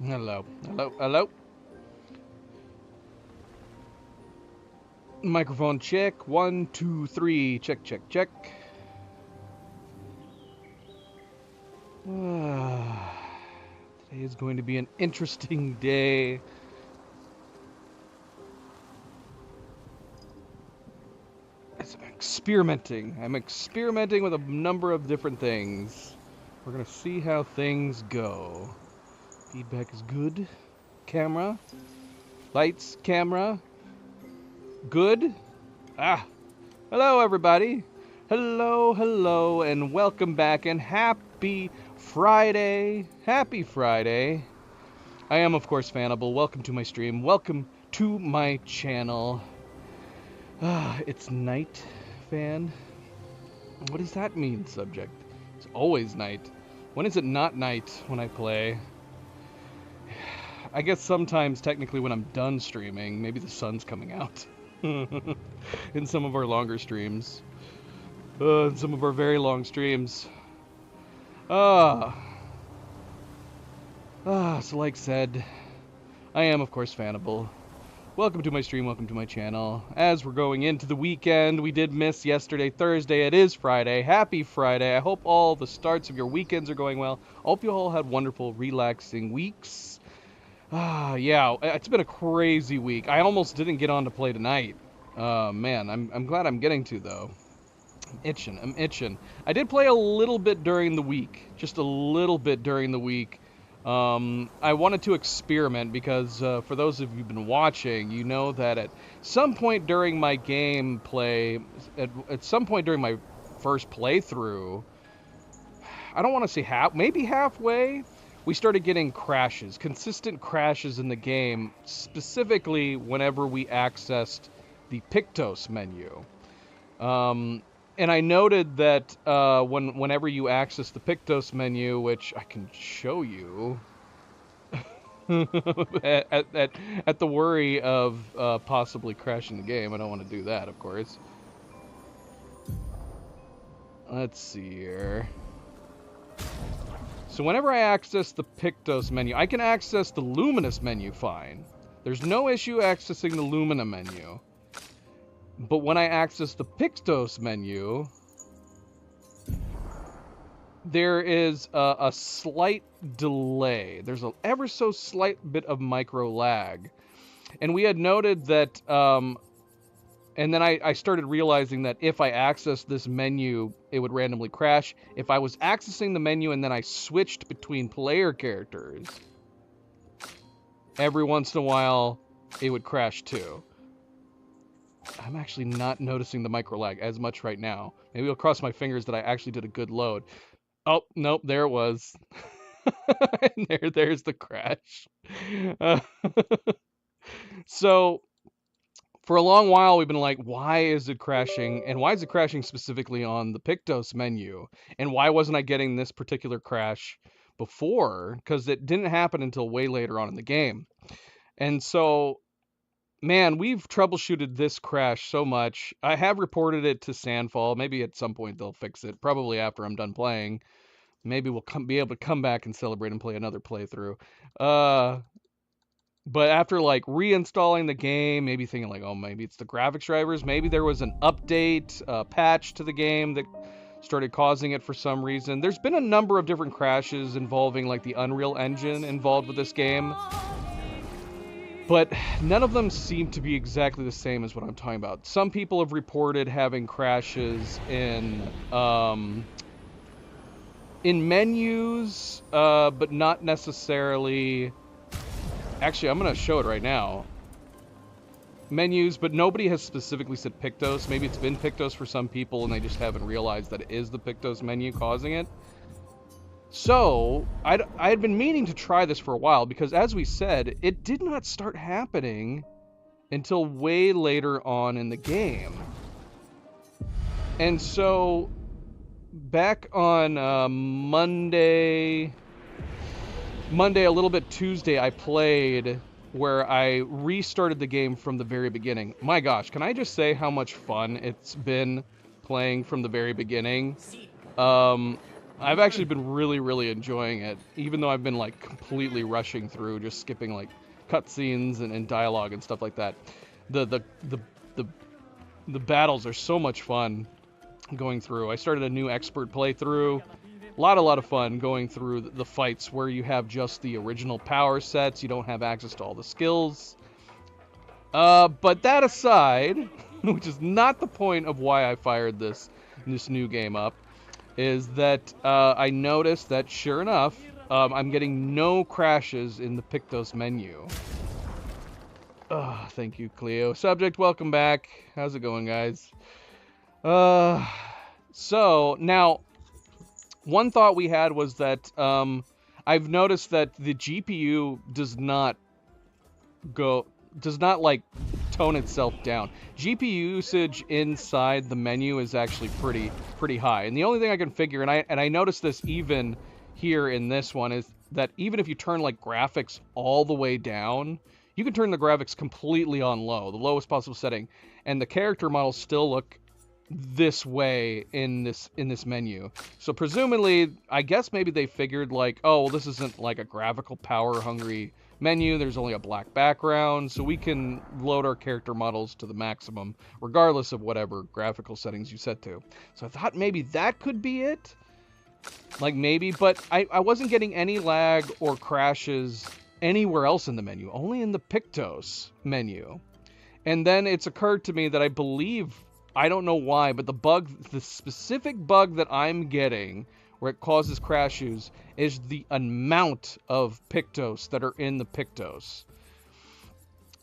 Hello, hello, hello. Microphone check. 1, 2, 3. Check, check, check. Today is going to be an interesting day. I'm experimenting. I'm experimenting with a number of different things. We're going to see how things go. Feedback is good. Camera. Lights, camera. Good. Hello, everybody. Hello, hello, and welcome back, and happy Friday. Happy Friday. I am, of course, Fanable. Welcome to my stream. Welcome to my channel. It's night, Fan. What does that mean, subject? It's always night. When is it not night when I play? I guess sometimes, technically, when I'm done streaming, maybe the sun's coming out. In some of our longer streams. In some of our very long streams. So like said, I am, of course, Fanable. Welcome to my stream, welcome to my channel. As we're going into the weekend, we did miss yesterday, Thursday. It is Friday. Happy Friday. I hope all the starts of your weekends are going well. I hope you all had wonderful, relaxing weeks. Yeah, it's been a crazy week. I almost didn't get on to play tonight. Man, I'm glad I'm getting to, though. I'm itching. I did play a little bit during the week. Just a little bit during the week. I wanted to experiment because for those of you who've been watching, you know that at some point during my gameplay, at some point during my first playthrough, I don't want to say maybe halfway, we started getting crashes, consistent crashes in the game, specifically whenever we accessed the Pictos menu. And I noted that whenever you access the Pictos menu, which I can show you, at the worry of possibly crashing the game, I don't want to do that, of course. Let's see here. So whenever I access the Pictos menu, I can access the Luminous menu fine. There's no issue accessing the Lumina menu. But when I access the Pictos menu, there is a slight delay. There's an ever so slight bit of micro lag. And we had noted that, and then I started realizing that if I accessed this menu, it would randomly crash. If I was accessing the menu and then I switched between player characters, every once in a while, it would crash too. I'm actually not noticing the micro lag as much right now. Maybe I'll cross my fingers that I actually did a good load. Oh, nope, there it was. There's the crash. So, for a long while, we've been like, why is it crashing? And why is it crashing specifically on the Pictos menu? And why wasn't I getting this particular crash before? Because it didn't happen until way later on in the game. And so, man, we've troubleshooted this crash so much. I have reported it to Sandfall. Maybe at some point they'll fix it. Probably after I'm done playing. Maybe we'll be able to come back and celebrate and play another playthrough. But after like reinstalling the game, maybe thinking like, oh, maybe it's the graphics drivers. Maybe there was an update, patch to the game that started causing it for some reason. There's been a number of different crashes involving like the Unreal Engine involved with this game. But none of them seem to be exactly the same as what I'm talking about. Some people have reported having crashes in menus, but not necessarily... Actually, I'm going to show it right now. Menus, but nobody has specifically said Pictos. Maybe it's been Pictos for some people and they just haven't realized that it is the Pictos menu causing it. So, I had been meaning to try this for a while because, as we said, it did not start happening until way later on in the game. And so, back on Monday, a little bit Tuesday, I played where I restarted the game from the very beginning. My gosh, can I just say how much fun it's been playing from the very beginning? I've actually been really enjoying it, even though I've been like completely rushing through, just skipping like cutscenes and dialogue and stuff like that. The battles are so much fun going through. I started a new expert playthrough. A lot of fun going through the fights where you have just the original power sets. You don't have access to all the skills. But that aside, which is not the point of why I fired this new game up, is that I noticed that sure enough, I'm getting no crashes in the Pictos menu. Thank you, Cleo. Subject, welcome back. How's it going, guys? So now, one thought we had was that I've noticed that the GPU does not like tone itself down. GPU usage inside the menu is actually pretty high. And the only thing I can figure, and I noticed this even here in this one, is that even if you turn like graphics all the way down, you can turn the graphics completely on low, the lowest possible setting, and the character models still look this way in this menu. So presumably, I guess maybe they figured like, oh, well, this isn't like a graphical power hungry menu, there's only a black background, so we can load our character models to the maximum regardless of whatever graphical settings you set to. So I thought maybe that could be it, like maybe, but I wasn't getting any lag or crashes anywhere else in the menu, only in the Pictos menu. And then it's occurred to me that I believe, I don't know why, but the specific bug that I'm getting where it causes crashes is the amount of Pictos that are in the Pictos.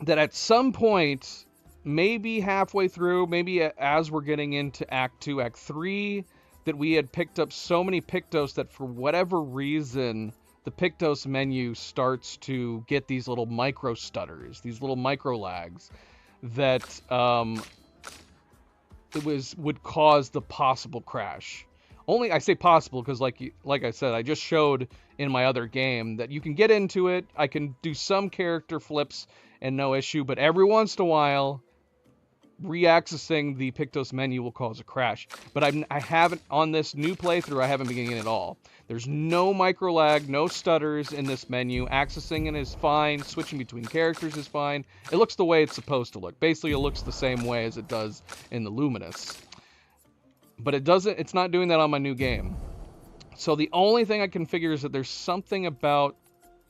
That at some point, maybe halfway through, maybe as we're getting into Act 2, Act 3, that we had picked up so many Pictos that for whatever reason, the Pictos menu starts to get these little micro stutters, these little micro lags that would cause the possible crash. Only I say possible because like I said, I just showed in my other game that you can get into it. I can do some character flips and no issue, but every once in a while, reaccessing the Pictos menu will cause a crash. But I haven't, on this new playthrough, I haven't been getting it at all. There's no micro lag, no stutters in this menu. Accessing it is fine. Switching between characters is fine. It looks the way it's supposed to look. Basically, it looks the same way as it does in the Luminous. But it's not doing that on my new game. So the only thing I can figure is that there's something about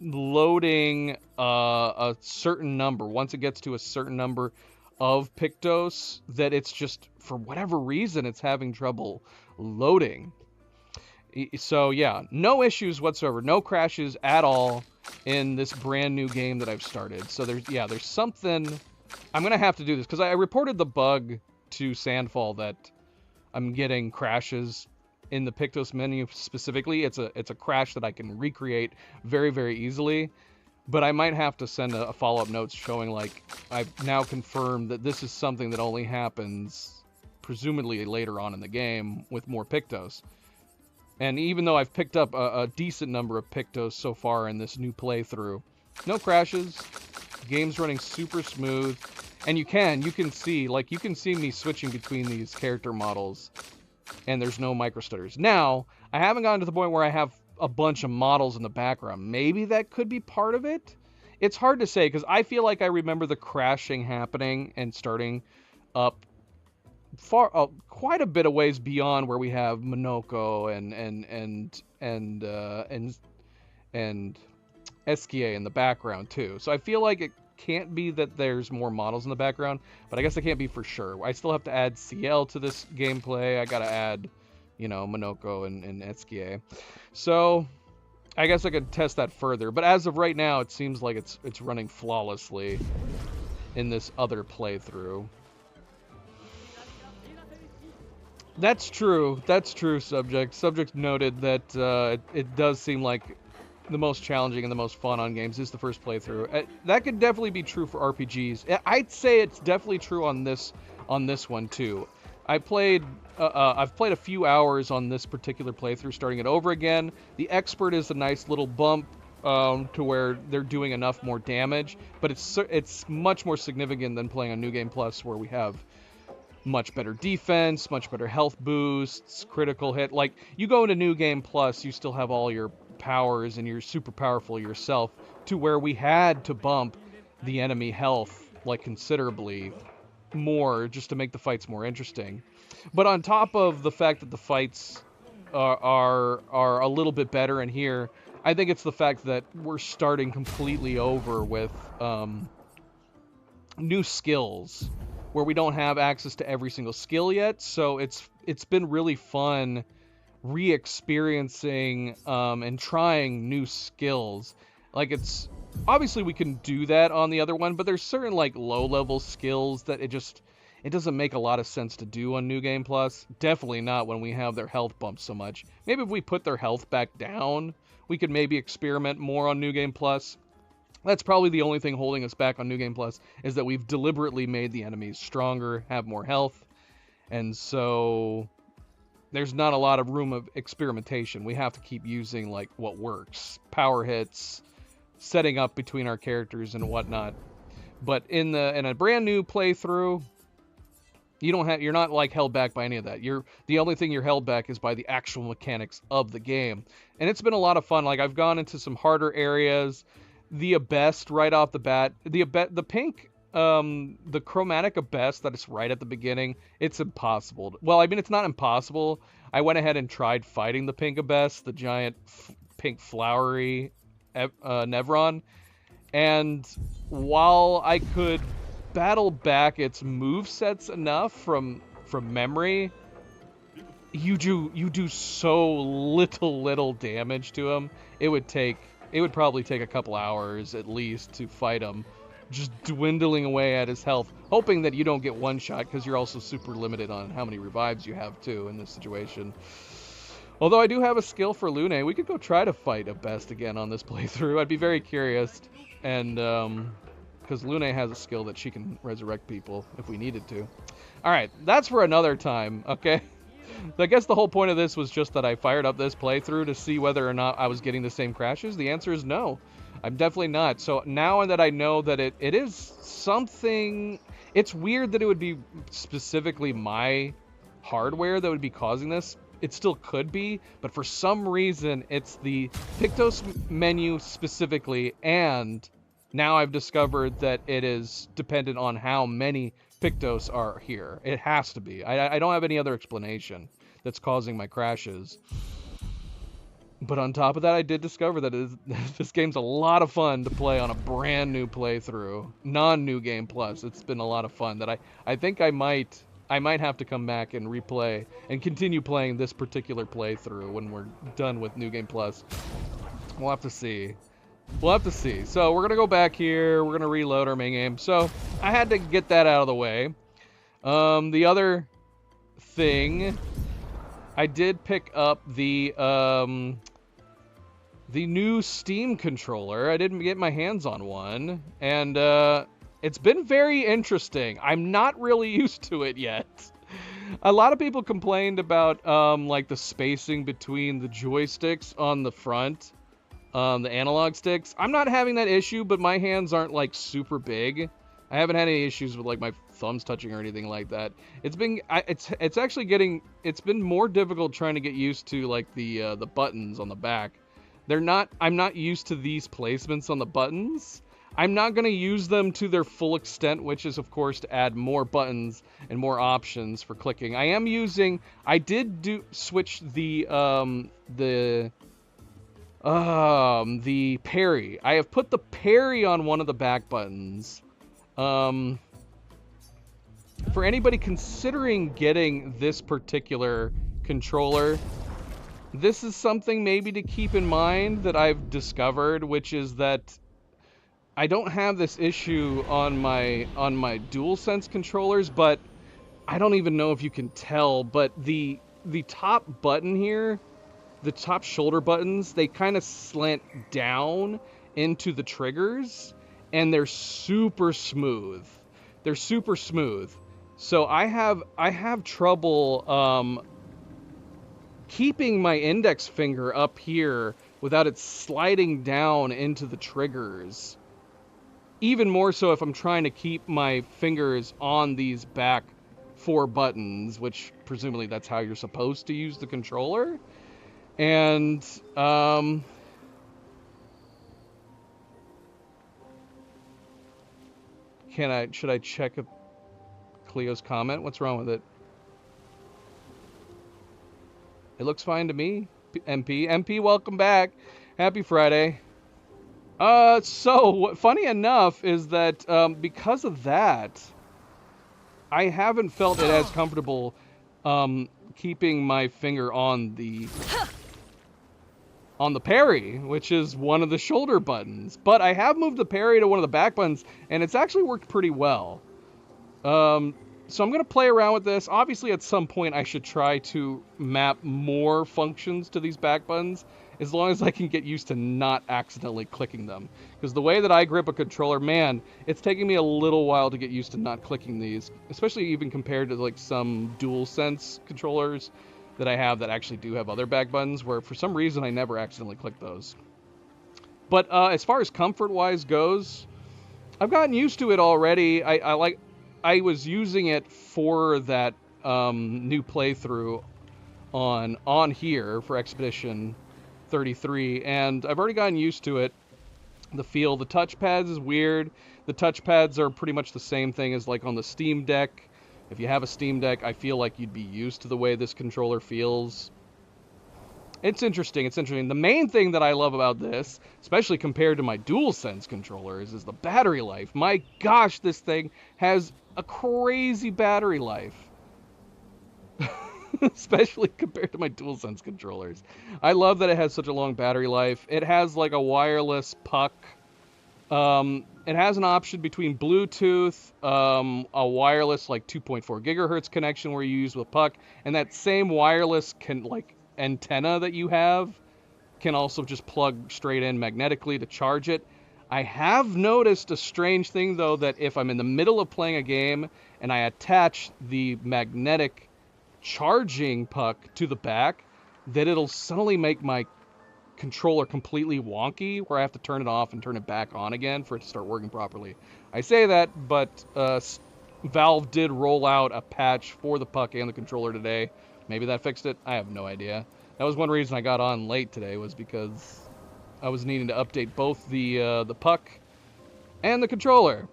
loading a certain number. Once it gets to a certain number of Pictos, that it's just, for whatever reason, it's having trouble loading. So yeah, no issues whatsoever, no crashes at all in this brand new game that I've started. So there's something, I'm gonna have to do this because I reported the bug to Sandfall that I'm getting crashes in the Pictos menu specifically. It's a crash that I can recreate very easily. But I might have to send a follow-up note showing, like, I've now confirmed that this is something that only happens, presumably later on in the game, with more Pictos. And even though I've picked up a decent number of Pictos so far in this new playthrough, no crashes, game's running super smooth, and you can see, like, you can see me switching between these character models, and there's no micro stutters. Now, I haven't gotten to the point where I have a bunch of models in the background. Maybe that could be part of it. It's hard to say because I feel like I remember the crashing happening and starting up quite a bit of ways beyond where we have Monoko and Eskie in the background too. So I feel like it can't be that there's more models in the background, but I guess I can't be for sure. I still have to add CL to this gameplay. I gotta add, Monoko and Eskie. So I guess I could test that further. But as of right now, it seems like it's running flawlessly in this other playthrough. That's true. That's true, Subject. Subject noted that it does seem like the most challenging and the most fun on games is the first playthrough. That could definitely be true for RPGs. I'd say it's definitely true on this one too. I've played a few hours on this particular playthrough, starting it over again. The expert is a nice little bump to where they're doing enough more damage, but it's much more significant than playing on New Game Plus, where we have much better defense, much better health boosts, critical hit. Like, you go into New Game Plus, you still have all your powers and you're super powerful yourself, to where we had to bump the enemy health, like, considerably more just to make the fights more interesting. But on top of the fact that the fights are a little bit better in here, I think it's the fact that we're starting completely over with new skills, where we don't have access to every single skill yet. So it's been really fun re-experiencing and trying new skills. Like, it's obviously we can do that on the other one, but there's certain like low-level skills that it doesn't make a lot of sense to do on New Game Plus. Definitely not when we have their health bumped so much. Maybe if we put their health back down, we could maybe experiment more on New Game Plus. That's probably the only thing holding us back on New Game Plus, is that we've deliberately made the enemies stronger, have more health, and so there's not a lot of room of experimentation. We have to keep using like what works, power hits, setting up between our characters and whatnot. But in a brand new playthrough, you're not like held back by any of that. The only thing you're held back is by the actual mechanics of the game. And it's been a lot of fun. Like, I've gone into some harder areas. The Abest right off the bat, the pink, the chromatic Abest that is right at the beginning, it's impossible. Well, I mean, it's not impossible. I went ahead and tried fighting the pink Abest, the giant pink flowery Nevron, and while I could battle back its movesets enough from memory, you do so little damage to him. It would probably take a couple hours at least to fight him, just dwindling away at his health, hoping that you don't get one shot, because you're also super limited on how many revives you have too in this situation. Although I do have a skill for Lune. We could go try to fight Abest again on this playthrough. I'd be very curious, and because Lune has a skill that she can resurrect people if we needed to. Alright, that's for another time, okay? I guess the whole point of this was just that I fired up this playthrough to see whether or not I was getting the same crashes. The answer is no. I'm definitely not. So now that I know that it is something... It's weird that it would be specifically my hardware that would be causing this. It still could be, but for some reason, it's the Pictos menu specifically, and now I've discovered that it is dependent on how many Pictos are here. It has to be. I don't have any other explanation that's causing my crashes. But on top of that, I did discover that this game's a lot of fun to play on a brand new playthrough. Non-New Game Plus. It's been a lot of fun that I think I might have to come back and replay and continue playing this particular playthrough when we're done with New Game Plus. We'll have to see. We'll have to see. So we're going to go back here. We're going to reload our main game. So I had to get that out of the way. The other thing, I did pick up the new Steam controller. I didn't get my hands on one. And it's been very interesting. I'm not really used to it yet. A lot of people complained about like the spacing between the joysticks on the front. The analog sticks. I'm not having that issue, but my hands aren't like super big. I haven't had any issues with like my thumbs touching or anything like that. It's been it's been more difficult trying to get used to like the buttons on the back. I'm not used to these placements on the buttons. I'm not going to use them to their full extent, which is of course to add more buttons and more options for clicking. I did switch the parry. I have put the parry on one of the back buttons. For anybody considering getting this particular controller, this is something maybe to keep in mind that I've discovered, which is that I don't have this issue on my DualSense controllers, but I don't even know if you can tell, but the top button here, the top shoulder buttons, they kind of slant down into the triggers, and they're super smooth. They're super smooth. So I have trouble keeping my index finger up here without it sliding down into the triggers. Even more so if I'm trying to keep my fingers on these back 4 buttons, which presumably that's how you're supposed to use the controller. And should I check Cleo's comment? What's wrong with it? It looks fine to me. MP, welcome back. Happy Friday. So funny enough is that because of that, I haven't felt it as comfortable keeping my finger on the parry, which is one of the shoulder buttons. But I have moved the parry to one of the back buttons, and it's actually worked pretty well. So I'm going to play around with this. Obviously, at some point, I should try to map more functions to these back buttons, as long as I can get used to not accidentally clicking them. Because the way that I grip a controller, man, it's taking me a little while to get used to not clicking these, especially even compared to like some DualSense controllers that I have that actually do have other back buttons, where for some reason I never accidentally click those. But as far as comfort-wise goes, I've gotten used to it already. I was using it for that new playthrough on here for Expedition 33, and I've already gotten used to it. The feel, the touchpads is weird. The touchpads are pretty much the same thing as like on the Steam Deck. If you have a Steam Deck, I feel like you'd be used to the way this controller feels. It's interesting. It's interesting. The main thing that I love about this, especially compared to my DualSense controllers, is the battery life. My gosh, this thing has a crazy battery life. Especially compared to my DualSense controllers. I love that it has such a long battery life. It has like a wireless puck. It has an option between Bluetooth, a wireless like 2.4 gigahertz connection where you use with puck, and that same wireless antenna that you have can also just plug straight in magnetically to charge it. I have noticed a strange thing though, that if I'm in the middle of playing a game and I attach the magnetic charging puck to the back, that it'll suddenly make my controller completely wonky, where I have to turn it off and turn it back on again for it to start working properly. I say that, but Valve did roll out a patch for the puck and the controller today. Maybe that fixed it. I have no idea. That was one reason I got on late today, was because I was needing to update both the puck and the controller.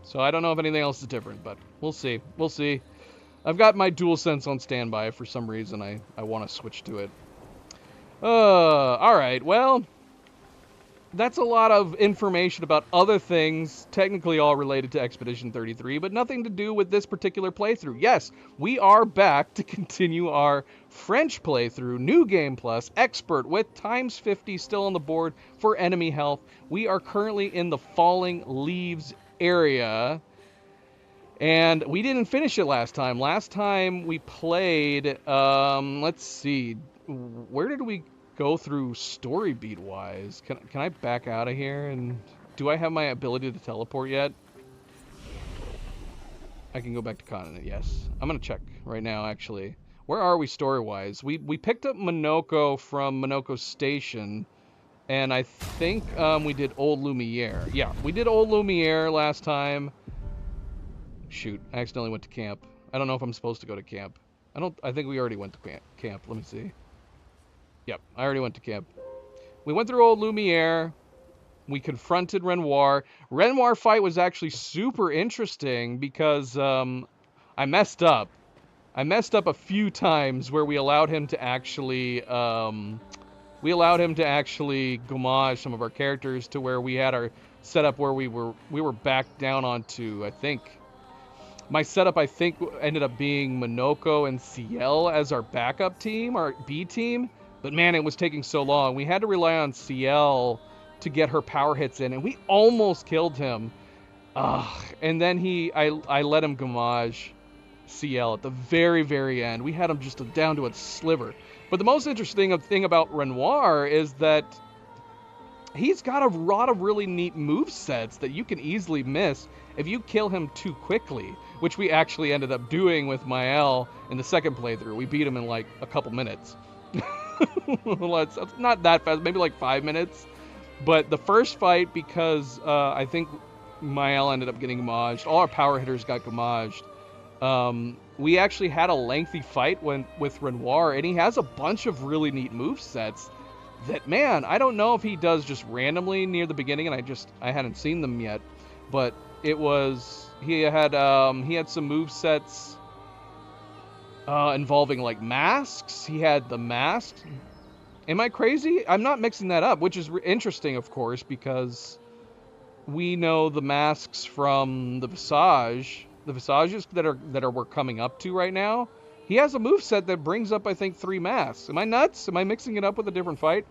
So I don't know if anything else is different, but we'll see. We'll see. I've got my DualSense on standby. For some reason, I want to switch to it. Alright, well, that's a lot of information about other things, technically all related to Expedition 33, but nothing to do with this particular playthrough. Yes, we are back to continue our French playthrough, New Game Plus, Expert, with times 50 still on the board for enemy health. We are currently in the Falling Leaves area, and we didn't finish it last time. Last time we played, let's see, where did we go through story beat wise? Can I back out of here? And do I have my ability to teleport yet? I can go back to continent, yes. I'm gonna check right now, actually. Where are we story wise? We picked up Monoko from Monoko Station, and I think we did Old Lumiere. Yeah, we did Old Lumiere last time. Shoot, I accidentally went to camp. I don't know if I'm supposed to go to camp. I think we already went to camp. Let me see. Yep, I already went to camp. We went through Old Lumiere. We confronted Renoir. Renoir fight was actually super interesting because I messed up. I messed up a few times where we allowed him to actually gomage some of our characters to where we had our setup where we were back down onto, I think. My setup, I think, ended up being Monoko and Ciel as our backup team, our B team. But man, it was taking so long. We had to rely on Ciel to get her power hits in, and we almost killed him. And then I let him gomage Ciel at the very, very end. We had him just down to a sliver. But the most interesting thing about Renoir is that he's got a lot of really neat movesets that you can easily miss if you kill him too quickly, which we actually ended up doing with Mael in the second playthrough. We beat him in like a couple minutes. Well, it's not that fast, maybe like 5 minutes. But the first fight, because I think Mael ended up getting gomaged, all our power hitters got gomaged. We actually had a lengthy fight with Renoir, and he has a bunch of really neat move sets that, man, I don't know if he does just randomly near the beginning, and I hadn't seen them yet, but he had some move sets involving like masks. He had the mask. Am I crazy? I'm not mixing that up, which is interesting, of course, because we know the masks from the Visages that we're coming up to right now. He has a moveset that brings up, I think, 3 masks. Am I nuts? Am I mixing it up with a different fight?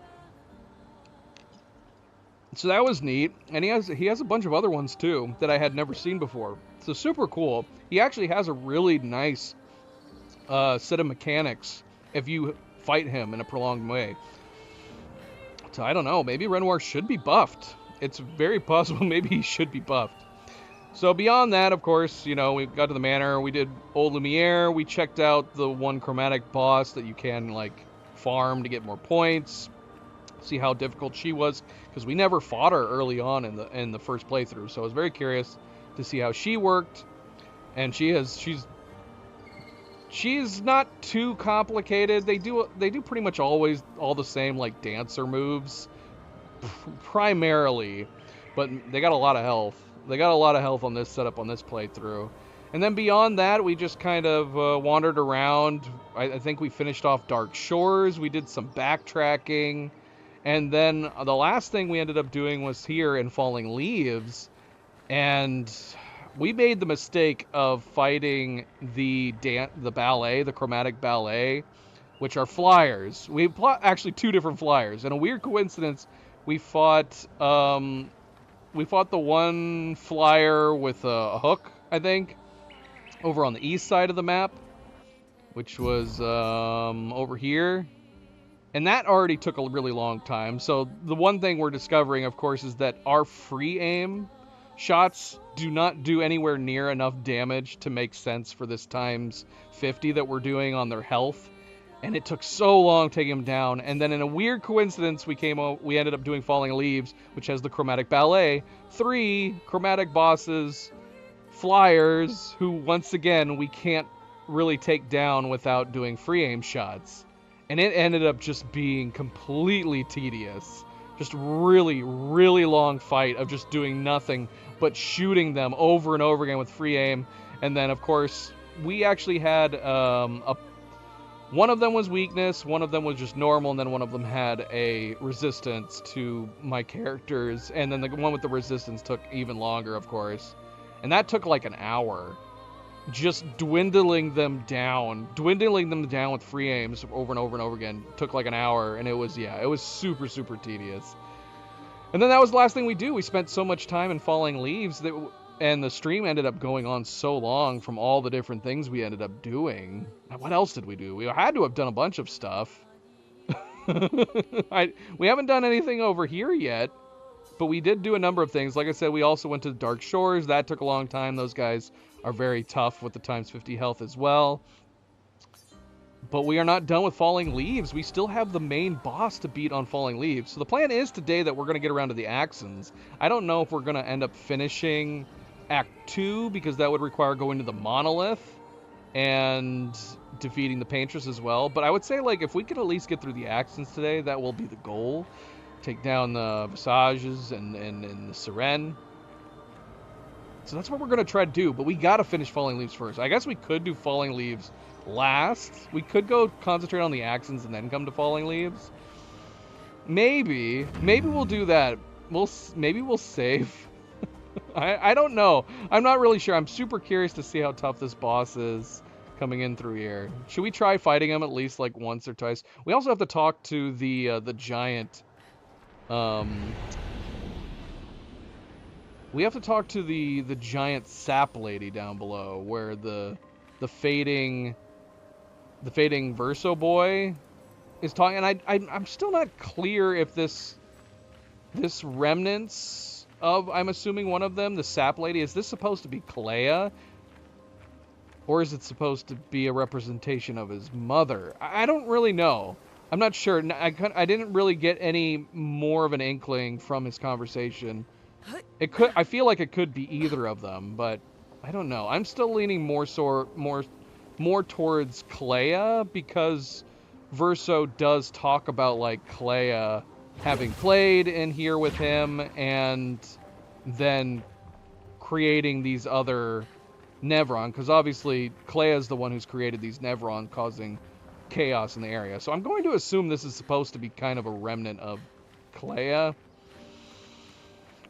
So that was neat, and he has a bunch of other ones too that I had never seen before. So super cool. He actually has a really nice set of mechanics if you fight him in a prolonged way. So I don't know, maybe Renoir should be buffed. It's very possible maybe he should be buffed. So beyond that, of course, you know, we got to the manor, we did Old Lumiere, we checked out the one chromatic boss that you can, like, farm to get more points, see how difficult she was, because we never fought her early on in the first playthrough, so I was very curious to see how she worked, and she's not too complicated. They do pretty much always all the same, like, dancer moves, primarily, but they got a lot of health. They got a lot of health on this setup on this playthrough. And then beyond that, we just kind of wandered around. I think we finished off Dark Shores. We did some backtracking. And then the last thing we ended up doing was here in Falling Leaves. And we made the mistake of fighting the ballet, the chromatic ballet, which are flyers. We actually 2 different flyers. And a weird coincidence, we fought the one flyer with a hook, I think, over on the east side of the map, which was over here. And that already took a really long time. So the one thing we're discovering, of course, is that our free aim shots do not do anywhere near enough damage to make sense for this times 50 that we're doing on their health. And it took so long taking him down. And then in a weird coincidence, we ended up doing Falling Leaves, which has the chromatic ballet, 3 chromatic bosses, flyers, who once again we can't really take down without doing free aim shots. And it ended up just being completely tedious. Just really, really long fight of just doing nothing but shooting them over and over again with free aim. And then, of course, we actually had one of them was weakness, one of them was just normal, and then one of them had a resistance to my characters. And then the one with the resistance took even longer, of course. And that took like an hour. Just dwindling them down with free aims over and over and over again took like an hour, and it was super, super tedious. And then that was the last thing we do. We spent so much time in Falling Leaves and the stream ended up going on so long from all the different things we ended up doing. What else did we do? We had to have done a bunch of stuff. We haven't done anything over here yet, but we did do a number of things. Like I said, we also went to Dark Shores. That took a long time. Those guys are very tough with the times 50 health as well. But we are not done with Falling Leaves. We still have the main boss to beat on Falling Leaves. So the plan is today that we're going to get around to the Axons. I don't know if we're going to end up finishing Act 2, because that would require going to the Monolith and defeating the Paintress as well. But I would say, like, if we could at least get through the Axons today, that will be the goal. Take down the Visages and the Seren. So that's what we're going to try to do, but we got to finish Falling Leaves first. I guess we could do Falling Leaves last. We could go concentrate on the Axons and then come to Falling Leaves. Maybe we'll do that. Maybe we'll save. I don't know. I'm not really sure. I'm super curious to see how tough this boss is coming in through here. Should we try fighting him at least like once or twice? We also have to talk to the giant. We have to talk to the giant sap lady down below, where the fading Verso boy is talking. And I'm still not clear if this remnants of, I'm assuming one of them, the sap lady, is this supposed to be Kalea, or is it supposed to be a representation of his mother? I don't really know. I'm not sure. I didn't really get any more of an inkling from his conversation. I feel like it could be either of them, but I don't know. I'm still leaning more towards Clea, because Verso does talk about like Clea having played in here with him and then creating these other Nevron, because obviously Clea is the one who's created these Nevron, causing chaos in the area. So I'm going to assume this is supposed to be kind of a remnant of Clea.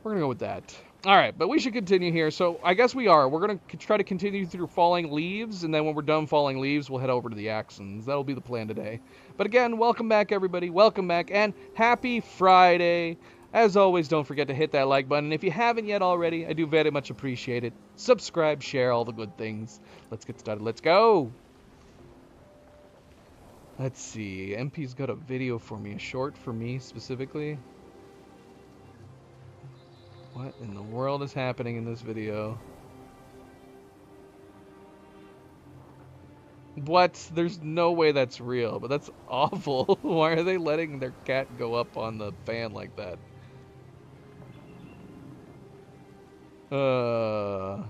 We're gonna go with that. All right, but we should continue here. So I guess we are. We're gonna try to continue through Falling Leaves, and then when we're done Falling Leaves, we'll head over to the Axons. That'll be the plan today. But again, welcome back, everybody. Welcome back, and happy Friday. As always, don't forget to hit that like button. If you haven't yet already, I do very much appreciate it. Subscribe, share, all the good things. Let's get started. Let's go. Let's see. MP's got a video for me, a short for me specifically. What in the world is happening in this video? What? There's no way that's real, but that's awful. Why are they letting their cat go up on the fan like that? Oh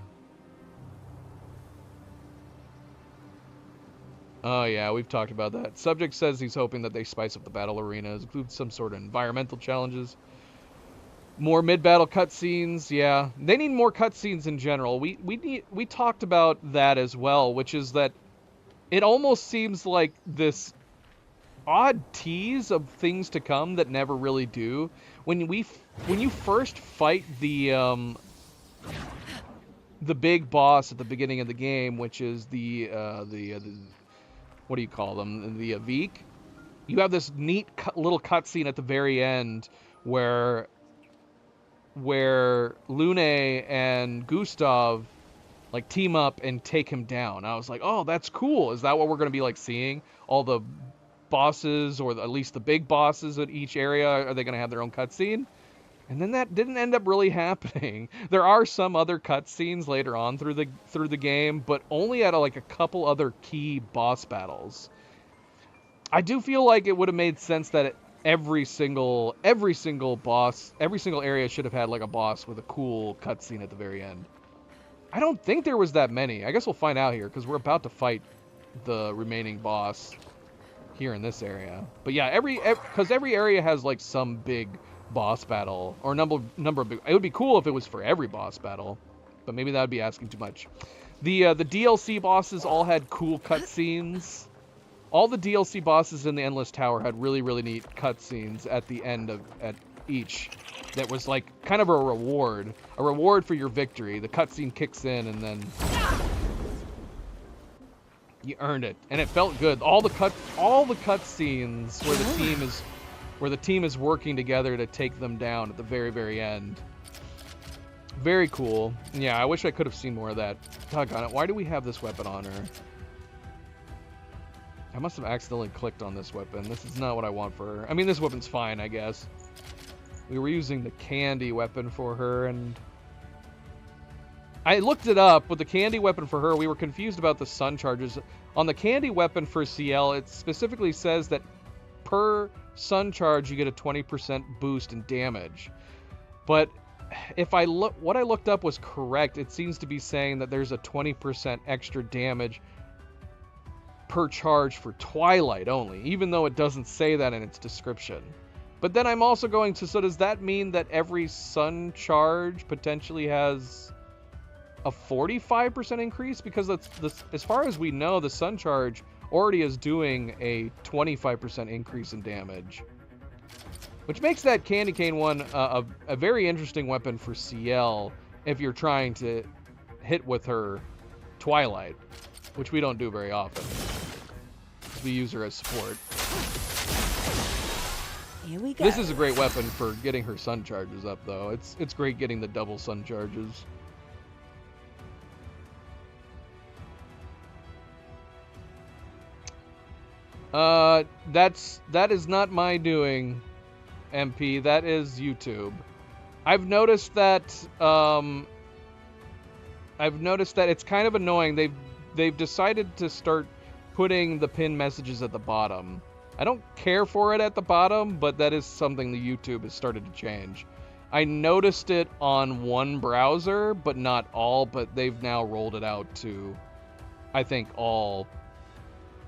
yeah, we've talked about that. Subject says he's hoping that they spice up the battle arenas, include some sort of environmental challenges. More mid-battle cutscenes, yeah. They need more cutscenes in general. We talked about that as well, which is that it almost seems like this odd tease of things to come that never really do. When you first fight the big boss at the beginning of the game, which is the what do you call them? The Avik. You have this neat little cutscene at the very end where Lune and Gustav like team up and take him down. I was like, oh, that's cool. Is that what we're going to be like seeing? All the bosses, or at least the big bosses at each area, are they going to have their own cutscene? And then that didn't end up really happening. There are some other cutscenes later on through the game, but only at like a couple other key boss battles. I do feel like it would have made sense that every single boss, every single area should have had like a boss with a cool cutscene at the very end. I don't think there was that many. I guess we'll find out here, because we're about to fight the remaining boss here in this area. But yeah, because every area has like some big boss battle, or number of big. It would be cool if it was for every boss battle, but maybe that would be asking too much. The DLC bosses all had cool cutscenes. All the DLC bosses in the Endless Tower had really, really neat cutscenes at the end at each. That was like kind of a reward for your victory. The cutscene kicks in, and then you earned it, and it felt good. All the cutscenes where the team is working together to take them down at the very, very end. Very cool. Yeah, I wish I could have seen more of that. Doggone it. Why do we have this weapon on her? I must have accidentally clicked on this weapon. This is not what I want for her. I mean, this weapon's fine, I guess. We were using the candy weapon for her, and I looked it up. With the candy weapon for her, we were confused about the sun charges. On the candy weapon for CL, it specifically says that per sun charge, you get a 20% boost in damage. But if what I looked up was correct, it seems to be saying that there's a 20% extra damage per charge for Twilight only, even though it doesn't say that in its description. But then I'm also going to, so does that mean that every sun charge potentially has a 45% increase? Because as far as we know, the sun charge already is doing a 25% increase in damage. Which makes that Candy Cane one a very interesting weapon for CL if you're trying to hit with her Twilight, which we don't do very often. We use her as support. Here we go. This is a great weapon for getting her sun charges up, though. It's great getting the double sun charges. That is not my doing, MP. That is YouTube. I've noticed that it's kind of annoying. They've decided to start putting the pin messages at the bottom. I don't care for it at the bottom, but that is something the YouTube has started to change. I noticed it on one browser, but not all, but they've now rolled it out to, I think, all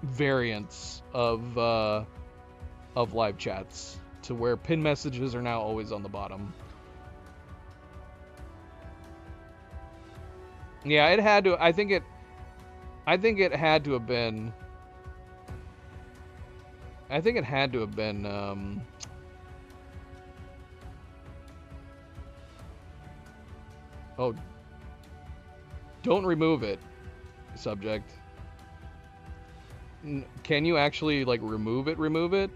variants of live chats, to where pin messages are now always on the bottom. Yeah, it had to. I think it had to have been. I think it had to have been. Oh, don't remove it, subject. Can you actually like remove it?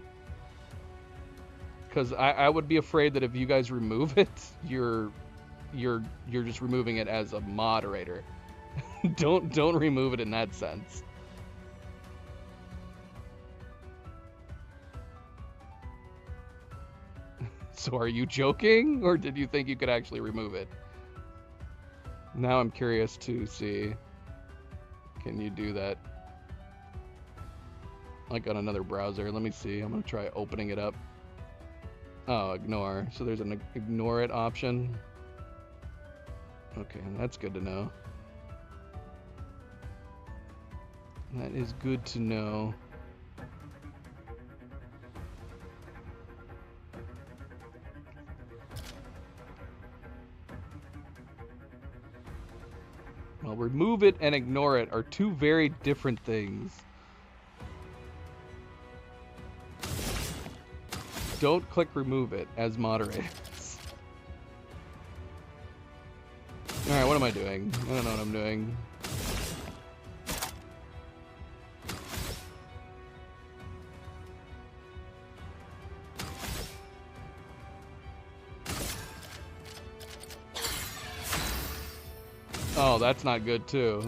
Because I would be afraid that if you guys remove it, you're just removing it as a moderator. Don't remove it in that sense. So are you joking, or did you think you could actually remove it? Now I'm curious to see. Can you do that? Like on another browser. Let me see. I'm gonna try opening it up. Oh, ignore. So there's an ignore it option. Okay, that's good to know. That is good to know. Well, remove it and ignore it are two very different things. Don't click remove it as moderators. Alright, what am I doing? I don't know what I'm doing. Oh, that's not good too.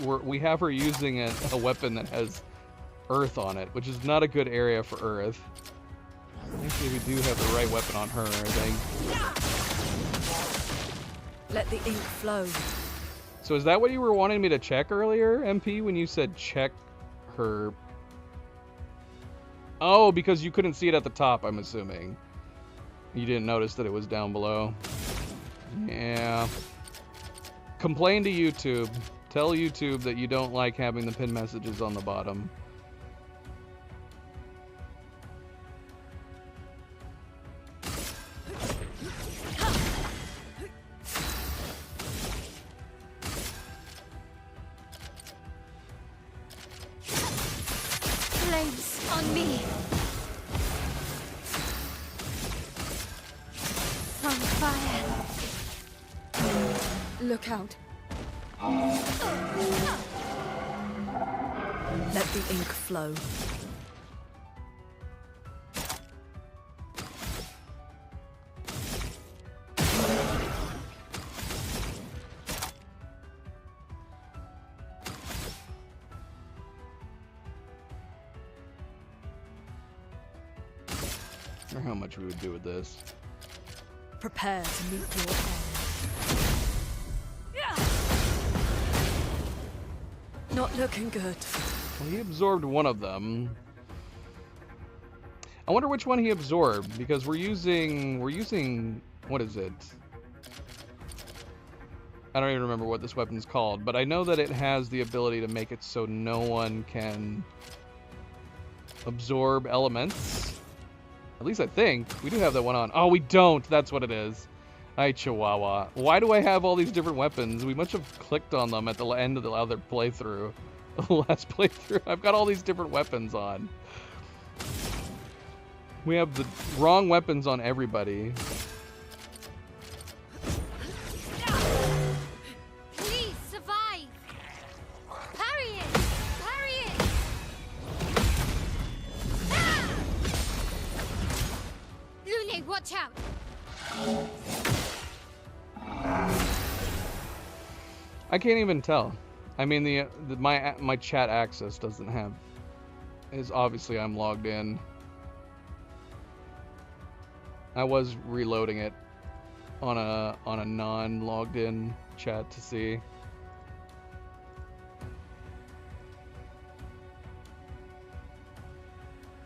We have her using a weapon that has earth on it, which is not a good area for earth. Actually, we do have the right weapon on her, I think. Let the ink flow. So is that what you were wanting me to check earlier, MP, when you said check her? Oh, because you couldn't see it at the top, I'm assuming. You didn't notice that it was down below. Yeah. Complain to YouTube. Tell YouTube that you don't like having the pin messages on the bottom. Flames on me. On fire. Look out. Let the ink flow. I wonder how much we would do with this. Prepare to meet your end. Not looking good. Well, he absorbed one of them. I wonder which one he absorbed, because we're using what is it? I don't even remember what this weapon's called, but I know that it has the ability to make it so no one can absorb elements. At least I think. We do have that one on. Oh, we don't. That's what it is. Hi, Chihuahua. Why do I have all these different weapons? We must have clicked on them at the end of the other playthrough. The last playthrough. I've got all these different weapons on. We have the wrong weapons on everybody. Please survive. Parry it. Parry it. Ah! Lune, watch out. I can't even tell. I mean, my chat access doesn't have. Is obviously I'm logged in. I was reloading it on a non-logged in chat to see.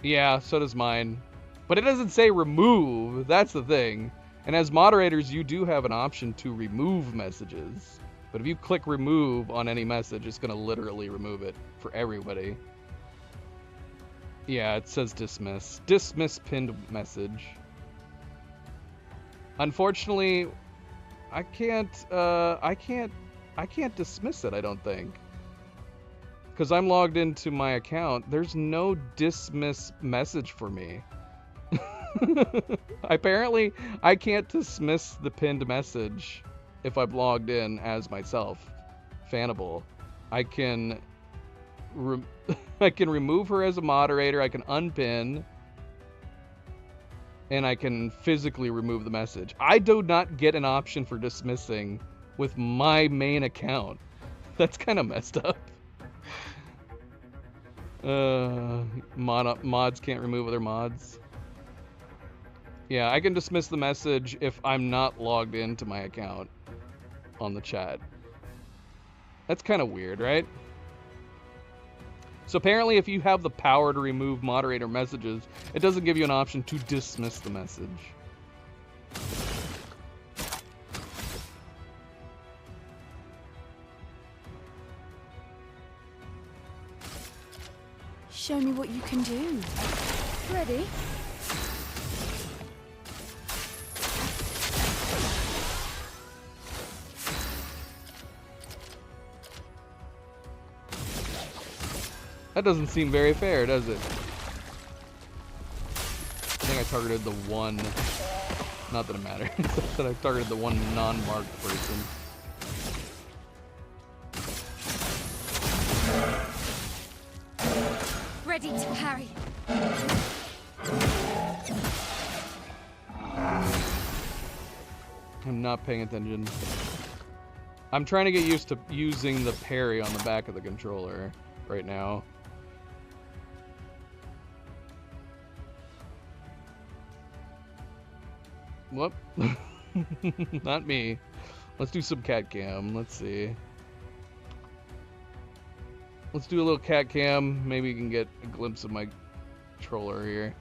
Yeah, so does mine. But it doesn't say remove. That's the thing. And as moderators, you do have an option to remove messages. But if you click remove on any message, it's going to literally remove it for everybody. Yeah, it says dismiss. Dismiss pinned message. Unfortunately, I can't dismiss it, I don't think. Because I'm logged into my account. There's no dismiss message for me. Apparently, I can't dismiss the pinned message if I'm logged in as myself, Fanable. I can remove her as a moderator, I can unpin, and I can physically remove the message. I do not get an option for dismissing with my main account. That's kind of messed up. Mods can't remove other mods. Yeah, I can dismiss the message if I'm not logged into my account on the chat. That's kind of weird, right? So apparently if you have the power to remove moderator messages, it doesn't give you an option to dismiss the message. Show me what you can do. Ready? That doesn't seem very fair, does it? I think I targeted the one. Not that it matters. That I targeted the one non-marked person. Ready to parry. I'm not paying attention. I'm trying to get used to using the parry on the back of the controller right now. Whoop. Not me. Let's do some cat cam. Let's see. Let's do a little cat cam. Maybe you can get a glimpse of my controller here.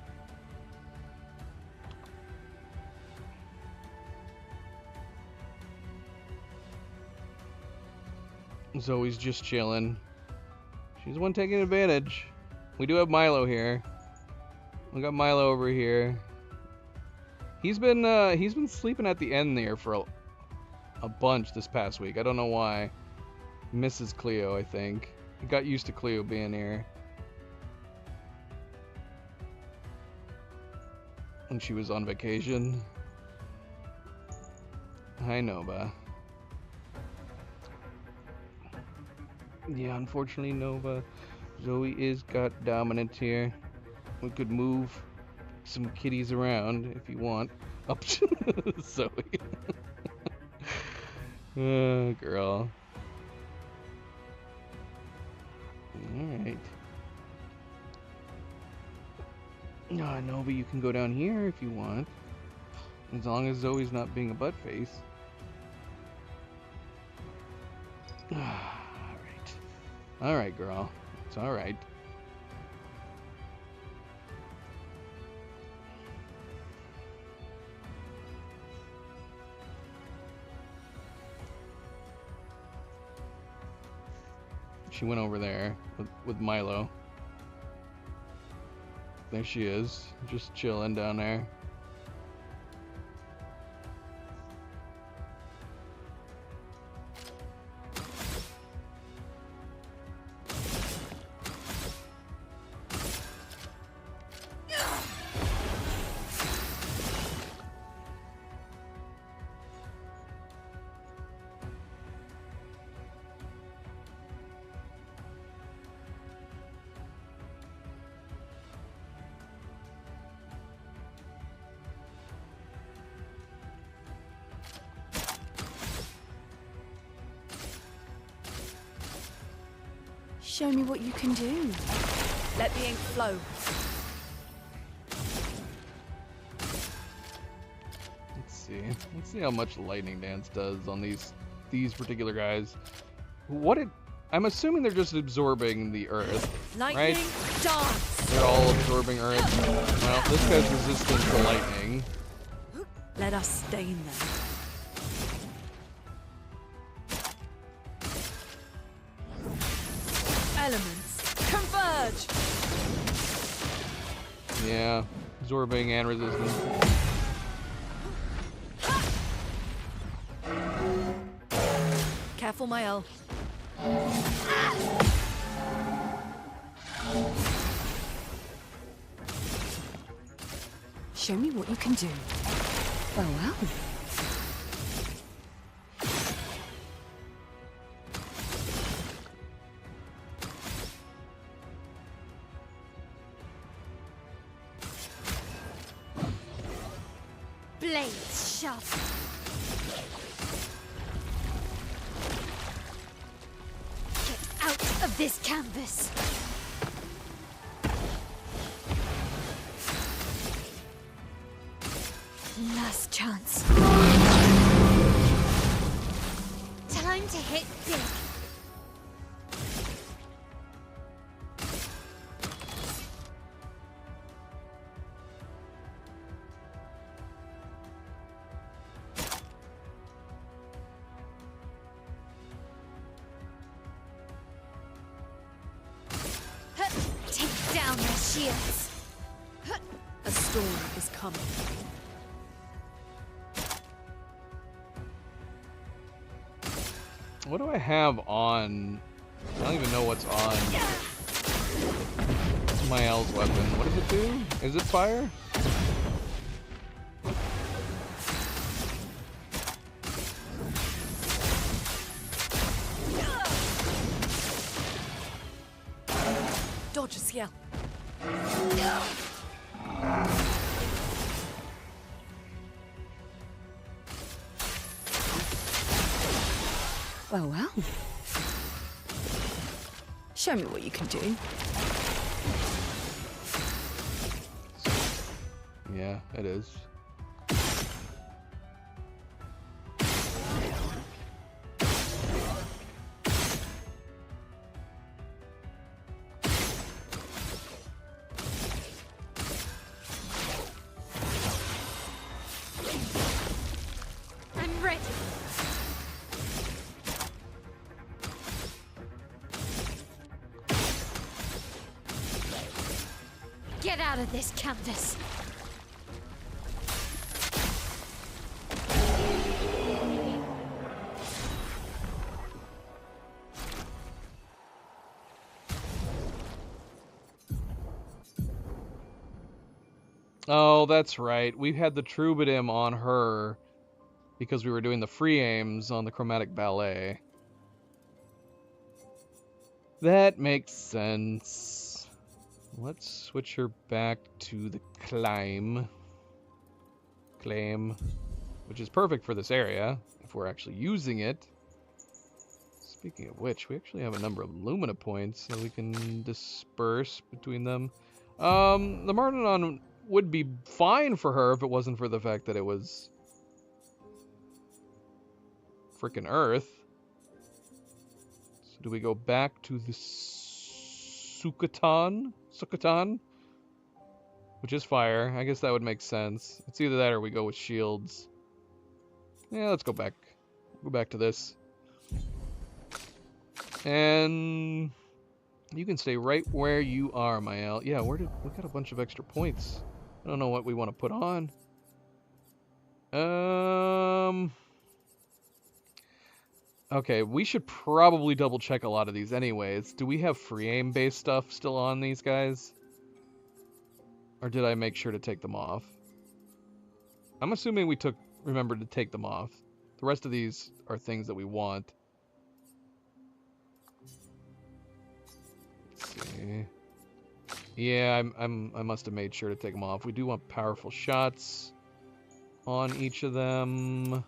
Zoe's just chilling. She's the one taking advantage. We do have Milo here. We got Milo over here. He's been sleeping at the end there for a bunch this past week. I don't know why. Misses Cleo, I think. He got used to Cleo being here. When she was on vacation. Hi, Nova. Yeah, unfortunately, Nova. Zoe is got dominant here. We could move some kitties around if you want. Up to Zoe. Oh, girl. Alright. No, no, but you can go down here if you want. As long as Zoe's not being a butt face. Alright. Alright, girl. It's alright. She went over there with Milo. There she is, just chilling down there. Show me what you can do. Let the ink flow. Let's see how much Lightning Dance does on these particular guys. I'm assuming they're just absorbing the earth, Lightning right? dance. They're all absorbing earth. Well, this guy's resistant to lightning. Let us stain them. Elements, converge! Yeah, absorbing and resistant. Careful, Mael. Show me what you can do. Oh, well. Blades sharp. Get out of this canvas. Last chance. Time to hit big. Take down their shields. A storm is coming. What do I have on? I don't even know what's on Mael's weapon. What does it do? Is it fire? Dodge a yell. Well. Show me what you can do. Yeah, it is. I'm ready. Get out of this canvas. Oh, that's right. We had the Troubadour on her because we were doing the free aims on the Chromatic Ballet. That makes sense. Let's switch her back to the claim, which is perfect for this area if we're actually using it. Speaking of which, we actually have a number of Lumina points that we can disperse between them. The Mardodon would be fine for her if it wasn't for the fact that it was frickin' Earth. So do we go back to the Sukatan, which is fire? I guess that would make sense. It's either that or we go with shields. Yeah, let's go back. Go back to this. And you can stay right where you are, Mael. Yeah, we got a bunch of extra points. I don't know what we want to put on. Okay, we should probably double check a lot of these anyways. Do we have free aim based stuff still on these guys? Or did I make sure to take them off? I'm assuming we remembered to take them off. The rest of these are things that we want. Let's see. Yeah, I must have made sure to take them off. We do want powerful shots on each of them.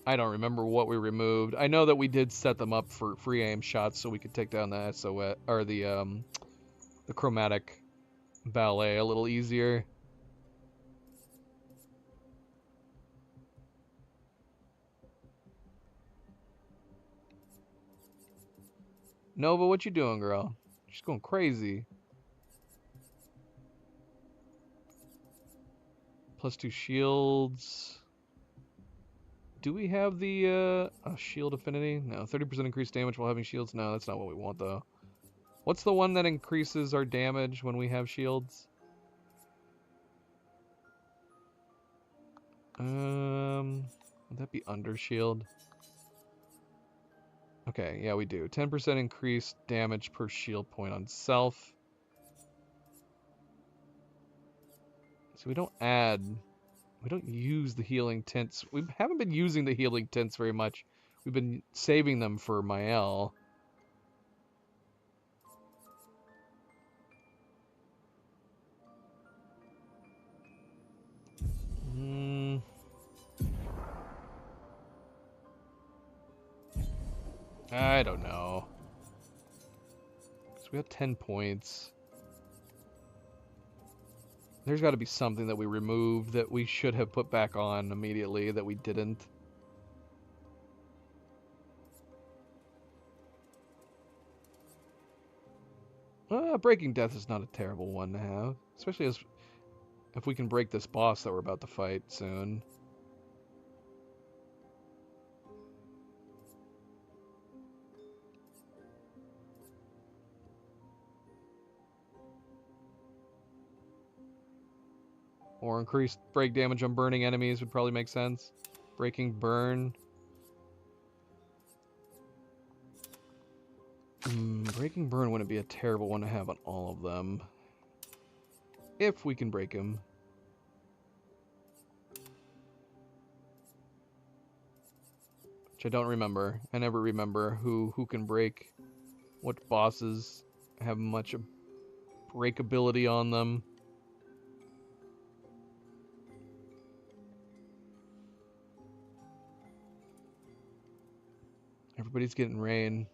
I don't remember what we removed. I know that we did set them up for free aim shots so we could take down the SOS or the Chromatic Ballet a little easier. Nova, what you doing, girl? She's going crazy. +2 shields. Do we have the shield affinity? No, 30% increased damage while having shields. No, that's not what we want though. What's the one that increases our damage when we have shields? Would that be under shield? Okay, yeah, we do. 10% increased damage per shield point on self. So we don't use the healing tints. We haven't been using the healing tints very much. We've been saving them for Mael. I don't know. So we have 10 points. There's got to be something that we removed that we should have put back on immediately that we didn't. Breaking Death is not a terrible one to have, especially if we can break this boss that we're about to fight soon. Or increased break damage on burning enemies would probably make sense. Breaking burn. Breaking burn wouldn't be a terrible one to have on all of them. If we can break him. Which I don't remember. I never remember who can break. What bosses have much breakability on them. Everybody's getting rain.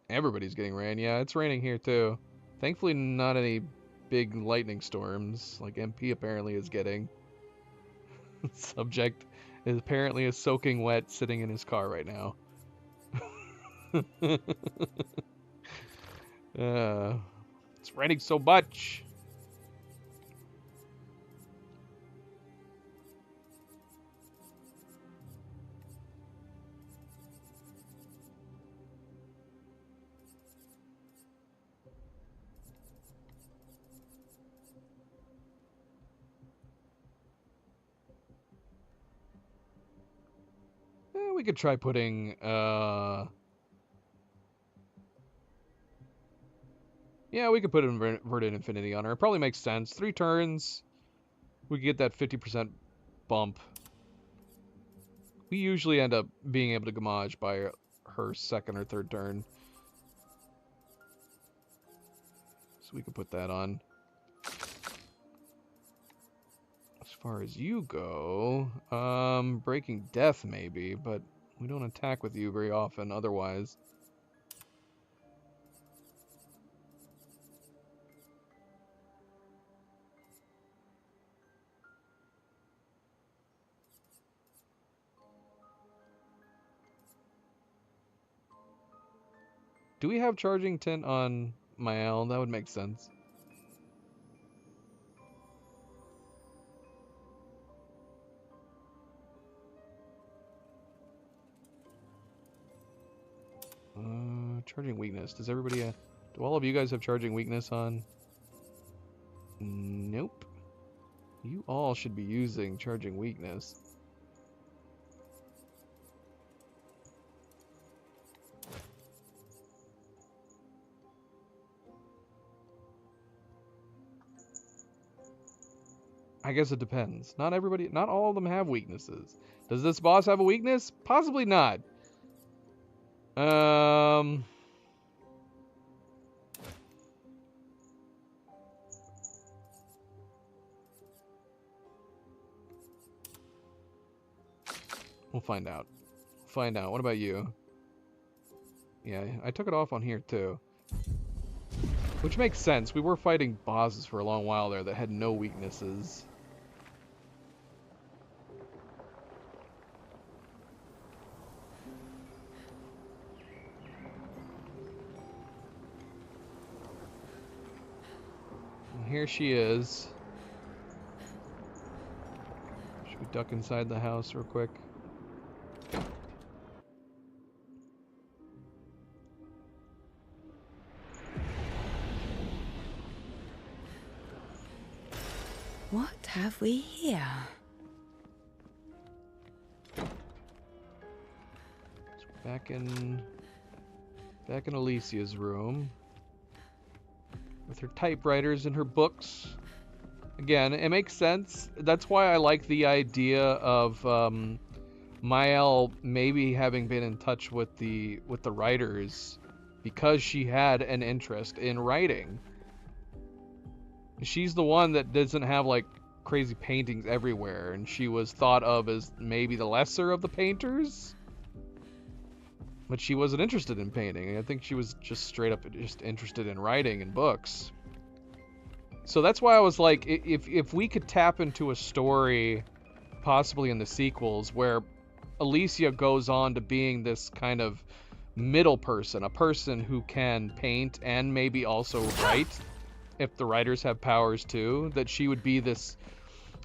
Everybody's getting rain. Yeah, it's raining here too. Thankfully not any big lightning storms like MP apparently is getting. Subject is apparently soaking wet sitting in his car right now. It's raining so much. We could try putting, yeah, we could put Inverted Infinity on her. It probably makes sense. 3 turns, we could get that 50% bump. We usually end up being able to Gamage by her second or third turn. So we could put that on. As far as you go, Breaking Death maybe, but we don't attack with you very often otherwise. Do we have Charging Tint on Mael? That would make sense. Charging Weakness. Does everybody, do all of you guys have Charging Weakness on? Nope. You all should be using Charging Weakness. I guess it depends. Not all of them have weaknesses. Does this boss have a weakness? Possibly not. We'll find out. What about you? Yeah, I took it off on here too. Which makes sense. We were fighting bosses for a long while there that had no weaknesses. Here she is. Should we duck inside the house real quick? What have we here? Back in Alicia's room with her typewriters and her books. Again, it makes sense. That's why I like the idea of Mael maybe having been in touch with the writers because she had an interest in writing. She's the one that doesn't have like crazy paintings everywhere, and she was thought of as maybe the lesser of the painters. But she wasn't interested in painting. I think she was just straight up just interested in writing and books. So that's why I was like, if we could tap into a story, possibly in the sequels, where Alicia goes on to being this kind of middle person, a person who can paint and maybe also write, if the writers have powers too, that she would be this,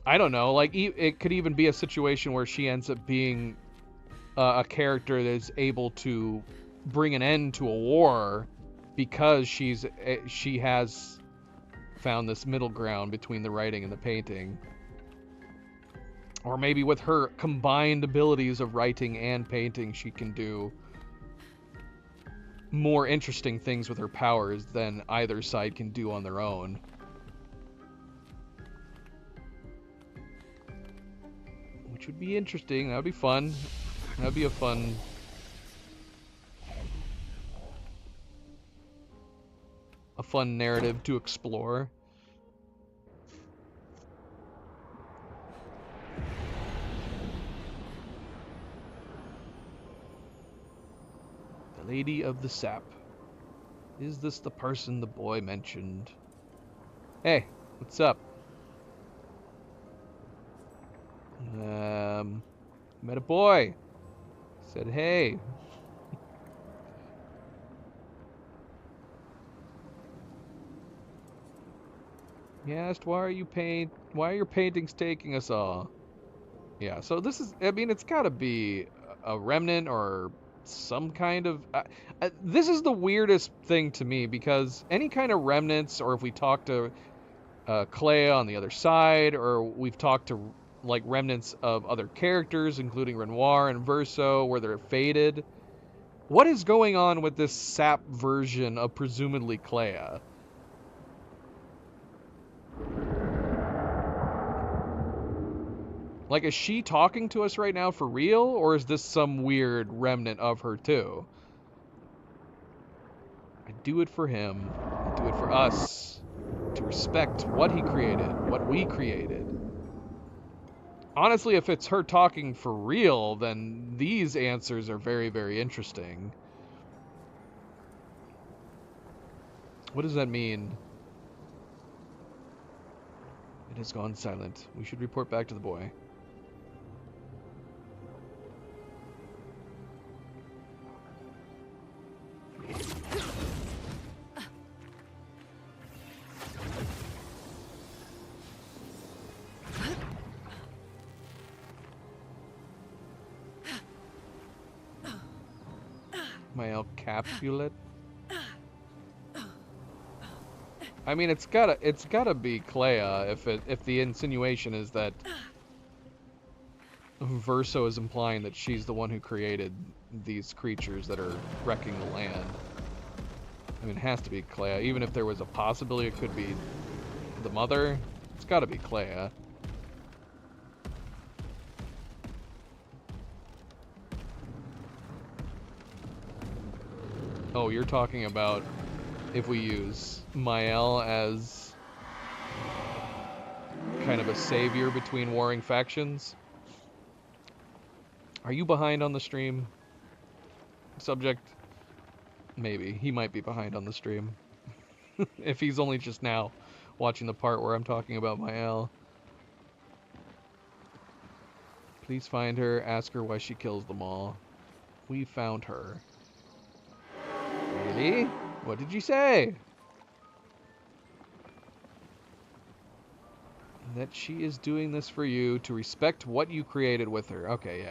I don't know, like it could even be a situation where she ends up being a character that is able to bring an end to a war because she has found this middle ground between the writing and the painting. Or maybe with her combined abilities of writing and painting, she can do more interesting things with her powers than either side can do on their own. Which would be interesting. That would be fun. That'd be a fun narrative to explore. The Lady of the Sap. Is this the person the boy mentioned? Hey, what's up? Met a boy. Said, hey. He asked, why are your paintings taking us all? Yeah, so this is, I mean, it's gotta be a remnant or some kind of, this is the weirdest thing to me, because any kind of remnants, or if we talk to Clea on the other side, or we've talked to like remnants of other characters, including Renoir and Verso, where they're faded. What is going on with this sap version of presumably Clea? Like, is she talking to us right now for real, or is this some weird remnant of her too? I do it for him. I do it for us. To respect what he created, what we created. Honestly, if it's her talking for real, then these answers are very, very interesting. What does that mean? It has gone silent. We should report back to the boy. Mael Capulet. I mean, it's gotta be Clea if the insinuation is that Verso is implying that she's the one who created these creatures that are wrecking the land. I mean, it has to be Clea. Even if there was a possibility it could be the mother, it's gotta be Clea. Oh, you're talking about if we use Mael as kind of a savior between warring factions? Are you behind on the stream? Subject? Maybe. He might be behind on the stream. If he's only just now watching the part where I'm talking about Mael. Please find her, ask her why she kills them all. We found her. Really? What did you say? That she is doing this for you to respect what you created with her. Okay,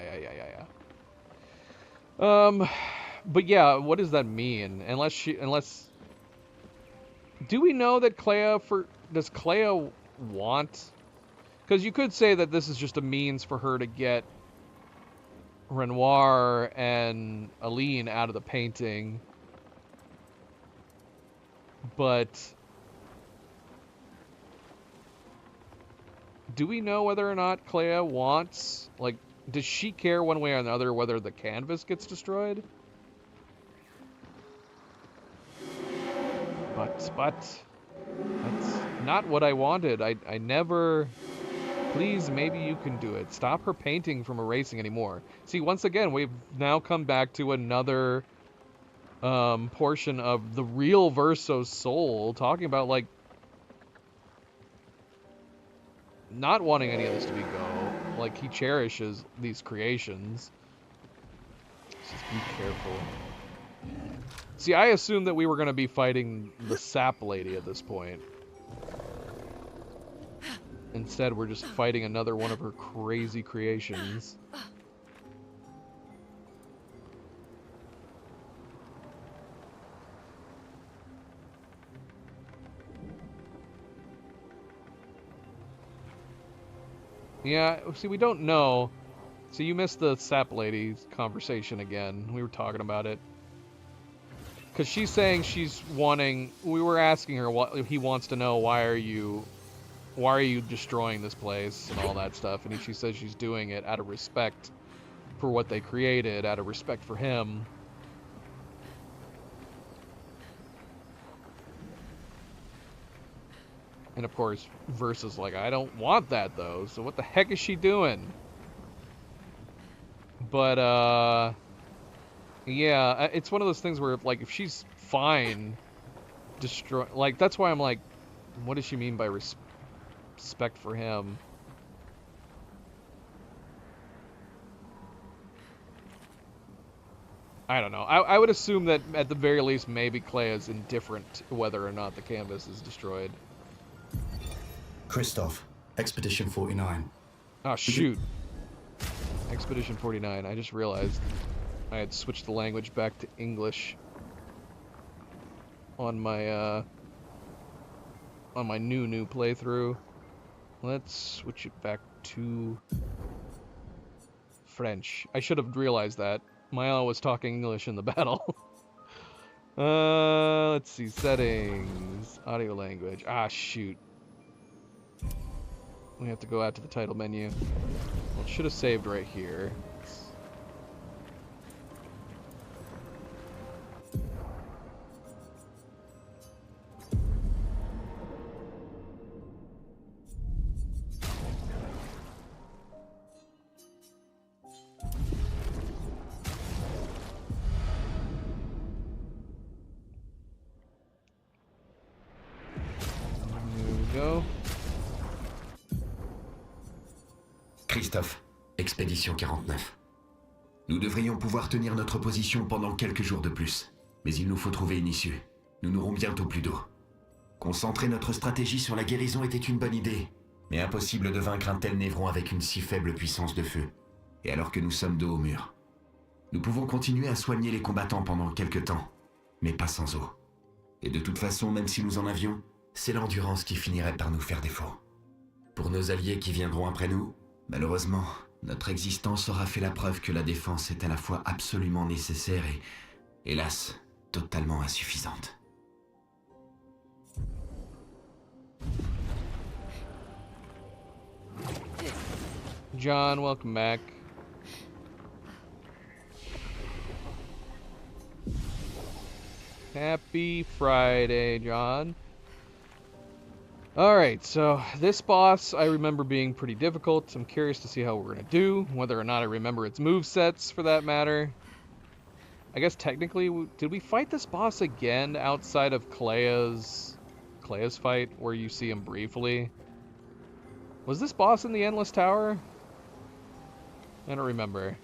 yeah. But yeah, what does that mean? Unless do we know that does Clea want? Because you could say that this is just a means for her to get Renoir and Aline out of the painting. But do we know whether or not Clea wants, like, does she care one way or another whether the canvas gets destroyed? But that's not what I wanted. I never... Please, maybe you can do it. Stop her painting from erasing anymore. See, once again, we've now come back to another portion of the real Verso's soul, talking about, like, not wanting any of this to be go. Like, he cherishes these creations. Just be careful. See, I assumed that we were going to be fighting the sap lady at this point. Instead, we're just fighting another one of her crazy creations. Yeah, see, we don't know. So you missed the sap lady's conversation again. We were talking about it. Because she's saying she's wanting... We were asking her what he wants to know, why are you destroying this place and all that stuff, and she says she's doing it out of respect for what they created, out of respect for him. And of course, Versa's like, I don't want that though, so what the heck is she doing? But yeah, it's one of those things where if she's fine destroy, like, that's why I'm like, what does she mean by respect for him? I don't know. I would assume that at the very least maybe Clea is indifferent whether or not the canvas is destroyed. Christoph, Expedition 49. Oh shoot. Expedition 49. I just realized I had switched the language back to English on my new playthrough. Let's switch it back to French. I should have realized that. Milo was talking English in the battle. Let's see. Settings. Audio language. Ah, shoot. We have to go out to the title menu. Well, it should have saved right here. Christophe, Expédition 49. Nous devrions pouvoir tenir notre position pendant quelques jours de plus, mais il nous faut trouver une issue. Nous n'aurons bientôt plus d'eau. Concentrer notre stratégie sur la guérison était une bonne idée, mais impossible de vaincre un tel névron avec une si faible puissance de feu, et alors que nous sommes dos au mur. Nous pouvons continuer à soigner les combattants pendant quelques temps, mais pas sans eau. Et de toute façon, même si nous en avions, c'est l'endurance qui finirait par nous faire défaut. Pour nos alliés qui viendront après nous, malheureusement, notre existence aura fait la preuve que la défense est à la fois absolument nécessaire et, hélas, totalement insuffisante. John, welcome back. Happy Friday, John. Alright, so this boss I remember being pretty difficult. I'm curious to see how we're going to do, whether or not I remember its movesets for that matter. I guess technically, did we fight this boss again outside of Clea's fight, where you see him briefly? Was this boss in the Endless Tower? I don't remember.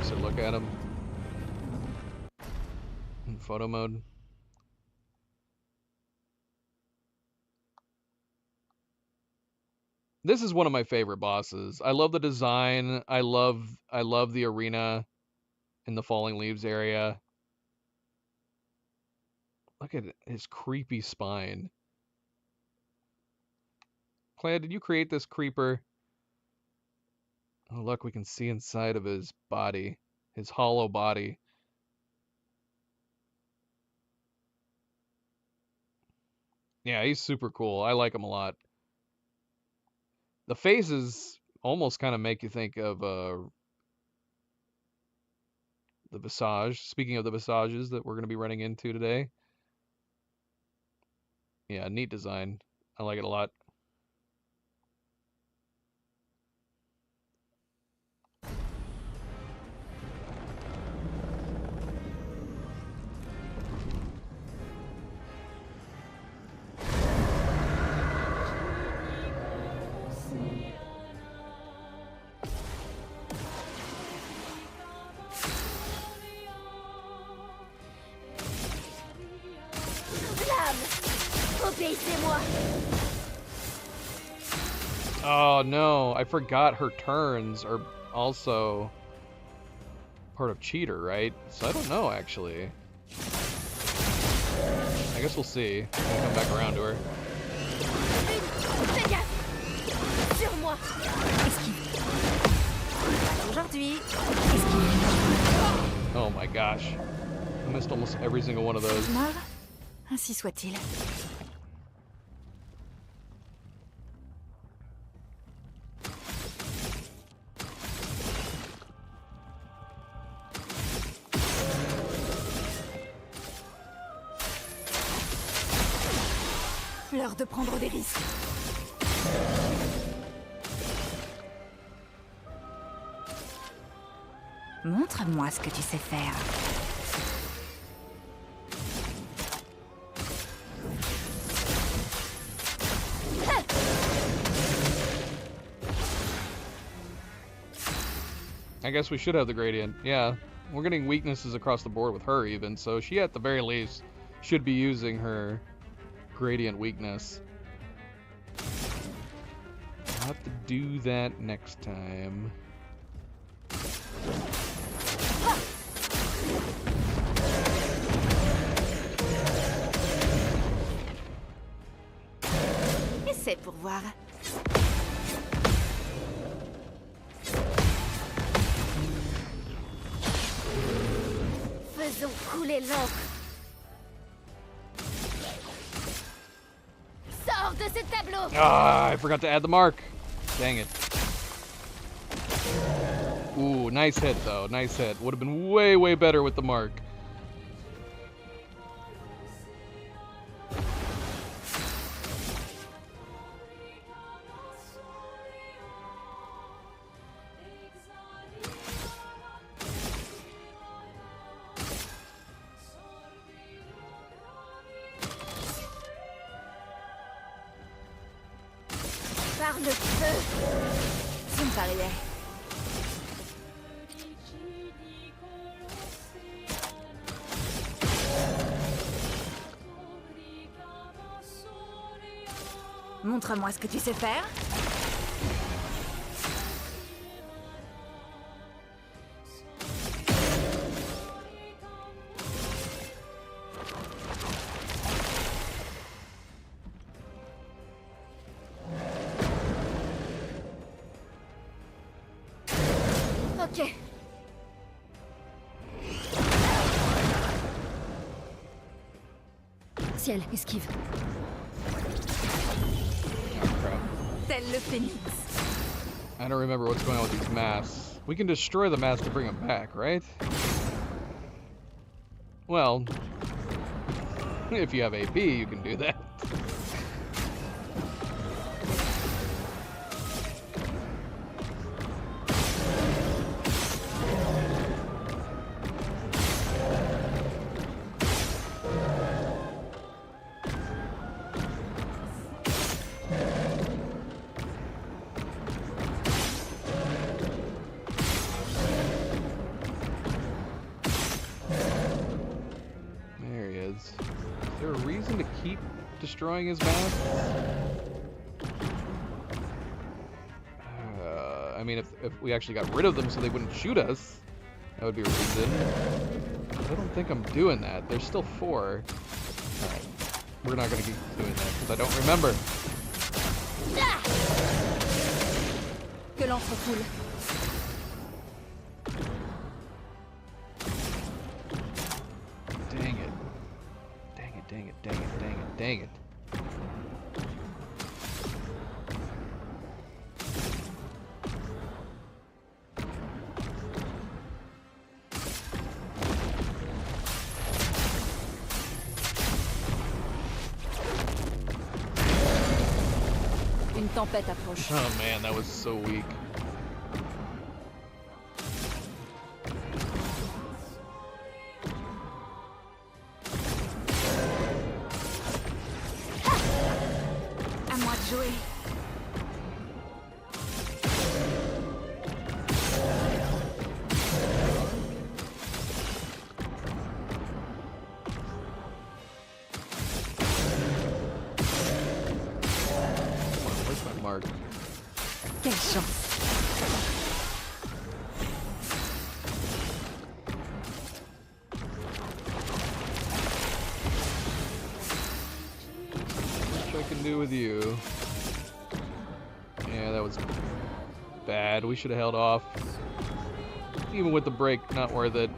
closer look at him. In photo mode. This is one of my favorite bosses. I love the design. I love the arena in the Falling Leaves area. Look at his creepy spine. Clan, did you create this creeper? Oh, look, we can see inside of his body. His hollow body. Yeah, he's super cool. I like him a lot. The faces almost kind of make you think of the Visage. Speaking of the Visages that we're going to be running into today. Yeah, neat design. I like it a lot. Obéissez-moi. Oh no, I forgot her turns are also part of Cheater, right? So I don't know actually. I guess we'll see when we come back around to her. Fais gaffe. Sur moi. Esquive. Aujourd'hui. Esquive. Oh my gosh. I missed almost every single one of those. Mort. Ainsi soit-il. L'heure de prendre des risques. Montre-moi ce que tu sais faire. I guess we should have the gradient. Yeah, we're getting weaknesses across the board with her even, so she at the very least should be using her gradient weakness. I'll have to do that next time. Essaie pour voir. Faisons couler l'encre. Sors de ce tableau. Ah, I forgot to add the mark. Dang it. Ooh, nice hit though. Nice hit. Would have been way, way better with the mark. Par le feu. Ça me paraît. Montre-moi ce que tu sais faire. Ok. Ciel, esquive. Oh, crap. Tel le phénix. I don't remember what's going on with these masks. We can destroy the mask to bring them back, right? Well, if you have AP, you can do that. keep destroying his masts? I mean, if we actually got rid of them so they wouldn't shoot us, that would be a reason. But I don't think I'm doing that. There's still 4. Alright. We're not going to keep doing that because I don't remember. Que l'entrecoule. Dang it. Dang it, dang it, dang it, dang it, dang it. Une tempête approche. Oh man, that was so weak. À moi de jouer. Where's my mark? Quelle chance. What I can do with you? Yeah, that was bad. We should have held off. Even with the break, not worth it.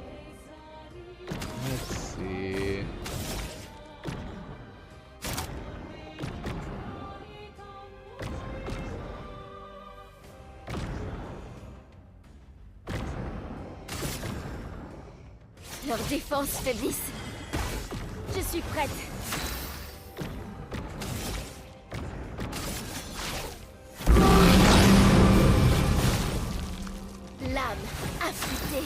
Let's see. Leurs défenses faiblissent. Je suis prête. Lame affûtée.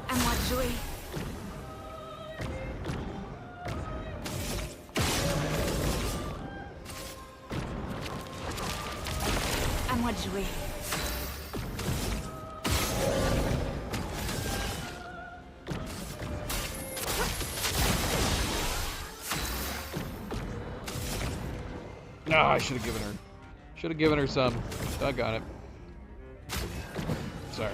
À moi de jouer. À moi de jouer. No, I should have given her. Should have given her some. Doggone it. Sorry.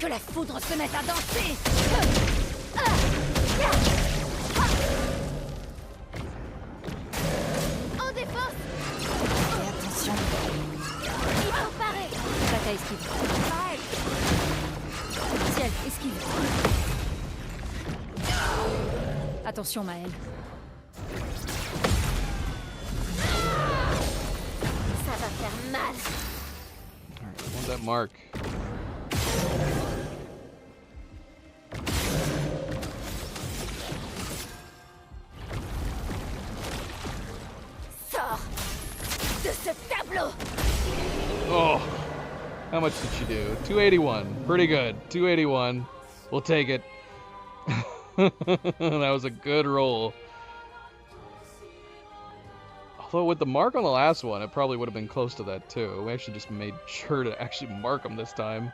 Que la foudre se mette à danser. En défense. Et attention. Il faut parer. Tata esquive. Ciel, esquive. Attention, Maëlle. Ça va faire mal. Alright, I want that mark. Sors de ce tableau. Oh, how much did she do? 281. Pretty good. 281. We'll take it. That was a good roll. Although with the mark on the last one, it probably would have been close to that too. We actually just made sure to actually mark them this time.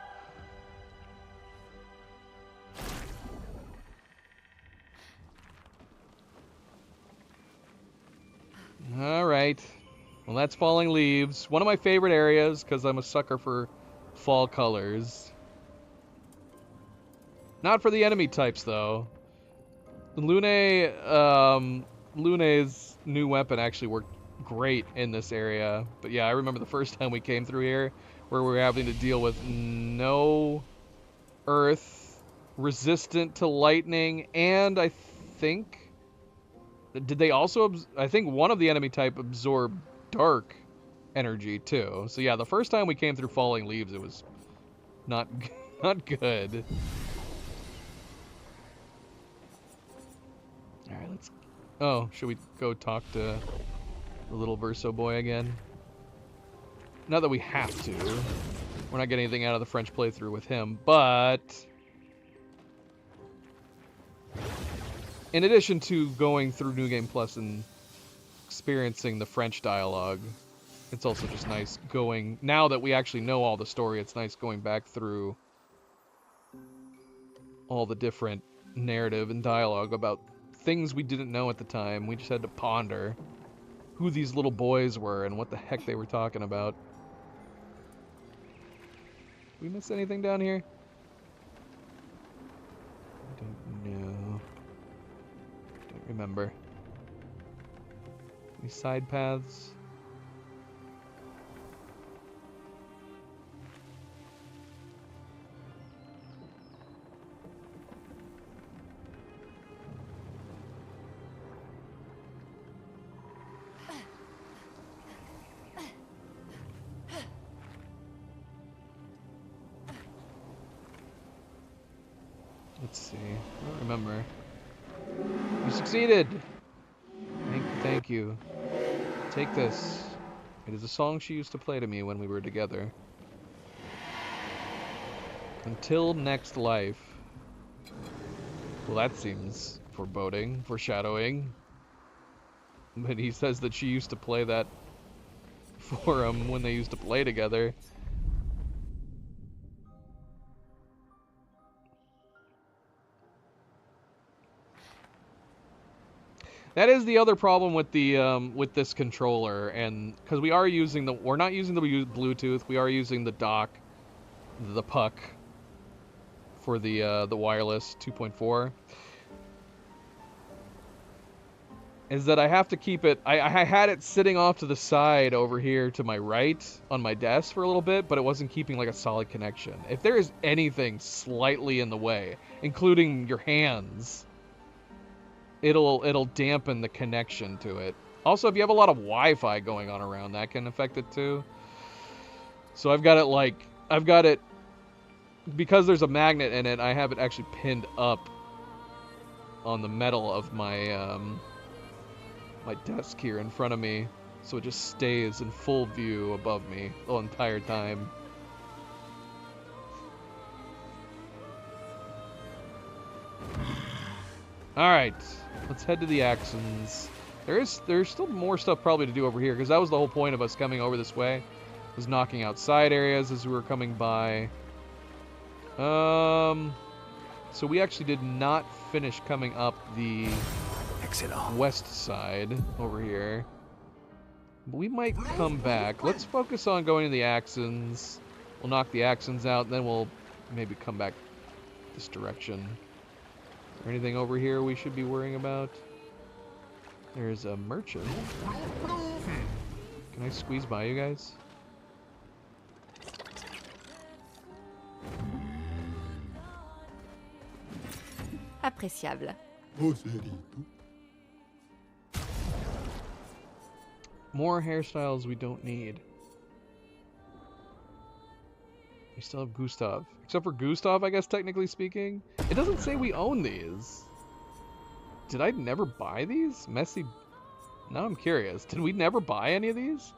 Alright. Well, that's Falling Leaves. One of my favorite areas, because I'm a sucker for fall colors. Not for the enemy types, though. Lune's new weapon actually worked great in this area. But yeah, I remember the first time we came through here, where we were having to deal with no earth, resistant to lightning, and I think... Did they also... I think one of the enemy type absorbed dark energy, too. So yeah, the first time we came through Falling Leaves, it was not, not good. Alright, let's... Oh, should we go talk to the little Verso boy again? Not that we have to. We're not getting anything out of the French playthrough with him, but in addition to going through New Game Plus and experiencing the French dialogue, it's also just nice going, now that we actually know all the story, it's nice going back through all the different narrative and dialogue about things we didn't know at the time. We just had to ponder who these little boys were and what the heck they were talking about. Did we miss anything down here? I don't know. Don't remember. Any side paths? Let's see. I don't remember. You succeeded! Thank you. Take this. It is a song she used to play to me when we were together. Until next life. Well, that seems foreboding, foreshadowing. But he says that she used to play that for him when they used to play together. That is the other problem with the with this controller, and because we're not using the Bluetooth, we are using the dock, the puck for the wireless 2.4. Is that I have to keep it. I had it sitting off to the side over here to my right on my desk for a little bit, but it wasn't keeping like a solid connection. If there is anything slightly in the way, including your hands, it'll dampen the connection to it. Also, if you have a lot of Wi-Fi going on around, that can affect it too. So I've got it because there's a magnet in it, I have it actually pinned up on the metal of my my desk here in front of me, so it just stays in full view above me the entire time. Alright, let's head to the Axons. There's still more stuff probably to do over here, because that was the whole point of us coming over this way, was knocking out side areas as we were coming by. So we actually did not finish coming up the west side over here. But we might come back. Let's focus on going to the Axons. We'll knock the Axons out, and then we'll maybe come back this direction. Is there anything over here we should be worrying about? There's a merchant. Can I squeeze by you guys? Appréciable. More hairstyles we don't need. We still have Gustav. Except for Gustav, I guess, technically speaking. It doesn't say we own these. Did I never buy these? Messy... Now I'm curious. Did we never buy any of these?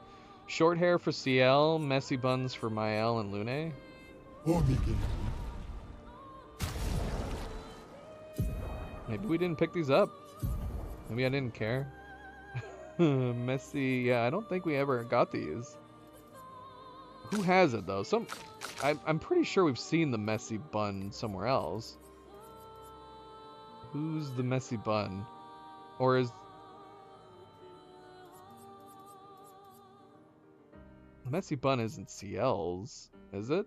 Short hair for CL, messy buns for Mael and Lune. Maybe we didn't pick these up. Maybe I didn't care. Messy... Yeah, I don't think we ever got these. Who has it, though? I'm pretty sure we've seen the messy bun somewhere else. Who's the messy bun? Or is... The messy bun isn't CL's, is it?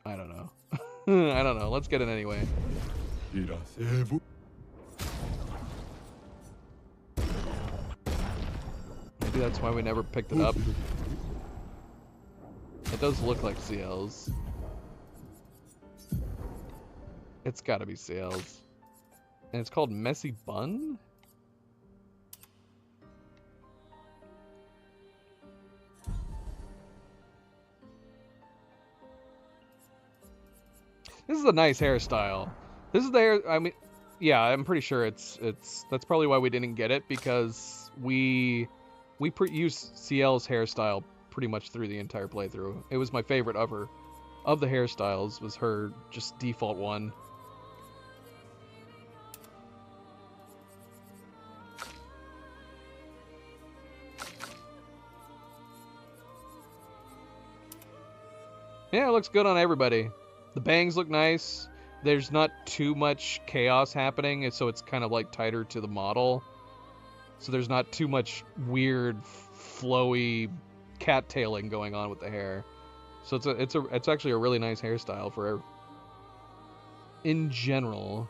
I don't know. I don't know. Let's get it anyway. Maybe that's why we never picked it up. It does look like CL's. It's gotta be CL's. And it's called Messy Bun? This is a nice hairstyle. This is the hair. I mean, yeah, I'm pretty sure it's. That's probably why we didn't get it, because we used CL's hairstyle pretty much through the entire playthrough. It was my favorite of her. Of the hairstyles, was her just default one. Yeah, it looks good on everybody. The bangs look nice. There's not too much chaos happening, so it's kind of like tighter to the model. So there's not too much weird, flowy cattailing going on with the hair. So it's actually a really nice hairstyle for in general.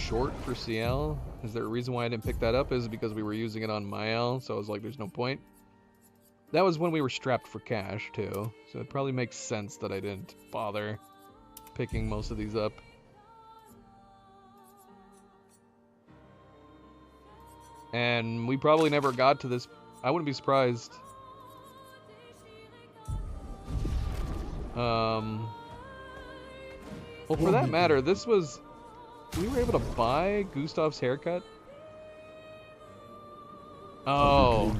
Short for CL. Is there a reason why I didn't pick that up? Is it because we were using it on Mael, so I was like, there's no point. That was when we were strapped for cash too, so it probably makes sense that I didn't bother picking most of these up. And we probably never got to this. I wouldn't be surprised. Well, for that matter, this was... We were able to buy Gustav's haircut? Oh.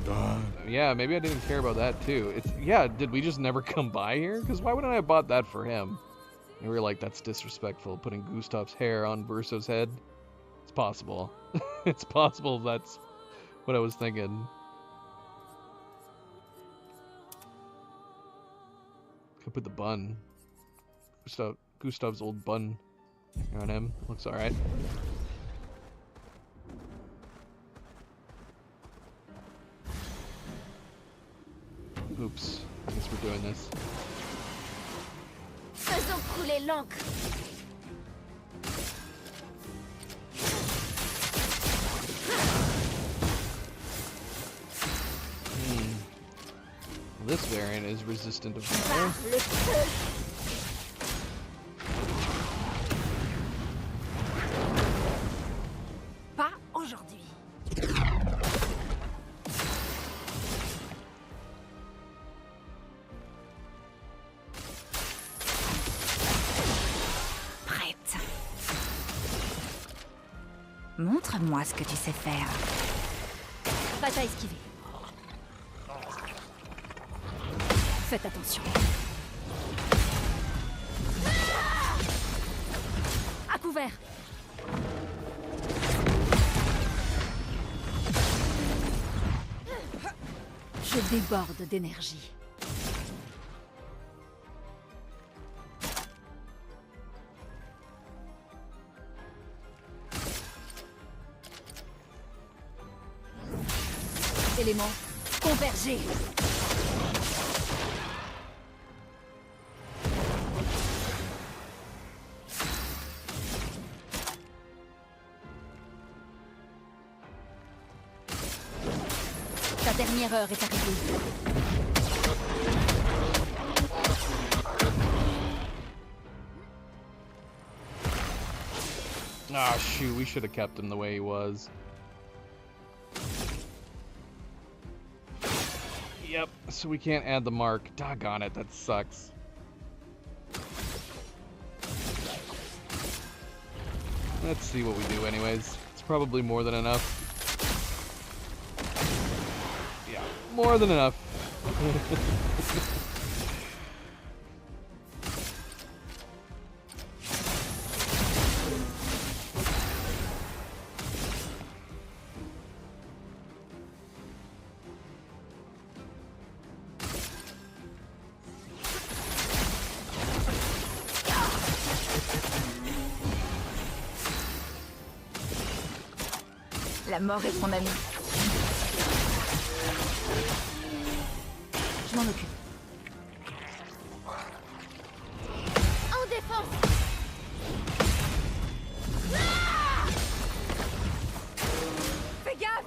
Yeah, maybe I didn't care about that too. Yeah, did we just never come by here? Because why wouldn't I have bought that for him? And we were like, that's disrespectful, putting Gustav's hair on Verso's head. It's possible. It's possible that's what I was thinking. Could put the bun. Gustav's old bun on him. Looks alright. Oops. I guess we're doing this. Faisons couler l'encre. This variant is resistant to fire. Le feu. Pas aujourd'hui. Prête. Montre-moi ce que tu sais faire. Pas à esquiver. Faites attention. À couvert. Je déborde d'énergie. Éléments convergés. La dernière heure est arrivée. Ah, shoot, we should have kept him the way he was. Yep, so we can't add the mark. Doggone it, that sucks. Let's see what we do anyways. It's probably more than enough. Yeah, more than enough. La mort est son ami. Je m'en occupe. En défense. Ah! Fais gaffe.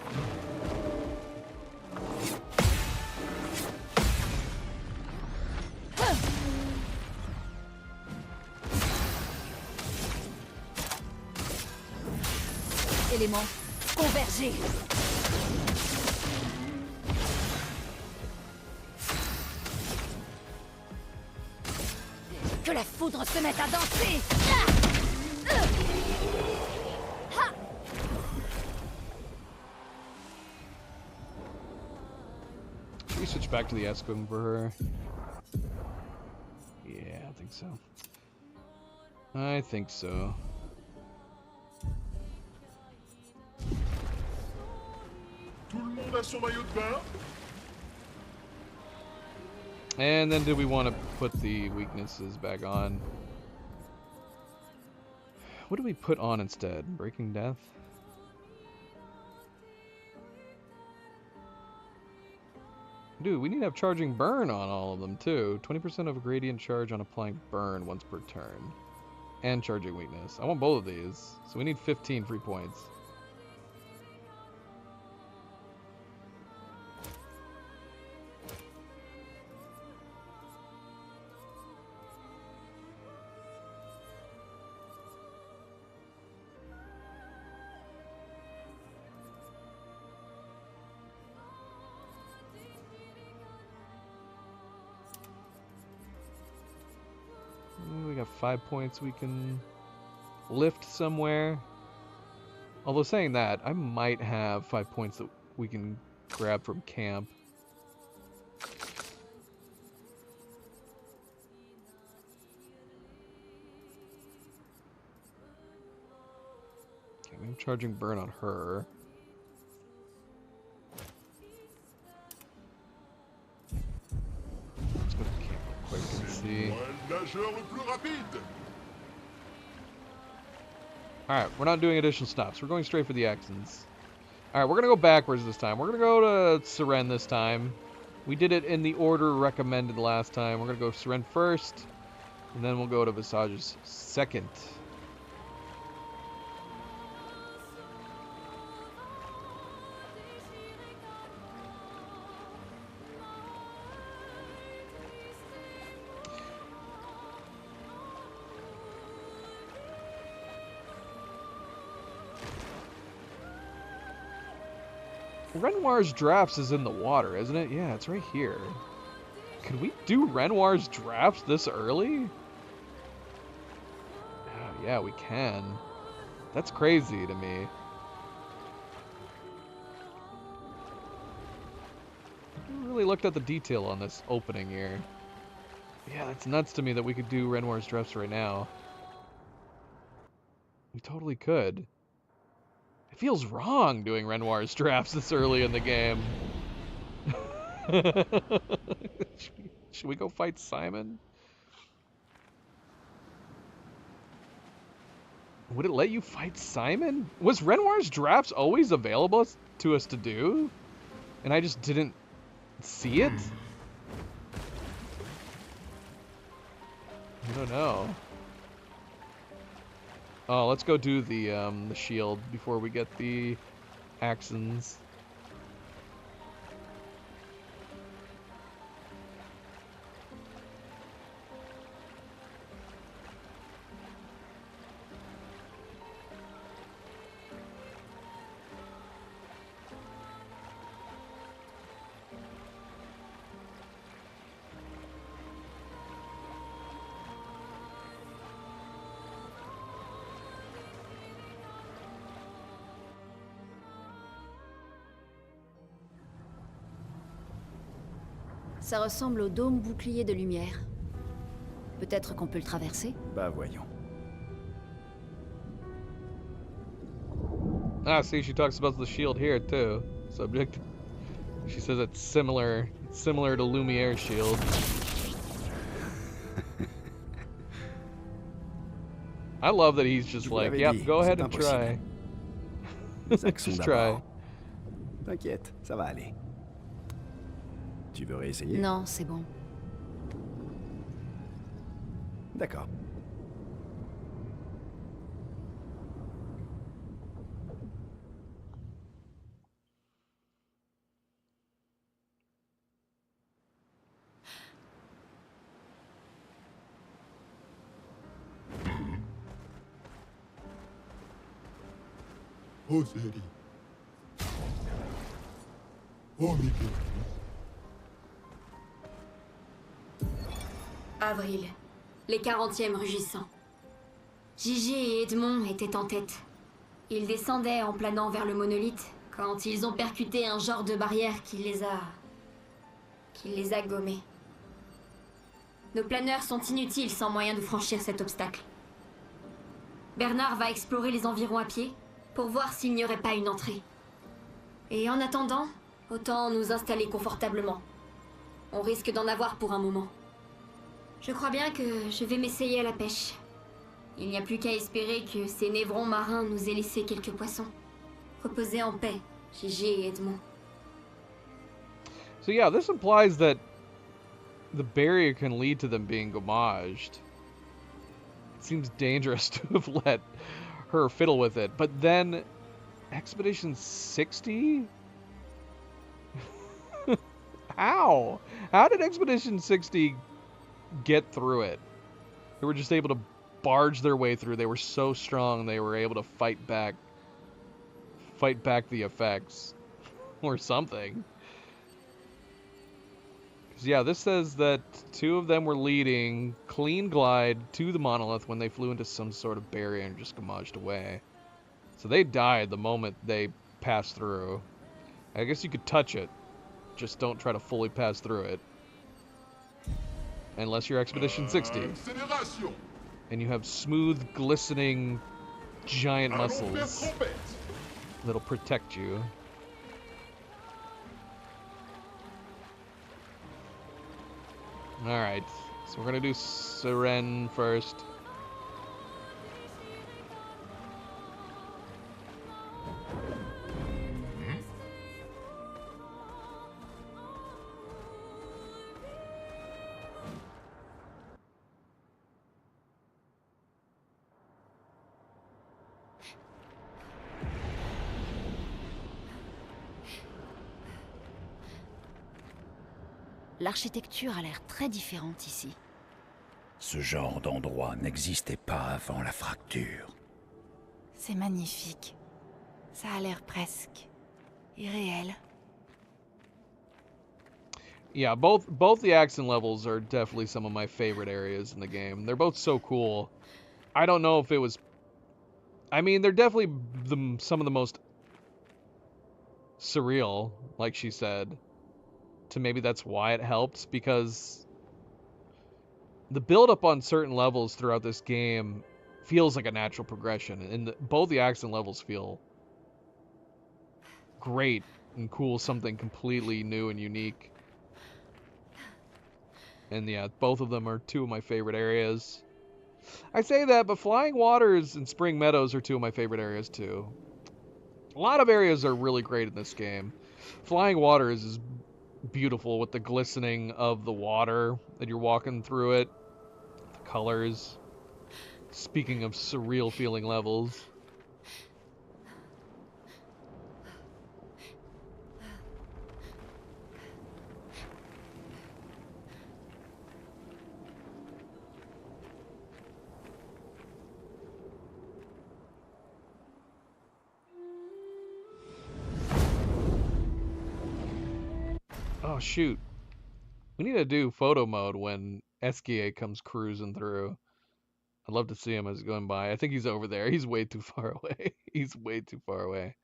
éléments. Convergez. Que la foudre se mette à danser. Should we switch back to the Escum for her? Yeah, I think so. I think so. Tout le monde a son maillot de bain? And then do we want to put the weaknesses back on? What do we put on instead? Breaking Death? Dude, we need to have Charging Burn on all of them too. 20% of a gradient charge on applying burn once per turn. And Charging Weakness. I want both of these. So we need 15 free points. We got 5 points we can lift somewhere. Although saying that, I might have 5 points that we can grab from camp. Okay, we have Charging Burn on her. Let's go to camp real quick and see. Moi, le nageur le plus rapide. Alright, we're not doing additional stops. We're going straight for the Exons. Alright, we're going to go backwards this time. We're going to go to Seren this time. We did it in the order recommended last time. We're going to go Seren first, and then we'll go to Visages second. Renoir's Drafts is in the water, isn't it? Yeah, it's right here. Could we do Renoir's Drafts this early? Yeah, we can. That's crazy to me. I really looked at the detail on this opening here. Yeah, that's nuts to me that we could do Renoir's Drafts right now. We totally could. It feels wrong doing Renoir's Drafts this early in the game. Should we go fight Simon? Would it let you fight Simon? Was Renoir's Drafts always available to us to do? And I just didn't see it? I don't know. Oh, let's go do the shield before we get the Axons. Ça ressemble au dôme bouclier de lumière. Peut-être qu'on peut le traverser? Bah voyons. Ah, see, she talks about the shield here too. Subject. She says it's similar to Lumiere's shield. I love that he's just like, yep, go ahead and try. Just try. T'inquiète, ça va aller. Tu veux réessayer? Non, c'est bon. D'accord. Oh, Zeri. Oh, Mickey. Avril. Les 40e rugissants. Gigi et Edmond étaient en tête. Ils descendaient en planant vers le monolithe quand ils ont percuté un genre de barrière qui les a gommés. Nos planeurs sont inutiles sans moyen de franchir cet obstacle. Bernard va explorer les environs à pied pour voir s'il n'y aurait pas une entrée. Et en attendant, autant nous installer confortablement. On risque d'en avoir pour un moment. Je crois bien que je vais m'essayer à la pêche. Il n'y a plus qu'à espérer que ces névrons marins nous aient laissé quelques poissons. Reposez en paix, Gigi et Edmond. So yeah, this implies that the barrier can lead to them being gommaged. It seems dangerous to have let her fiddle with it. But then, Expedition 60? How? How did Expedition 60 get through it? They were just able to barge their way through. They were so strong they were able to fight back the effects. Or something. Yeah, this says that 2 of them were leading clean glide to the monolith when they flew into some sort of barrier and just gommaged away. So they died the moment they passed through. I guess you could touch it. Just don't try to fully pass through it. Unless you're Expedition 60. Accélération. And you have smooth, glistening, giant Allons faire muscles trompette. that'll protect you. Alright, so we're gonna do Seren first. L'architecture a l'air très différente ici. Ce genre d'endroit n'existait pas avant la fracture. C'est magnifique. Ça a l'air presque irréel. Yeah, both the accent levels are definitely some of my favorite areas in the game. They're both so cool. I don't know if it was... I mean, they're definitely some of the most surreal, like she said. To maybe that's why it helped, because the build-up on certain levels throughout this game feels like a natural progression, and both the accent levels feel great and cool, something completely new and unique. And yeah, both of them are 2 of my favorite areas. I say that, but Flying Waters and Spring Meadows are 2 of my favorite areas too. A lot of areas are really great in this game. Flying Waters is beautiful with the glistening of the water that you're walking through it. The colors. Speaking of surreal feeling levels. Oh, shoot. We need to do photo mode when Esquier comes cruising through. I'd love to see him as he's going by. I think he's over there. He's way too far away. He's way too far away.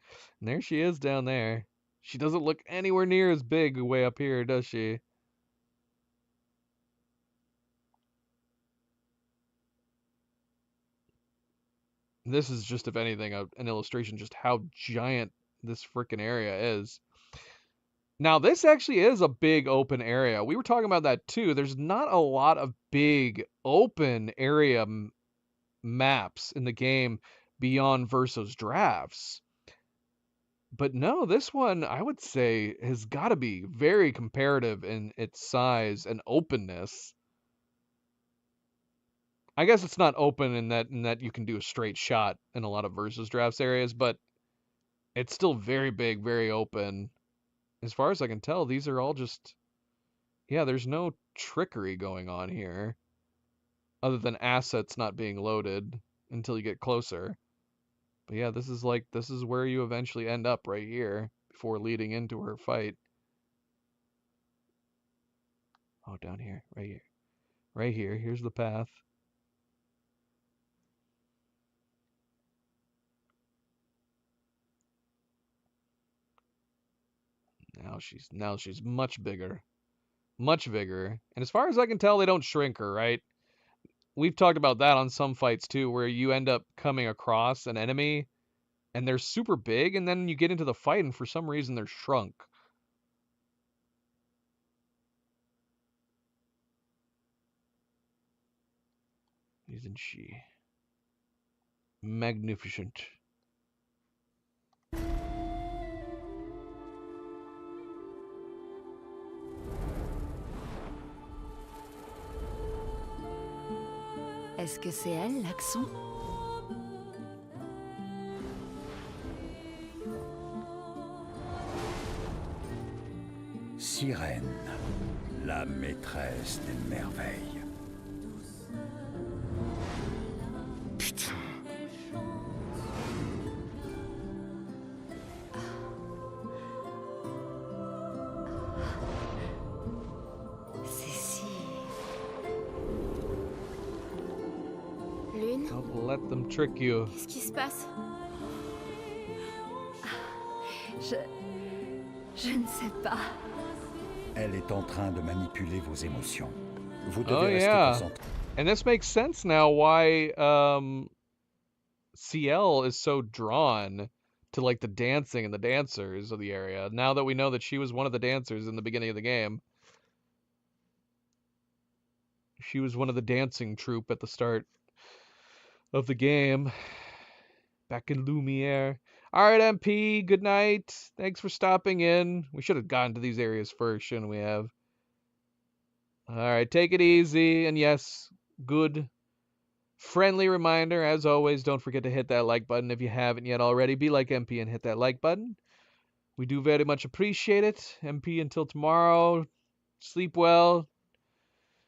And there she is down there. She doesn't look anywhere near as big way up here, does she? This is just, if anything, an illustration just how giant this freaking area is. Now, this actually is a big open area. We were talking about that too. There's not a lot of big open area maps in the game beyond Verso's drafts. But no, this one, I would say, has got to be very comparative in its size and openness. I guess it's not open in that you can do a straight shot in a lot of Versus drafts areas, but it's still very big, very open. As far as I can tell, these are all just... Yeah, there's no trickery going on here. Other than assets not being loaded until you get closer. But yeah, this is where you eventually end up right here before leading into her fight. Oh, down here, right here. Right here. Here's the path. Now she's much bigger. Much bigger. And as far as I can tell, they don't shrink her, right? We've talked about that on some fights too, where you end up coming across an enemy and they're super big, and then you get into the fight and for some reason they're shrunk. Isn't she magnificent? Est-ce que c'est elle, l'accent? Sirène, la maîtresse des merveilles. Putain. Cécile. Lune, Don't let them trick you. qu'est-ce qui se passe? Je ne sais pas. Elle est en train de manipuler vos émotions. Vous Oh devez rester yeah. concentré. And this makes sense now why CL is so drawn to like the dancing and the dancers of the area. Now that we know that she was one of the dancers in the beginning of the game. She was one of the dancing troupe at the start of the game. Back in Lumiere. Alright, MP, good night. Thanks for stopping in. We should have gotten to these areas first, shouldn't we have? Alright, take it easy. And yes, good friendly reminder, as always, don't forget to hit that like button if you haven't yet already. Be like MP and hit that like button. We do very much appreciate it. MP, until tomorrow, sleep well.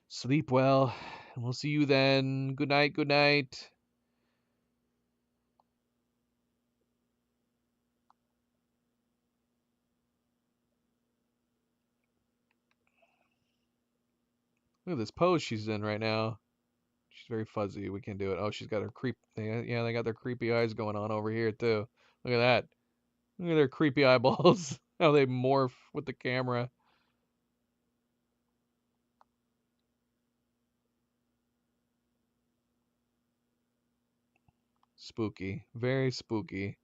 Sleep well. And we'll see you then. Good night, good night. Look at this pose she's in right now. She's very fuzzy. We can't do it. Oh, she's got her creep. Yeah, they got their creepy eyes going on over here too. Look at that. Look at their creepy eyeballs. How they morph with the camera. Spooky. Very spooky.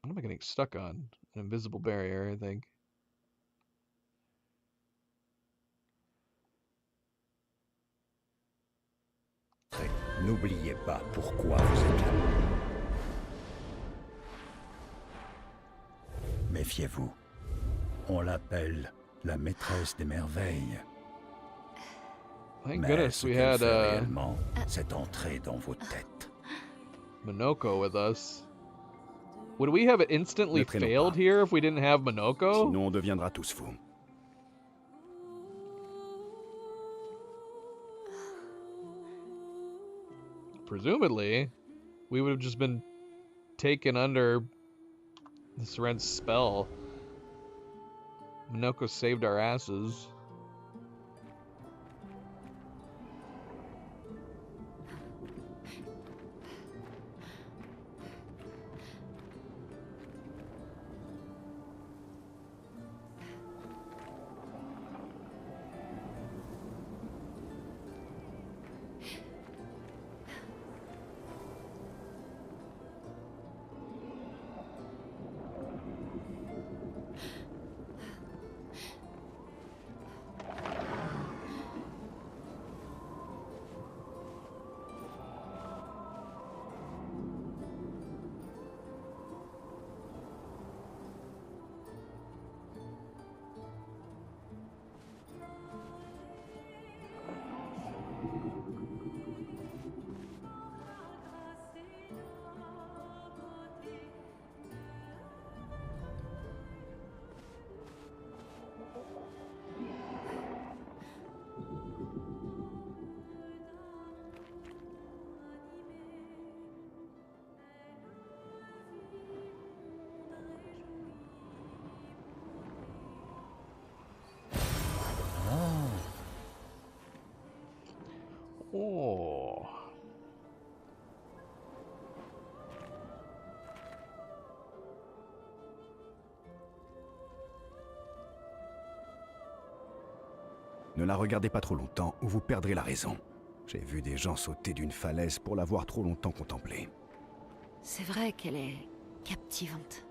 What am I getting stuck on? An invisible barrier, I think. N'oubliez pas pourquoi vous êtes là. Méfiez-vous. On l'appelle la maîtresse des merveilles. Thank Mais goodness ce we qu'elle had fait réellement, c'est entrer dans vos têtes. Minoko with us. Would we have instantly Ne traînons failed pas. here if we didn't have Minoko? Sinon, on deviendra tous fous. Presumably, we would have just been taken under the Seren's spell. Minoko saved our asses. Oh. Ne la regardez pas trop longtemps ou vous perdrez la raison. J'ai vu des gens sauter d'une falaise pour l'avoir trop longtemps contemplée. C'est vrai qu'elle est captivante.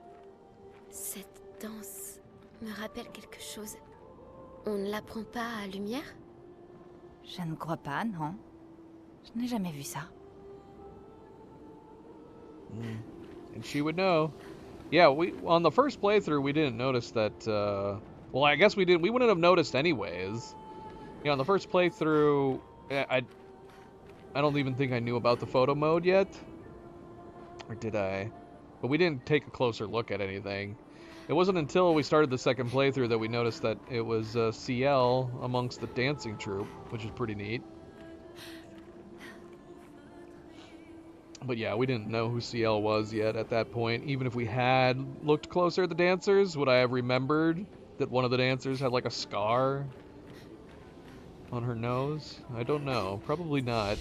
Cette danse me rappelle quelque chose. On ne l'apprend pas à Lumière? Je ne crois pas, non. Je n'ai jamais vu ça. And she would know. Yeah, we on the first playthrough we didn't notice that. Well, I guess we didn't. We wouldn't have noticed anyways. On the first playthrough, I don't even think I knew about the photo mode yet, or did I? But we didn't take a closer look at anything. It wasn't until we started the second playthrough that we noticed that it was CL amongst the dancing troupe, which is pretty neat. But yeah, we didn't know who CL was yet at that point. Even if we had looked closer at the dancers, would I have remembered that one of the dancers had like a scar on her nose? I don't know. Probably not.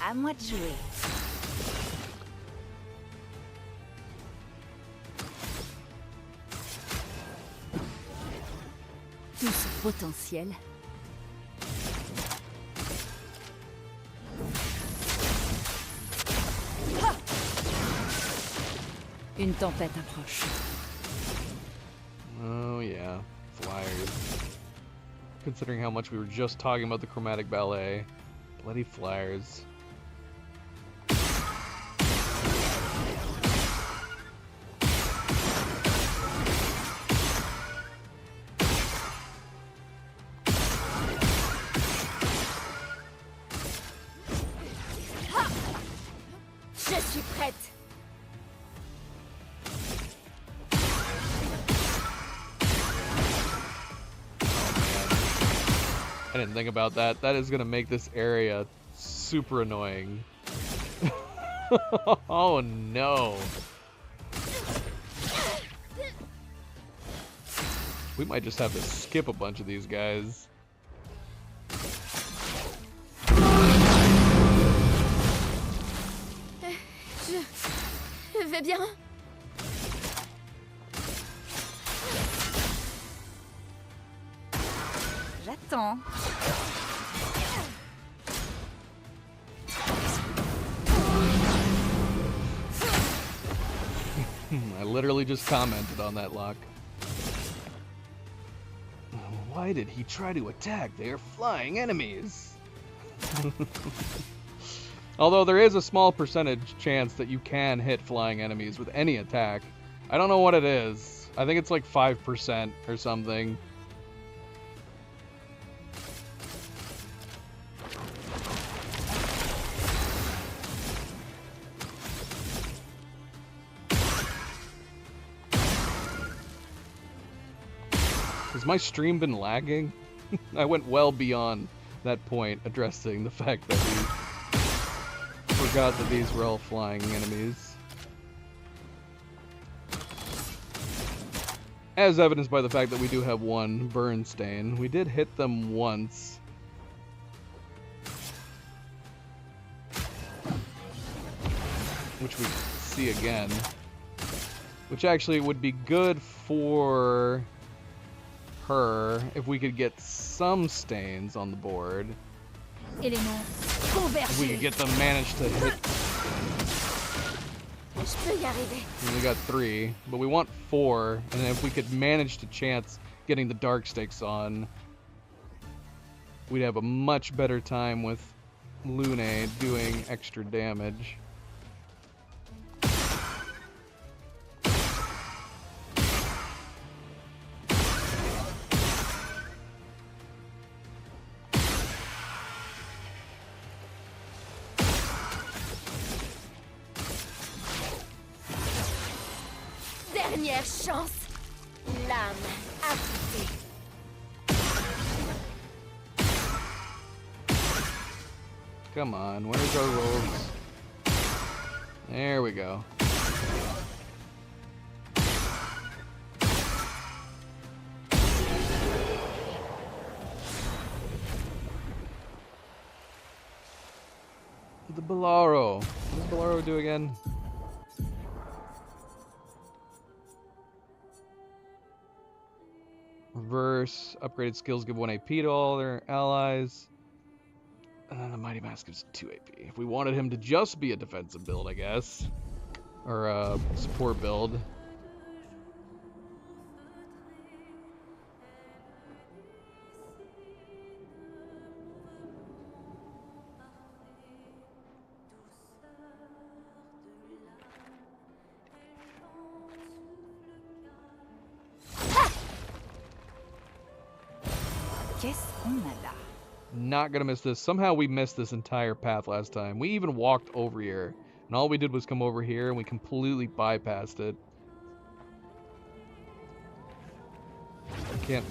À moi de jouer. Tout ce potentiel. Une tempête approche. Oh yeah, flyers. Considering how much we were just talking about the chromatic ballet. Bloody flyers. Je suis prête. I didn't think about that. That is gonna make this area super annoying. Oh no. We might just have to skip a bunch of these guys. Je vais bien. J'attends. I literally just commented on that, Locke. Why did he try to attack? They are flying enemies. Although there is a small percentage chance that you can hit flying enemies with any attack. I don't know what it is. I think it's like 5% or something. Has my stream been lagging? I went well beyond that point, addressing the fact that we forgot that these were all flying enemies. As evidenced by the fact that we do have one burn stain. We did hit them once. Which we see again. Which actually would be good for her if we could get some stains on the board. Élément If we could get them managed to hit. Je peux y arriver. We got 3, but we want 4, and if we could manage to chance getting the dark stakes on, we'd have a much better time with Lune doing extra damage. dernière chance. L'âme affûtée. Come on, where's our rogues? There we go. The Bolaro. What does Bolaro do again? Reverse. Upgraded skills give 1 AP to all their allies. And then the Mighty Mask gives 2 AP. If we wanted him to just be a defensive build, I guess. Or a support build. Qu'est-ce qu'on a là? Not gonna miss this. Somehow we missed this entire path last time. We even walked over here. And all we did was come over here and we completely bypassed it. I can't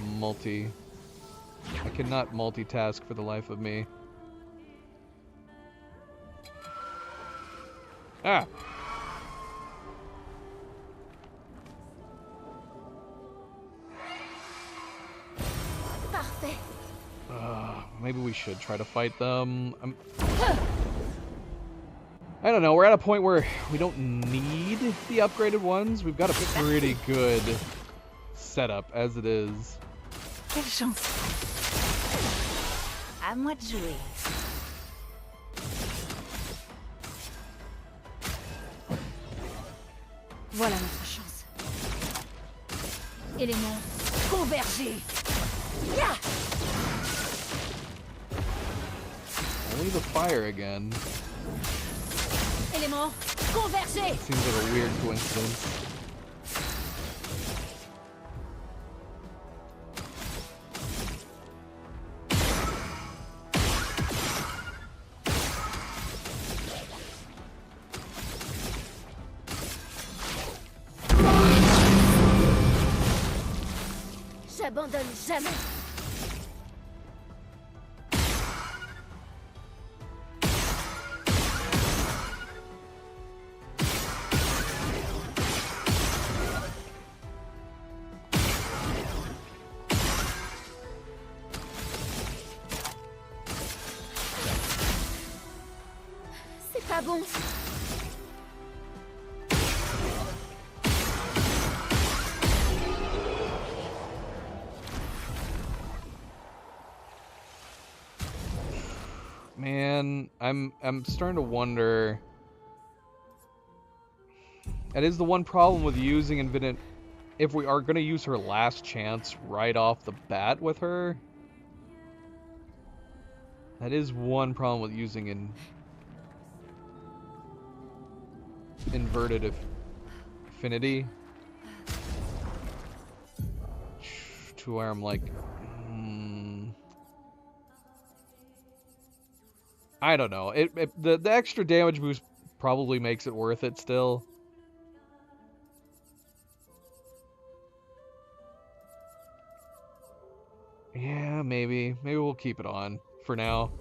I cannot multitask for the life of me. Ah! Parfait. Maybe we should try to fight them. I don't know. We're at a point where we don't need the upgraded ones. We've got a pretty good setup as it is. Quelle chance. À moi de jouer. Voilà notre chance. Éléments convergés. Yeah! Only the fire again. Éléments convergés. Seems like a weird coincidence. J'abandonne jamais. C'est pas bon. Man, I'm starting to wonder. That is the one problem with using Infinite. If we are going to use her last chance right off the bat with her, that is one problem with using inverted affinity. To where I'm like, I don't know. The extra damage boost probably makes it worth it still. Yeah, maybe. Maybe we'll keep it on for now.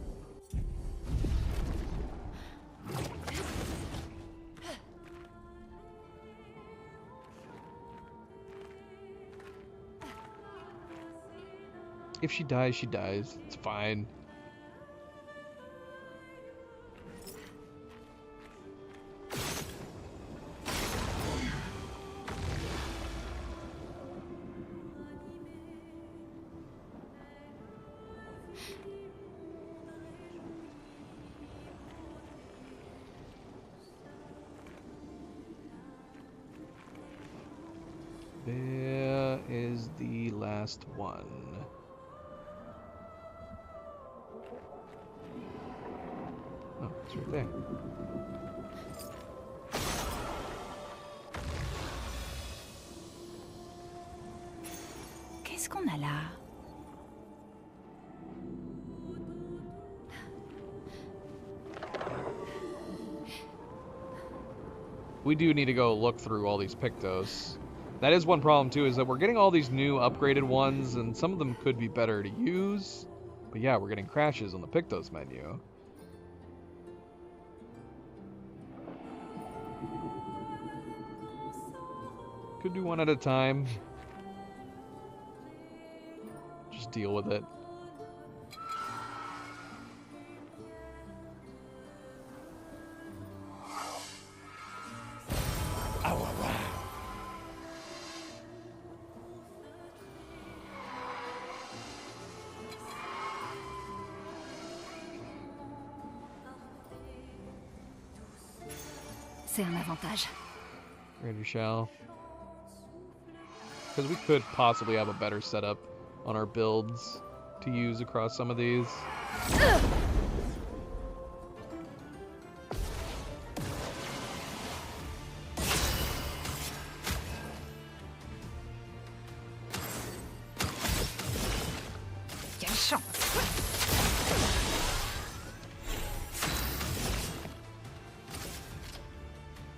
If she dies, she dies. It's fine. There is the last one. Oh, it's right there. Qu'est-ce qu'on a là? We do need to go look through all these Pictos. That is one problem too, is that we're getting all these new upgraded ones, and some of them could be better to use. But yeah, we're getting crashes on the Pictos menu. Could do one at a time. Just deal with it. C'est un avantage. Great, you shall. Because we could possibly have a better setup on our builds to use across some of these. Quelle chance!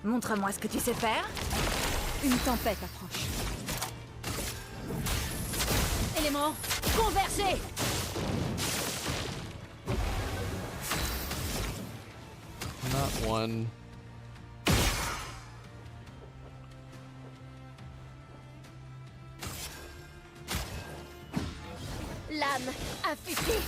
Montre-moi ce que tu sais faire. Une tempête approche. Éléments, convergez! Not one. Lame affûtée!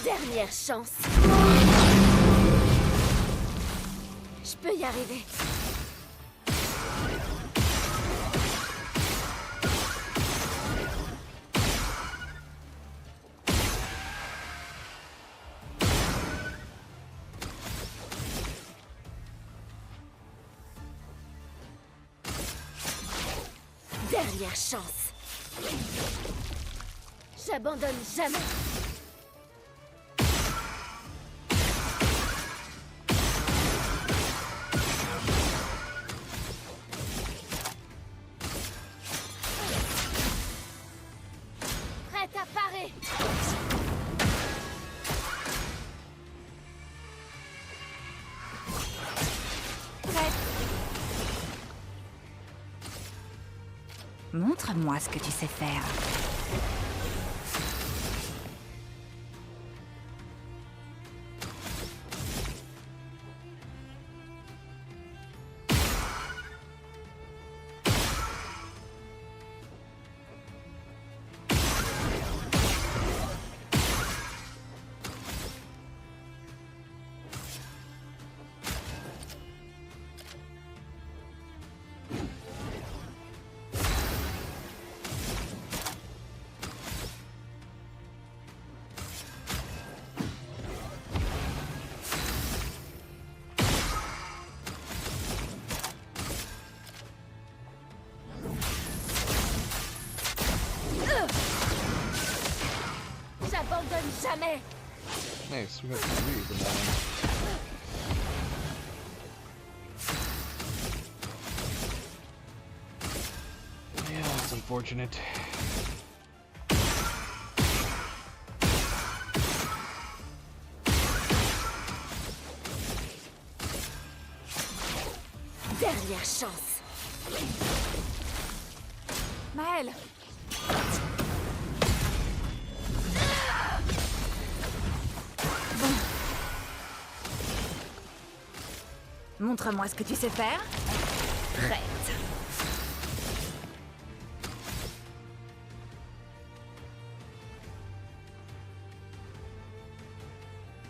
Dernière chance. Je peux y arriver. Dernière chance. J'abandonne jamais. Prête à parer. Prête. Montre-moi ce que tu sais faire. J'abandonne jamais. Nice, we got some leads in that one. Yeah, that's unfortunate. Dernière chance. Maël. Montre-moi ce que tu sais faire. Prête.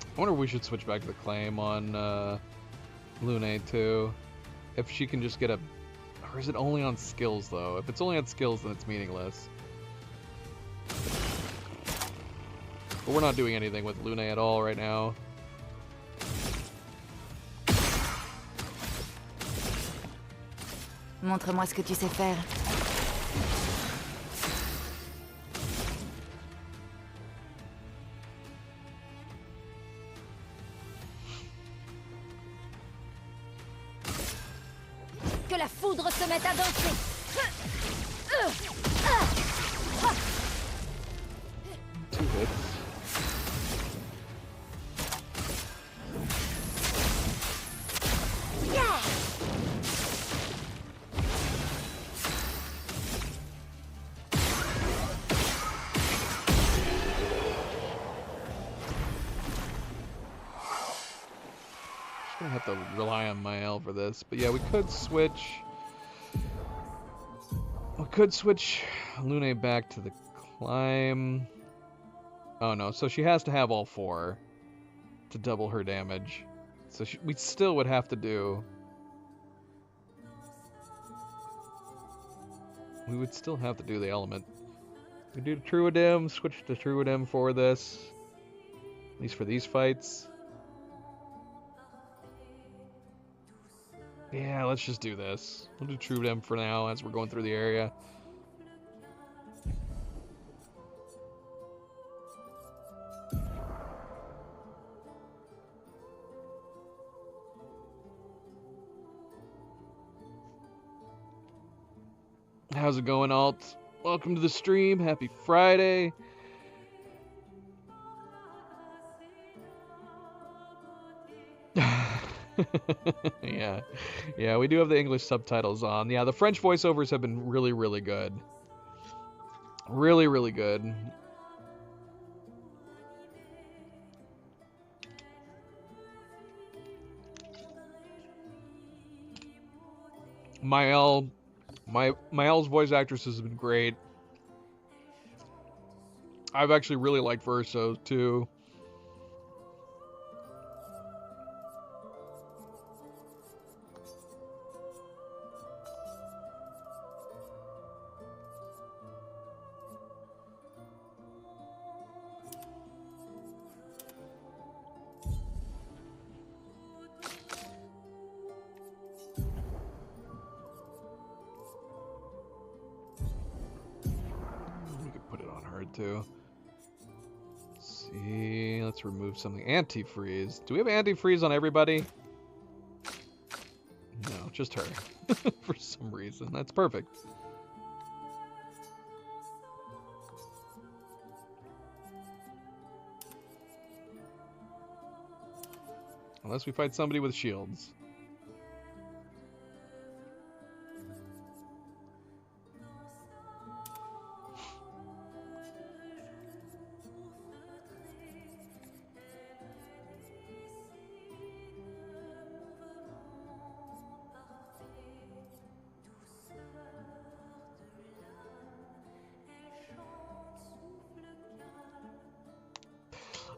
I wonder if we should switch back to the claim on Lune too. If she can just get a... Or is it only on skills though? If it's only on skills, then it's meaningless. But we're not doing anything with Lune at all right now. Montre-moi ce que tu sais faire. Que la foudre se mette à danser. Gonna have to rely on Mael for this. But yeah, we could switch. We could switch Lune back to the climb. Oh no, so she has to have all 4 to double her damage. So we still would have to do... We would still have to do the element. We do Truidim, switch to Truidim for this. At least for these fights. Yeah, let's just do this. We'll do Truidim for now as we're going through the area. How's it going, Alt? Welcome to the stream. Happy Friday. Yeah, we do have the English subtitles on. Yeah, the French voiceovers have been really, really good. Really, really good. Mael's voice actress has been great. I've actually really liked Verso too. Too. Let's see, let's remove something. Antifreeze. Do we have antifreeze on everybody? No, just her. For some reason. That's perfect. Unless we fight somebody with shields.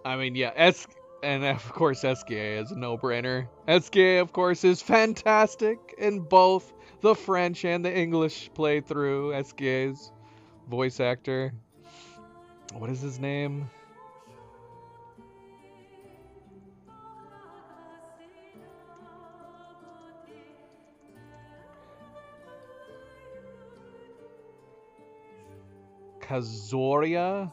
I mean, yeah, and of course SKA is a no-brainer. SKA, of course, is fantastic in both the French and the English playthrough. SKA's voice actor. What is his name? Kazuria?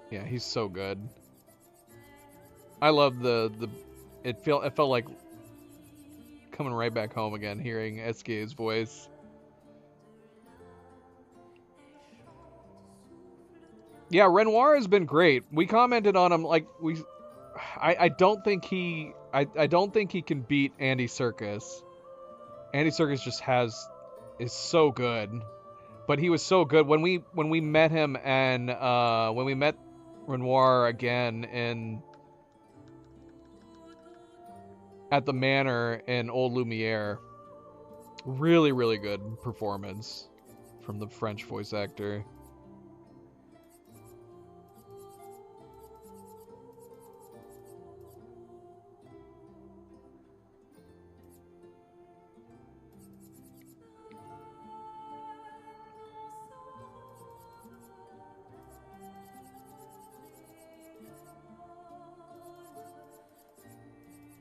Yeah, he's so good. I love it felt like coming right back home again, hearing SKA's voice. Yeah, Renoir has been great. We commented on him like I don't think he can beat Andy Serkis. Andy Serkis just is so good. But he was so good when we met him, and when we met Renoir again at the Manor in Old Lumiere. Really, really good performance from the French voice actor.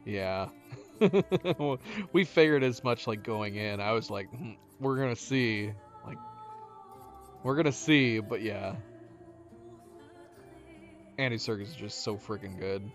Yeah. We figured as much, like, going in. I was like, we're gonna see. Like, we're gonna see, but yeah. Andy Serkis is just so freaking good.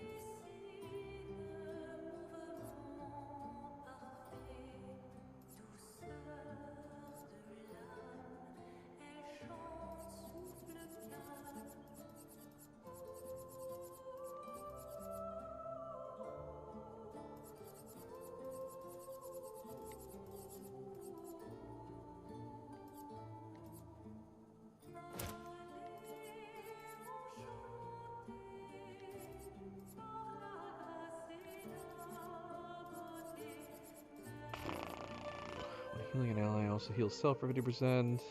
Healing an ally also heals self for 50%.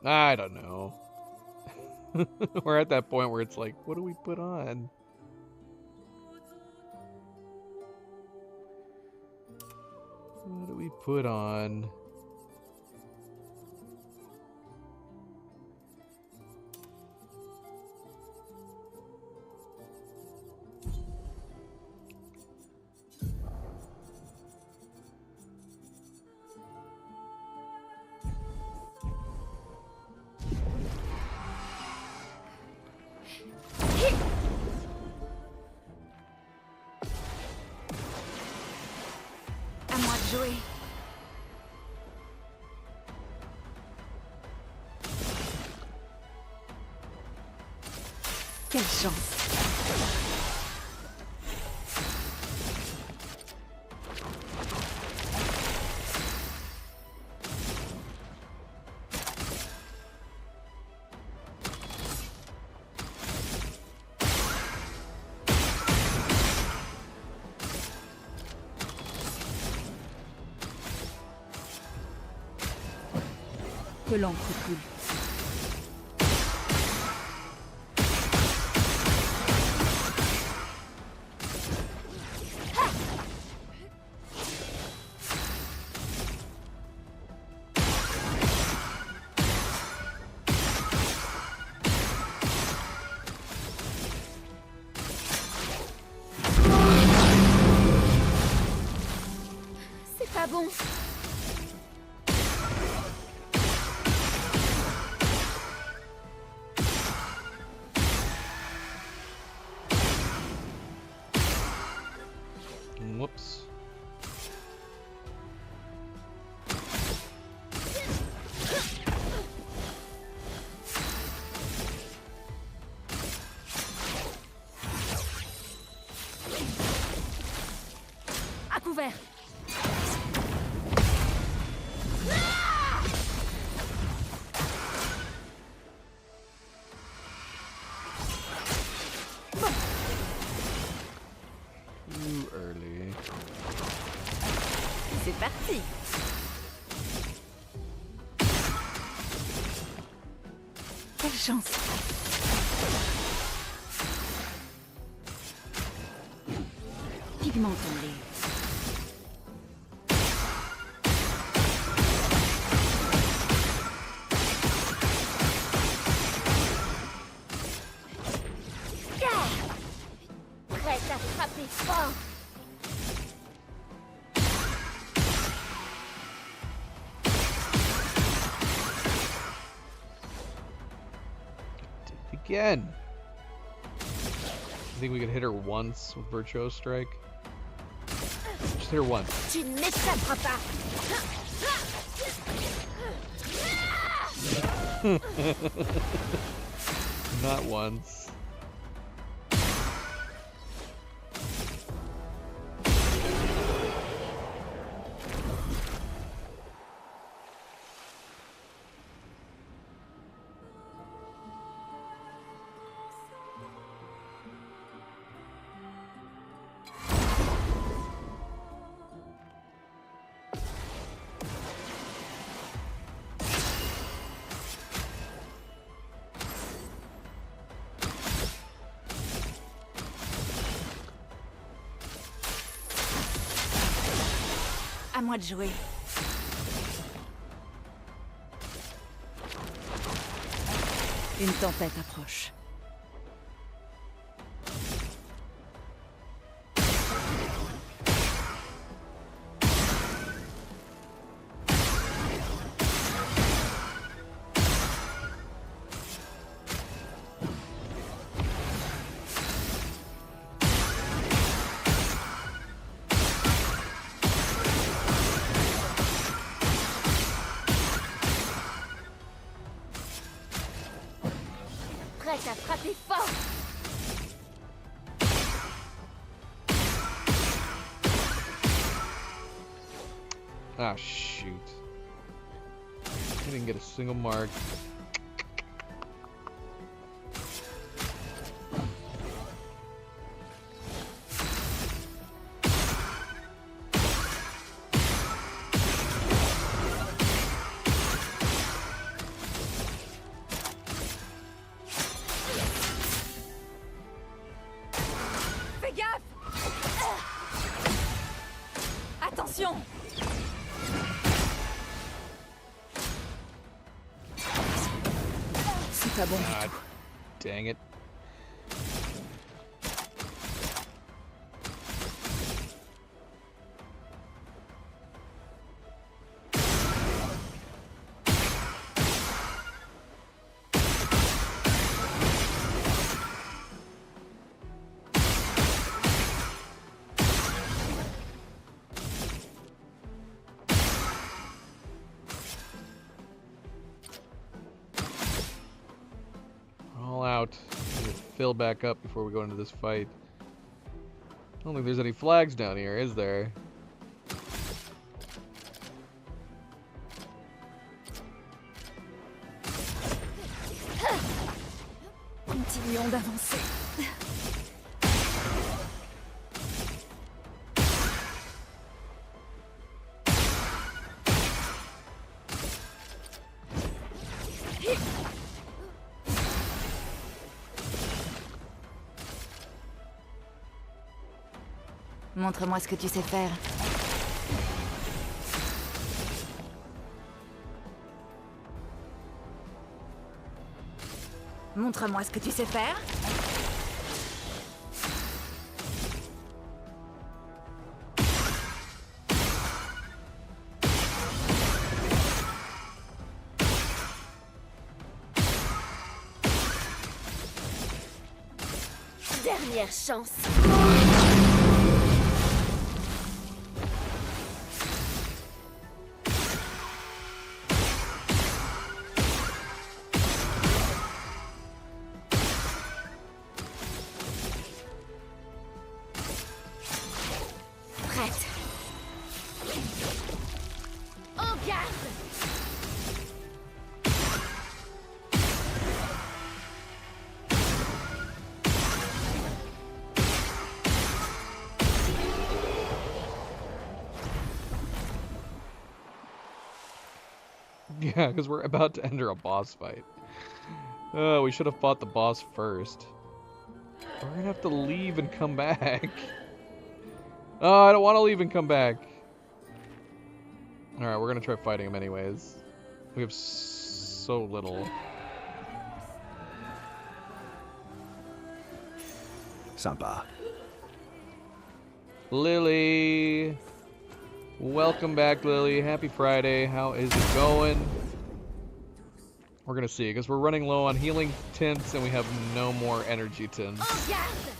I don't know. We're at that point where it's like, what do we put on? What do we put on? À moi de jouer. Quelle chance. Que l'encre coule. C'est pas bon. Whoops. À couvert. Too early. C'est parti. Quelle chance. Pigmentons-les. Prête à frapper fort. Again. I think we could hit her once with Virtuoso Strike. Just hit her once. Tu ne m'échapperas pas. Not once. À moi de jouer. Une tempête approche. prête à frapper fort. Ah, shoot. I didn't get a single mark. Fais gaffe! Attention! C'est pas bon du Ah, tout. dang it. All out. Need to fill back up before we go into this fight. I don't think there's any flags down here, is there? Continuons d'avancer. Montre-moi ce que tu sais faire. Montre-moi ce que tu sais faire. Dernière chance. Prête. En garde! Yeah, because we're about to enter a boss fight. Oh, we should have fought the boss first. We're gonna have to leave and come back. Oh, I don't want to leave and come back. Alright, we're gonna try fighting him anyways. We have so little. Sympa. Lily! Welcome back, Lily. Happy Friday. How is it going? We're gonna see, because we're running low on healing tints and we have no more energy tints. En garde!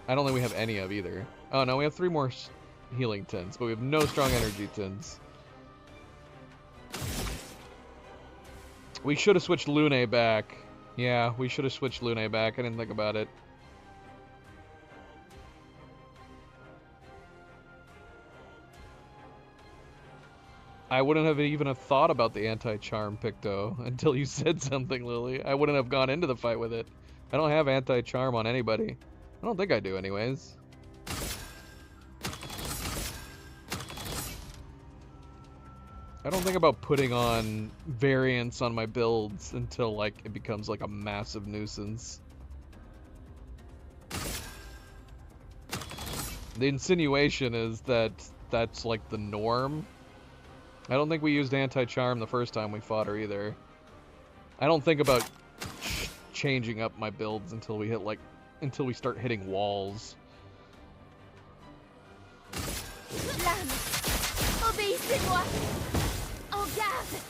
I don't think we have any of either. Oh no, we have 3 more healing tints, but we have no strong energy tints. We should have switched Lune back. Yeah, we should have switched Lune back. I didn't think about it. I wouldn't have even have thought about the anti-charm Picto until you said something, Lily. I wouldn't have gone into the fight with it. I don't have anti-charm on anybody. I don't think I do anyways. I don't think about putting on variants on my builds until like it becomes like a massive nuisance. The insinuation is that that's like the norm. I don't think we used anti-charm the first time we fought her either. I don't think about changing up my builds until we hit like until we start hitting walls. L'âme! Obéissez-moi! En garde!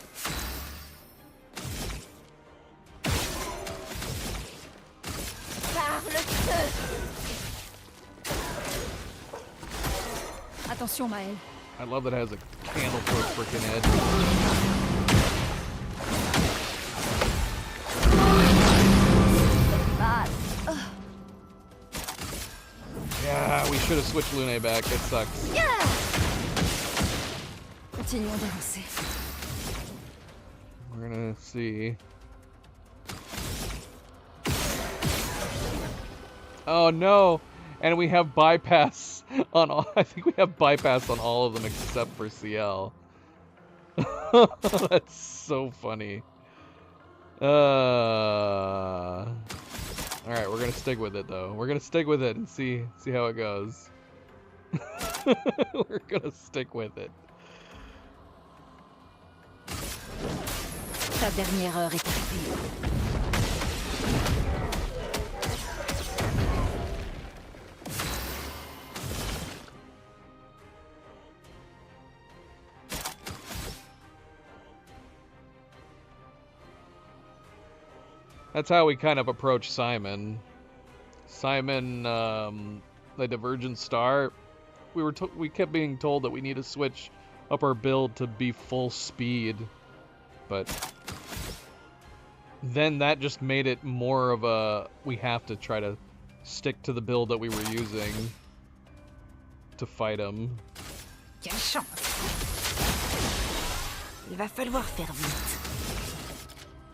Par le feu! Attention, Maël. I love that it has a candle for its freaking head. should have switched Lune back. It sucks. Continuons d'avancer. We're gonna see. Oh no! And we have bypass on all. I think we have bypass on all of them except for CL. That's so funny. Alright, we're gonna stick with it though. We're gonna stick with it and see how it goes. We're gonna stick with it. Ta dernière heure est arrivée. That's how we kind of approach Simon. Simon, the Divergent Star. We kept being told that we need to switch up our build to be full speed, but then that just made it more of a we have to try to stick to the build that we were using to fight him. Quelle chance! Il va falloir faire vite.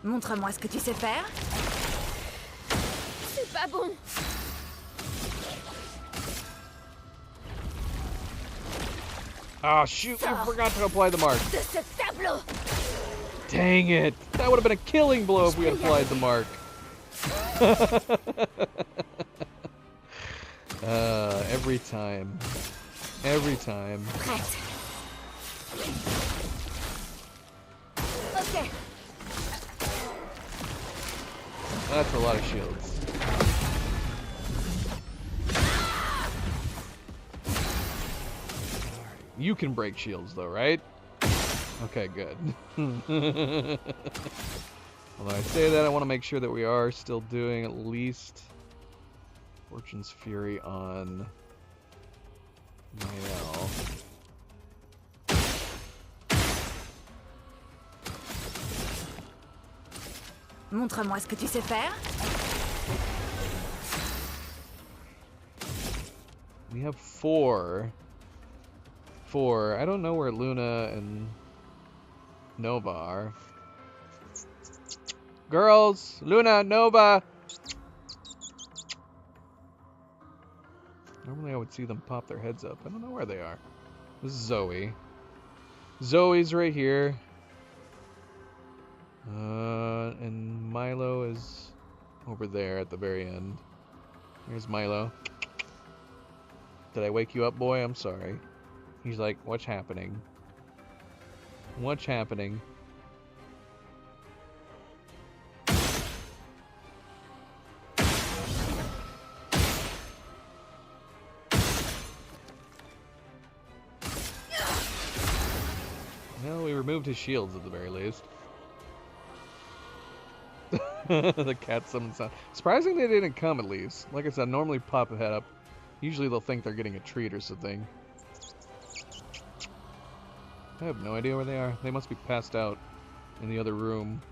Montre-moi ce que tu sais faire. C'est pas bon. Ah, shoot! I forgot to apply the mark. De ce tableau. Dang it! That would have been a killing blow if we had applied the mark. Every time. Every time. Prête. Ok. That's a lot of shields. You can break shields though, right? Okay, good. Although I say that, I want to make sure that we are still doing at least Fortune's Fury on Mael. Montre-moi ce que tu sais faire. We have four. I don't know where Luna and Nova are. Girls! Luna, Nova! Normally I would see them pop their heads up. I don't know where they are. This is Zoe. Zoe's right here. And Milo is over there at the very end. Here's Milo. Did I wake you up, boy? I'm sorry. He's like, what's happening? What's happening? Well, we removed his shields at the very least. The cat summon sound. Surprising they didn't come at least. Like I said, normally pop a head up. Usually they'll think they're getting a treat or something. I have no idea where they are. They must be passed out in the other room.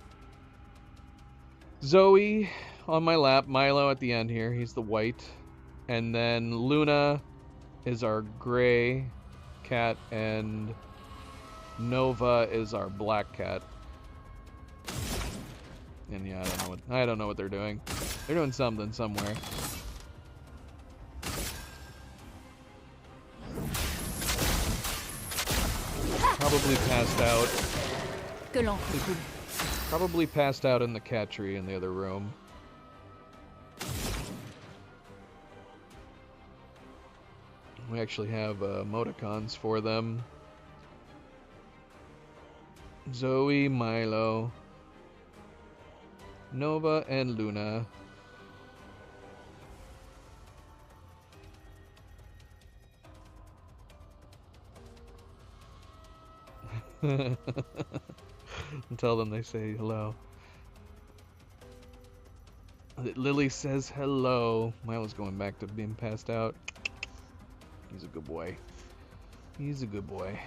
Zoe on my lap. Milo at the end here. He's the white. And then Luna is our gray cat. And Nova is our black cat. And yeah, I don't know what they're doing. They're doing something somewhere. Probably passed out. Probably passed out in the cat tree in the other room. We actually have emoticons for them. Zoe, Milo, Nova, and Luna. Tell them they say hello. Lily says hello. Milo's going back to being passed out. He's a good boy. He's a good boy.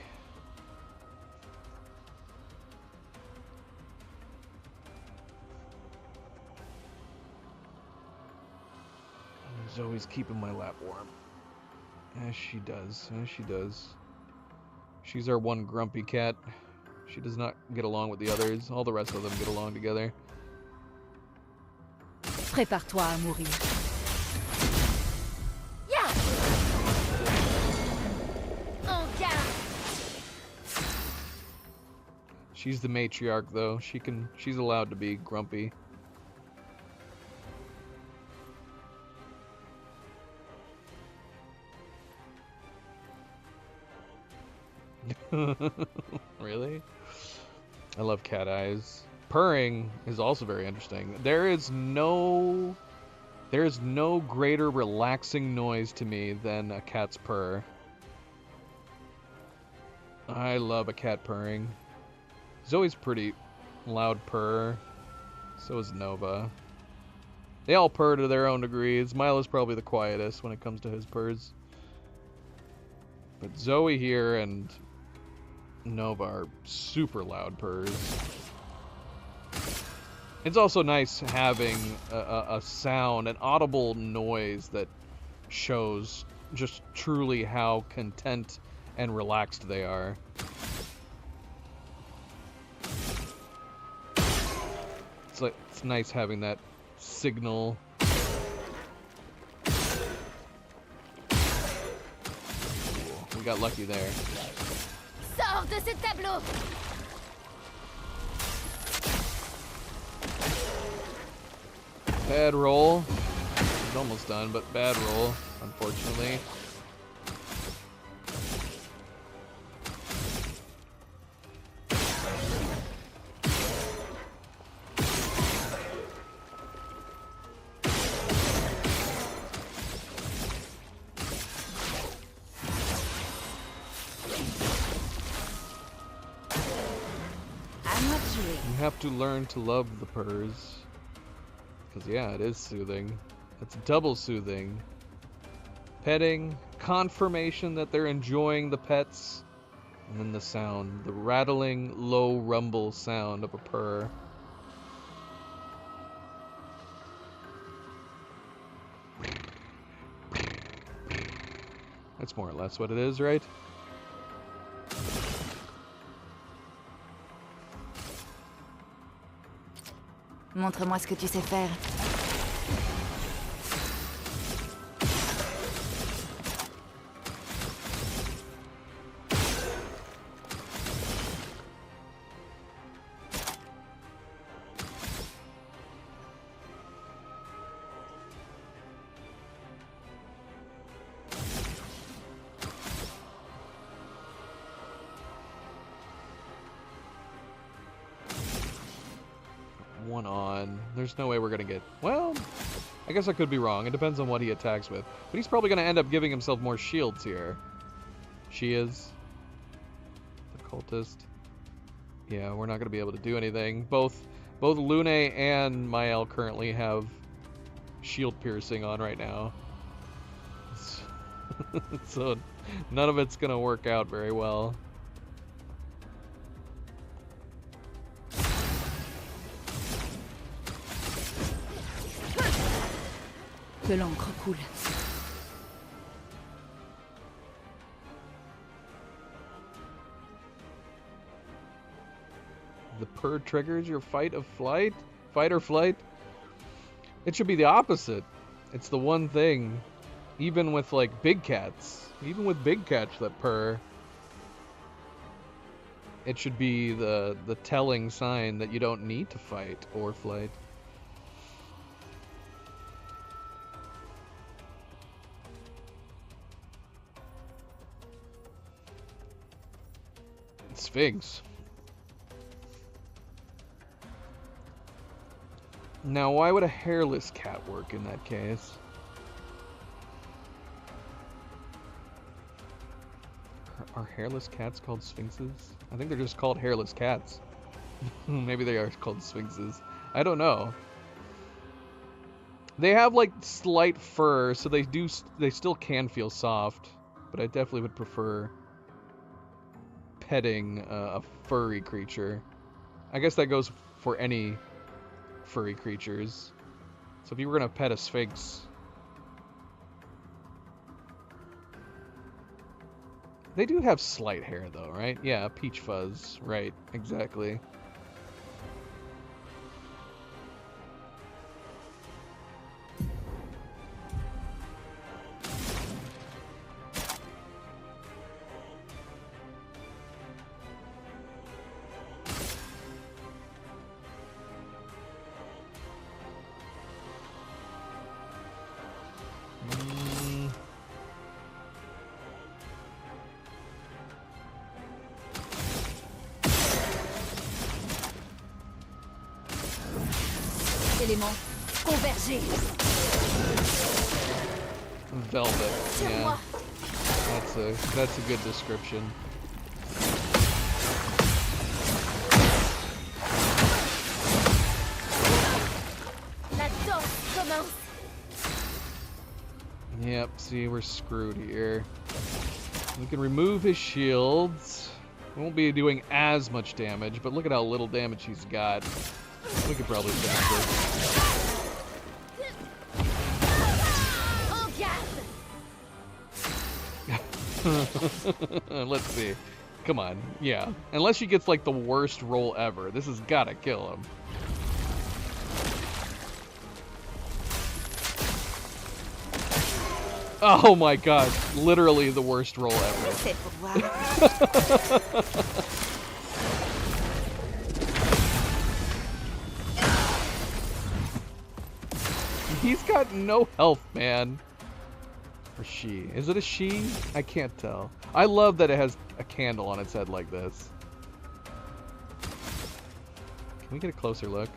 Zoe's keeping my lap warm. As she does. As she does. She's our one grumpy cat. She does not get along with the others. All the rest of them get along together. Prépare-toi à mourir. Ya! En garde! She's the matriarch, though. She's allowed to be grumpy. Really? I love cat eyes. Purring is also very interesting. There is no greater relaxing noise to me than a cat's purr. I love a cat purring. Zoe's pretty loud purr. So is Nova. They all purr to their own degrees. Milo's probably the quietest when it comes to his purrs. But Zoe here and Nova are super loud purrs. It's also nice having a sound, an audible noise that shows just truly how content and relaxed they are. It's nice having that signal. We got lucky there. Sors de ce tableau! Bad roll. It's almost done, but bad roll, unfortunately. You have to learn to love the purrs. Because, yeah, it is soothing. It's double soothing. Petting, confirmation that they're enjoying the pets, and then the sound, the rattling, low rumble sound of a purr. That's more or less what it is, right? Montre-moi ce que tu sais faire. One on. There's no way we're gonna get... Well, I guess I could be wrong. It depends on what he attacks with. But he's probably gonna end up giving himself more shields here. She is. The cultist. Yeah, we're not gonna be able to do anything. Both Lune and Mael currently have shield piercing on right now. So none of it's gonna work out very well. Que l'encre coule. The purr triggers your fight or flight? It should be the opposite. It's the one thing, even with like big cats, that purr, it should be the telling sign that you don't need to fight or flight. Sphinx. Now, why would a hairless cat work in that case? Are hairless cats called sphinxes? I think they're just called hairless cats. Maybe they are called sphinxes. I don't know. They have like slight fur, so they still can feel soft, but I definitely would prefer petting a furry creature. I guess that goes for any furry creatures. So if you were gonna pet a sphinx, They do have slight hair, though, right? Yeah, peach fuzz. Right, exactly. Éléments, converger. Velvet, yeah. That's a good description. La danse commence. Yep, see, we're screwed here. We can remove his shields. We won't be doing as much damage, but look at how little damage he's got. We could probably finish this. Let's see. Come on. Yeah. Unless she gets like the worst roll ever. This has got to kill him. Oh my god. Literally the worst roll ever. He's got no health, man. Or she. Is it a she? I can't tell. I love that it has a candle on its head like this. Can we get a closer look?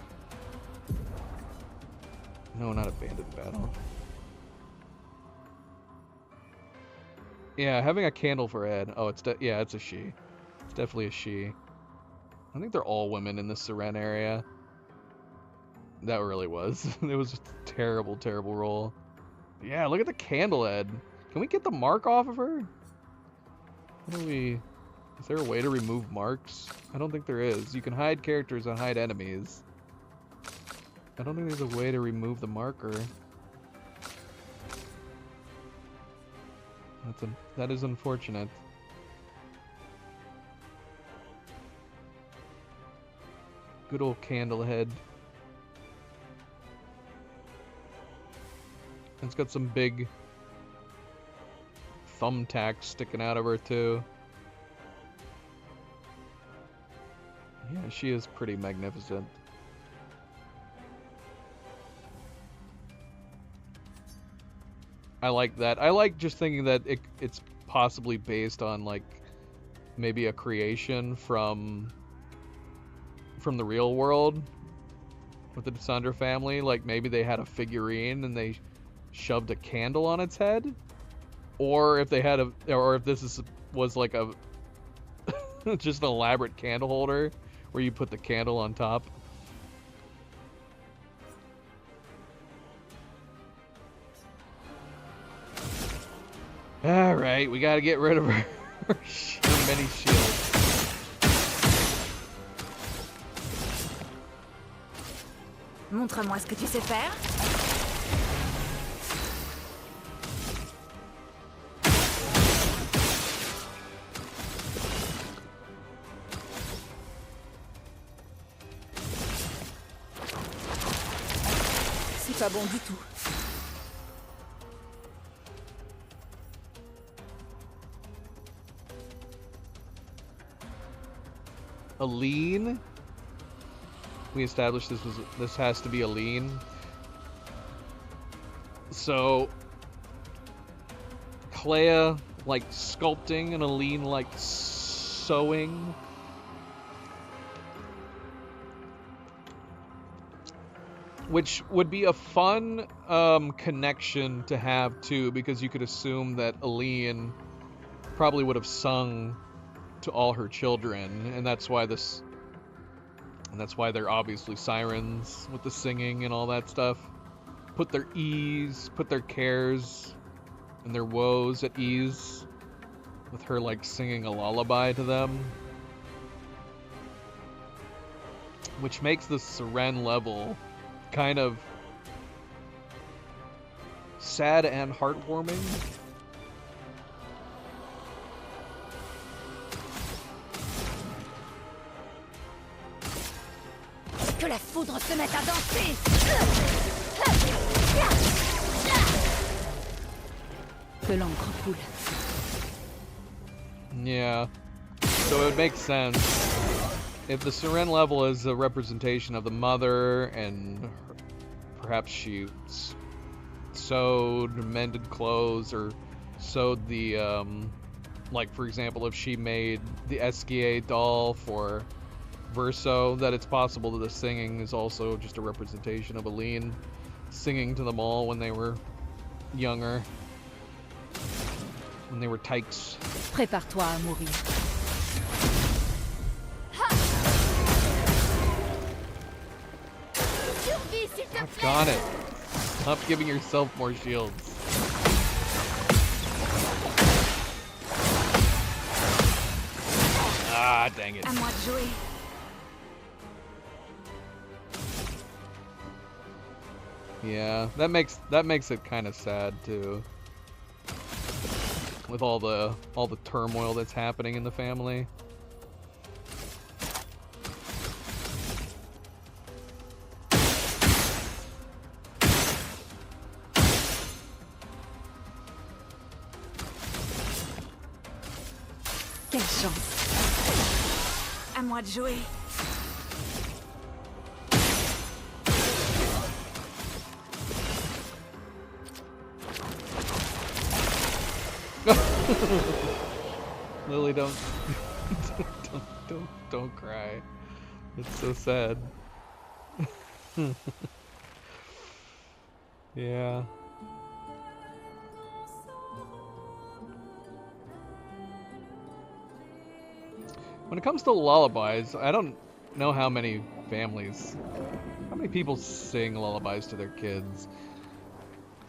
No, not abandoned battle. Yeah, having a candle for a head. Oh, yeah, it's a she. It's definitely a she. I think they're all women in the Seren area. That really was. It was a terrible, terrible roll. Yeah, look at the candle head. Can we get the mark off of her? How do we... Is there a way to remove marks? I don't think there is. You can hide characters and hide enemies. I don't think there's a way to remove the marker. That is unfortunate. Good old candle head. It's got some big thumbtacks sticking out of her too. Yeah, she is pretty magnificent. I like that. I like just thinking that it's possibly based on like maybe a creation from the real world with the Desandra family. Like maybe they had a figurine and they shoved a candle on its head, or if they had or if this was like a just an elaborate candle holder where you put the candle on top. All right, we got to get rid of her many shields. Montre-moi ce que tu sais faire. C'est pas bon du tout. Aline? We established this has to be Aline. So Clea like sculpting and Aline like sewing. Which would be a fun connection to have too, because you could assume that Aline probably would have sung to all her children, and that's why they're obviously sirens with the singing and all that stuff. Put their ease, put their cares and their woes at ease with her like singing a lullaby to them, which makes the Seren level kind of sad and heartwarming. se mettent à danser. Que l'encre coule. Yeah. So it makes sense. If the Seren level is a representation of the mother, and perhaps she sewed, mended clothes, or sewed the, like for example, if she made the Esquier doll for Verso, that it's possible that the singing is also just a representation of Aline singing to them all when they were younger. When they were tykes. Prépare-toi à mourir. Got it. Stop giving yourself more shields. Ah, dang it. À moi de jouer. Yeah, that makes it kind of sad too. With all the turmoil that's happening in the family. Quelle chance. À moi de jouer. Lily, don't cry. It's so sad. Yeah. When it comes to lullabies, I don't know how many people sing lullabies to their kids.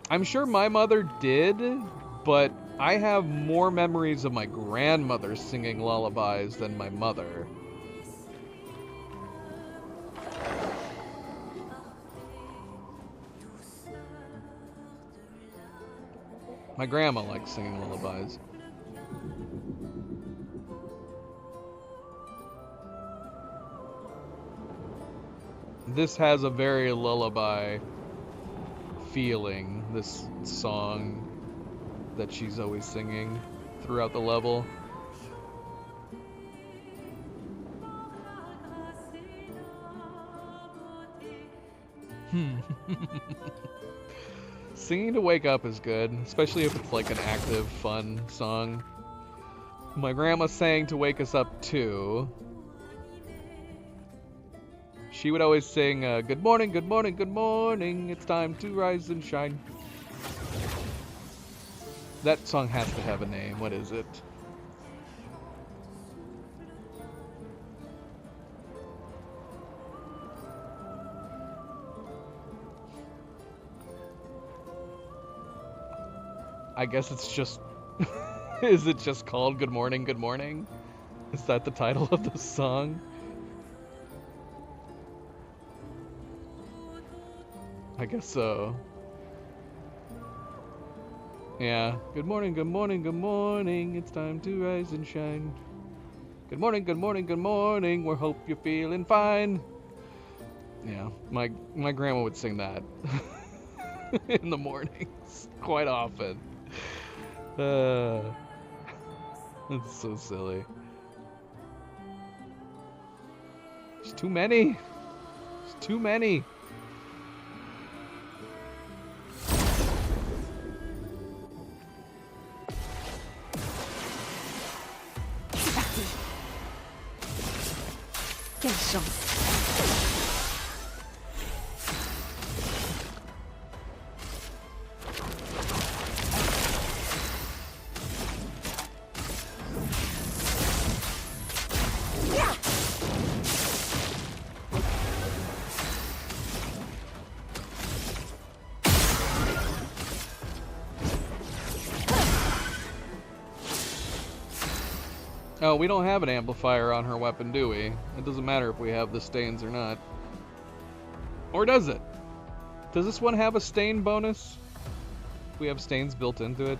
I'm sure my mother did, but I have more memories of my grandmother singing lullabies than my mother. My grandma likes singing lullabies. This has a very lullaby feeling, this song that she's always singing throughout the level. Singing to wake up is good, especially if it's like an active, fun song. My grandma sang to wake us up too. She would always sing, good morning, good morning, good morning, it's time to rise and shine. That song has to have a name. What is it? I guess it's just... Is it just called Good Morning, Good Morning? Is that the title of the song? I guess so. Yeah. Good morning, good morning, good morning. It's time to rise and shine. Good morning, good morning, good morning. We hope you're feeling fine. Yeah, my grandma would sing that in the mornings quite often. It's so silly. There's too many. There's too many. Quelle chance. Oh, we don't have an amplifier on her weapon, do we? It doesn't matter if we have the stains or not. Or does it? Does this one have a stain bonus? We have stains built into it.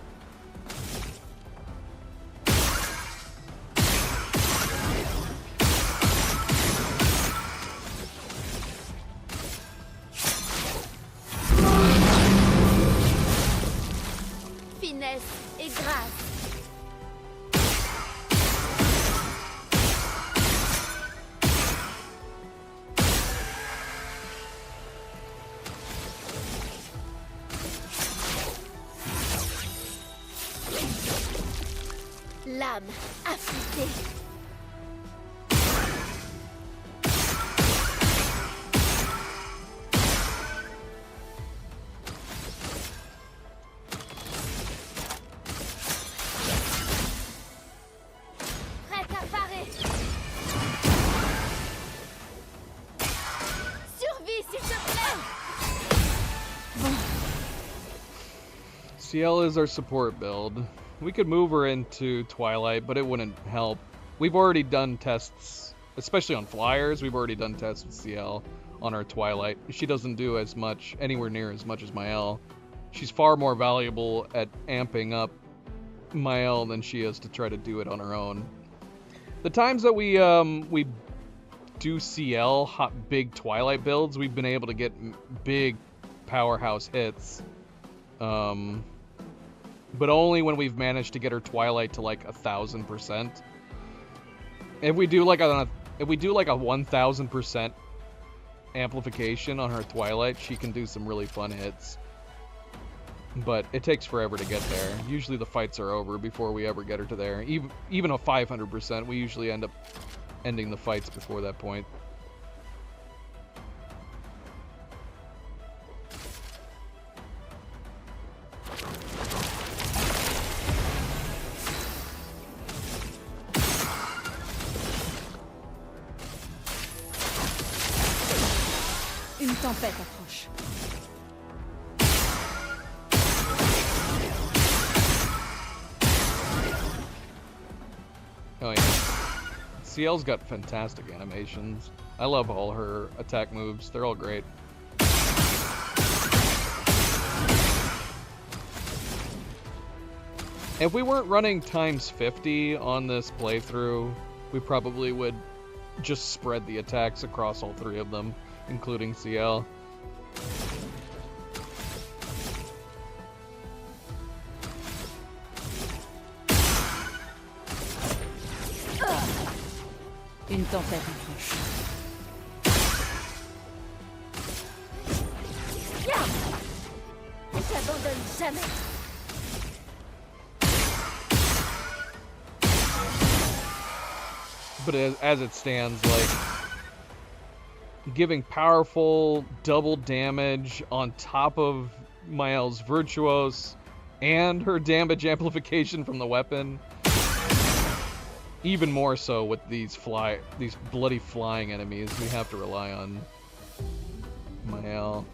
grâce. L'âme affûtée. Prête à parer. Survie, s'il te plaît. CL is our support build. We could move her into Twilight, but it wouldn't help. We've already done tests, especially on flyers, we've already done tests with CL on our Twilight. She doesn't do as much, anywhere near as much as Mael. She's far more valuable at amping up Mael than she is to try to do it on her own. The times that we do CL, big Twilight builds, we've been able to get big powerhouse hits. But only when we've managed to get her Twilight to like 1,000%. If we do like a 1,000% amplification on her Twilight, she can do some really fun hits. But it takes forever to get there. Usually the fights are over before we ever get her to there. Even a 500%, we usually end up ending the fights before that point. Une tempête approche. Oh yeah. CL's got fantastic animations. I love all her attack moves. They're all great. If we weren't running times 50 on this playthrough, we probably would just spread the attacks across all three of them, including CL. Une tempête approche. Ne t'abandonne jamais. But as it stands, like, giving powerful double damage on top of Mael's Virtuos and her damage amplification from the weapon. Even more so with these bloody flying enemies, we have to rely on Mael.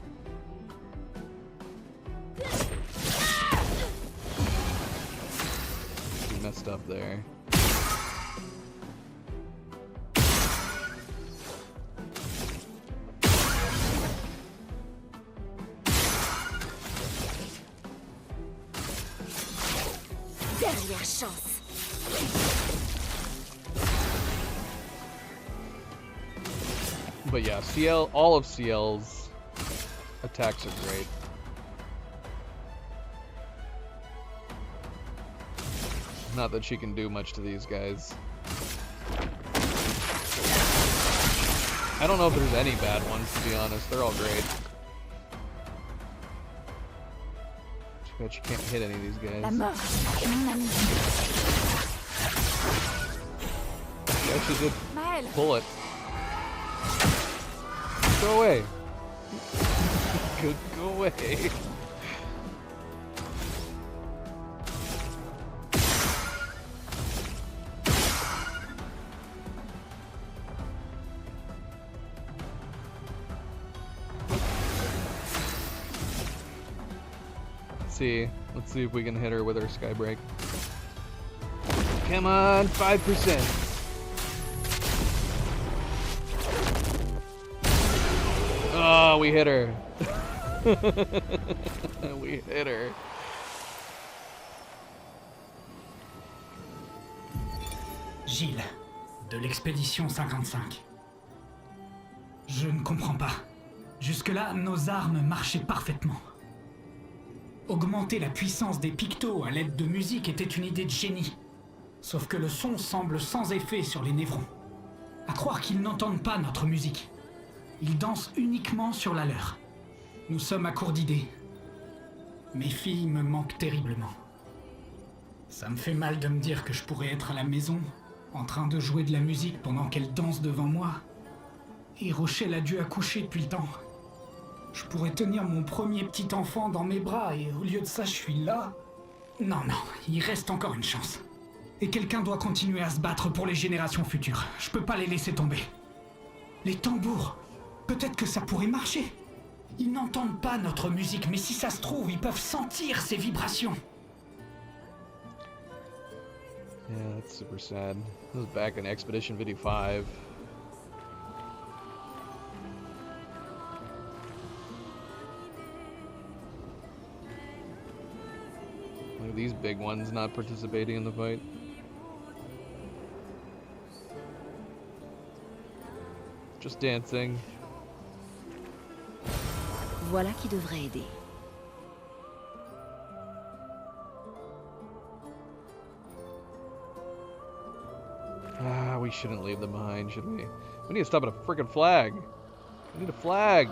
She messed up there. Dernière chance. But yeah, CL, all of CL's attacks are great. Not that she can do much to these guys. I don't know if there's any bad ones, to be honest. They're all great. Too bad she can't hit any of these guys. La mort, mon ami. She actually did Maël. pull it. Go away. Go away. Let's see if we can hit her with our Skybreak. Come on, 5%. Oh, we hit her. We hit her. Gilles, de l'expédition 55. Je ne comprends pas. Jusque-là, nos armes marchaient parfaitement. Augmenter la puissance des pictos à l'aide de musique était une idée de génie. Sauf que le son semble sans effet sur les névrons. À croire qu'ils n'entendent pas notre musique. Ils dansent uniquement sur la leur. Nous sommes à court d'idées. Mes filles me manquent terriblement. Ça me fait mal de me dire que je pourrais être à la maison, en train de jouer de la musique pendant qu'elles dansent devant moi. Et Rochelle a dû accoucher depuis le temps. Je pourrais tenir mon premier petit enfant dans mes bras et au lieu de ça, je suis là. Non, il reste encore une chance. Et quelqu'un doit continuer à se battre pour les générations futures. Je peux pas les laisser tomber. Les tambours, peut-être que ça pourrait marcher. Ils n'entendent pas notre musique, mais si ça se trouve, ils peuvent sentir ces vibrations. Yeah, that's super sad. This was back in Expedition Video 5. Look at these big ones not participating in the fight. Just dancing. Voilà qui devrait aider. Ah, we shouldn't leave them behind, should we? We need to stop at a freaking flag. We need a flag.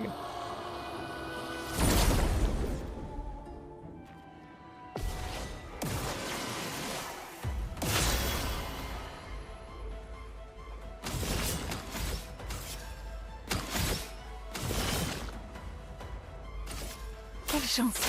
Quelle chance!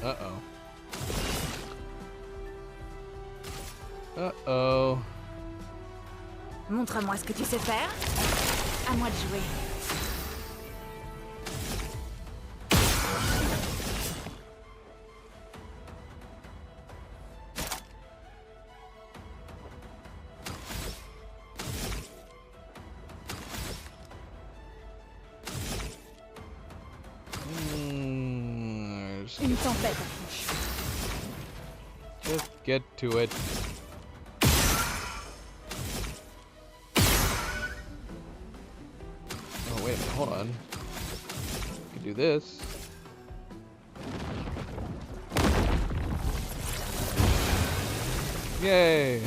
Uh-oh. Uh-oh. Montre-moi ce que tu sais faire. À moi de jouer. Une tempête approche. Just get to it. Oh wait a minute, hold on. We can do this. Yay!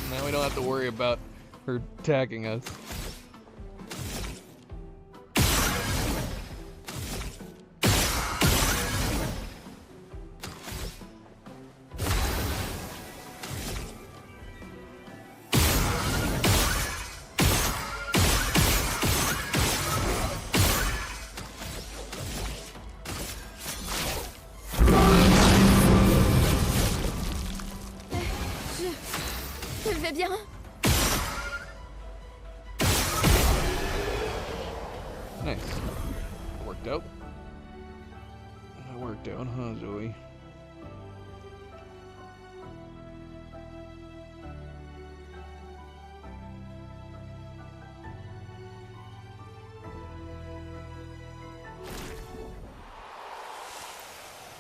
Now we don't have to worry about her attacking us. Je vais bien. Nice. Worked out. That worked out, huh, Zoe?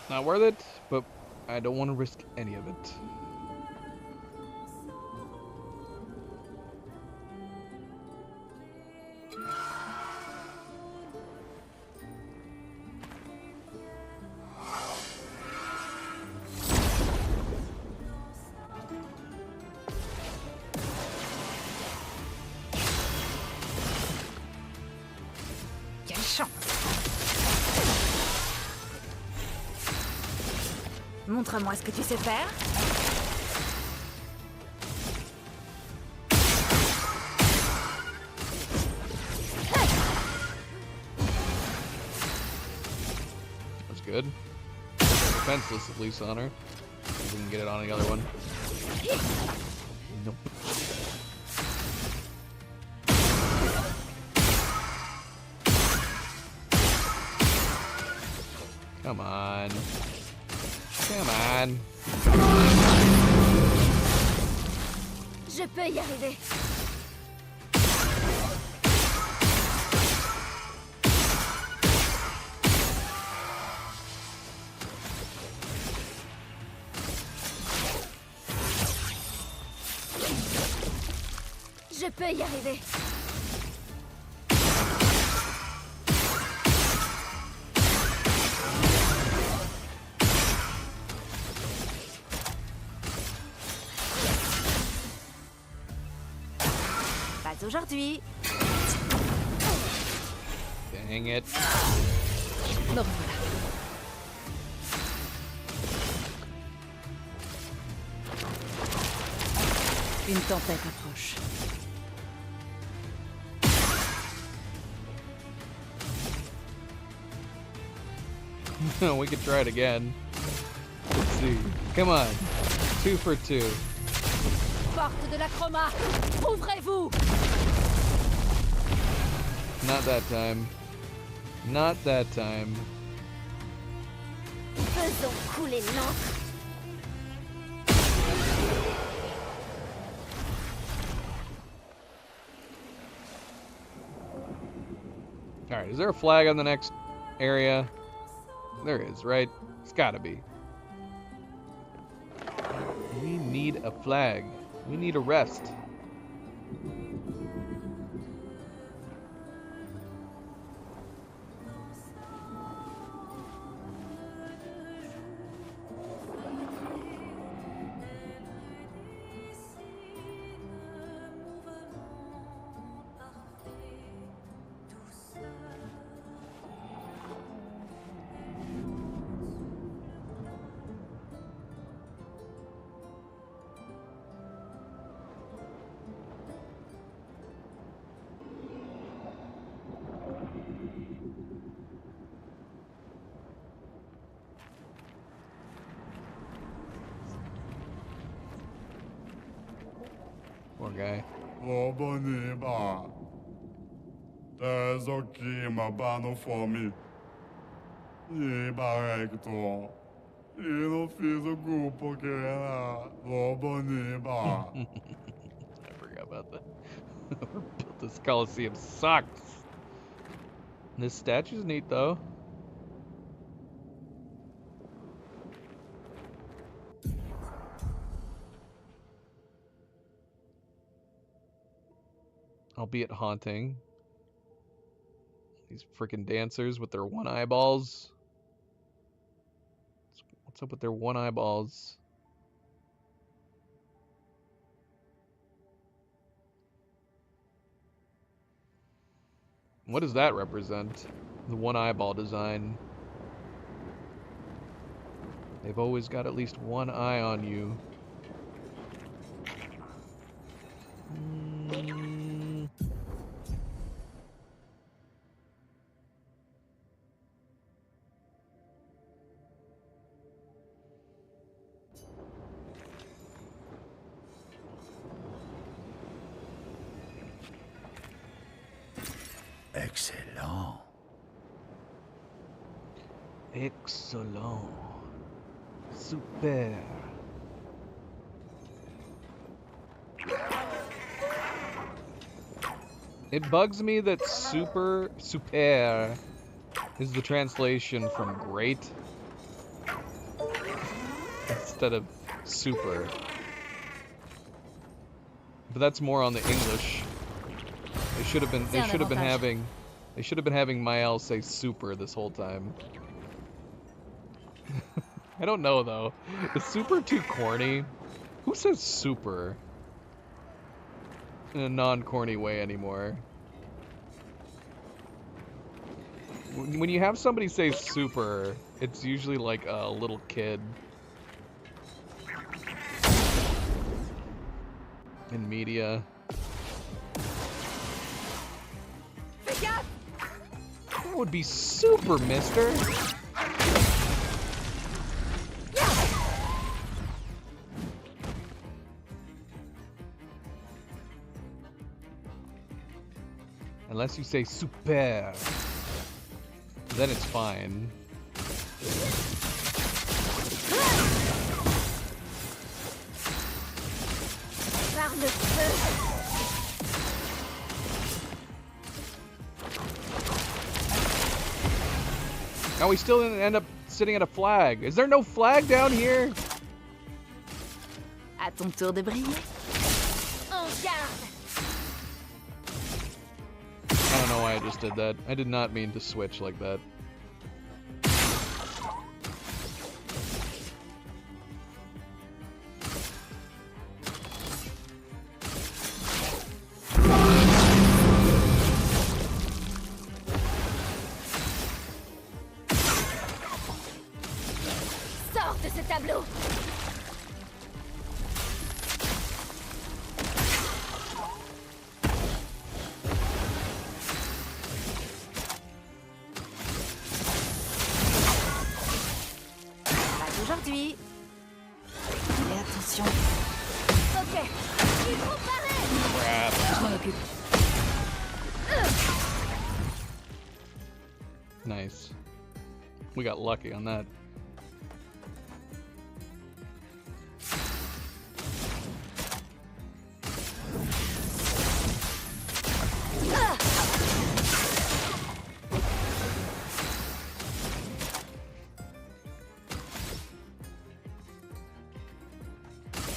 Not worth it, but I don't want to risk any of it. Quelle chance! Montre-moi ce que tu sais faire. That's good. Defenseless, at least on her. We can get it on the other one. Nope. Come on. Come on. Je peux y arriver. Je peux y arriver. Pas aujourd'hui. Dang it. Me revoilà. Une tempête approche. We could try it again. Let's see. Come on. 2 for 2. Porte de la chroma. Ouvrez-vous. Not that time. Not that time. Faisons couler l'encre. Alright, is there a flag on the next area? There is, right? It's gotta be. We need a flag. We need a rest. Poor guy. Roboniba. Tezokima bano fome. Iba Hector. E não fiz o grupo que era Roboniba. I forgot about that. Built this Coliseum sucks. This statue's neat though. Albeit haunting. These freaking dancers with their one eyeballs. What's up with their one eyeballs? What does that represent? The one eyeball design. They've always got at least one eye on you. Excellent. Excellent. Super. It bugs me that super is the translation from great instead of super. But that's more on the English. They should have been having Mael say super this whole time. I don't know though. Is super too corny? Who says super in a non-corny way anymore? When you have somebody say super, it's usually like a little kid in media. That would be super, mister. Unless you say super, then it's fine. Par le feu. Now we still didn't end up sitting at a flag. Is there no flag down here? À ton tour de briller. En garde. I don't know why I just did that. I did not mean to switch like that. Sors de ce tableau. Pas aujourd'hui. Fais attention. Ok. Il faut parer. Crap. Je m'en occupe. Nice. We got lucky on that.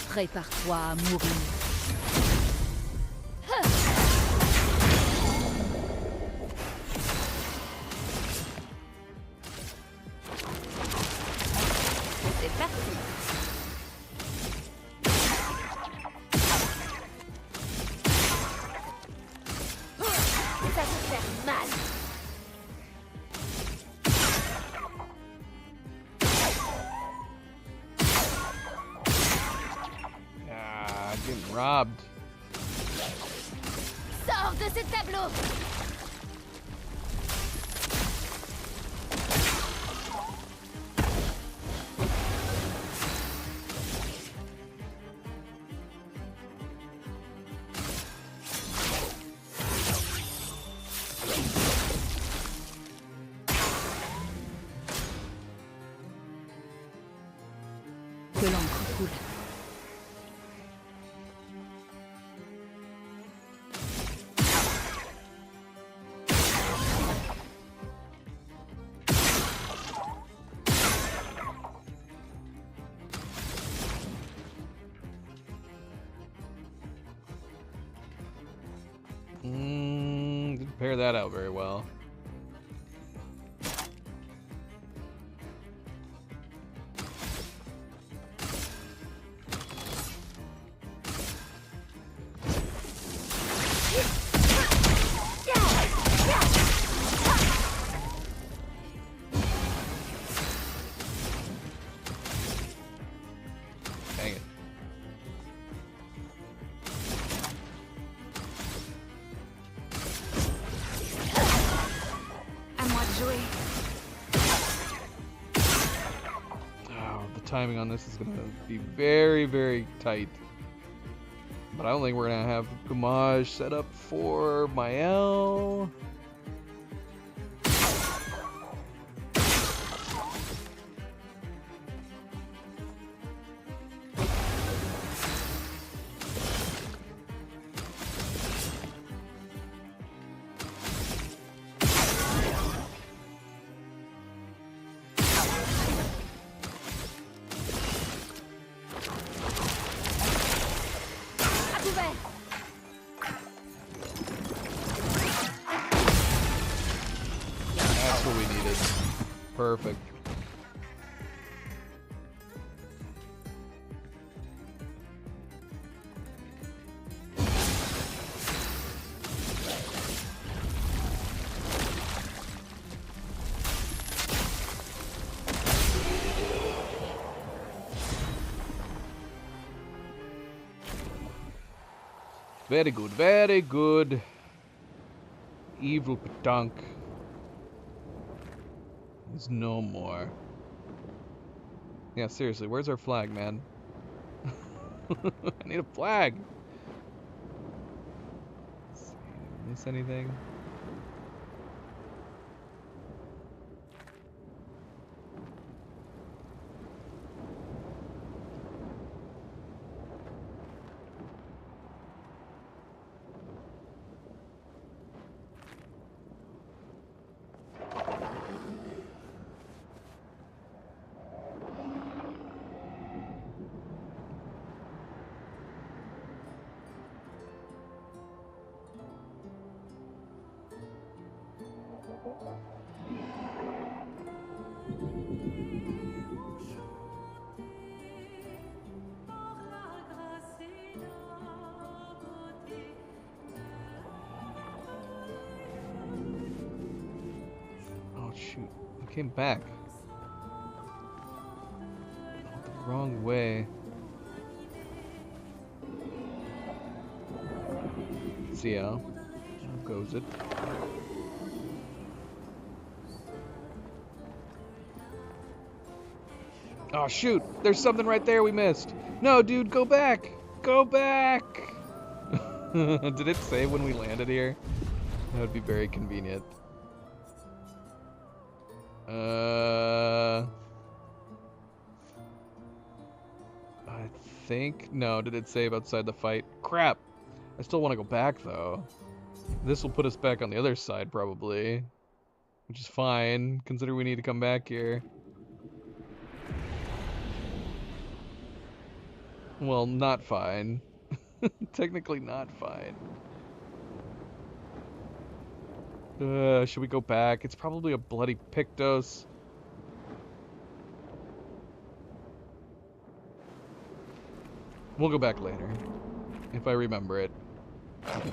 Prépare-toi à mourir. C'est parti. Ça peut faire mal. Ah, getting robbed. Sors de ce tableau. Que l'encre coule. Didn't pair that out very well. Dang it. À moi de jouer. Oh, the timing on this is gonna be very, very tight. But I don't think we're gonna have Gamage set up for Mael. À couvert. That's what we needed. Perfect. Very good, very good. Evil Pedunk is no more. Yeah, seriously, where's our flag, man? I need a flag. Let's see, did I miss anything? Shoot, I came back. The wrong way. See how goes it. Oh shoot, there's something right there we missed. No, dude, go back. Go back. Did it say when we landed here? That would be very convenient. I think... No, did it save outside the fight? Crap! I still want to go back, though. This will put us back on the other side, probably. Which is fine, considering we need to come back here. Well, not fine. Technically not fine. Should we go back? It's probably a bloody Pictos. We'll go back later, if I remember it. Crazy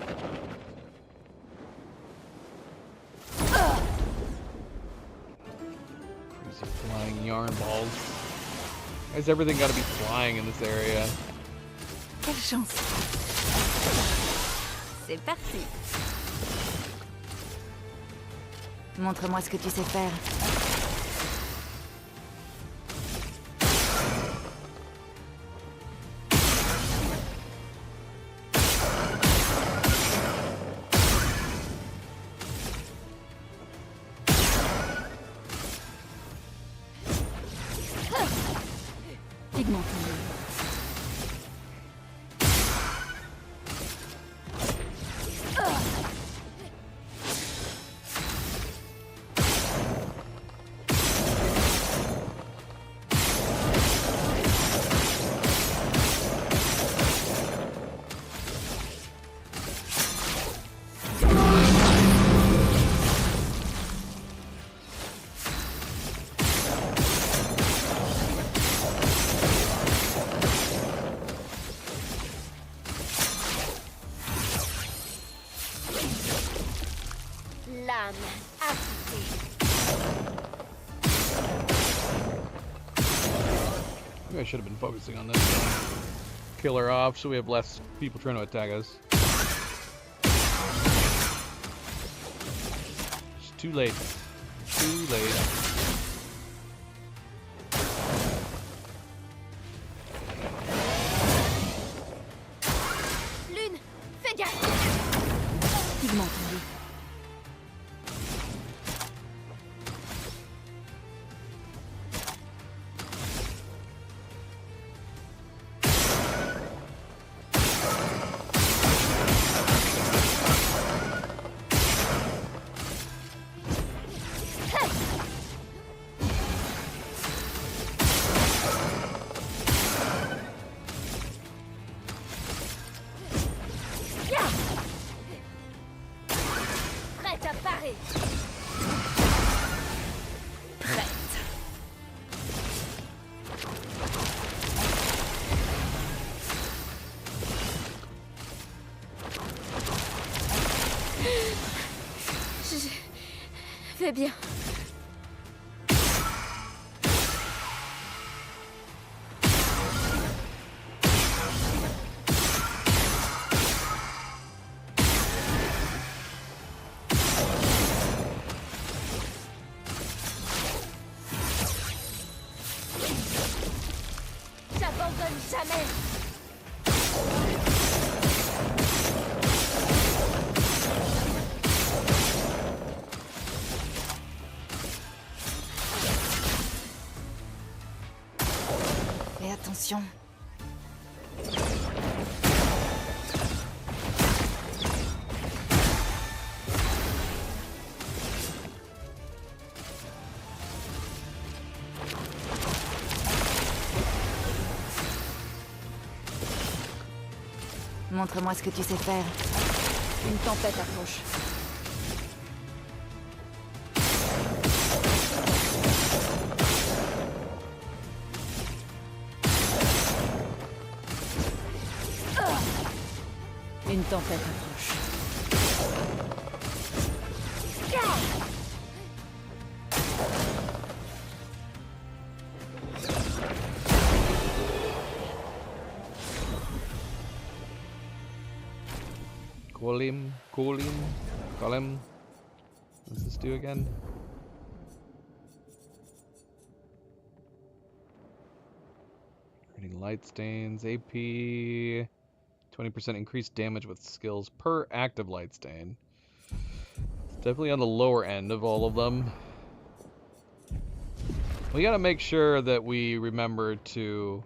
flying yarn balls. Why has everything got to be flying in this area? Quelle chance. C'est parti. Montre-moi ce que tu sais faire. Pigment. Maybe I should have been focusing on this one. Kill her off so we have less people trying to attack us. It's too late. Too late. Lune, fais gaffe. Pigment. Prête à parer. Je vais bien. Jamais. Fais attention. Montre-moi ce que tu sais faire. Une tempête approche. Une tempête approche. Call him. What's this do again? Creating light stains, AP, 20% increased damage with skills per active light stain. It's definitely on the lower end of all of them. We gotta make sure that we remember to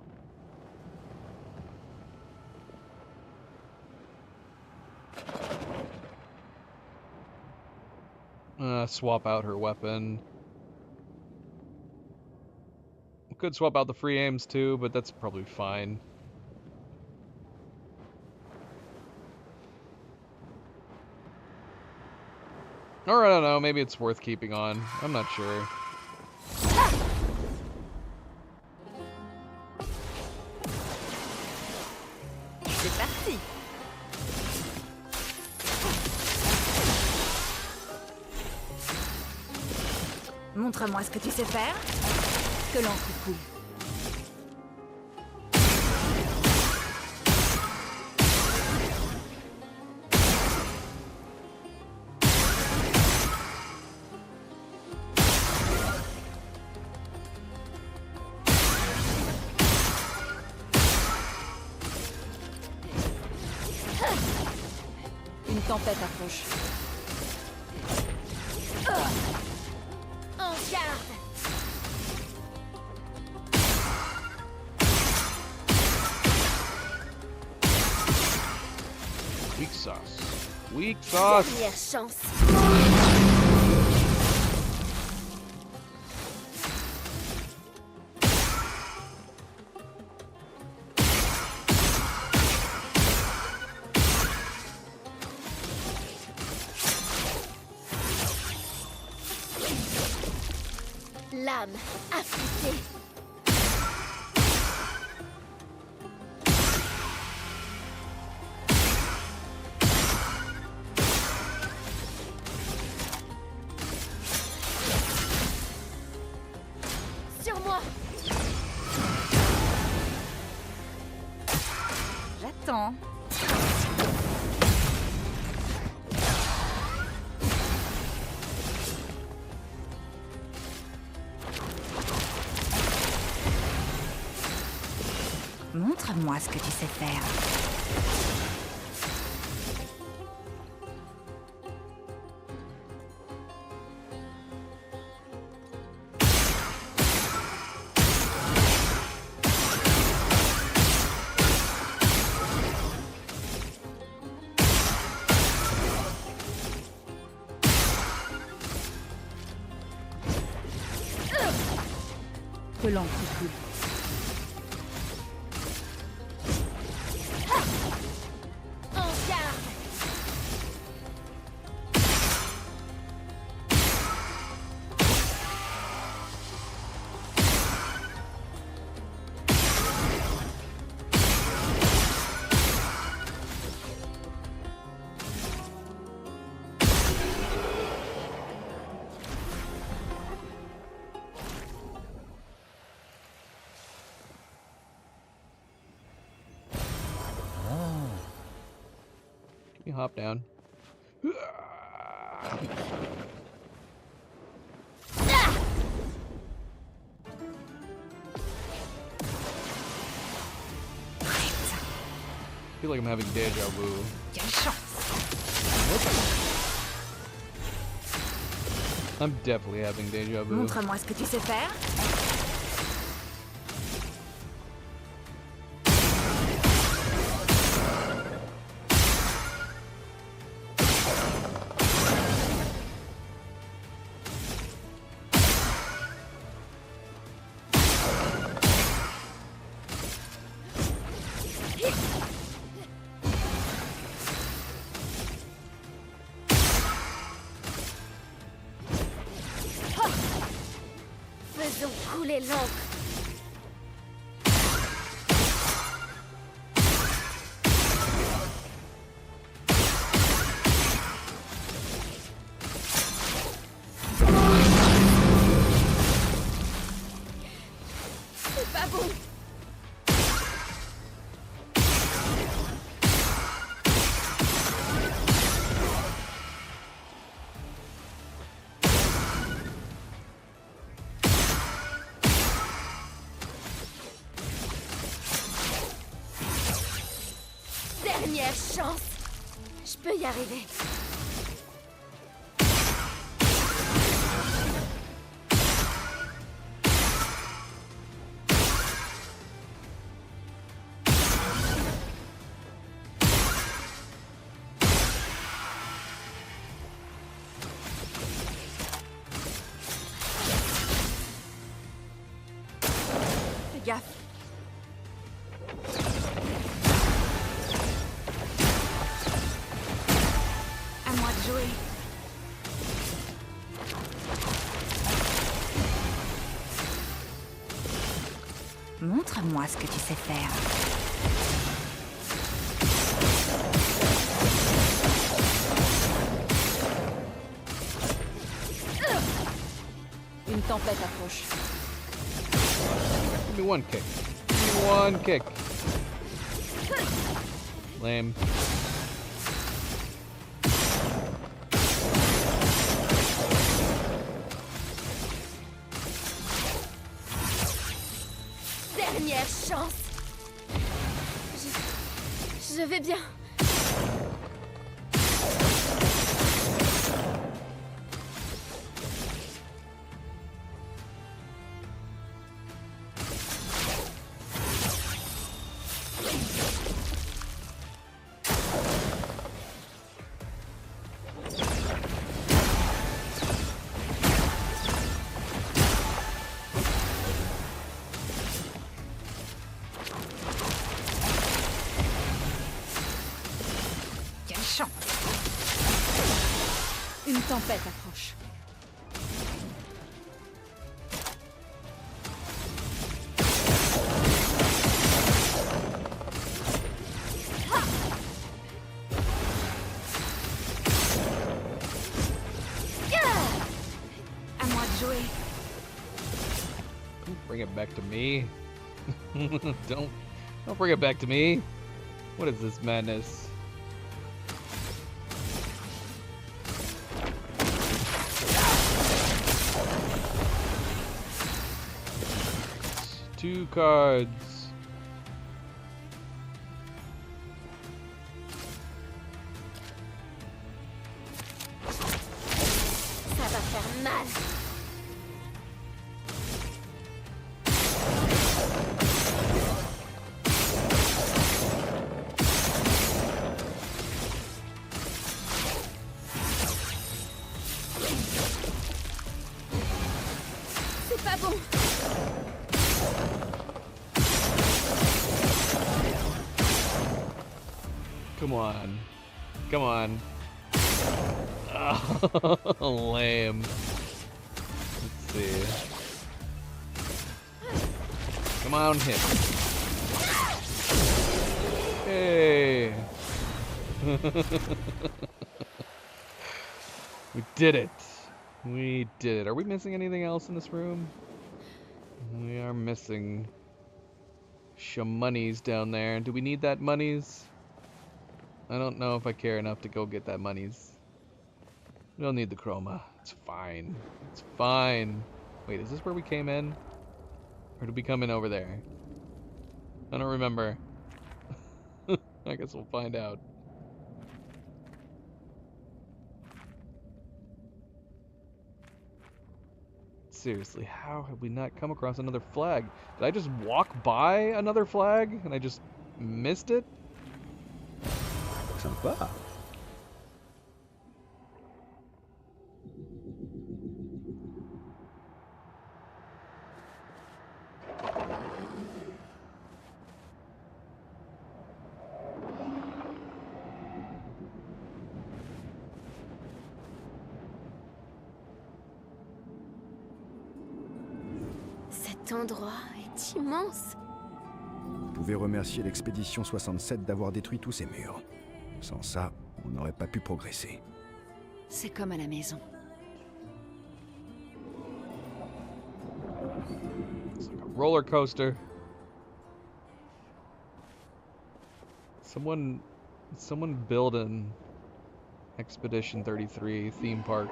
swap out her weapon. We could swap out the free aims too, but that's probably fine. Or I don't know, maybe it's worth keeping on. I'm not sure. C'est parti. Montre-moi ce que tu sais faire. Que l'encre coule. Une tempête approche. En garde! Weak sauce. Weak sauce! Dernière chance. L'âme affûtée. Sur moi. J'attends. Montre-moi ce que tu sais faire. Que l'encre coule. Can you hop down? feel like I'm having deja vu. Quelle chance! I'm definitely having deja vu. Montre-moi ce que tu sais faire. Faisons couler l'encre. C'est pas bon. Dernière chance. Je peux y arriver. Fais gaffe. À moi de jouer. Montre-moi ce que tu sais faire. Une tempête approche. Give me one kick. Give me one kick. Lame. Dernière chance. Je vais bien. Quelle chance! Une tempête approche. À moi de jouer. Don't bring it back to me. Don't bring it back to me. What is this madness? Two cards. Ça va faire mal. C'est pas bon. Come on. Come on. Oh, lame. Let's see. Come on, hit. Hey. We did it. We did it. Are we missing anything else in this room? We are missing some monies down there. Do we need that monies? I don't know if I care enough to go get that monies. We don't need the chroma. It's fine. It's fine. Wait, is this where we came in? Or did we come in over there? I don't remember. I guess we'll find out. Seriously, how have we not come across another flag? Did I just walk by another flag and I just missed it? Sympa. Cet endroit est immense. Vous pouvez remercier l'expédition 67 d'avoir détruit tous ces murs. Sans ça, on n'aurait pas pu progresser. C'est comme à la maison. It's like a roller coaster. Someone build an Expedition 33 theme park.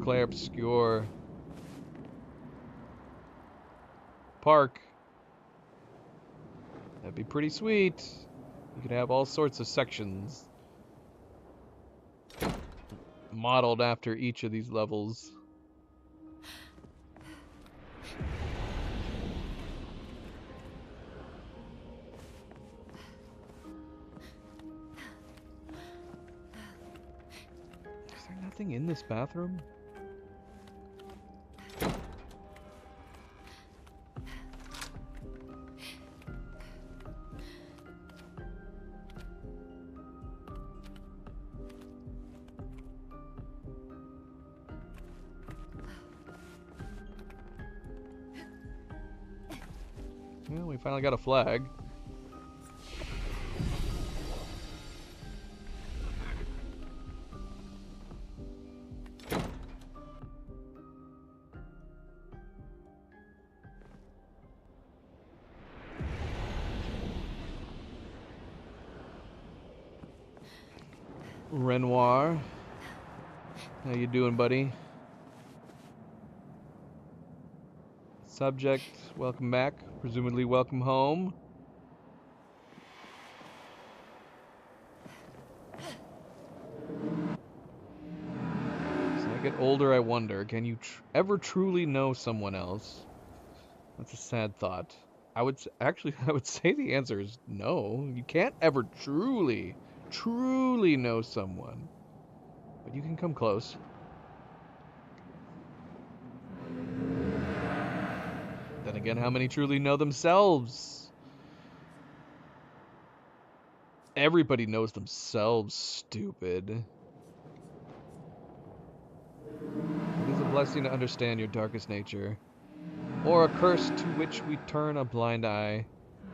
Clair Obscur. Park. That'd be pretty sweet. You could have all sorts of sections modeled after each of these levels. Is there nothing in this bathroom? Well, we finally got a flag. Renoir, how you doing, buddy? Subject, welcome back. Presumably welcome home. As I get older, I wonder, can you ever truly know someone else? That's a sad thought. I would say the answer is no. You can't ever truly know someone. But you can come close. Then again, how many truly know themselves? Everybody knows themselves, stupid. It is a blessing to understand your darkest nature, or a curse to which we turn a blind eye.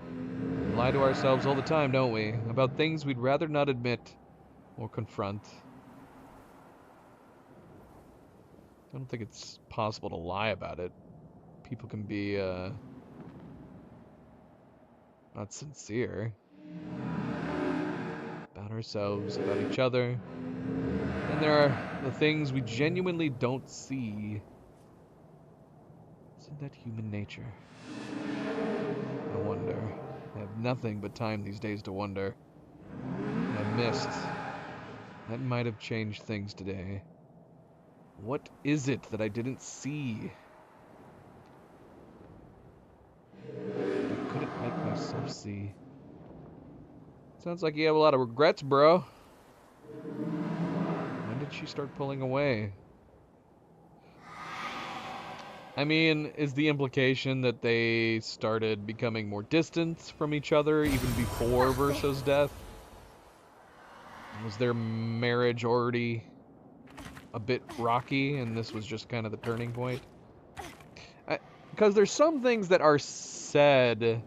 We lie to ourselves all the time, don't we? About things we'd rather not admit or confront. I don't think it's possible to lie about it. People can be, not sincere. About ourselves, about each other. And there are the things we genuinely don't see. Isn't that human nature? I wonder. I have nothing but time these days to wonder. I missed. That might have changed things today. What is it that I didn't see? I couldn't make myself see. Sounds like you have a lot of regrets, bro. When did she start pulling away? I mean, is the implication that they started becoming more distant from each other even before Verso's death? Was their marriage already a bit rocky and this was just kind of the turning point? Because there's some things that are said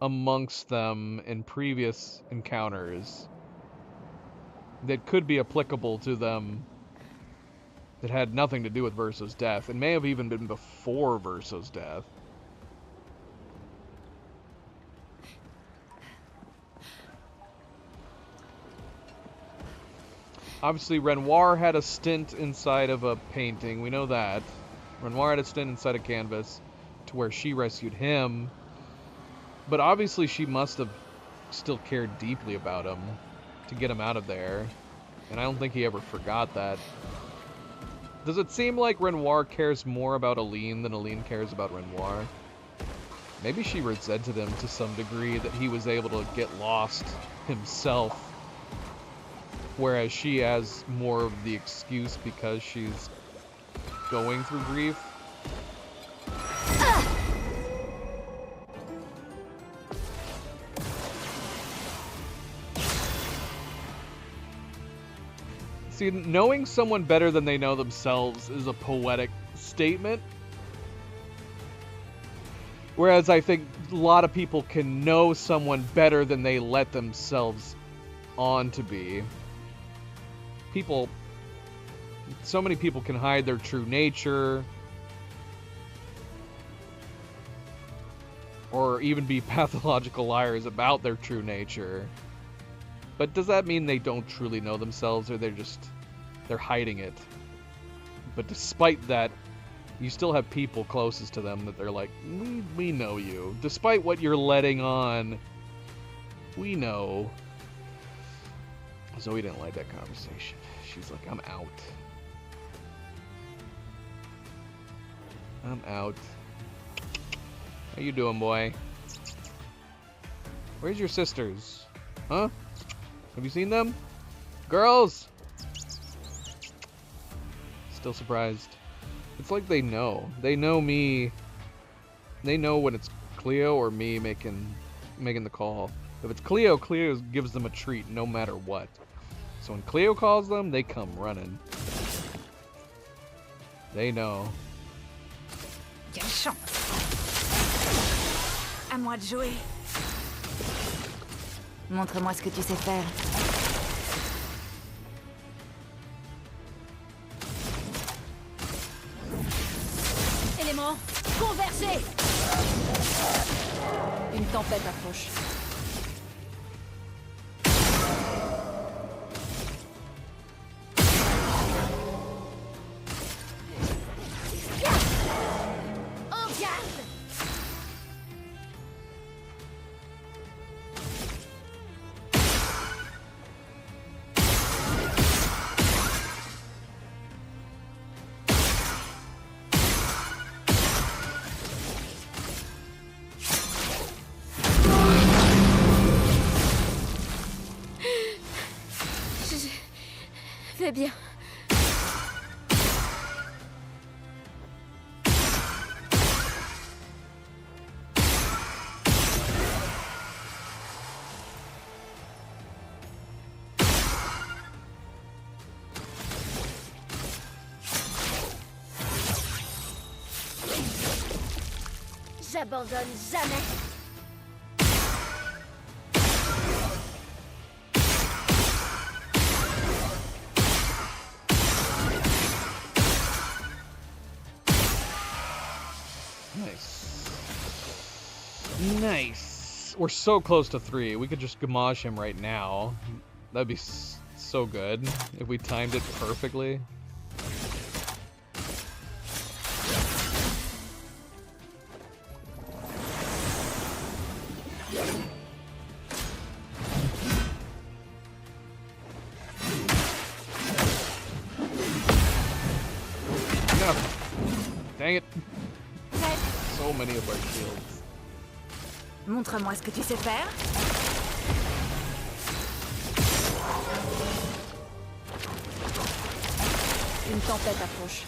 amongst them in previous encounters that could be applicable to them that had nothing to do with Verso's death. It may have even been before Verso's death. Obviously, Renoir had a stint inside of a painting. We know that. Renoir had a stint inside a canvas to where she rescued him. But obviously she must have still cared deeply about him to get him out of there. And I don't think he ever forgot that. Does it seem like Renoir cares more about Aline than Aline cares about Renoir? Maybe she resented him to some degree that he was able to get lost himself. Whereas she has more of the excuse because she's going through grief. See, knowing someone better than they know themselves is a poetic statement. Whereas I think a lot of people can know someone better than they let themselves on to be. So many people can hide their true nature. Or even be pathological liars about their true nature. But does that mean they don't truly know themselves, or they're hiding it? But despite that, you still have people closest to them that they're like, we know you. Despite what you're letting on, we know. Zoe didn't like that conversation. She's like, I'm out. I'm out. How you doing, boy? Where's your sisters? Huh? Have you seen them? Girls! Still surprised. It's like they know. They know me. They know when it's Cleo or me making the call. If it's Cleo, Cleo gives them a treat no matter what. So when Cleo calls them, they come running. They know. Quelle chance! À moi de jouer. Montre-moi ce que tu sais faire. Élément, convergez! Une tempête approche. En garde! Je vais bien. J'abandonne jamais. Nice. We're so close to 3. We could just Gamage him right now. That'd be so good if we timed it perfectly. No. Dang it. So many of our shields. Montre-moi ce que tu sais faire. Une tempête approche.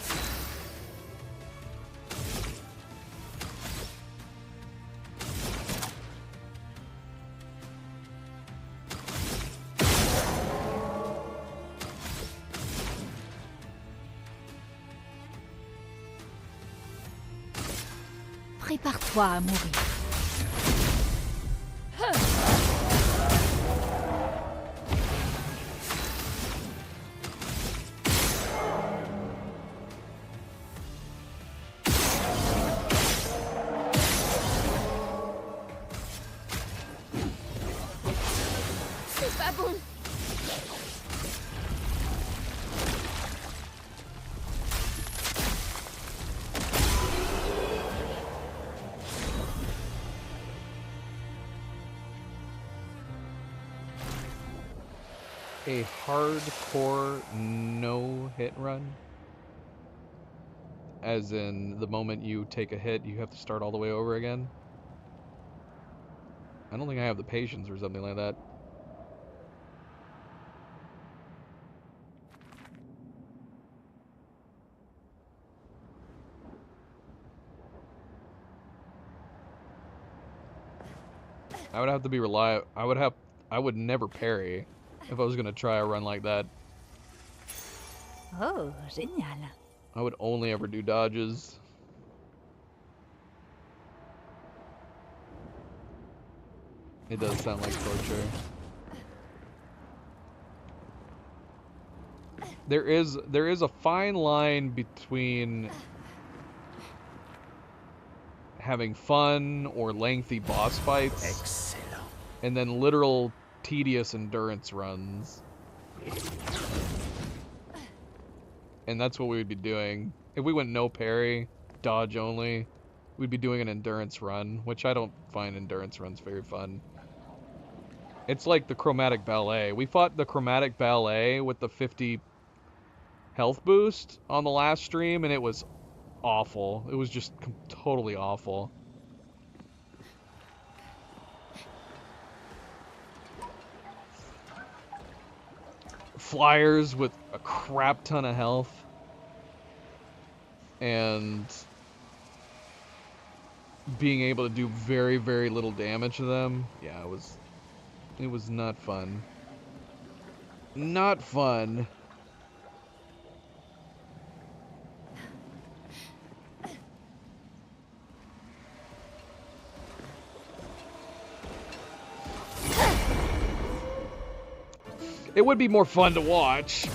Prépare-toi à mourir. C'est pas bon. a hardcore no hit run? As in, the moment you take a hit, you have to start all the way over again? I don't think I have the patience or something like that. I would have to be reliable. I would never parry if I was gonna try a run like that. Oh, génial. I would only ever do dodges. It does sound like torture. There is a fine line between having fun or lengthy boss fights. Excellent. And then literal tedious endurance runs. And that's what we would be doing. If we went no parry, dodge only, we'd be doing an endurance run, which I don't find endurance runs very fun. It's like the Chromatic Ballet. We fought the Chromatic Ballet with the 50 health boost on the last stream, and it was awful. It was just totally awful. Flyers with a crap ton of health and being able to do very, very little damage to them. Yeah, it was not fun. Not fun. It would be more fun to watch.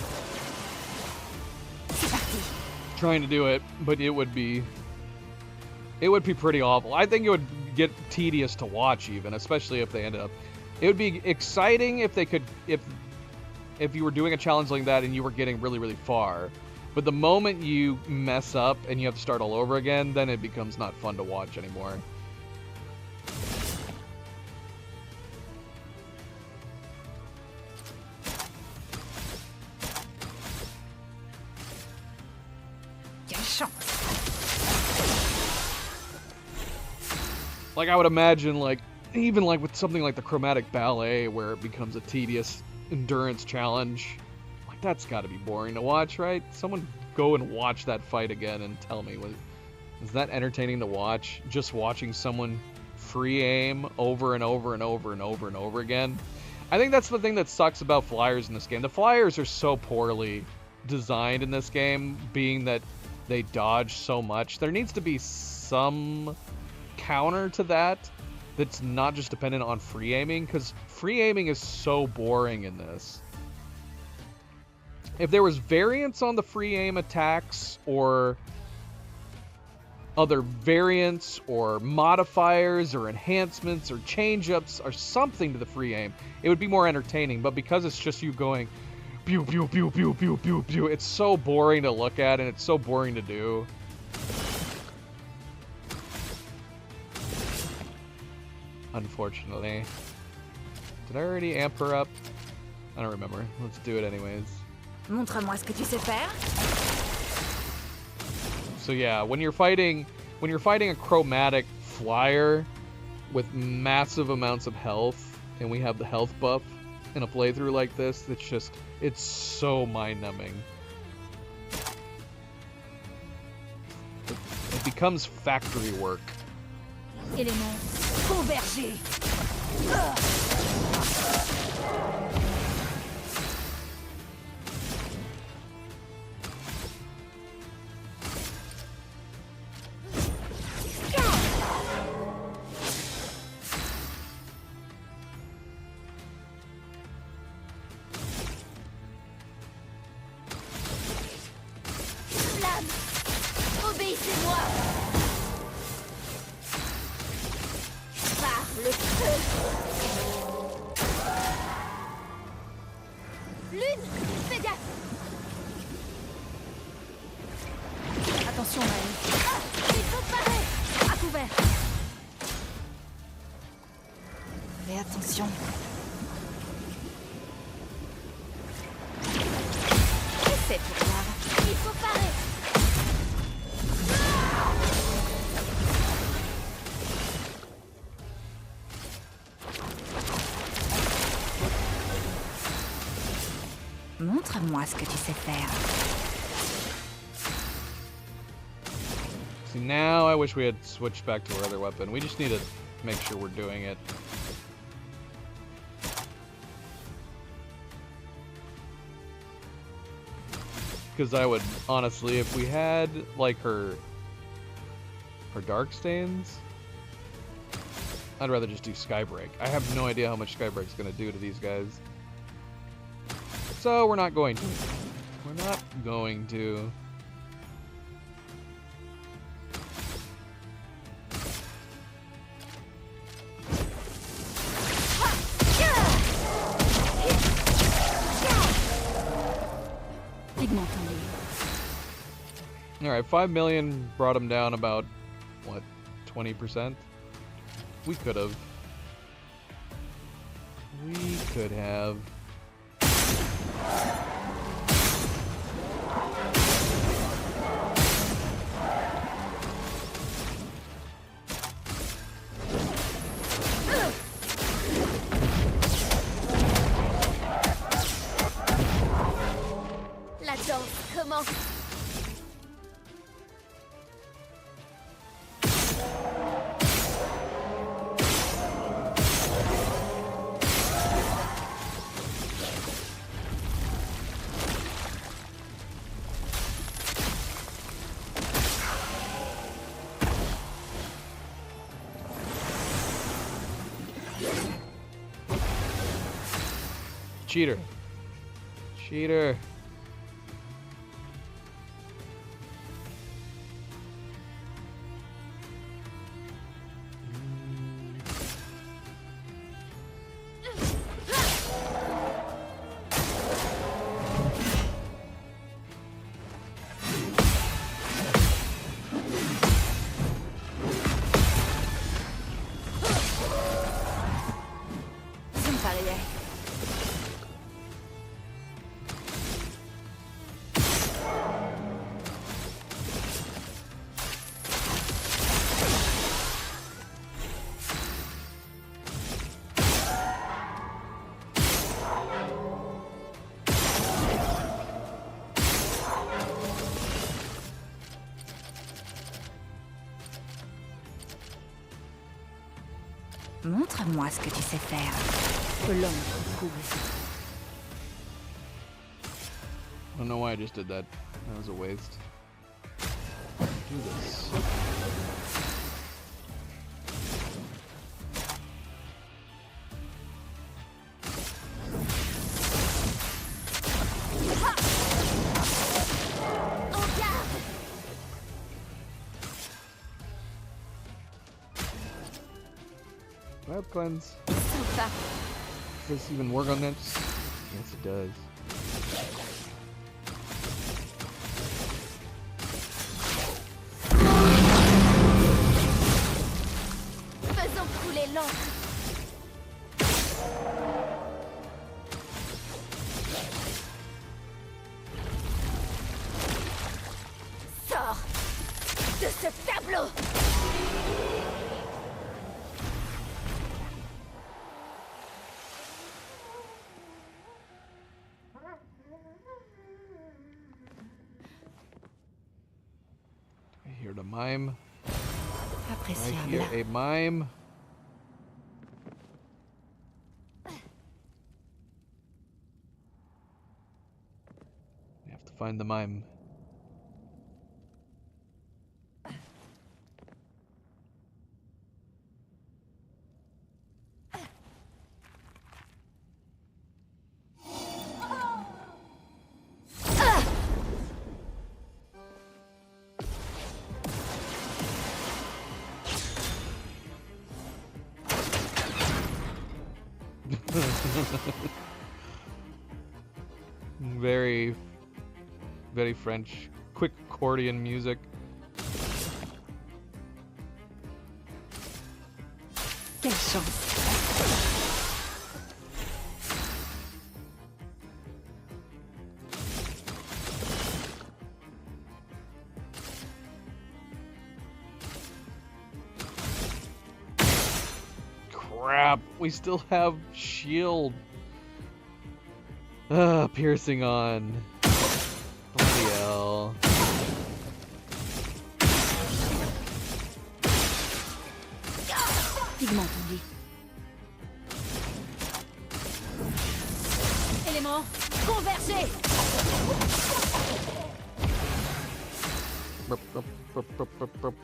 Trying to do it, but it would be pretty awful. I think it would get tedious to watch even, especially if they ended up. It would be exciting if they could, if you were doing a challenge like that and you were getting really, really far. But the moment you mess up and you have to start all over again, then it becomes not fun to watch anymore. Like, I would imagine, like, even like with something like the Chromatic Ballet, where it becomes a tedious endurance challenge, like, that's got to be boring to watch, right? Someone go and watch that fight again and tell me, is that entertaining to watch? Just watching someone free aim over and over and over and over and over again? I think that's the thing that sucks about flyers in this game. The flyers are so poorly designed in this game, being that they dodge so much. There needs to be some counter to that that's not just dependent on free aiming, because free aiming is so boring in this. If there was variants on the free aim attacks, or other variants or modifiers or enhancements or change-ups or something to the free aim, it would be more entertaining. But because it's just you going pew pew pew pew pew pew pew, it's so boring to look at and it's so boring to do. Unfortunately. Did I already amp her up? I don't remember. Let's do it anyways. Montre-moi ce que tu sais faire. So yeah, when you're fighting a chromatic flyer with massive amounts of health, and we have the health buff in a playthrough like this, it's so mind-numbing. It becomes factory work. Élément convergé. Obéissez-moi. Par le feu. Lune, fais gaffe. Attention, Maël. Ah, il faut parer. À couvert. Fais attention. Montre-moi ce que tu sais faire. See, now I wish we had switched back to our other weapon. We just need to make sure we're doing it. Because I would, honestly, if we had, like, her dark stains, I'd rather just do Skybreak. I have no idea how much Skybreak's going to do to these guys. So, we're not going to. We're not going to. Alright, 5 million brought him down about, what, 20%? We could have. We could have. La danse commence. Cheater. Cheater. Ça me paraît. Montre-moi ce que tu sais faire. I don't know why I just did that. That was a waste. Do this. Wild cleanse. Does this even work on that? Yes, it does. Faisons couler l'encre. Sors de ce tableau. I hear the mime. I Appréciable. hear a mime. We have to find the mime. Very, very French. Quick accordion music. Quelle chance. Crap, we still have shield. Piercing on. Bloody hell. Pigment tombé. Élément, convergez. Burp, burp, burp, burp, burp, burp.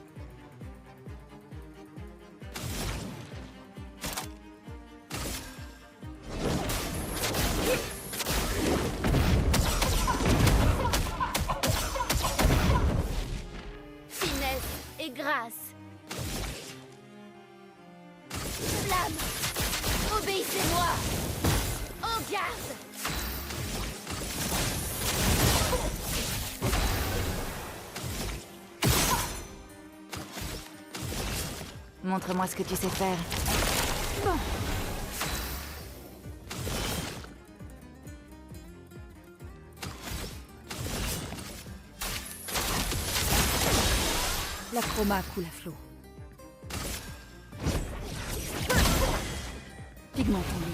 Finesse et grâce. Flamme, obéissez-moi. En garde. Montre-moi ce que tu sais faire. Bon. La chroma coule à flot. Pigment tombé.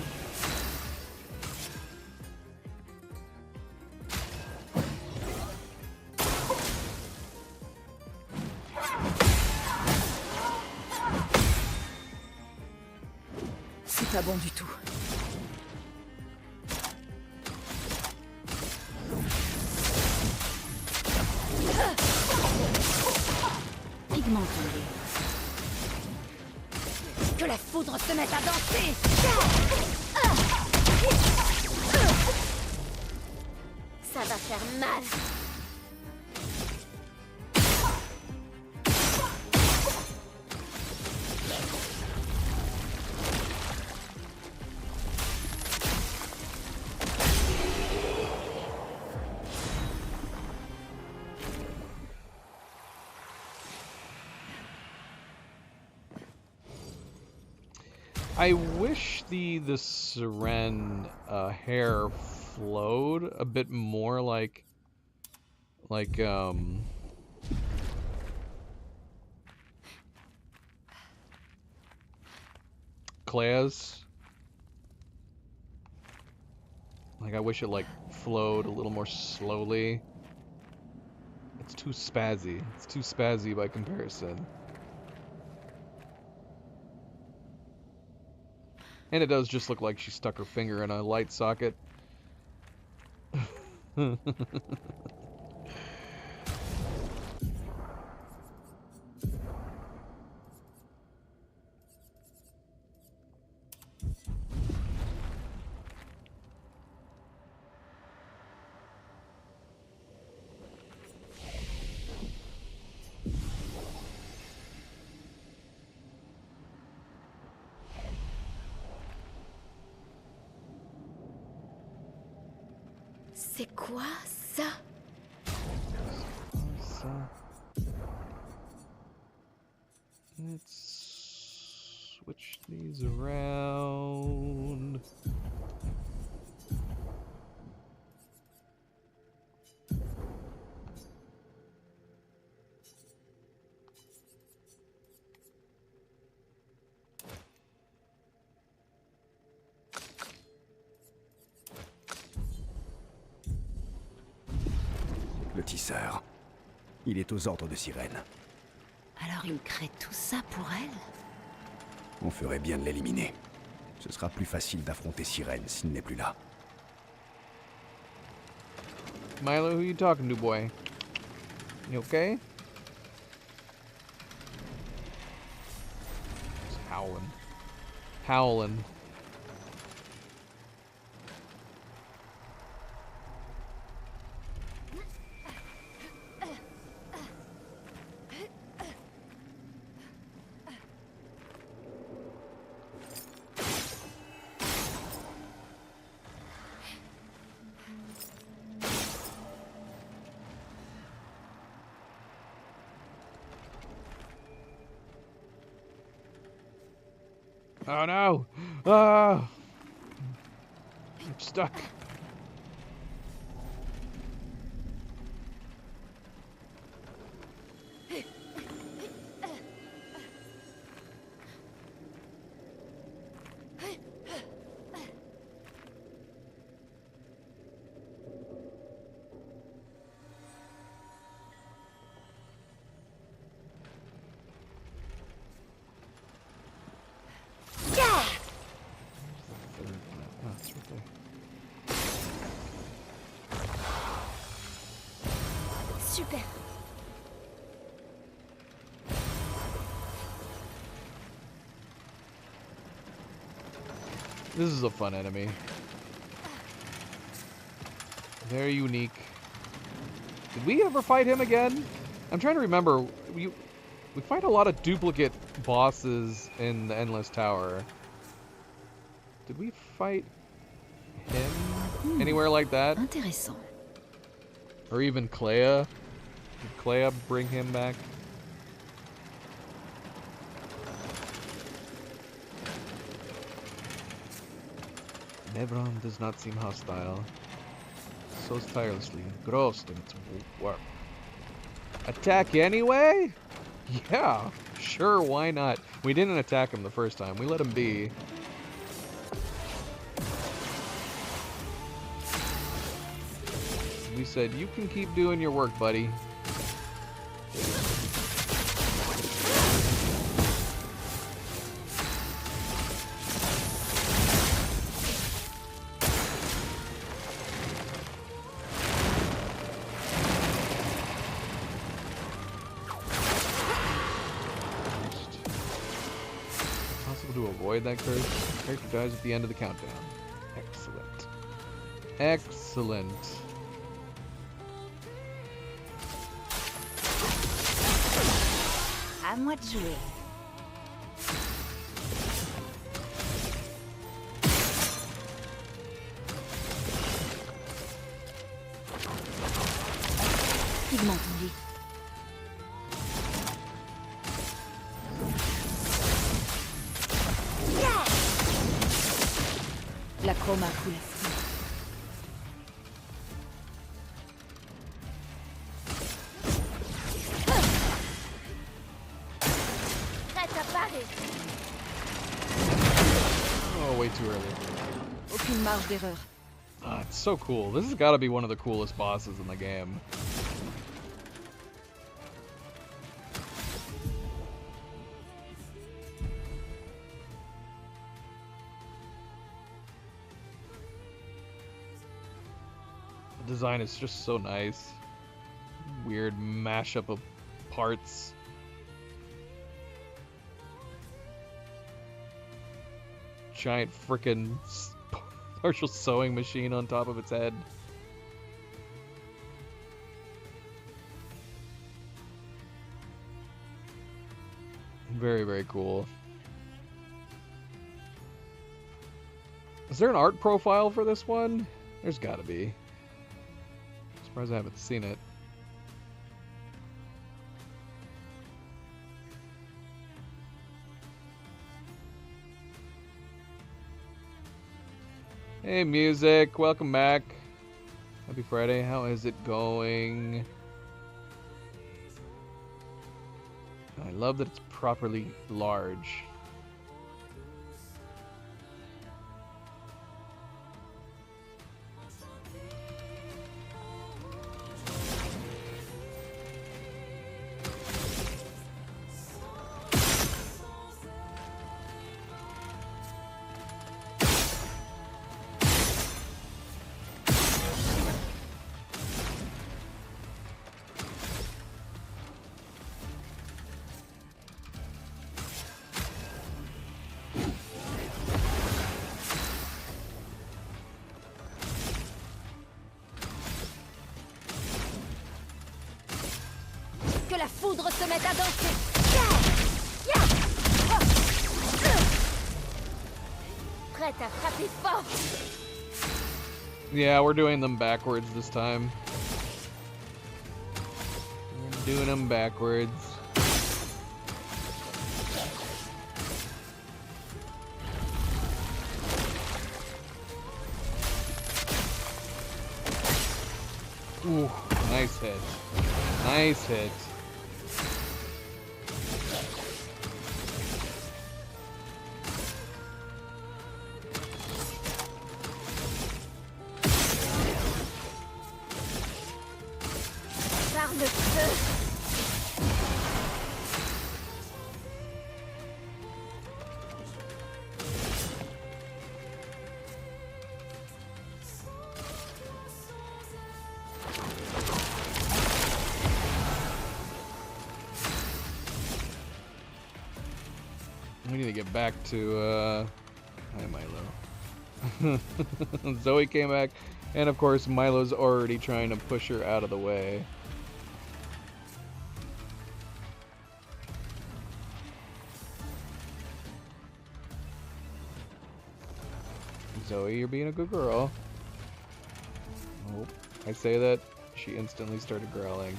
C'est pas bon du tout. Pigment tombé. Que la foudre se mette à danser. Ça va faire mal. I wish the Siren hair flowed a bit more like Claire's. Like I wish it like flowed a little more slowly. It's too spazzy. It's too spazzy by comparison. And it does just look like she stuck her finger in a light socket. C'est quoi ça? Let's switch these around. Le tisseur. Il est aux ordres de Sirène. Alors il crée tout ça pour elle? On ferait bien de l'éliminer. Ce sera plus facile d'affronter Sirène s'il n'est plus là. Milo, who you talking to, boy? You okay? Just howling. Howling. Oh no! Ah! I'm stuck. Super. This is a fun enemy. Very unique. Did we ever fight him again? I'm trying to remember. We fight a lot of duplicate bosses in the Endless Tower. Did we fight him anywhere like that? Intéressant. Or even Clea? Did Clea bring him back? Nevron does not seem hostile. So tirelessly engrossed in its work. Attack anyway? Yeah, sure, why not? We didn't attack him the first time. We let him be. We said, you can keep doing your work, buddy. That curse. Character dies at the end of the countdown. Excellent. Excellent. À moi de jouer. Pigment tendu. La chroma coule. Prête à parer. Oh, way too early. Aucune marge d'erreur. Ah, it's so cool. This has got to be one of the coolest bosses in the game. Design is just so nice. Weird mashup of parts. Giant frickin' partial sewing machine on top of its head. Very, very cool. Is there an art profile for this one? There's gotta be. Surprised I haven't seen it. Hey music, welcome back. Happy Friday, how is it going? I love that it's properly large. Que la foudre se mette à danser. Prête à frapper fort. Yeah, we're doing them backwards this time. We're doing them backwards. Ooh, nice hit. Nice hit. Par le feu. We need to get back to, hi Milo. Zoe came back, and of course Milo's already trying to push her out of the way. Zoe, you're being a good girl. Oh, I say that, she instantly started growling.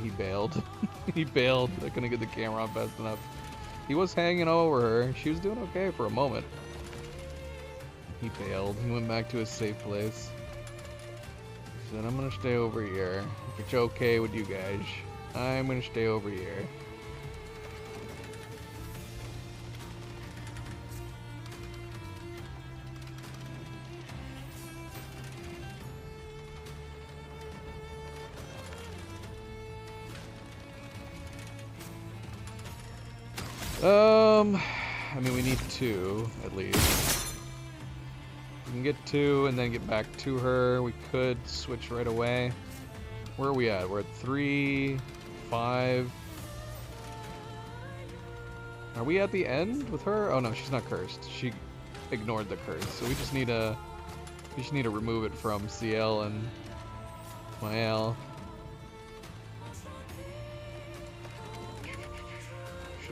He bailed. He bailed. I couldn't get the camera on fast enough. He was hanging over her. She was doing okay for a moment. He bailed. He went back to his safe place. He said, I'm gonna stay over here. If it's okay with you guys, I'm gonna stay over here. I mean, we need 2, at least. We can get 2 and then get back to her. We could switch right away. Where are we at? We're at 3, 5. Are we at the end with her? Oh no, she's not cursed. She ignored the curse. So we just need to remove it from CL and Mael.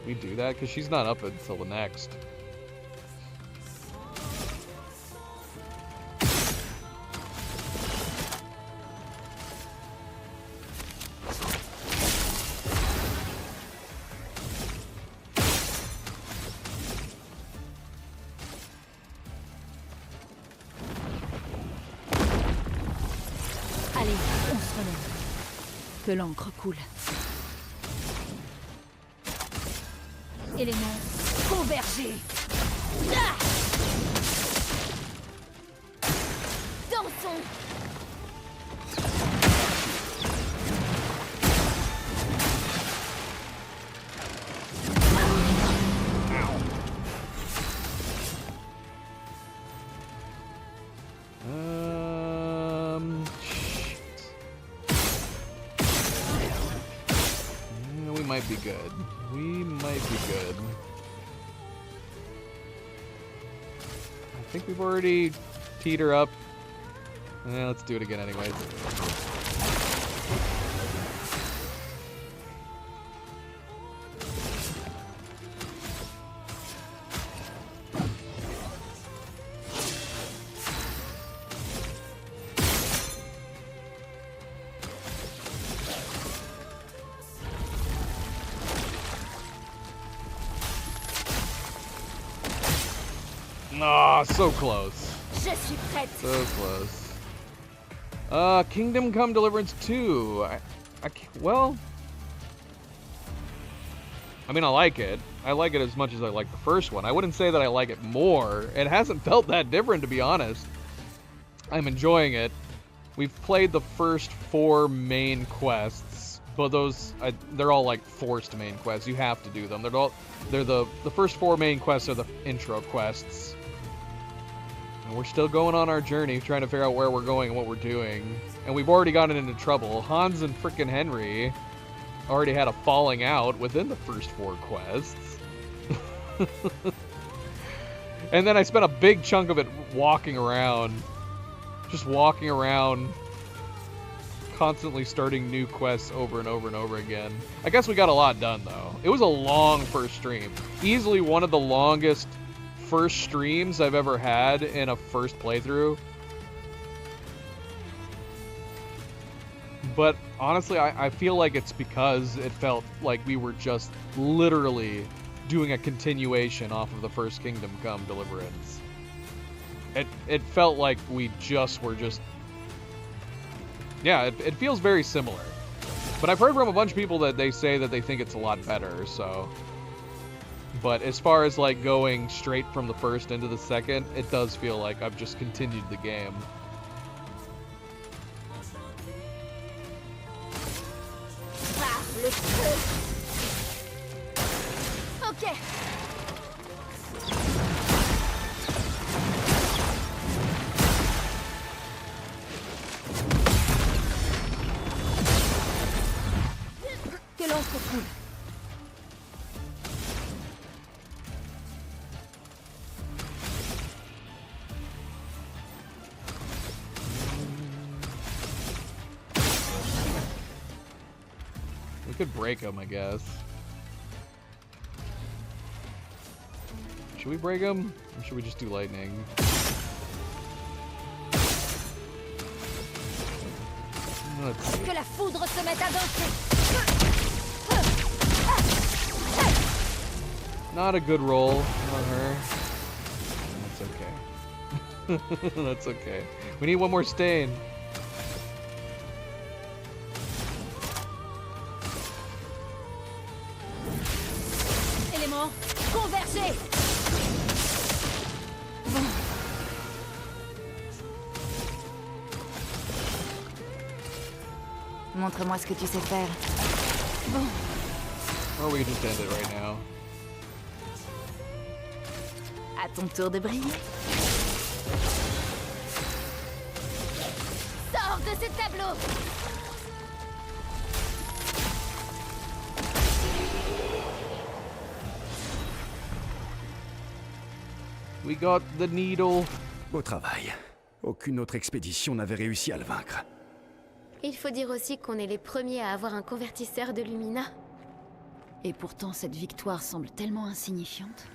We do that because she's not up until the next. Allez, on se relève. Que l'encre coule. Éléments convergés. Ah! Dansons. We might be good. We might be good. I think we've already teed her up. Yeah, let's do it again anyways. Ah, so close. Je suis prête. So close. Kingdom Come Deliverance 2. Well, I mean, I like it. I like it as much as I like the first one. I wouldn't say that I like it more. It hasn't felt that different, to be honest. I'm enjoying it. We've played the first 4 main quests, but those they're all like forced main quests. You have to do them. They're the first 4 main quests are the intro quests. And we're still going on our journey, trying to figure out where we're going and what we're doing. And we've already gotten into trouble. Hans and frickin' Henry already had a falling out within the first 4 quests. And then I spent a big chunk of it walking around. Just walking around, constantly starting new quests over and over and over again. I guess we got a lot done, though. It was a long first stream. Easily one of the longest first streams I've ever had in a first playthrough. But honestly, I feel like it's because it felt like we were just literally doing a continuation off of the first Kingdom Come Deliverance. It felt like we were just... Yeah, it feels very similar. But I've heard from a bunch of people that they say that they think it's a lot better, so... But as far as like going straight from the first into the second, it does feel like I've just continued the game. Okay. trop cool. We could break him, I guess. Should we break him? Or should we just do lightning? Let's see. Que la foudre se mette à danser. Not a good roll on her. That's okay. That's okay. We need one more stain. Élément, convergez. Montre-moi ce que tu sais faire. Bon. Or we can just end it right now. À ton tour de briller. Sors de ce tableau. We got the needle. Beau travail. Aucune autre expédition n'avait réussi à le vaincre. Il faut dire aussi qu'on est les premiers à avoir un convertisseur de Lumina. Et pourtant, cette victoire semble tellement insignifiante.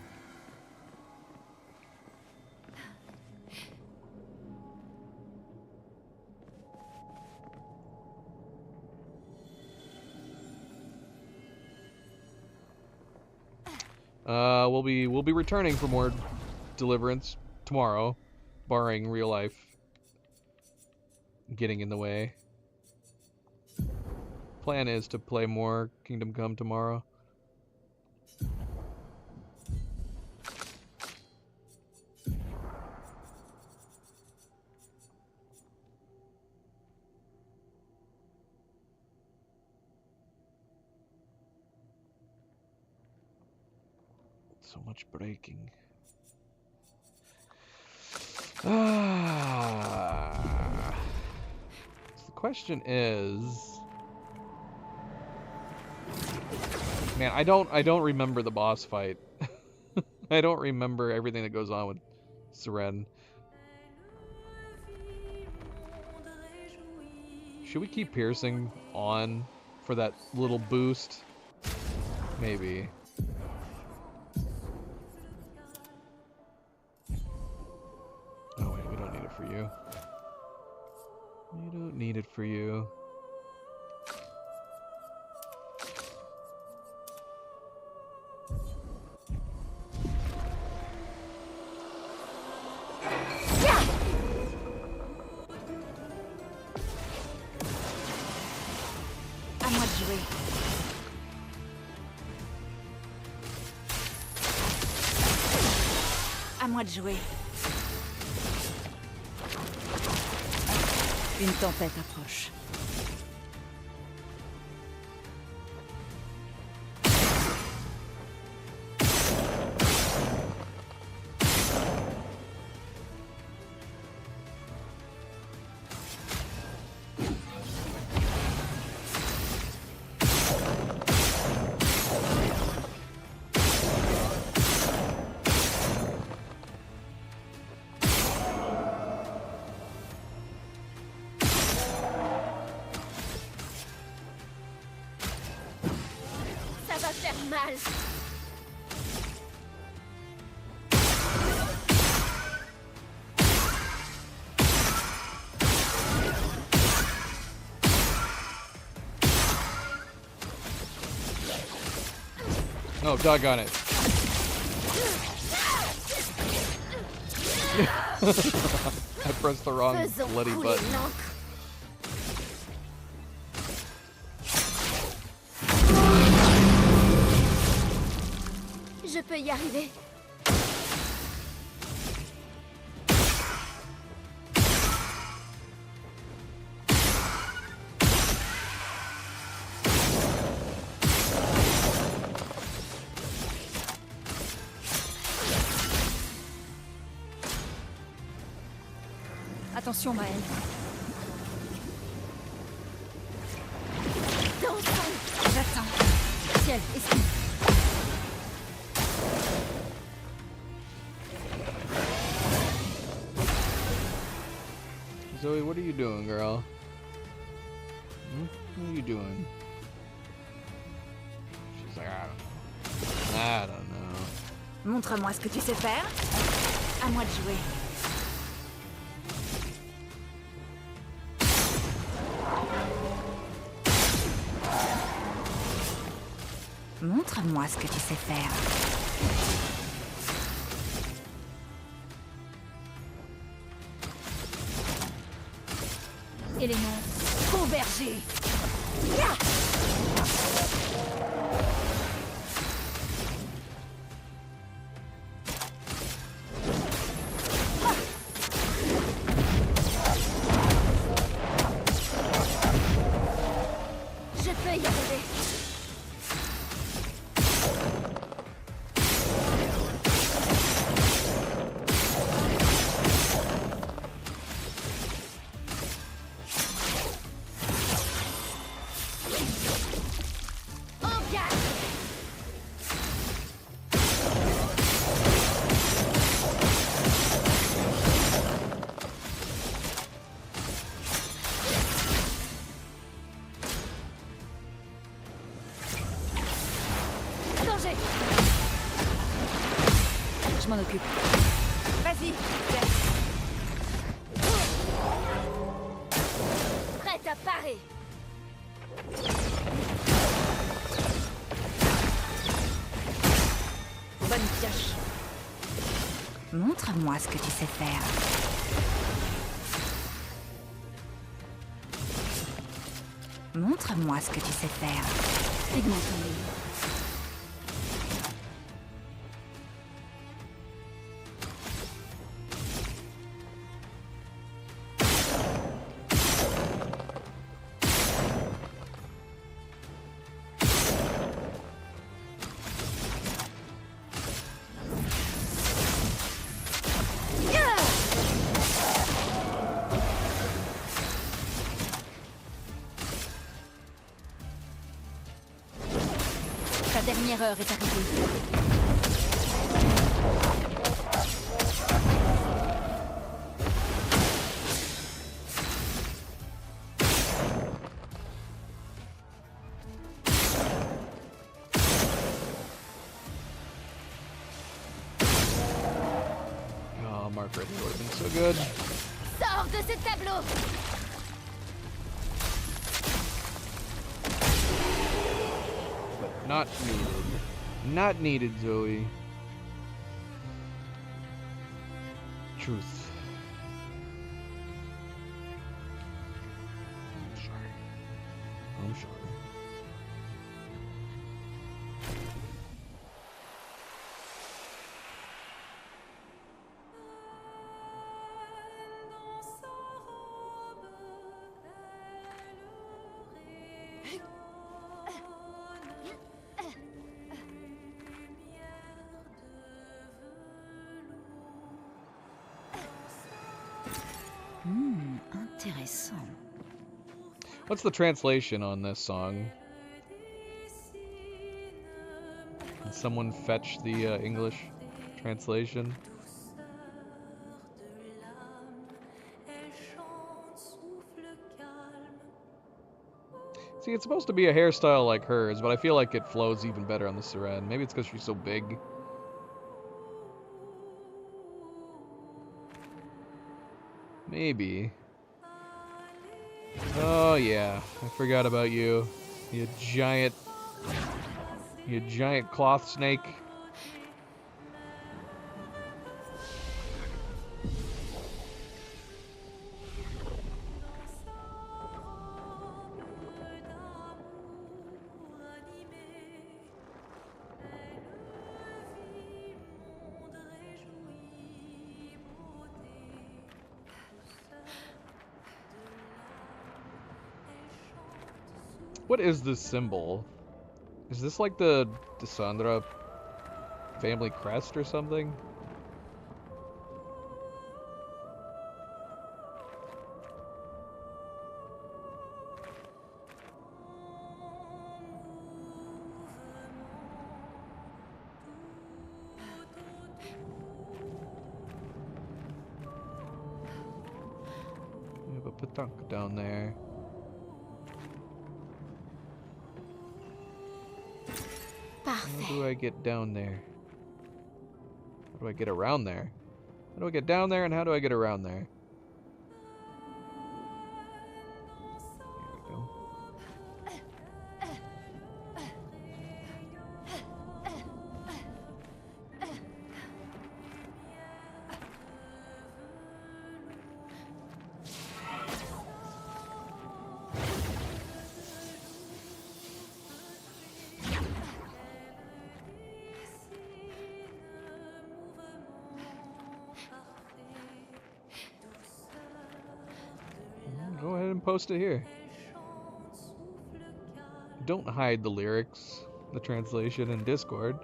We'll be returning for more Deliverance tomorrow, barring real life getting in the way. Plan is to play more Kingdom Come tomorrow. So much breaking. So the question is, man, I don't remember the boss fight. I don't remember everything that goes on with Seren. Should we keep piercing on for that little boost? Maybe. Oh wait, we don't need it for you. We don't need it for you. À moi de jouer. À moi de jouer. Une tempête approche. Ça va faire mal. Oh, doggone it. I pressed the wrong Faisons bloody couler button. l'encre. Je peux y arriver. Attention, Maël. Dansons. J'attends. ciel, esquive. Zoe, what are you doing, girl? What are you doing? She's like, I don't know. Montre-moi ce que tu sais faire. À moi de jouer. Montre-moi ce que tu sais faire. Éléments convergés. Je peux y arriver. Je m'en occupe. Vas-y, prête à parer. Bonne pioche. Montre-moi ce que tu sais faire. Montre-moi ce que tu sais faire. Segmente ton œil. Ta dernière heure est arrivée. Oh, Mark Ridley would have been so good. Sors de ce tableau. Not needed. Not needed, Zoe. Truth. I'm sorry. I'm sorry. Intéressant. What's the translation on this song? Can someone fetch the English translation? See, it's supposed to be a hairstyle like hers, but I feel like it flows even better on the Siren. Maybe it's because she's so big. Maybe. Oh yeah, I forgot about you. You giant cloth snake. What is this symbol? Is this like the Desandra family crest or something? Patanka down there. How do I get down there? How do I get around there? How do I get down there and how do I get around there? There we go. Go ahead and post it here. Don't hide the lyrics, the translation in Discord.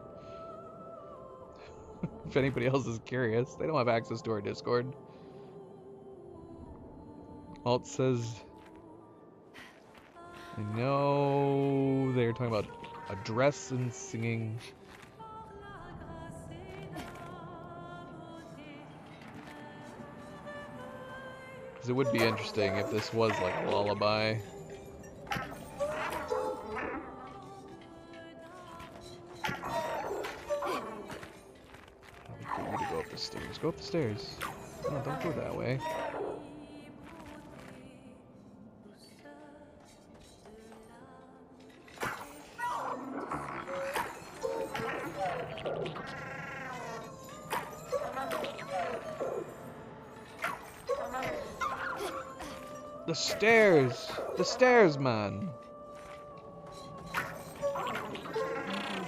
If anybody else is curious, they don't have access to our Discord. Alt says, I know they're talking about a dress and singing. Because it would be interesting if this was like a lullaby. I'll get you to go up the stairs. Go up the stairs. No, don't go that way. The stairs! The stairs, man!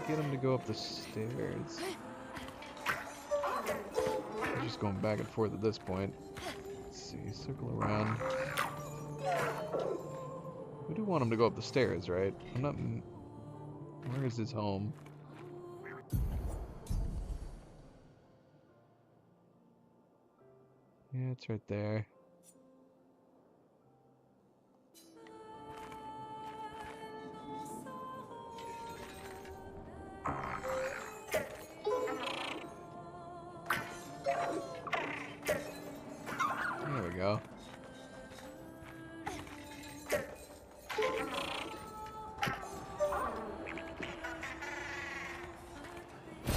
Get him to go up the stairs. I'm just going back and forth at this point. Let's see, circle around. We do want him to go up the stairs, right? I'm not... Where is his home? Yeah, it's right there. There we go.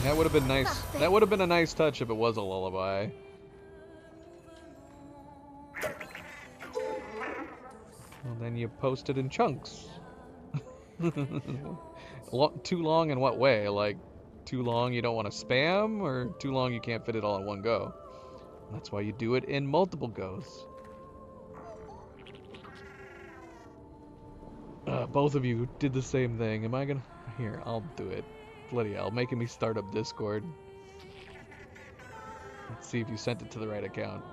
That would have been nice. That would have been a nice touch if it was a lullaby. Well, then you post it in chunks. Too long in what way? Like, too long you don't want to spam, or too long you can't fit it all in one go? That's why you do it in multiple goes. Both of you did the same thing. Am I gonna... Here, I'll do it. Bloody hell, making me start up Discord. Let's see if you sent it to the right account.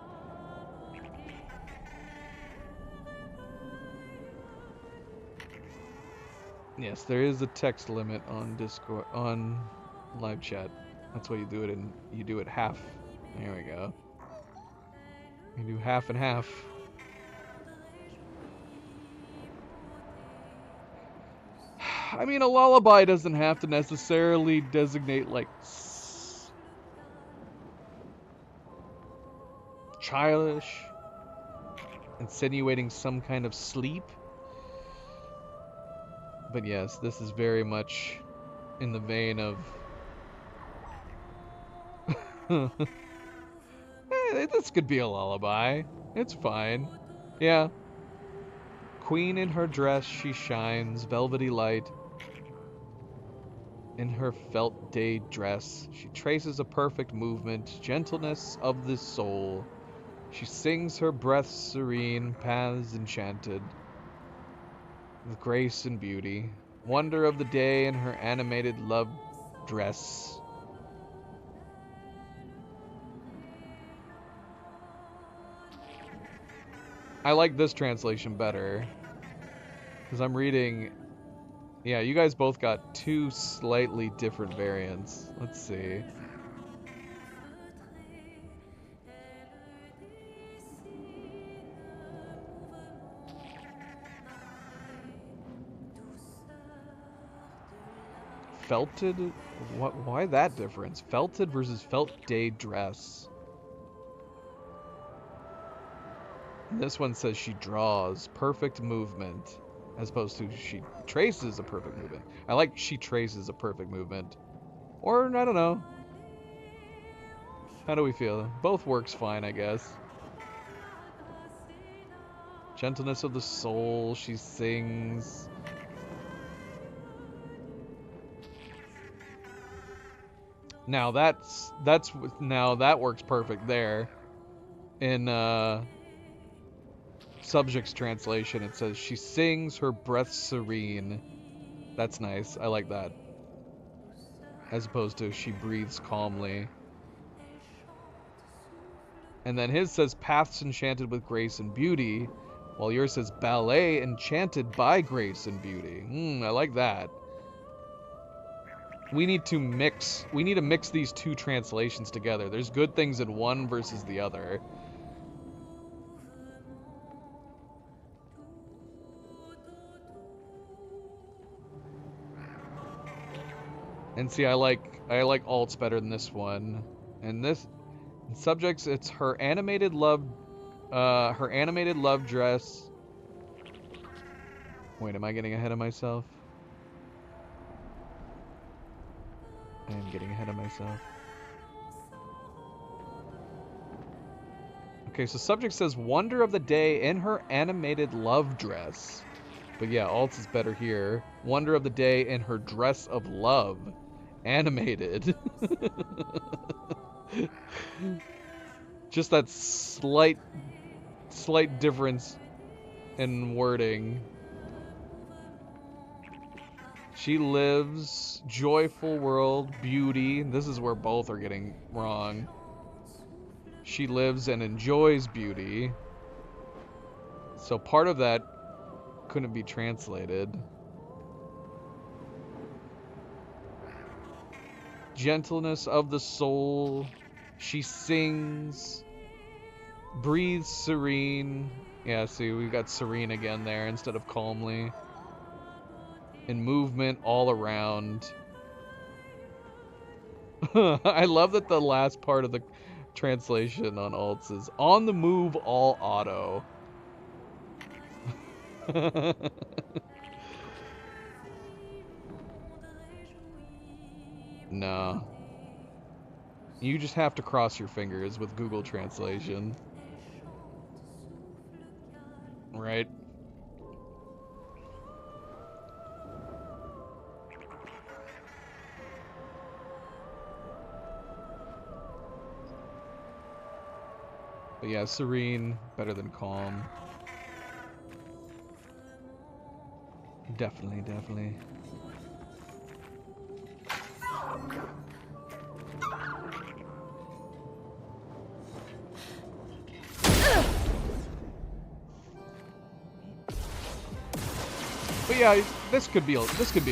Yes, there is a text limit on Discord, on live chat. That's why you do it in, you do it half. There we go. You do half and half. I mean, a lullaby doesn't have to necessarily designate, like, childish, insinuating some kind of sleep. But yes, this is very much in the vein of... this could be a lullaby. It's fine. Yeah. Queen in her dress, she shines, velvety light. In her felt day dress, she traces a perfect movement, gentleness of the soul. She sings her breath serene, paths enchanted, with grace and beauty. Wonder of the day in her animated love dress. I like this translation better, because I'm reading... Yeah, you guys both got two slightly different variants. Let's see. Felted? What? Why that difference? Felted versus felt day dress. This one says she draws perfect movement, as opposed to she traces a perfect movement. I like she traces a perfect movement. Or, I don't know. How do we feel? Both works fine, I guess. Gentleness of the soul, she sings. Now that works perfect there. In Subject's translation, it says she sings her breath serene. That's nice. I like that. As opposed to she breathes calmly. And then his says paths enchanted with grace and beauty, while yours says ballet enchanted by grace and beauty. I like that. We need to mix these two translations together. There's good things in one versus the other. And see, I like alts better than this one. And this in subjects, it's her animated love dress. Wait, am I getting ahead of myself? I am getting ahead of myself. Okay, so subject says wonder of the day in her animated love dress. But yeah, alts is better here. Wonder of the day in her dress of love. Animated. Just that slight difference in wording. She lives, joyful world, beauty. This is where both are getting wrong. She lives and enjoys beauty. So part of that couldn't be translated. Gentleness of the soul. She sings. Breathes serene. Yeah, see, we got serene again there instead of calmly. In movement all around. I love that the last part of the translation on alts is on the move all auto. No. You just have to cross your fingers with Google Translation. Right? But yeah, serene, better than calm. Definitely, definitely. But yeah, this could be a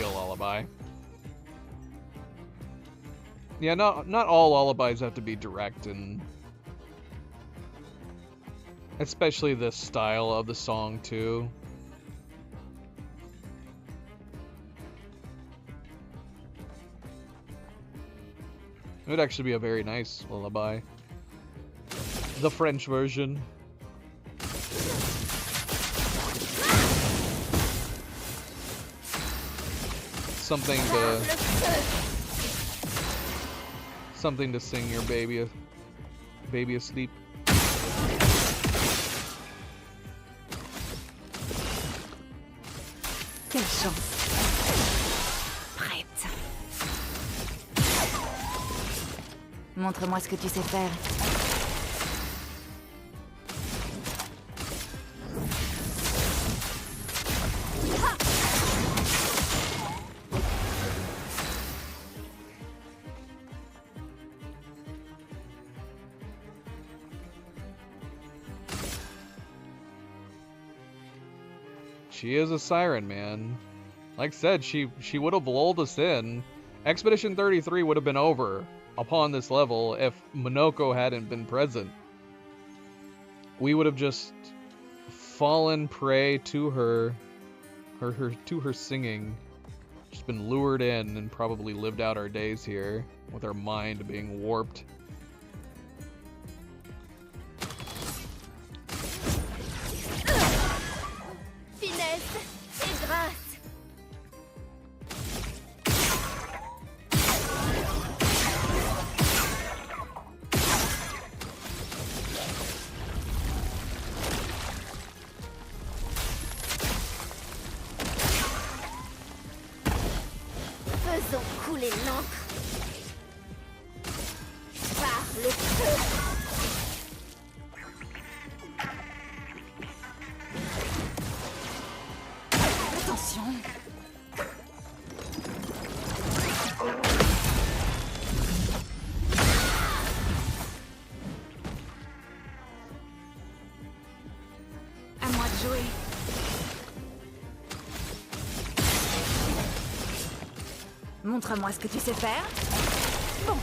lullaby. Yeah, not all lullabies have to be direct, and especially the style of the song too. It would actually be a very nice lullaby. The French version. Something to sing your baby asleep. Quelle chance. Prête. Montre-moi ce que tu sais faire. She is a siren, man. Like I said, she would have lulled us in. Expedition 33 would have been over upon this level if Monoko hadn't been present. We would have just fallen prey to her singing. Just been lured in and probably lived out our days here with our mind being warped. brûler l'encre par le feu. Attention. À moi de jouer. Montre-moi ce que tu sais faire. Bon.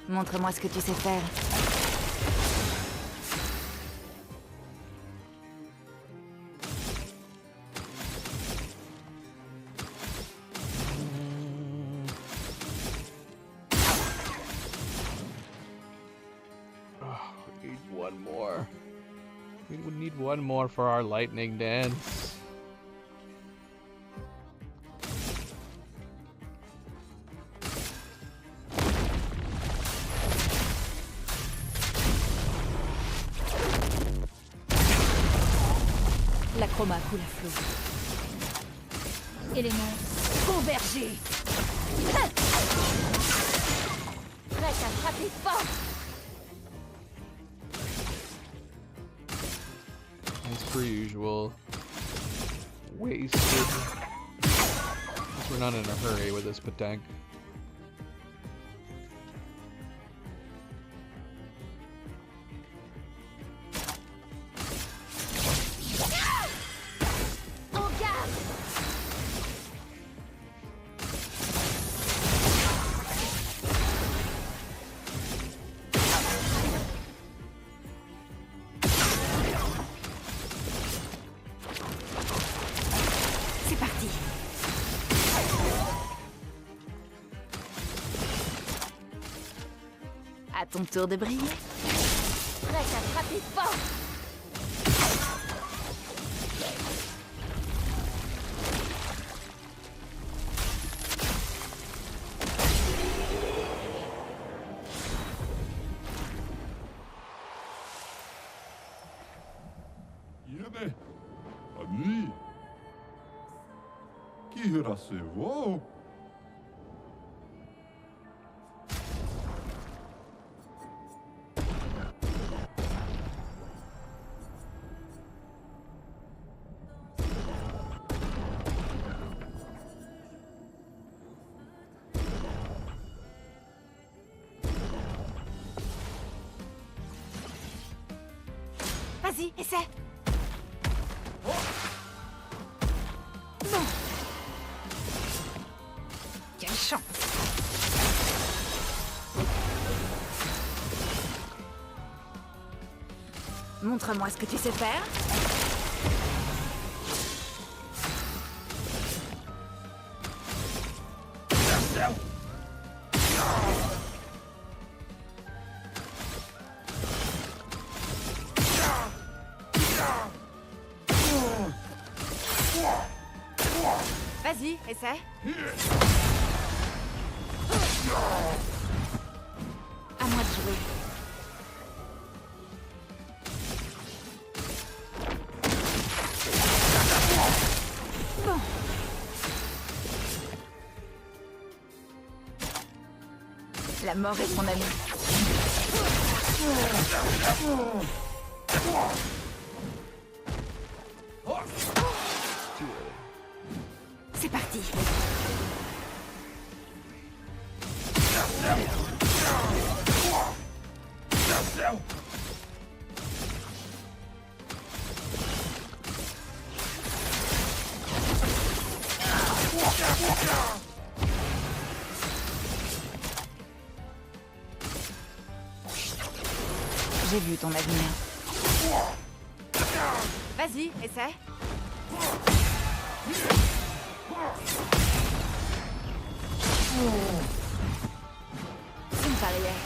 Montre-moi ce que tu sais faire. We need one more. We would need one more for our lightning dance. La chroma coule à flot. Éléments convergés. Prête à frapper fort. As per usual. Wasted. Guess we're not in a hurry with this Patang. En garde. C'est parti. À ton tour de briller. Prête à frapper fort. Yeme, ami. Kihira se wo. Vas-y, essaie. Bon. Quelle chance. Montre-moi ce que tu sais faire. Vas-y, essaie. À moi de jouer. Bon. La mort est mon ami. C'est parti. J'ai vu ton avenir. Vas-y, essaie. C'est une barrière.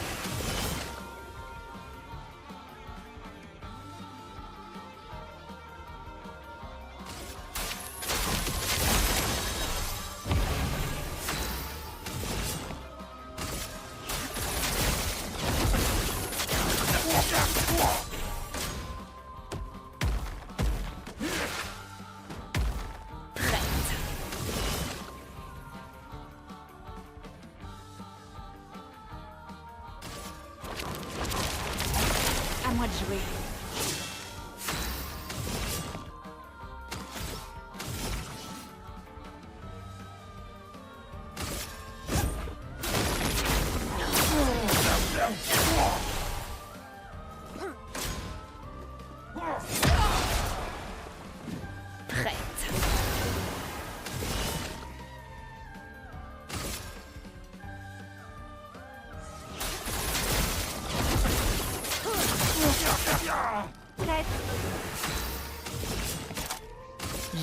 À moi de jouer. Prête.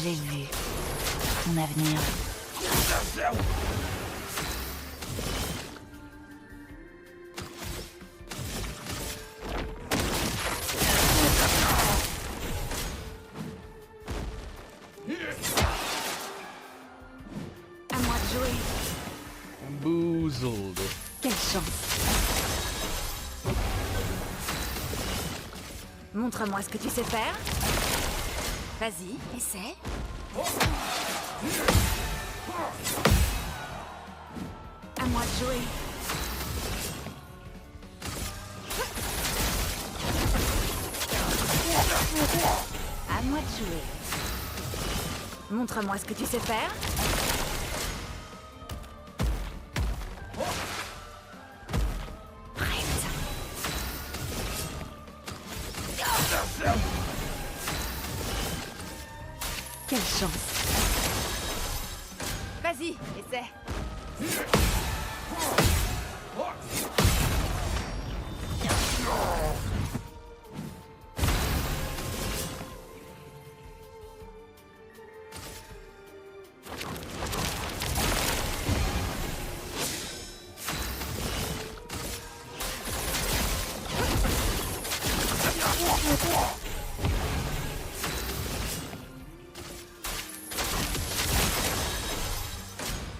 J'ai vu ton avenir. À moi de jouer. Boozled. Quelle chance. Montre-moi ce que tu sais faire. Vas-y, essaie. À moi de jouer. À moi de jouer. Montre-moi ce que tu sais faire. Quelle chance. Vas-y, essaie.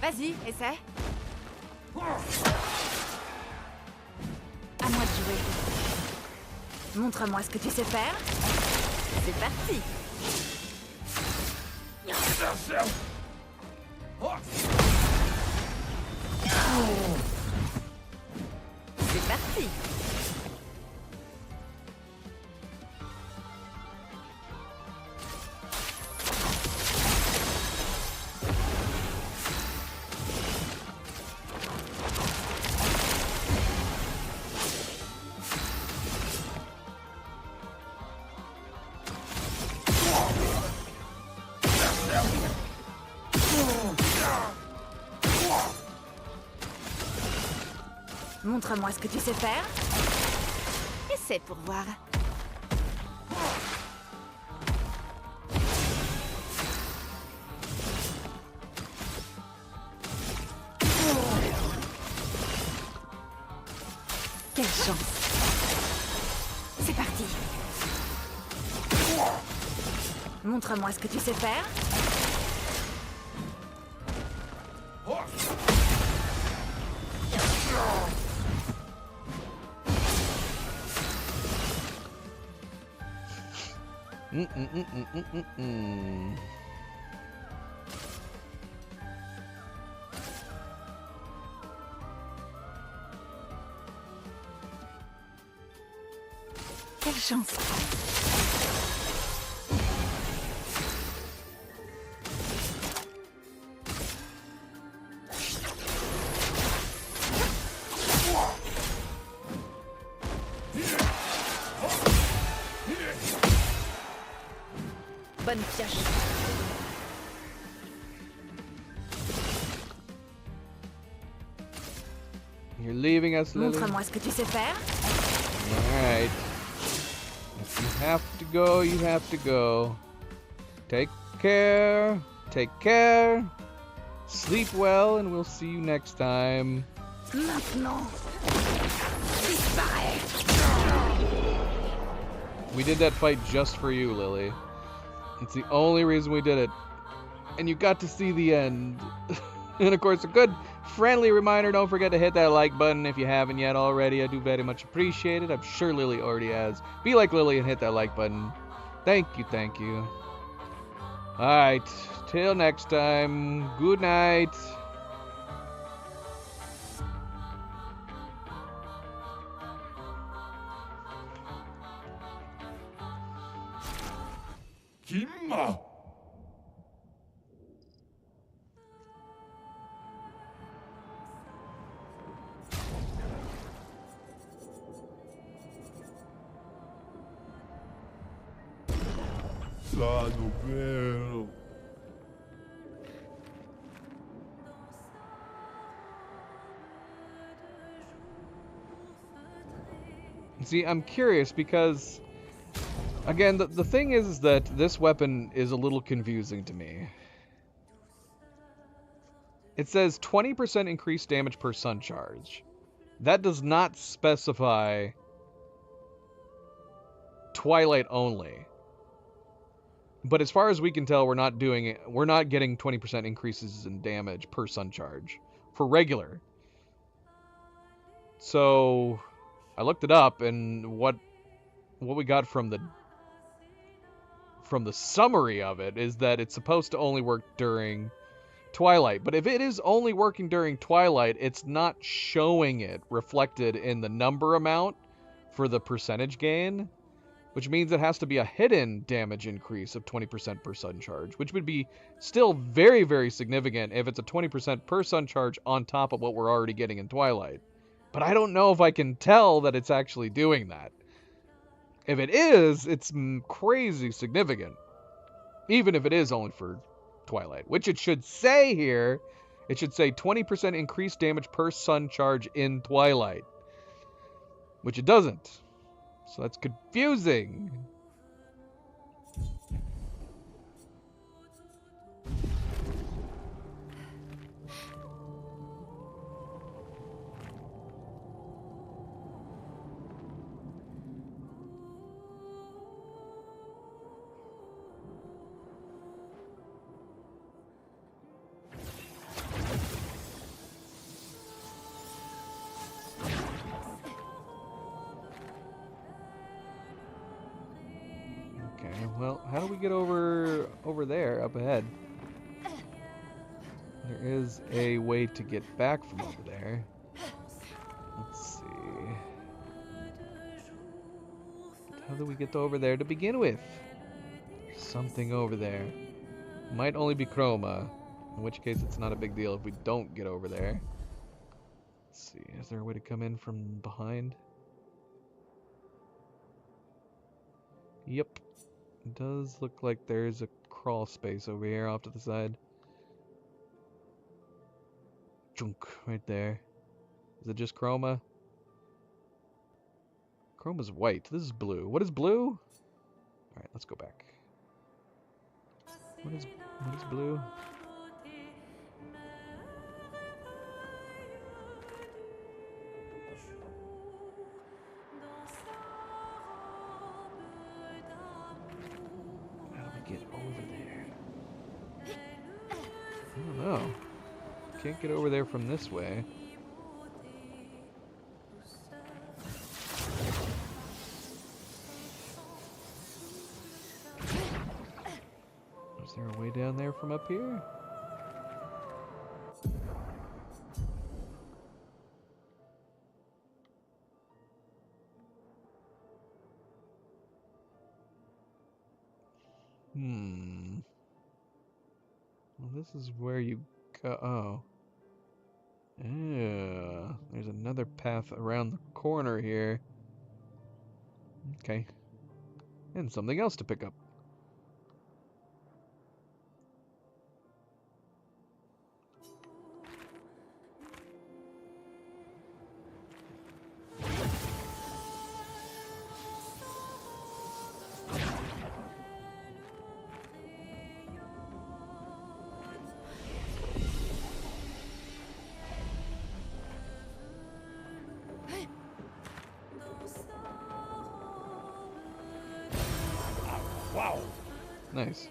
Vas-y, essaie. À moi de jouer. Montre-moi ce que tu sais faire. C'est parti. C'est parti. Montre-moi ce que tu sais faire. Essaie pour voir. Quelle chance. C'est parti. Montre-moi ce que tu sais faire. Quelle chance. Bonne pioche. You're leaving us, Lily? Montre-moi ce que tu sais faire. Alright. If you have to go, you have to go. Take care. Take care. Sleep well, and we'll see you next time. Maintenant. Disparaît. We did that fight just for you, Lily. It's the only reason we did it. And you got to see the end. And of course, a good friendly reminder, don't forget to hit that like button if you haven't yet already. I do very much appreciate it. I'm sure Lily already has. Be like Lily and hit that like button. Thank you, thank you. Alright, till next time. Good night. Kimma. Stato bello. See, I'm curious because, again, the thing is that this weapon is a little confusing to me. It says 20% increased damage per sun charge. That does not specify Twilight only. But as far as we can tell, we're not getting 20% increases in damage per sun charge for regular. So I looked it up, and what we got from the summary of it is that it's supposed to only work during Twilight. But if it is only working during Twilight, it's not showing it reflected in the number amount for the percentage gain, which means it has to be a hidden damage increase of 20% per sun charge, which would be still very, very significant if it's a 20% per sun charge on top of what we're already getting in Twilight. But I don't know if I can tell that it's actually doing that. If it is, it's crazy significant. Even if it is only for Twilight, which it should say here. It should say 20% increased damage per sun charge in Twilight, which it doesn't. So that's confusing. Well, how do we get over there, up ahead? There is a way to get back from over there. Let's see. How do we get over there to begin with? Something over there. Might only be Chroma, in which case it's not a big deal if we don't get over there. Let's see, is there a way to come in from behind? Yep. It does look like there's a crawl space over here off to the side. Junk, right there. Is it just Chroma? Chroma's white. This is blue. What is blue? Alright, let's go back. What is blue? Get over there. I don't know. Can't get over there from this way. Is there a way down there from up here? Well, this is where you go. Oh. Yeah. There's another path around the corner here. Okay. And something else to pick up. Wow. Nice.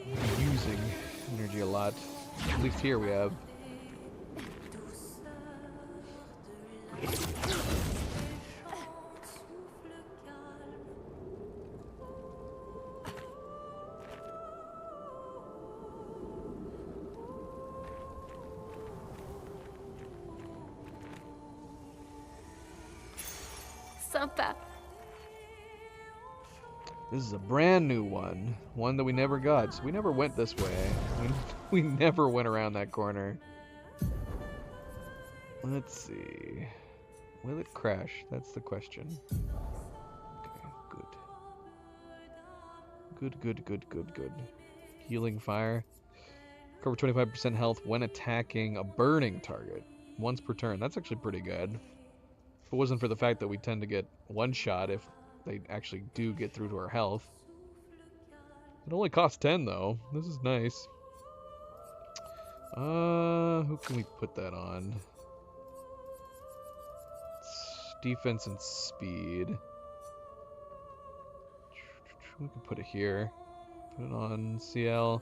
We're using energy a lot. At least here we have. Sympa. This is a brand new one. One that we never got. So we never went this way. We never went around that corner. Let's see. Will it crash? That's the question. Okay, good. Healing fire. Cover 25% health when attacking a burning target. Once per turn. That's actually pretty good. If it wasn't for the fact that we tend to get one shot if they actually do get through to our health. It only costs 10 though. This is nice. Who can we put that on? Defense and speed. We can put it here. Put it on CL.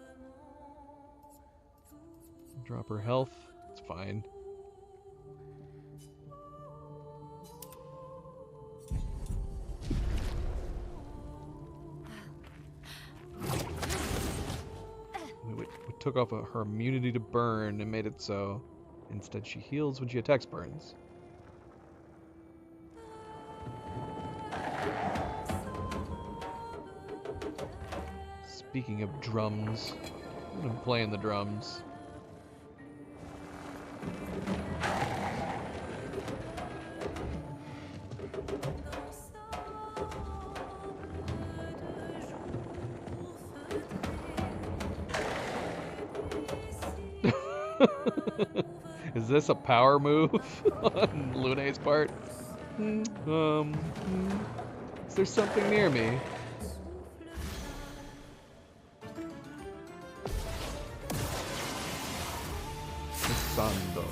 Drop her health. It's fine. We took off her immunity to burn and made it so instead she heals when she attacks burns. Speaking of drums, I'm gonna play the drums. Is this a power move on Lune's part? Is there something near me? Sando.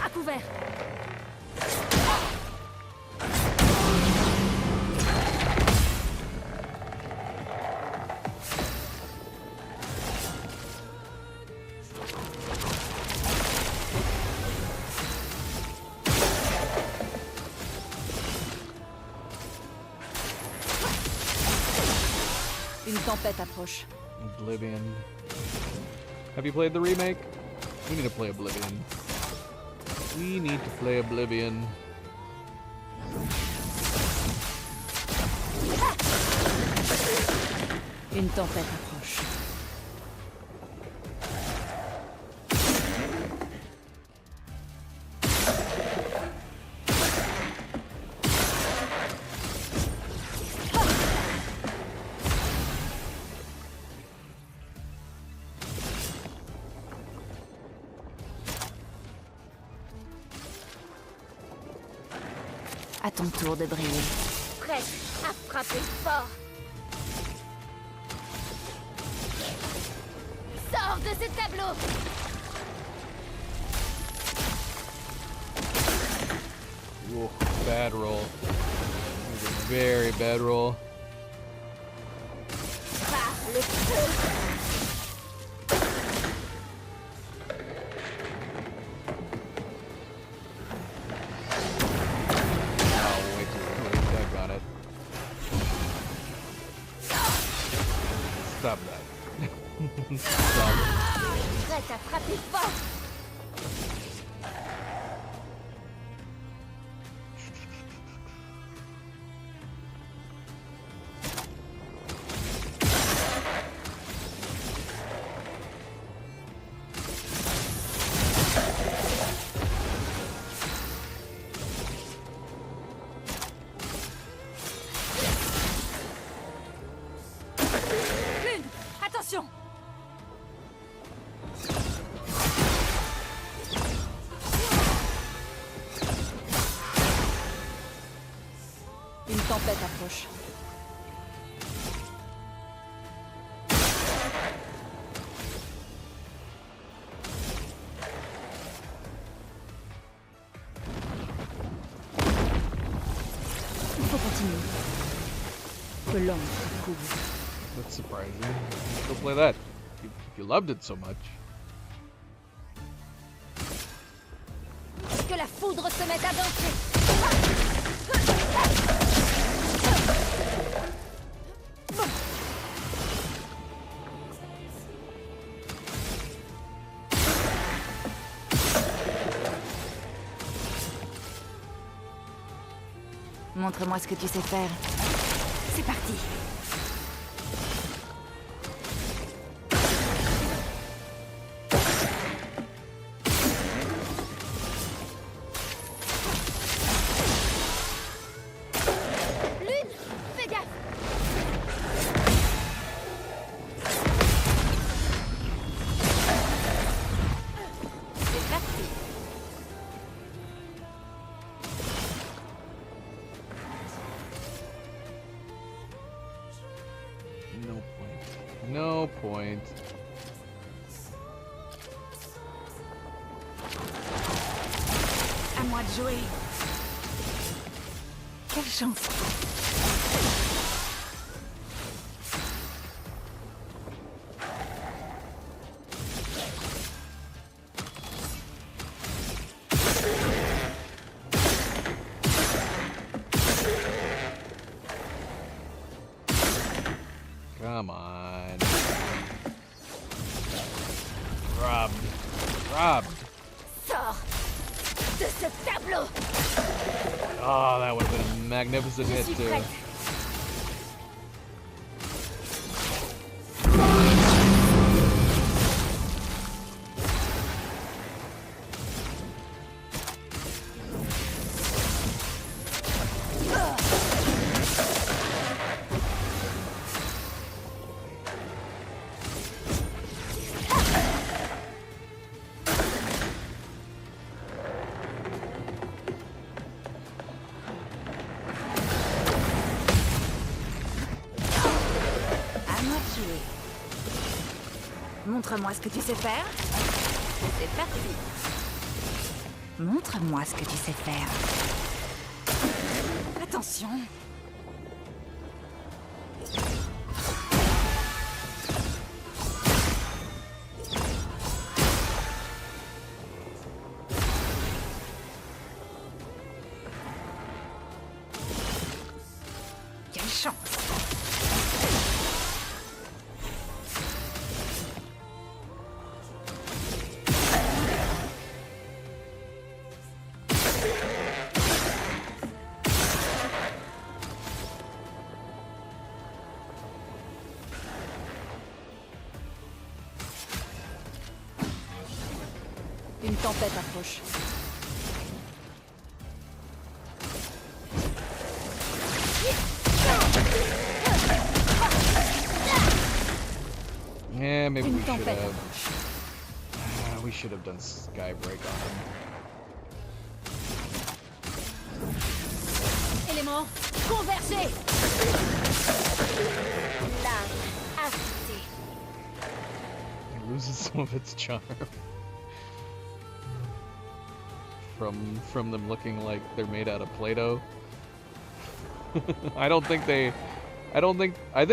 À couvert. Une tempête approche. Oblivion. Have you played the remake? We need to play Oblivion. We need to play Oblivion. Une tempête approche. À ton tour de briller. Prête à frapper fort. Sors de ce tableau. Whoa, bad roll. That was a very bad roll. Par le feu. Stop that. Stop. Prête à frapper fort. Attention! Une tempête approche. Il faut continuer. Que l'homme se couvre. That's surprising. Go play that. If you loved it so much. Que la foudre se mette à danser! Montre-moi ce que tu sais faire. C'est parti. No point. À moi de jouer. Quelle chance. Come on. Robbed. Robbed. Sors de ce tableau. Oh, that would have been a magnificent hit too. Prête. Montre-moi ce que tu sais faire. C'est parti. Montre-moi ce que tu sais faire. Attention. Quelle chance. Une tempête approche. Yeah, maybe Une we should tempête have. approche. We should have done Skybreak on him. Éléments, convergez. Larme, affûtée. It loses some of its charm. From them looking like they're made out of Play-Doh. I think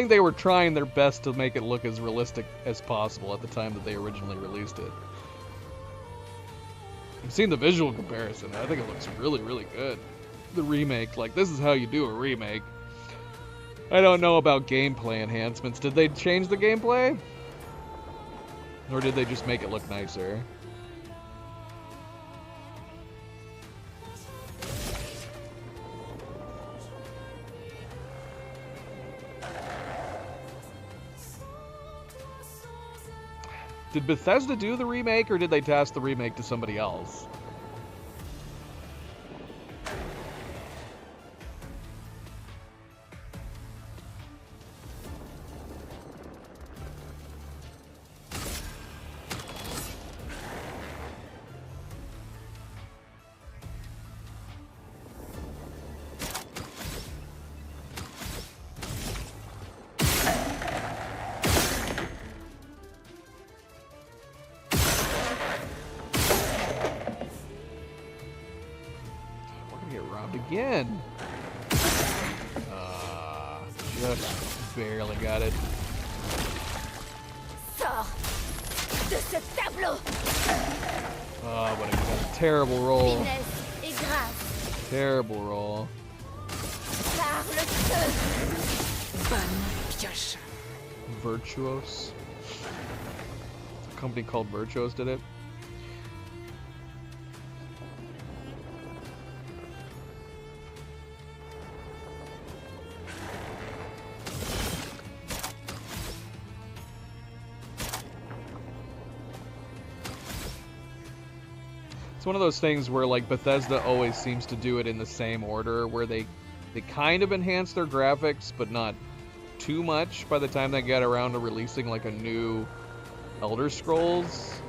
they were trying their best to make it look as realistic as possible at the time that they originally released it. I've seen the visual comparison. I think it looks really, really good. The remake, like, this is how you do a remake. I don't know about gameplay enhancements. Did they change the gameplay? Or did they just make it look nicer? Did Bethesda do the remake, or did they task the remake to somebody else? Again. Just barely got it. Sors de ce tableau. Oh, what a terrible roll. Finesse et grâce. Terrible roll. Par le feu. Bonne pioche. Virtuos. A company called Virtuos did it. one of those things where like Bethesda always seems to do it in the same order, where they kind of enhance their graphics, but not too much by the time they get around to releasing like a new Elder Scrolls.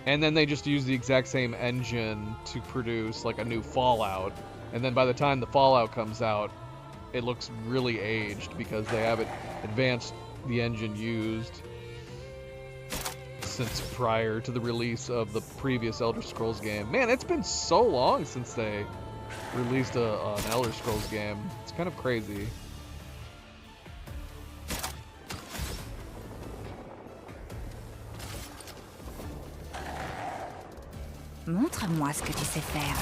And then they just use the exact same engine to produce like a new Fallout. And then by the time the Fallout comes out, it looks really aged because they haven't advanced the engine used since prior to the release of the previous Elder Scrolls game. Man, it's been so long since they released an Elder Scrolls game. It's kind of crazy. Montre-moi ce que tu sais faire.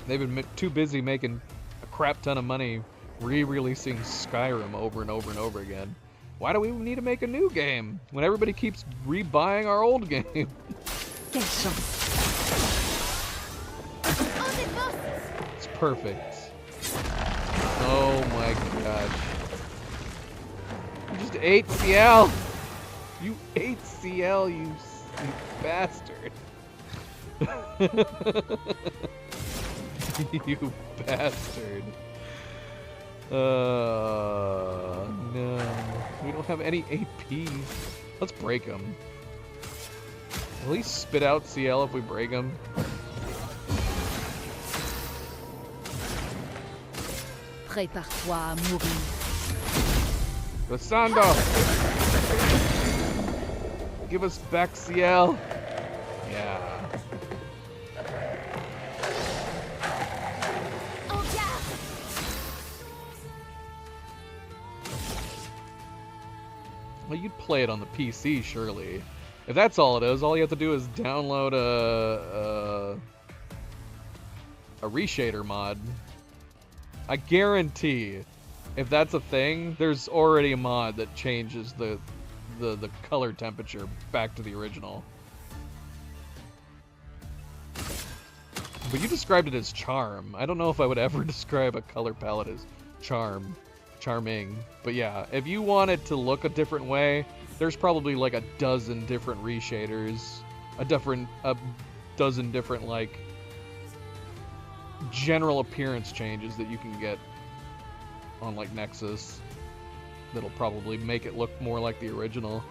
They've been too busy making a crap ton of money re-releasing Skyrim over and over and over again. Why do we need to make a new game when everybody keeps rebuying our old game? Quelle chance. It's perfect. Oh my gosh. You just ate CL! You ate CL, you bastard. You bastard. No. We don't have any AP. Let's break them. At least spit out CL if we break them. Prépare-toi à mourir. Glissando! Give us back CL. Yeah. Well, you'd play it on the PC, surely. If that's all it is, all you have to do is download a reshader mod. I guarantee, if that's a thing, there's already a mod that changes the color temperature back to the original. But you described it as charm. I don't know if I would ever describe a color palette as charming. But yeah, if you want it to look a different way, there's probably like a dozen different reshaders, a dozen different like general appearance changes that you can get on like Nexus that'll probably make it look more like the original.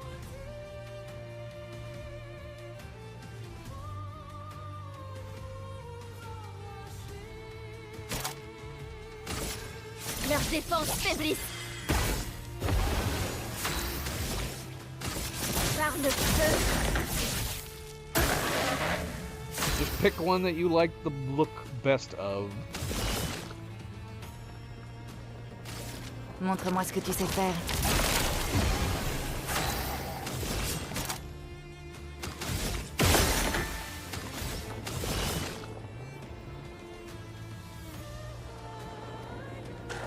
Leurs défenses faiblissent. Par le feu. Just pick one that you like the look best of. Montre-moi ce que tu sais faire.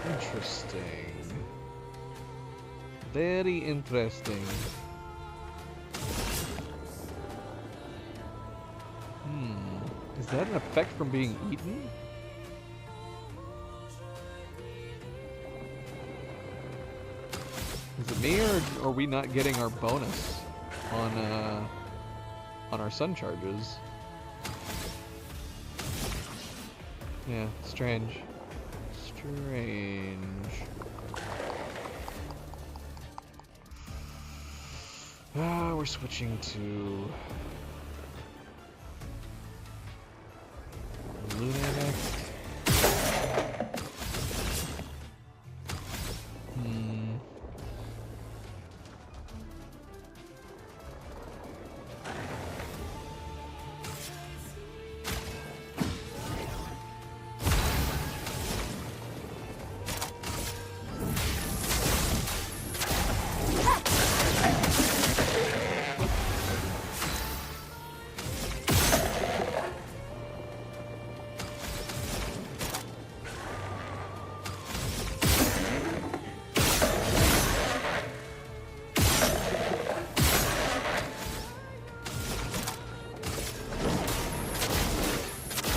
Interesting. Very interesting. Is that an effect from being eaten? Is it me, or are we not getting our bonus on our sun charges? Yeah, strange. We're switching to Luna next.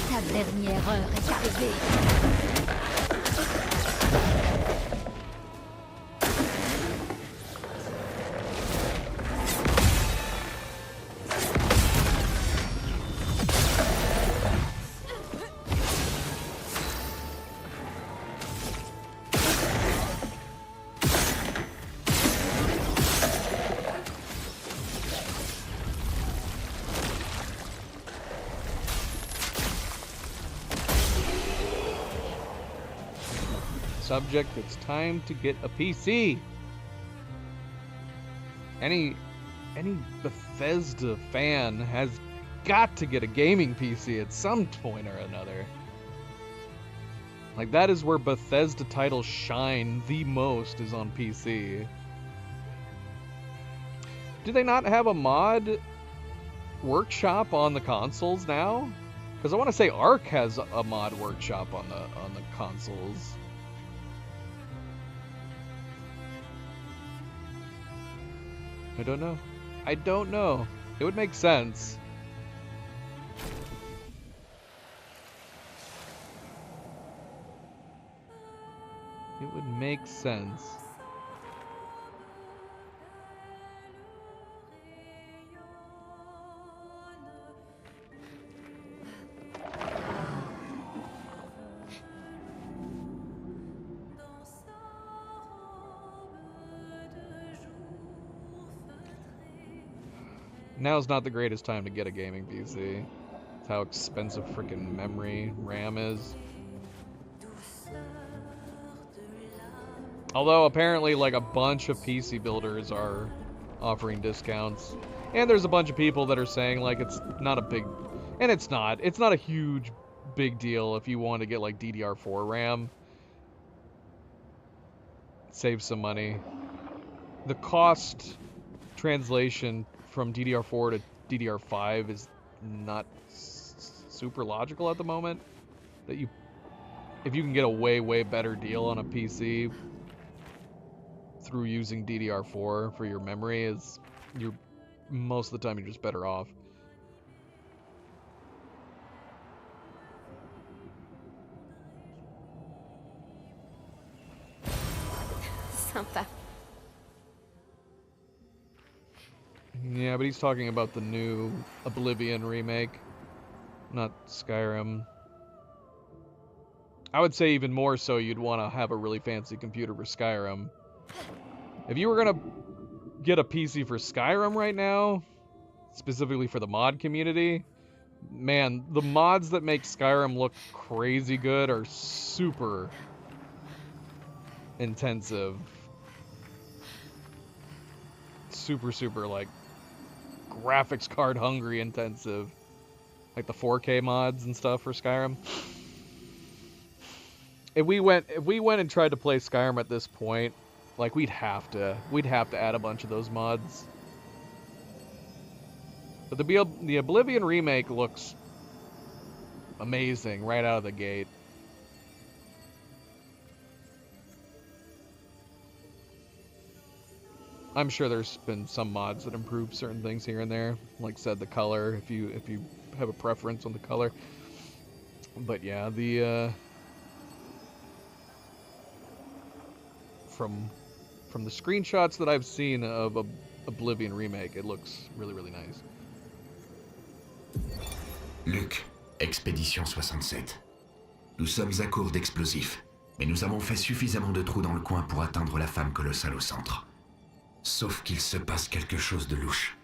Ta dernière heure est arrivée. subject. It's time to get a PC. Any Bethesda fan has got to get a gaming PC at some point or another. Like, that is where Bethesda titles shine the most, is on PC. Do they not have a mod workshop on the consoles now? Because I want to say Ark has a mod workshop on the consoles. I don't know. I don't know. It would make sense. It would make sense. Now's not the greatest time to get a gaming PC. It's how expensive freaking memory RAM is. Although apparently like a bunch of PC builders are offering discounts. And there's a bunch of people that are saying like it's not a big, and it's not a huge big deal if you want to get like DDR4 RAM. Save some money. The cost translation from DDR4 to DDR5 is not super logical at the moment. That if you can get a way better deal on a PC through using DDR4 for your memory, you're most of the time you're just better off. Sympa. Yeah, but he's talking about the new Oblivion remake, not Skyrim. I would say even more so you'd want to have a really fancy computer for Skyrim. If you were going to get a PC for Skyrim right now, specifically for the mod community, man, the mods that make Skyrim look crazy good are super intensive. Super, like, graphics card hungry intensive. Like the 4K mods and stuff for Skyrim. If we went and tried to play Skyrim at this point, like we'd have to add a bunch of those mods. But the Oblivion remake looks amazing right out of the gate. I'm sure there's been some mods that improve certain things here and there. Like said, the color, if you have a preference on the color. But yeah, from the screenshots that I've seen of Oblivion remake, it looks really nice. Luc, Expédition 67. Nous sommes à court d'explosifs, mais nous avons fait suffisamment de trous dans le coin pour atteindre la femme colossale au centre. Sauf qu'il se passe quelque chose de louche.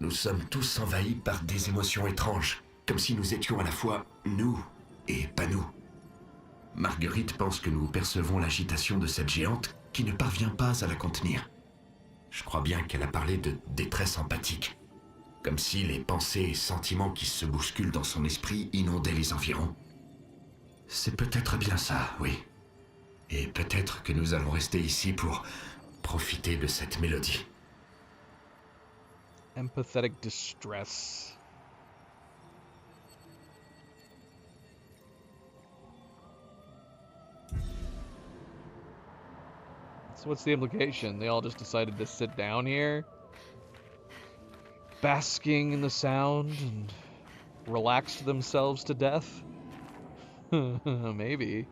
Nous sommes tous envahis par des émotions étranges, comme si nous étions à la fois nous et pas nous. Marguerite pense que nous percevons l'agitation de cette géante qui ne parvient pas à la contenir. Je crois bien qu'elle a parlé de détresse empathique, comme si les pensées et sentiments qui se bousculent dans son esprit inondaient les environs. C'est peut-être bien ça, oui. Et peut-être que nous allons rester ici pour profiter de cette mélodie. Empathetic distress. So what's the implication? They all just decided to sit down here, basking in the sound, and relaxed themselves to death? Maybe.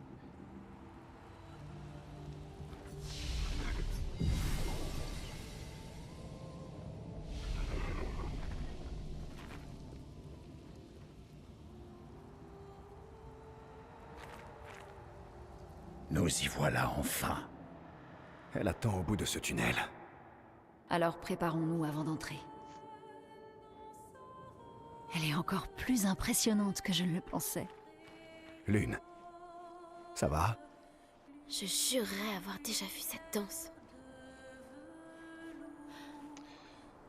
Nous y voilà enfin. Elle attend au bout de ce tunnel. Alors préparons-nous avant d'entrer. Elle est encore plus impressionnante que je ne le pensais. Lune, ça va? Je jurerais avoir déjà vu cette danse.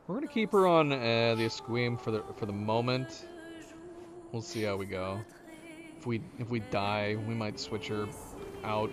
We're gonna keep her on the Esquime for the moment. We'll see how we go. If we die, we might switch her out.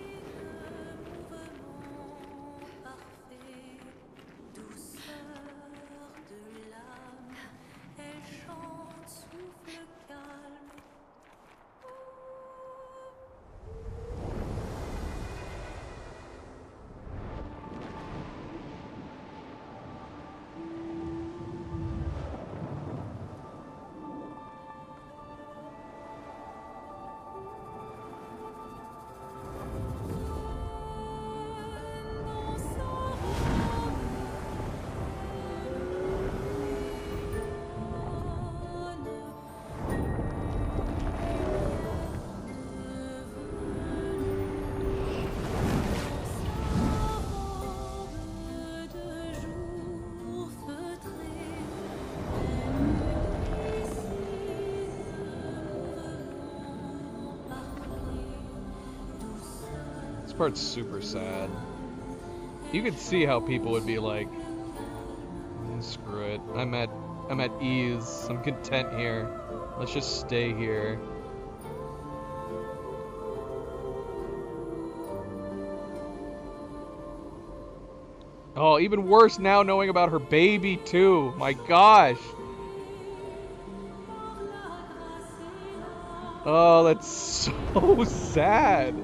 Part's super sad. You could see how people would be like, screw it. I'm at ease. I'm content here. Let's just stay here. Oh, even worse now knowing about her baby too. My gosh. Oh, that's so sad.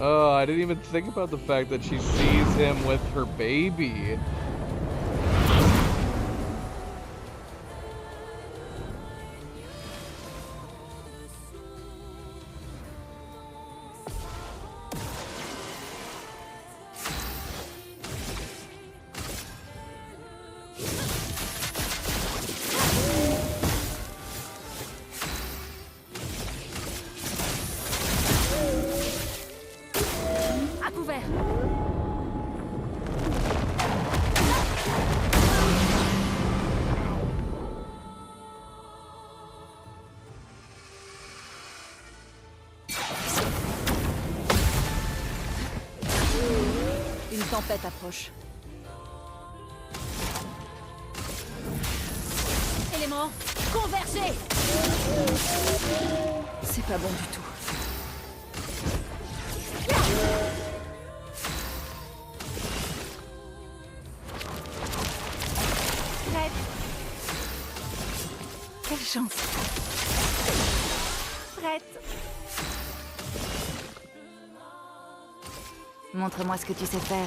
Oh, I didn't even think about the fact that she sees him with her baby. Une tempête approche. Éléments, convergez! C'est pas bon du tout. Prête. Quelle chance. Prête. Montre-moi ce que tu sais faire.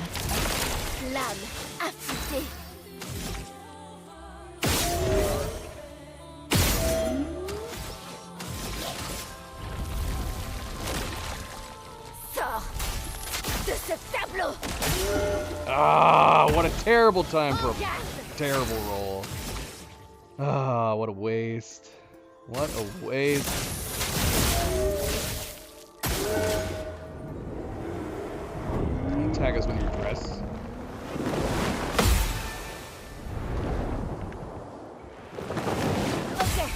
Lame affûtée. Sors de ce tableau. Ah, what a terrible time for a terrible roll. Ah, what a waste. What a waste. Tag us when you dress. Okay.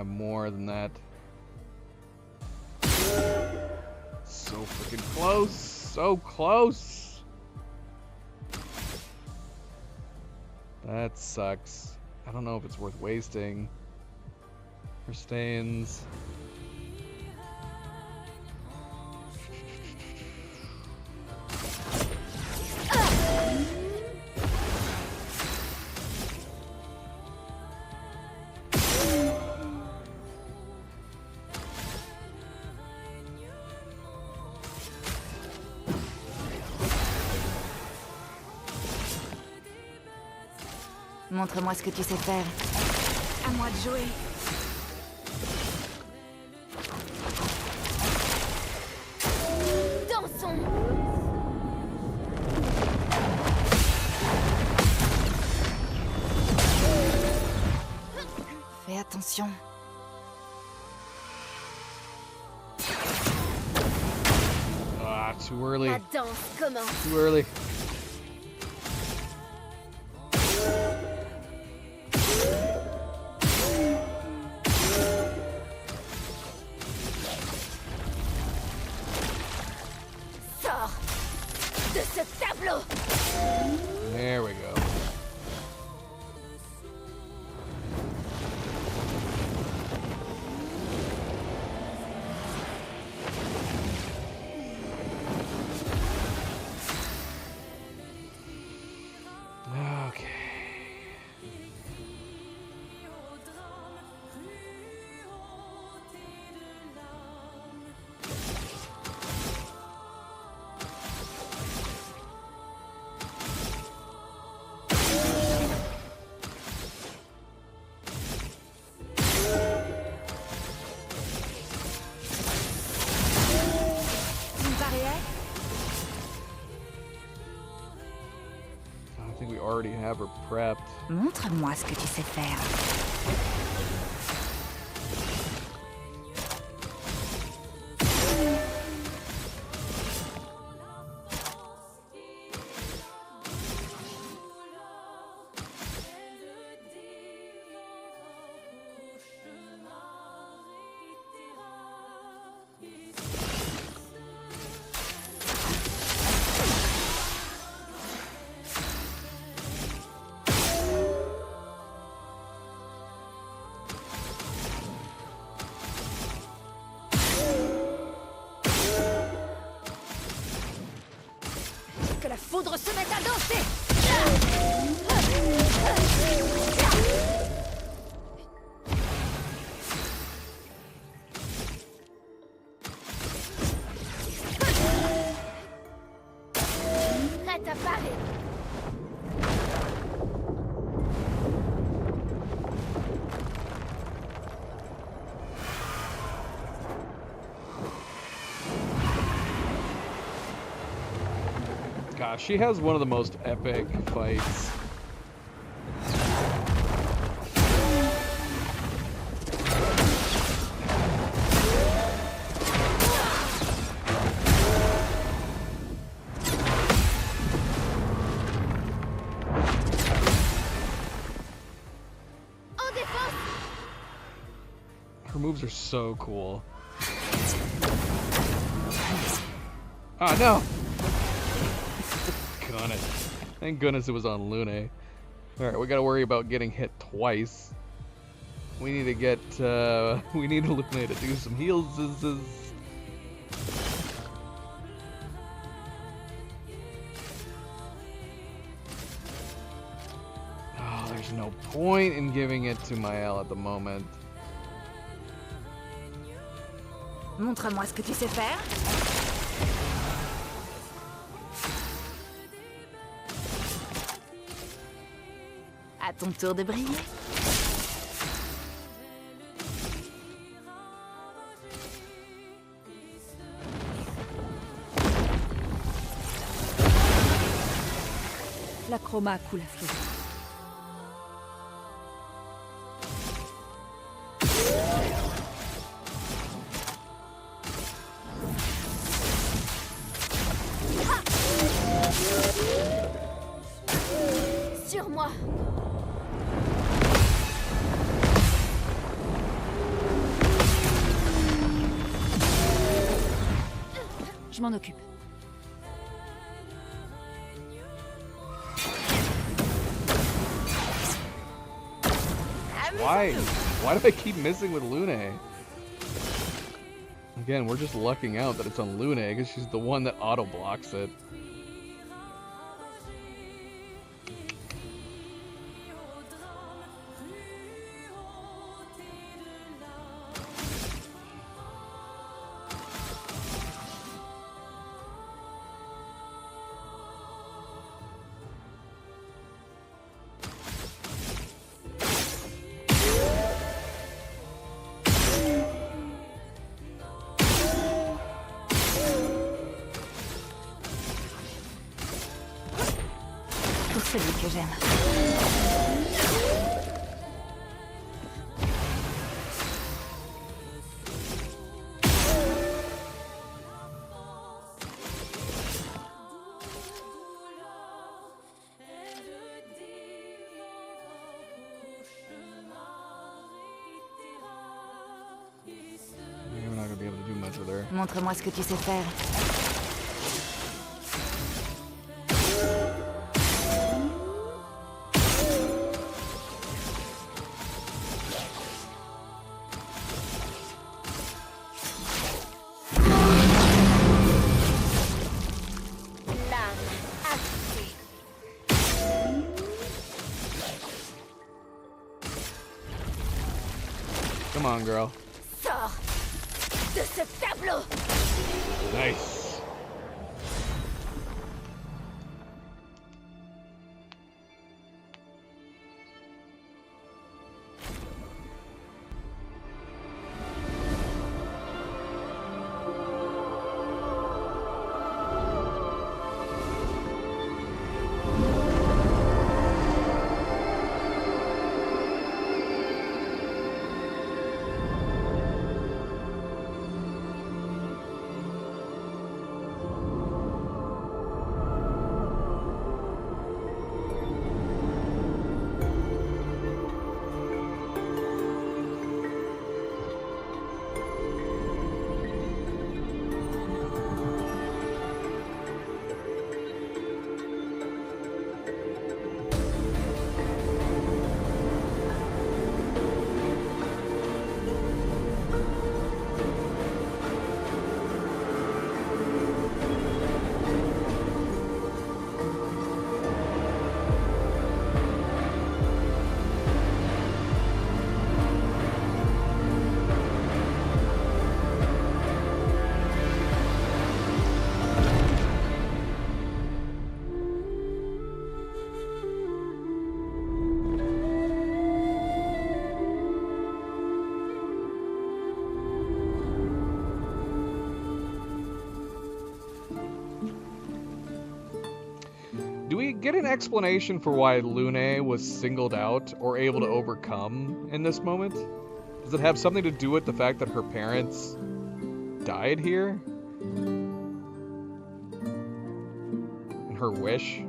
More than that. So freaking close. So close. That sucks. I don't know if it's worth wasting. For stains. Montre-moi ce que tu sais faire. À moi de jouer. Dansons. Fais attention. Ah, too early. La danse commence. Too early. Sors de ce tableau. There we go. Okay. Une barrière? I think we already have her prepped. Montre-moi ce que tu sais faire. Que la foudre se mette à danser. Prête à parer. Gosh, she has one of the most epic fights. En défense. Her moves are so cool. Ah, no! Gun it. Thank goodness it was on Lune. Alright, we gotta worry about getting hit twice. We need to get, we need Lune to do some heals. Oh, there's no point in giving it to Mael at the moment. Montre-moi ce que tu sais faire. À ton tour de briller. La chroma coule à flot. Sur moi. Je m'en occupe. Why? Why do I keep missing with Lune? Again, we're just lucking out that it's on Lune because she's the one that auto blocks it. celui que j'aime. We're not gonna be able to do much with her. Montre-moi ce que tu sais faire. Come on, girl. Sors de ce tableau. Nice. Do we get an explanation for why Lune was singled out or able to overcome in this moment? Does it have something to do with the fact that her parents died here? And her wish?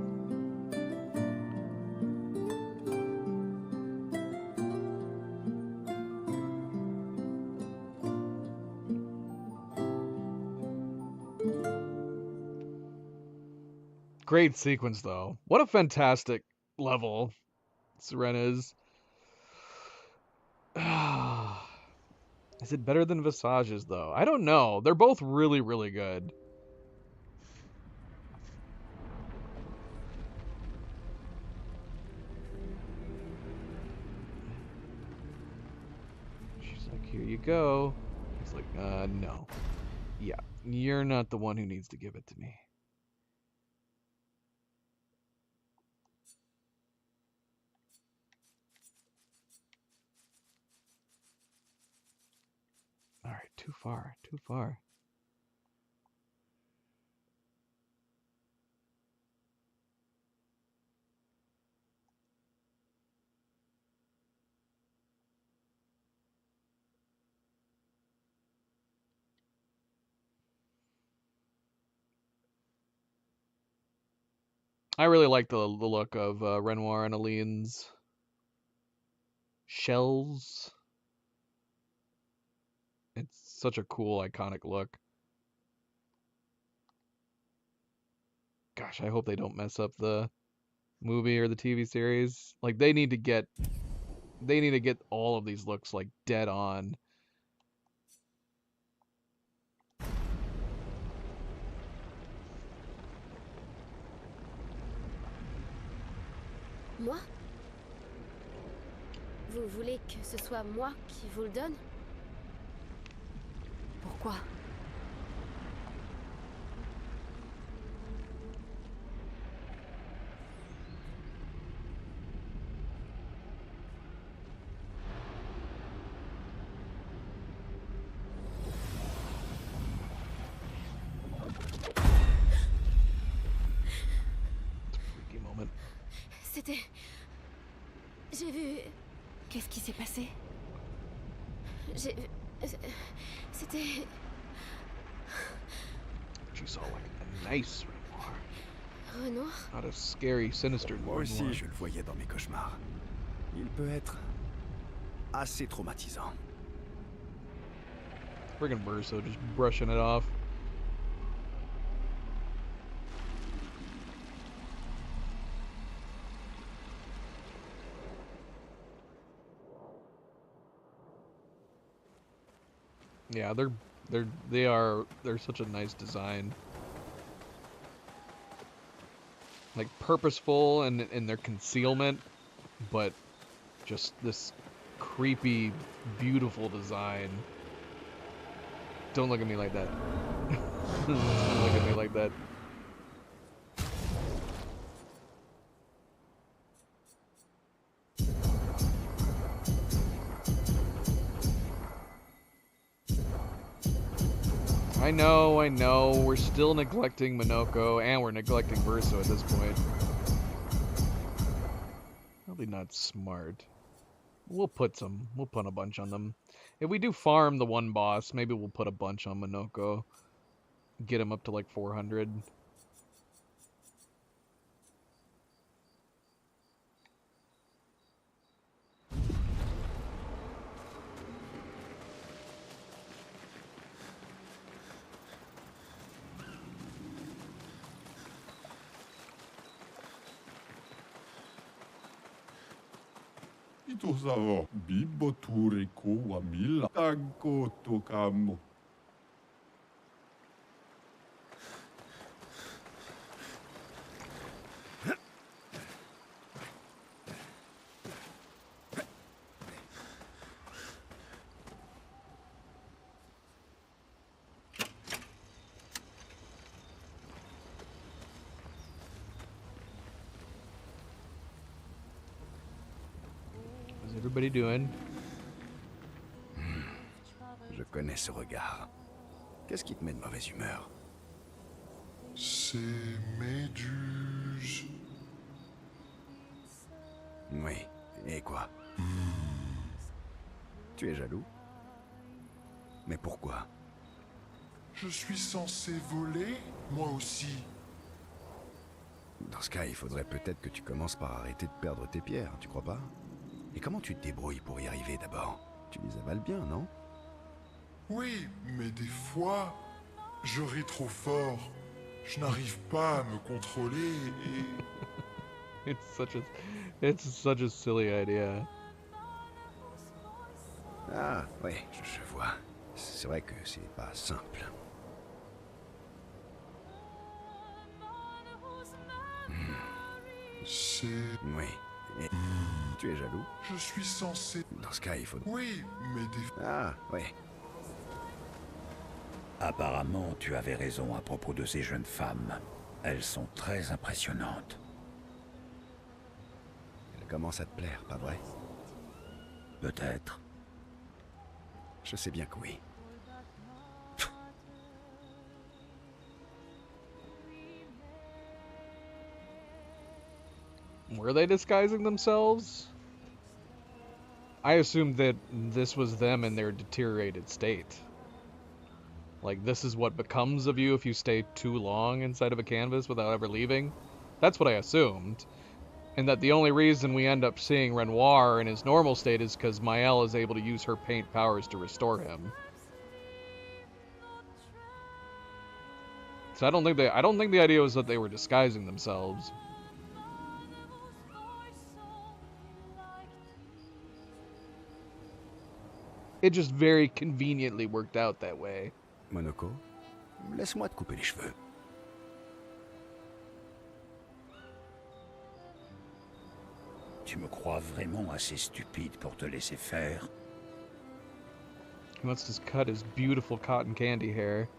Great sequence, though. What a fantastic level Serena's. Is it better than Visage's, though? I don't know. They're both really, really good. She's like, here you go. He's like, no. Yeah, you're not the one who needs to give it to me. Alright, too far, too far. I really like the look of Renoir and Aline's shells. It's such a cool, iconic look. Gosh, I hope they don't mess up the movie or the TV series. Like, they need to get all of these looks like dead on. Moi? Vous voulez que ce soit moi qui vous le donne? Pourquoi? Freaky moment. C'était... J'ai vu... Qu'est-ce qui s'est passé? J'ai... C'était... She saw like a nice Renoir. Renoir? Not a scary, sinister Moi Renoir. aussi, je le voyais dans mes cauchemars. Il peut être assez traumatisant. Friggin' Verso just brushing it off. Yeah, they're such a nice design. Like purposeful in their concealment, but just this creepy, beautiful design. Don't look at me like that. Don't look at me like that. I know, we're still neglecting Minoko, and we're neglecting Verso at this point. Probably not smart. We'll put a bunch on them. If we do farm the one boss, maybe we'll put a bunch on Minoko. Get him up to like 400. Itosavo, Bibo Tureko Wamila, Tanko Tokamo. How's everybody doing? Je connais ce regard. Qu'est-ce qui te met de mauvaise humeur? Ces méduses. Oui, et quoi? Tu es jaloux? Mais pourquoi? Je suis censé voler, moi aussi. Dans ce cas, il faudrait peut-être que tu commences par arrêter de perdre tes pierres, tu crois pas? Et comment tu te débrouilles pour y arriver d'abord? Tu les avales bien, non? Oui, mais des fois, je ris trop fort. Je n'arrive pas à me contrôler et... It's such a silly idea. Ah, oui, je vois. C'est vrai que c'est pas simple. C'est... Oui. Et... Tu es jaloux? Je suis censé... Dans ce cas, il faut... Oui, mais des... Ah, oui. Apparemment, tu avais raison à propos de ces jeunes femmes. Elles sont très impressionnantes. Elles commencent à te plaire, pas vrai? Peut-être. Je sais bien que oui. Were they disguising themselves? I assumed that this was them in their deteriorated state. Like, this is what becomes of you if you stay too long inside of a canvas without ever leaving. That's what I assumed. And that the only reason we end up seeing Renoir in his normal state is because Maëlle is able to use her paint powers to restore him. So I don't think the idea was that they were disguising themselves. It just very conveniently worked out that way. Monoko, laisse-moi te couper les cheveux. Tu me crois vraiment assez stupide pour te laisser faire? He wants to cut his beautiful cotton candy hair.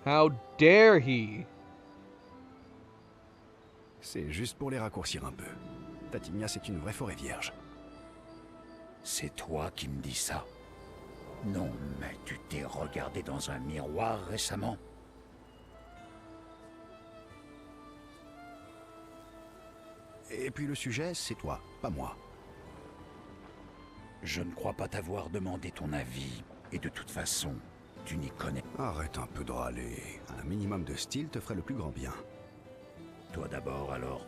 How dare he? C'est juste pour les raccourcir un peu. Tatigna, c'est une vraie forêt vierge. C'est toi qui me dis ça? Non, mais tu t'es regardé dans un miroir récemment? Et puis le sujet, c'est toi, pas moi. Je ne crois pas t'avoir demandé ton avis. Et de toute façon, tu n'y connais. Arrête un peu de râler. Un minimum de style te ferait le plus grand bien. Toi d'abord, alors.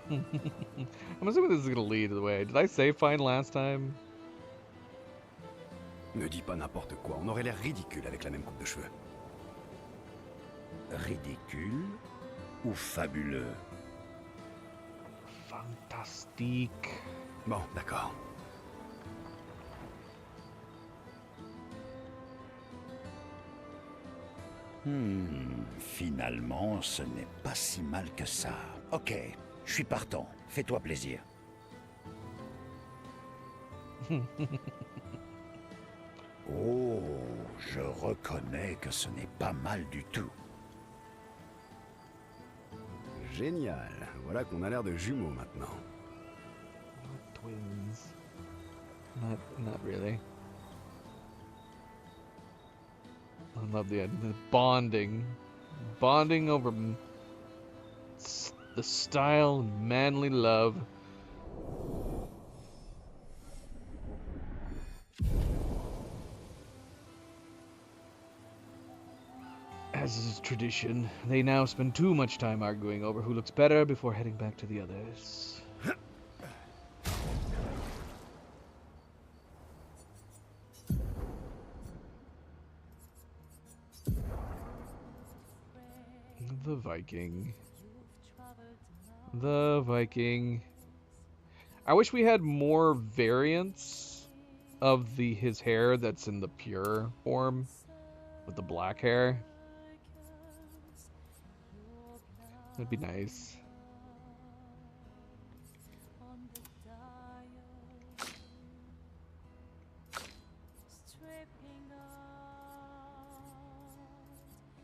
I'm assuming this is gonna lead the way. Did I say fine last time? Ne dis pas n'importe quoi, on aurait l'air ridicule avec la même coupe de cheveux. Ridicule ou fabuleux? Fantastique. Bon, d'accord. Finalement, ce n'est pas si mal que ça. Ok, je suis partant. Fais-toi plaisir. Oh, je reconnais que ce n'est pas mal du tout. Génial. Voilà qu'on a l'air de jumeaux maintenant. Twins. Not really. I love the bonding. Bonding over the style and manly love. As is tradition, they now spend too much time arguing over who looks better before heading back to the others. The Viking. The Viking. I wish we had more variants of his hair that's in the pure form with the black hair. That'd be nice.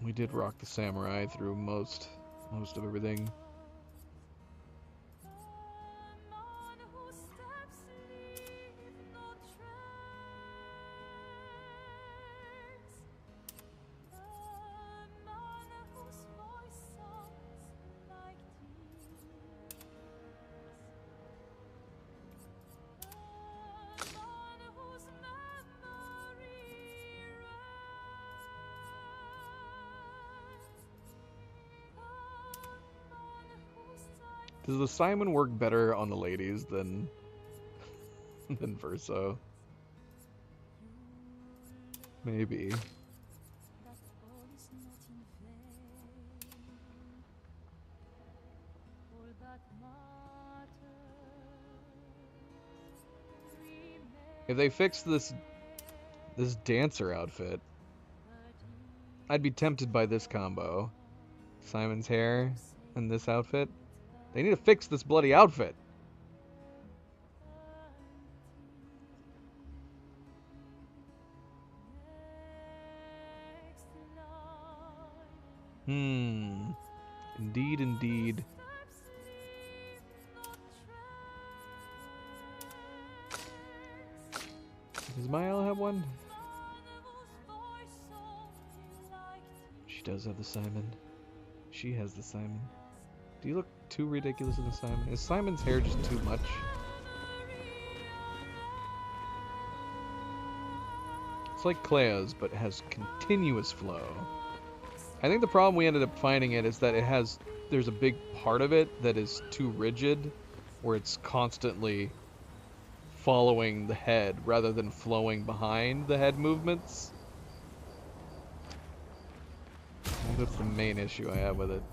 We did rock the samurai through most of everything. Does the Simon work better on the ladies than Verso? Maybe. If they fix this dancer outfit, I'd be tempted by this combo. Simon's hair and this outfit. They need to fix this bloody outfit. Indeed, indeed. Does Mael have one? She does have the Simon. She has the Simon. Do you look too ridiculous in the Simon? Is Simon's hair just too much? It's like Clea's, but it has continuous flow. I think the problem we ended up finding is that there's a big part of it that is too rigid, where it's constantly following the head rather than flowing behind the head movements. I think that's the main issue I have with it.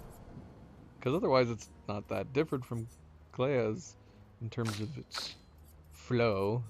Because otherwise it's not that different from Clea's in terms of its flow.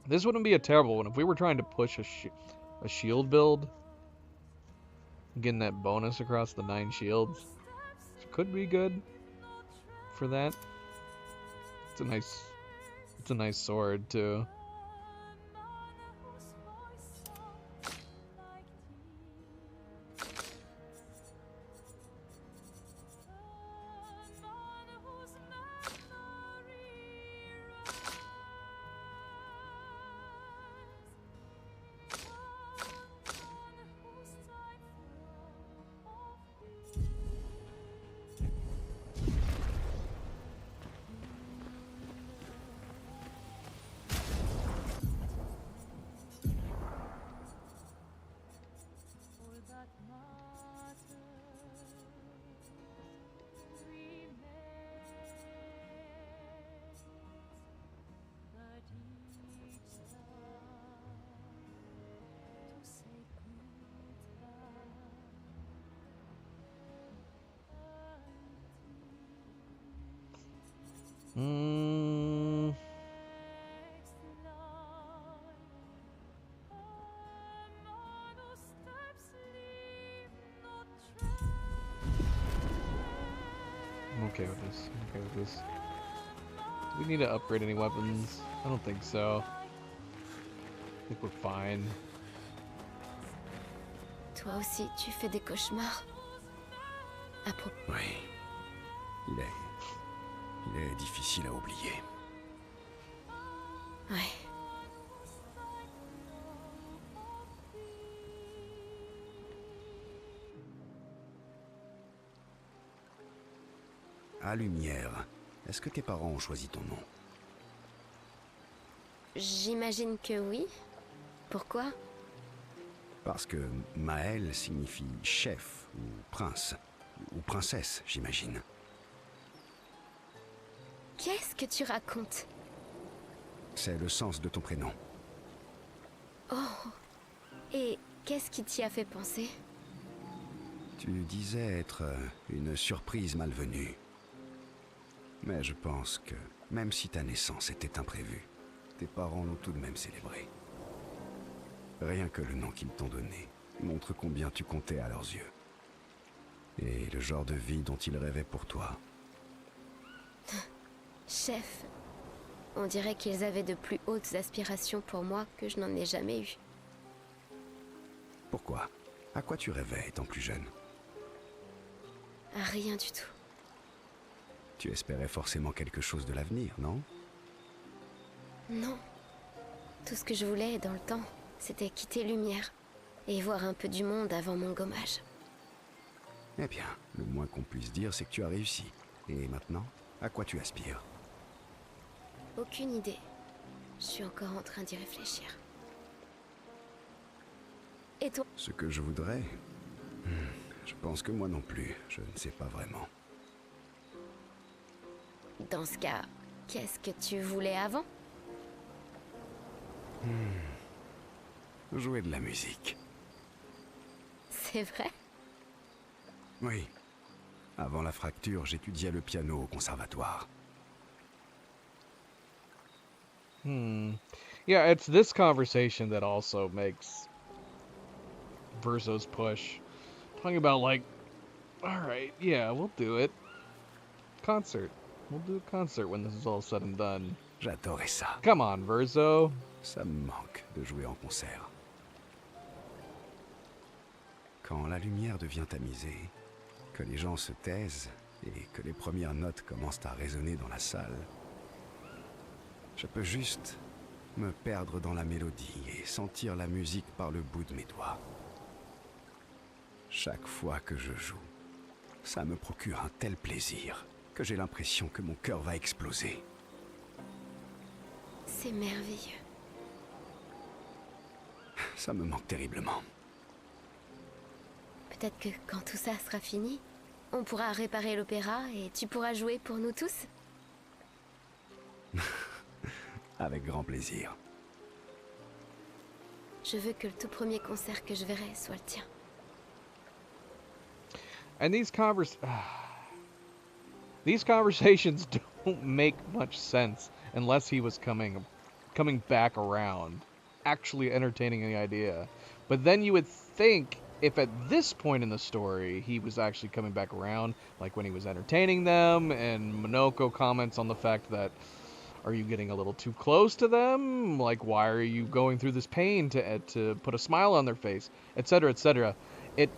This wouldn't be a terrible one if we were trying to push a shield build. Getting that bonus across the 9 shields. Could be good for that. It's a nice sword too. I'm okay with this. I'm okay with this. Do we need to upgrade any weapons? I don't think so. I think we're fine. Toi aussi, tu fais des cauchemars. À propos. Oui. Il est difficile à oublier. Ouais. À Lumière, est-ce que tes parents ont choisi ton nom? J'imagine que oui. Pourquoi? Parce que Maël signifie chef ou prince, ou princesse, j'imagine. Qu'est-ce que tu racontes? C'est le sens de ton prénom. Oh. Et qu'est-ce qui t'y a fait penser? Tu disais être une surprise malvenue. Mais je pense que, même si ta naissance était imprévue, tes parents l'ont tout de même célébrée. Rien que le nom qu'ils t'ont donné montre combien tu comptais à leurs yeux. Et le genre de vie dont ils rêvaient pour toi. Chef, on dirait qu'ils avaient de plus hautes aspirations pour moi que je n'en ai jamais eu. Pourquoi? À quoi tu rêvais étant plus jeune? Rien du tout. Tu espérais forcément quelque chose de l'avenir, non? Non. Tout ce que je voulais dans le temps, c'était quitter Lumière et voir un peu du monde avant mon gommage. Eh bien, le moins qu'on puisse dire, c'est que tu as réussi. Et maintenant, à quoi tu aspires? Aucune idée. Je suis encore en train d'y réfléchir. Et toi? Ce que je voudrais? Je pense que moi non plus, je ne sais pas vraiment. Dans ce cas, qu'est-ce que tu voulais avant? Jouer de la musique. C'est vrai? Oui. Avant la fracture, j'étudiais le piano au conservatoire. Yeah, it's this conversation that also makes Verzo's push. Talking about like, alright, yeah, we'll do it. Concert. We'll do a concert when this is all said and done. J'adorais ça. Come on, Verzo. Ça me manque de jouer en concert. Quand la lumière devient tamisée, que les gens se taisent et que les premières notes commencent à résonner dans la salle, je peux juste me perdre dans la mélodie et sentir la musique par le bout de mes doigts. Chaque fois que je joue, ça me procure un tel plaisir que j'ai l'impression que mon cœur va exploser. C'est merveilleux. Ça me manque terriblement. Peut-être que quand tout ça sera fini, on pourra réparer l'opéra et tu pourras jouer pour nous tous. Avec grand plaisir. Je veux que le tout premier concert que je verrai soit le tien. And these conversations don't make much sense unless he was coming back around, actually entertaining the idea. But then you would think if at this point in the story he was actually coming back around, like when he was entertaining them, and Monoko comments on the fact that, are you getting a little too close to them? Like, why are you going through this pain to put a smile on their face, etc., etc. It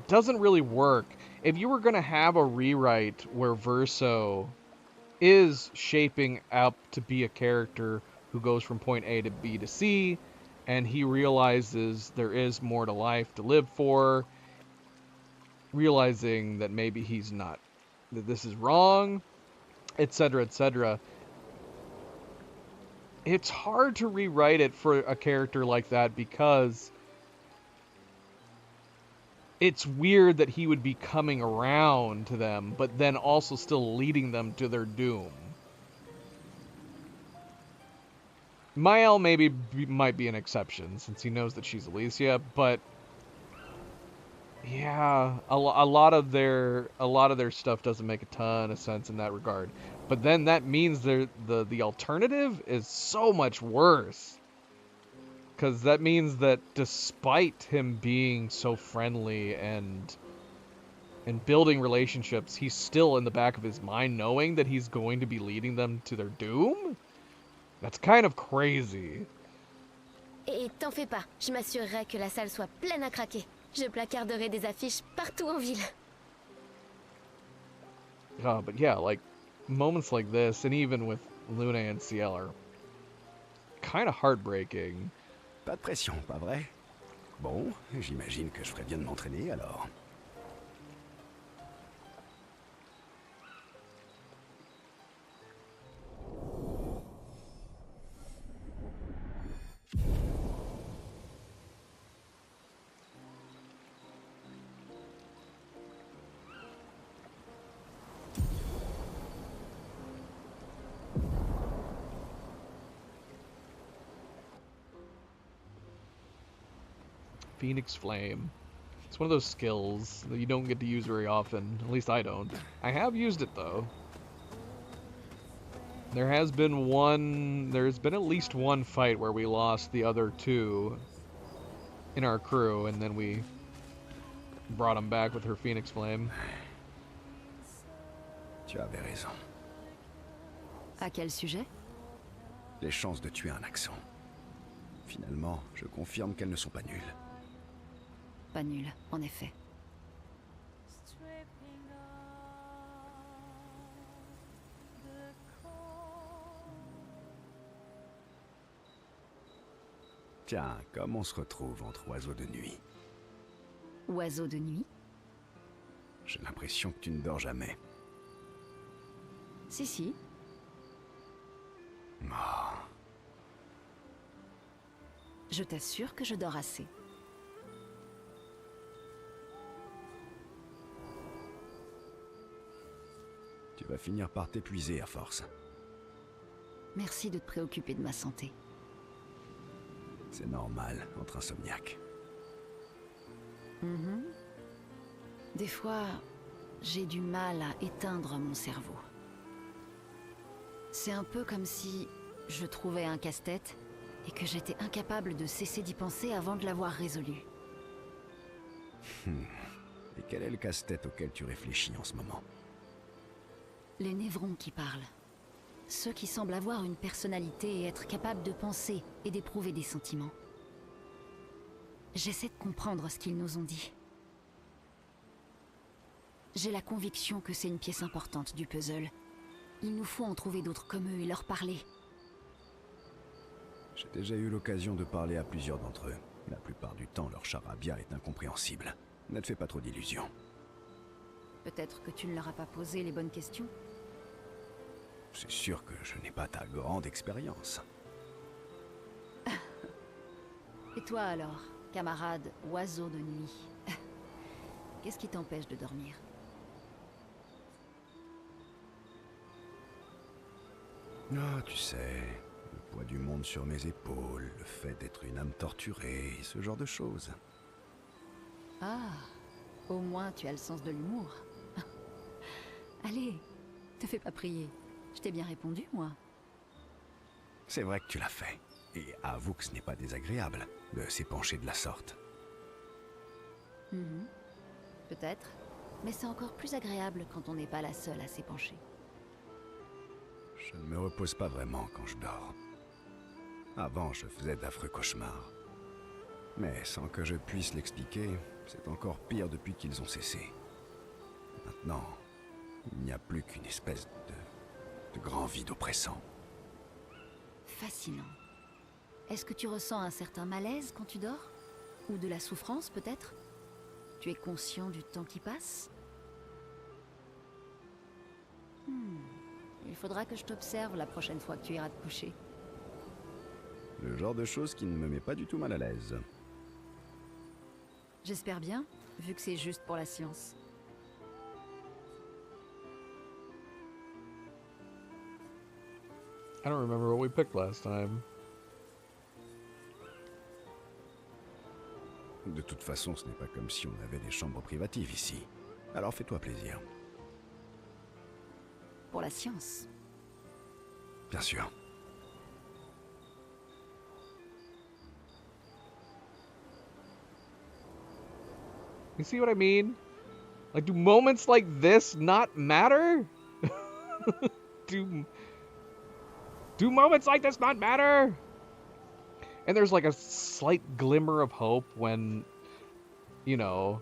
doesn't really work. If you were going to have a rewrite where Verso is shaping up to be a character who goes from point A to B to C, and he realizes there is more to life to live for, realizing that maybe he's not, that this is wrong, etc., etc. It's hard to rewrite it for a character like that because it's weird that he would be coming around to them, but then also still leading them to their doom. Mael might be an exception since he knows that she's Alicia, but yeah, a lot of their stuff doesn't make a ton of sense in that regard. But then that means the alternative is so much worse. Because that means that despite him being so friendly and building relationships, he's still in the back of his mind knowing that he's going to be leading them to their doom? That's kind of crazy. Et t'en fais pas, je m'assurerai que la salle soit pleine à craquer. Je placarderai des affiches partout en ville. But yeah, like, moments like this, and even with Luna and Ciel, are kind of heartbreaking. Pas de pression, pas vrai? Bon, j'imagine que je ferais bien de m'entraîner alors. Phoenix Flame. It's one of those skills that you don't get to use very often. At least I don't. I have used it though. There's been at least one fight where we lost the other two in our crew, and then we brought them back with her Phoenix Flame. Tu avais raison. À quel sujet? Les chances de tuer un accent. Finalement, je confirme qu'elles ne sont pas nulles. Pas nul, en effet. Tiens, comme on se retrouve entre oiseaux de nuit. Oiseau de nuit? J'ai l'impression que tu ne dors jamais. Si, si. Oh. Je t'assure que je dors assez. Tu vas finir par t'épuiser à force. Merci de te préoccuper de ma santé. C'est normal entre insomniaques. Des fois, j'ai du mal à éteindre mon cerveau. C'est un peu comme si je trouvais un casse-tête et que j'étais incapable de cesser d'y penser avant de l'avoir résolu. Et quel est le casse-tête auquel tu réfléchis en ce moment? Les névrons qui parlent. Ceux qui semblent avoir une personnalité et être capables de penser et d'éprouver des sentiments. J'essaie de comprendre ce qu'ils nous ont dit. J'ai la conviction que c'est une pièce importante du puzzle. Il nous faut en trouver d'autres comme eux et leur parler. J'ai déjà eu l'occasion de parler à plusieurs d'entre eux. La plupart du temps, leur charabia est incompréhensible. Ne te fais pas trop d'illusions. Peut-être que tu ne leur as pas posé les bonnes questions? C'est sûr que je n'ai pas ta grande expérience. Et toi alors, camarade oiseau de nuit? Qu'est-ce qui t'empêche de dormir? Ah, tu sais, le poids du monde sur mes épaules, le fait d'être une âme torturée, ce genre de choses. Ah, au moins tu as le sens de l'humour. Allez, te fais pas prier. Je t'ai bien répondu, moi. C'est vrai que tu l'as fait. Et avoue que ce n'est pas désagréable de s'épancher de la sorte. Mhm. Peut-être. Mais c'est encore plus agréable quand on n'est pas la seule à s'y pencher. Je ne me repose pas vraiment quand je dors. Avant, je faisais d'affreux cauchemars. Mais sans que je puisse l'expliquer, c'est encore pire depuis qu'ils ont cessé. Maintenant, il n'y a plus qu'une espèce de grand vide oppressant. Fascinant. Est-ce que tu ressens un certain malaise quand tu dors? Ou de la souffrance, peut-être? Tu es conscient du temps qui passe? Il faudra que je t'observe la prochaine fois que tu iras te coucher. Le genre de choses qui ne me met pas du tout mal à l'aise. J'espère bien, vu que c'est juste pour la science. I don't remember what we picked last time. De toute façon, ce n'est pas comme si on avait des chambres privatives ici. Alors fais-toi plaisir. Pour la science. Bien sûr. You see what I mean? Like, do moments like this not matter? do moments like this not matter? And there's like a slight glimmer of hope when, you know,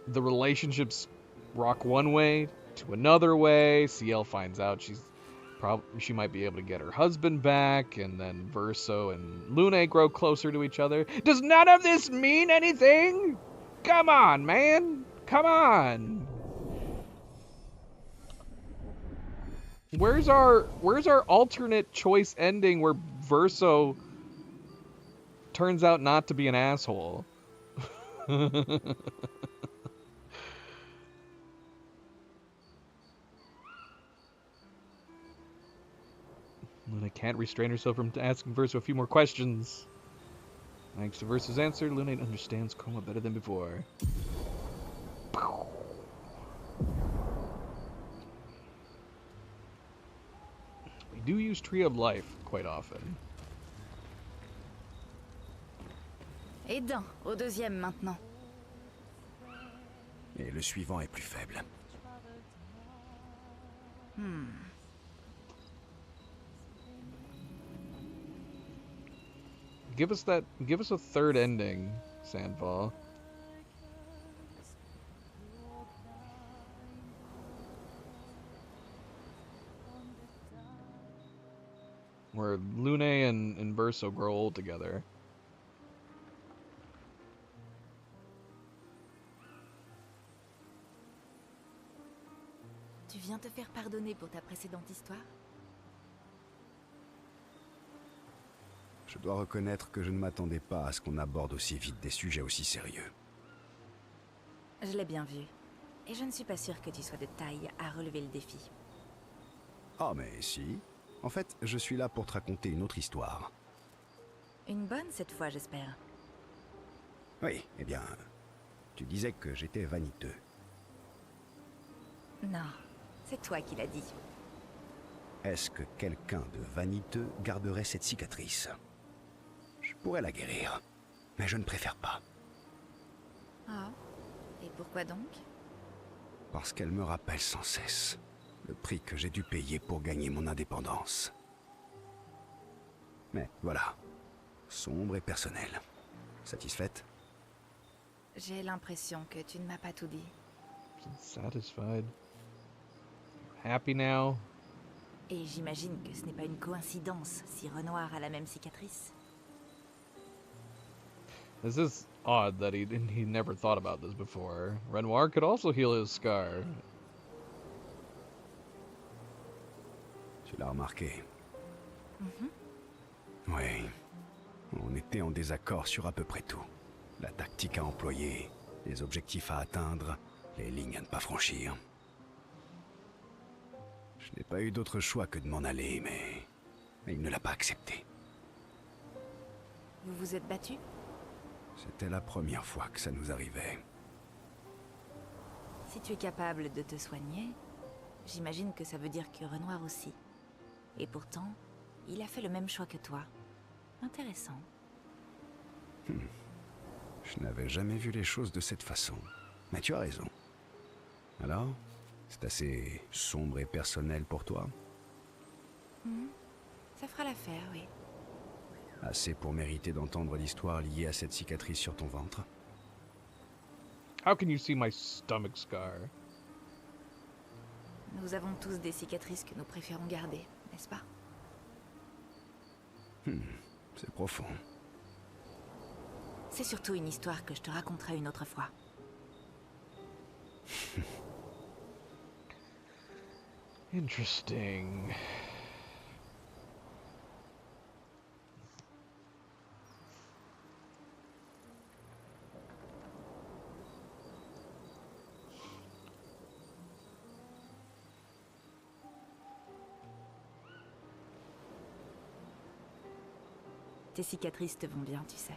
the relationships rock one way to another way. CL finds out she might be able to get her husband back, and then Verso and Lune grow closer to each other. Does none of this mean anything? Come on, man. Come on. Where's our alternate choice ending where Verso turns out not to be an asshole? Luna can't restrain herself from asking Verso a few more questions. Thanks to Verso's answer, Luna understands Chroma better than before. We do use Tree of Life quite often. Et d'un, au deuxième maintenant. Et le suivant est plus faible. Give us a third ending, Sandfall. Where Lune and Verso grow old together. Tu viens te faire pardonner pour ta précédente histoire? Je dois reconnaître que je ne m'attendais pas à ce qu'on aborde aussi vite des sujets aussi sérieux. Je l'ai bien vu. Et je ne suis pas sûre que tu sois de taille à relever le défi. Ah mais si. En fait, je suis là pour te raconter une autre histoire. Une bonne cette fois, j'espère. Oui, eh bien, tu disais que j'étais vaniteux. Non, c'est toi qui l'as dit. Est-ce que quelqu'un de vaniteux garderait cette cicatrice? Je pourrais la guérir, mais je ne préfère pas. Ah, et pourquoi donc? Parce qu'elle me rappelle sans cesse le prix que j'ai dû payer pour gagner mon indépendance. Mais voilà, sombre et personnel. Satisfaite? J'ai l'impression que tu ne m'as pas tout dit. Satisfied. Happy now? Et j'imagine que ce n'est pas une coïncidence si Renoir a la même cicatrice. This is odd that he never thought about this before. Renoir could also heal his scar. Tu l'as remarqué? Oui. On était en désaccord sur à peu près tout. La tactique à employer, les objectifs à atteindre, les lignes à ne pas franchir. Je n'ai pas eu d'autre choix que de m'en aller, mais il ne l'a pas accepté. Vous vous êtes battu? C'était la première fois que ça nous arrivait. Si tu es capable de te soigner, j'imagine que ça veut dire que Renoir aussi. Et pourtant, il a fait le même choix que toi. Intéressant. Je n'avais jamais vu les choses de cette façon. Mais tu as raison. Alors, c'est assez sombre et personnel pour toi? Ça fera l'affaire, oui. Assez pour mériter d'entendre l'histoire liée à cette cicatrice sur ton ventre? How can you see my stomach scar? Nous avons tous des cicatrices que nous préférons garder, n'est-ce pas? C'est profond. C'est surtout une histoire que je te raconterai une autre fois. Interesting. Tes cicatrices te vont bien, tu sais.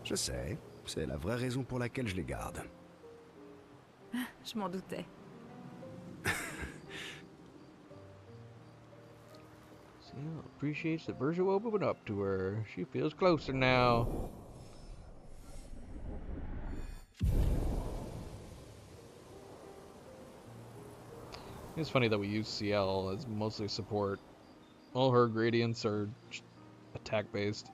Je sais, c'est la vraie raison pour laquelle je les garde. Je m'en doutais. Ciel appreciates that Virgil opened up to her. She feels closer now. It's funny that we use CL as mostly support. All her gradients are attack based.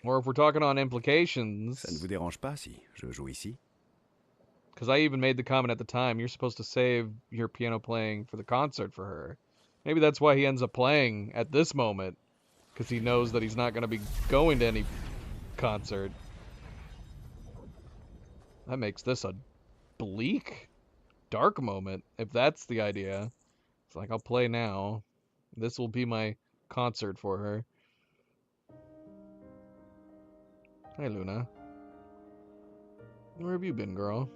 Or if we're talking on implications... Ça ne vous dérange pas si je joue ici? Because I even made the comment at the time, you're supposed to save your piano playing for the concert for her. Maybe that's why he ends up playing at this moment. Because he knows that he's not going to be going to any concert. That makes this a bleak, dark moment, if that's the idea. It's like, I'll play now. This will be my concert for her. Hey, Luna. Where have you been, girl?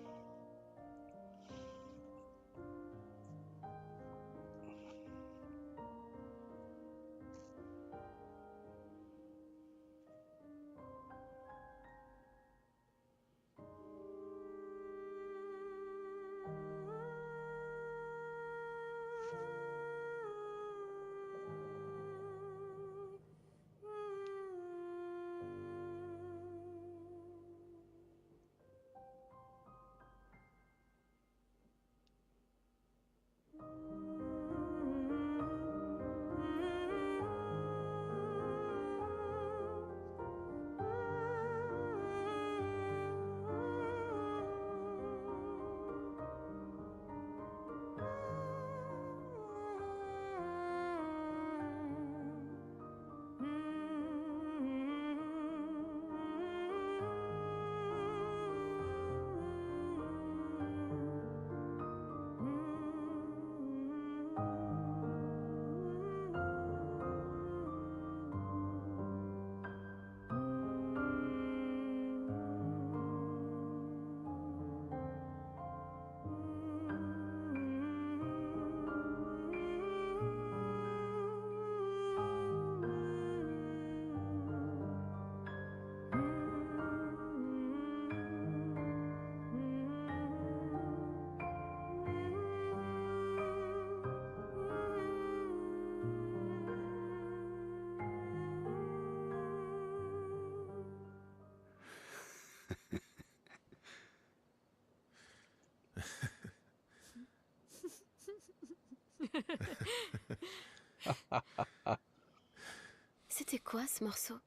C'était quoi ce morceau?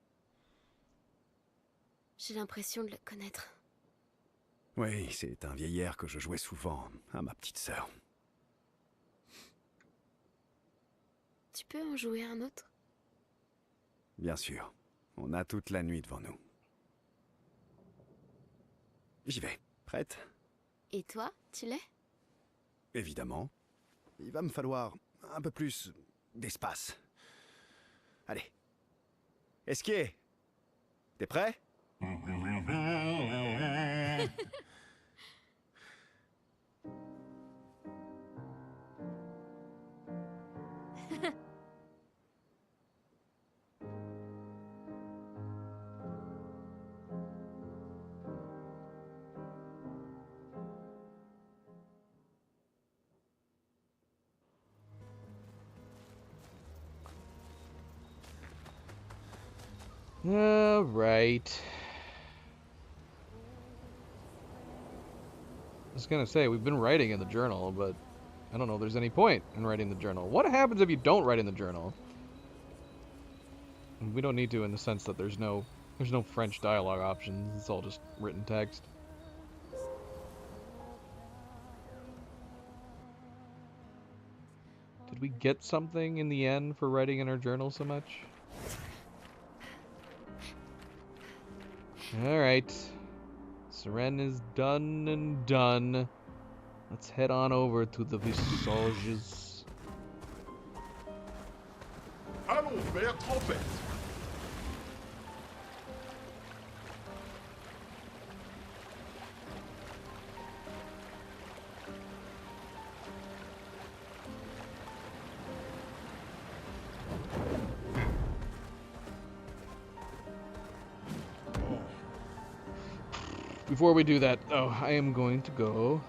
J'ai l'impression de le connaître. Oui, c'est un vieil air que je jouais souvent à ma petite sœur. Tu peux en jouer un autre? Bien sûr, on a toute la nuit devant nous. J'y vais, prête? Et toi, tu l'es? Évidemment. Il va me falloir un peu plus d'espace. Allez, Esquier, t'es prêt? Alright. I was gonna say, we've been writing in the journal, but I don't know if there's any point in writing the journal. What happens if you don't write in the journal? We don't need to in the sense that there's no French dialogue options. It's all just written text. Did we get something in the end for writing in our journal so much? Alright. Seren is done and done. Let's head on over to the Visages. Allons vers Trompette. Before we do that, though, I am going to go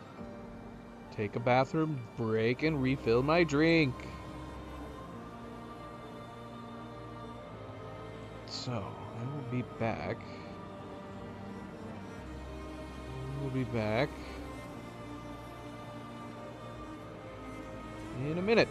take a bathroom break and refill my drink. So, I will be back. In a minute.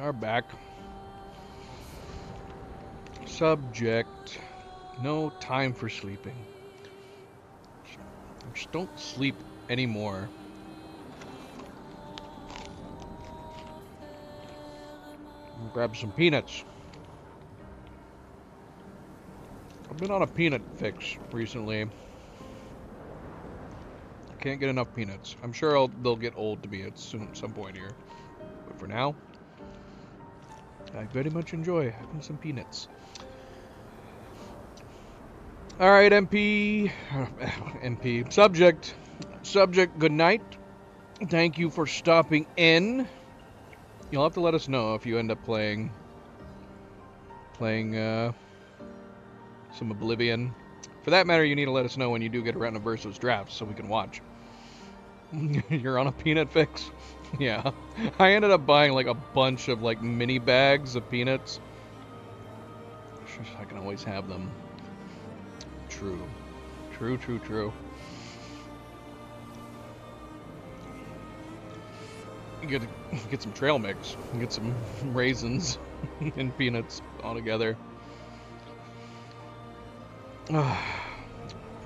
are back. Subject. No time for sleeping. Just don't sleep anymore. Grab some peanuts. I've been on a peanut fix recently. Can't get enough peanuts. I'm sure they'll get old to me at some point here. But for now, I very much enjoy having some peanuts. Alright, MP, Subject, good night. Thank you for stopping in. You'll have to let us know if you end up playing some Oblivion. For that matter, you need to let us know when you do get around to Versus drafts so we can watch. You're on a peanut fix? Yeah. I ended up buying like a bunch of like mini bags of peanuts. I can always have them. True. True. You get some trail mix. Get some raisins and peanuts all together.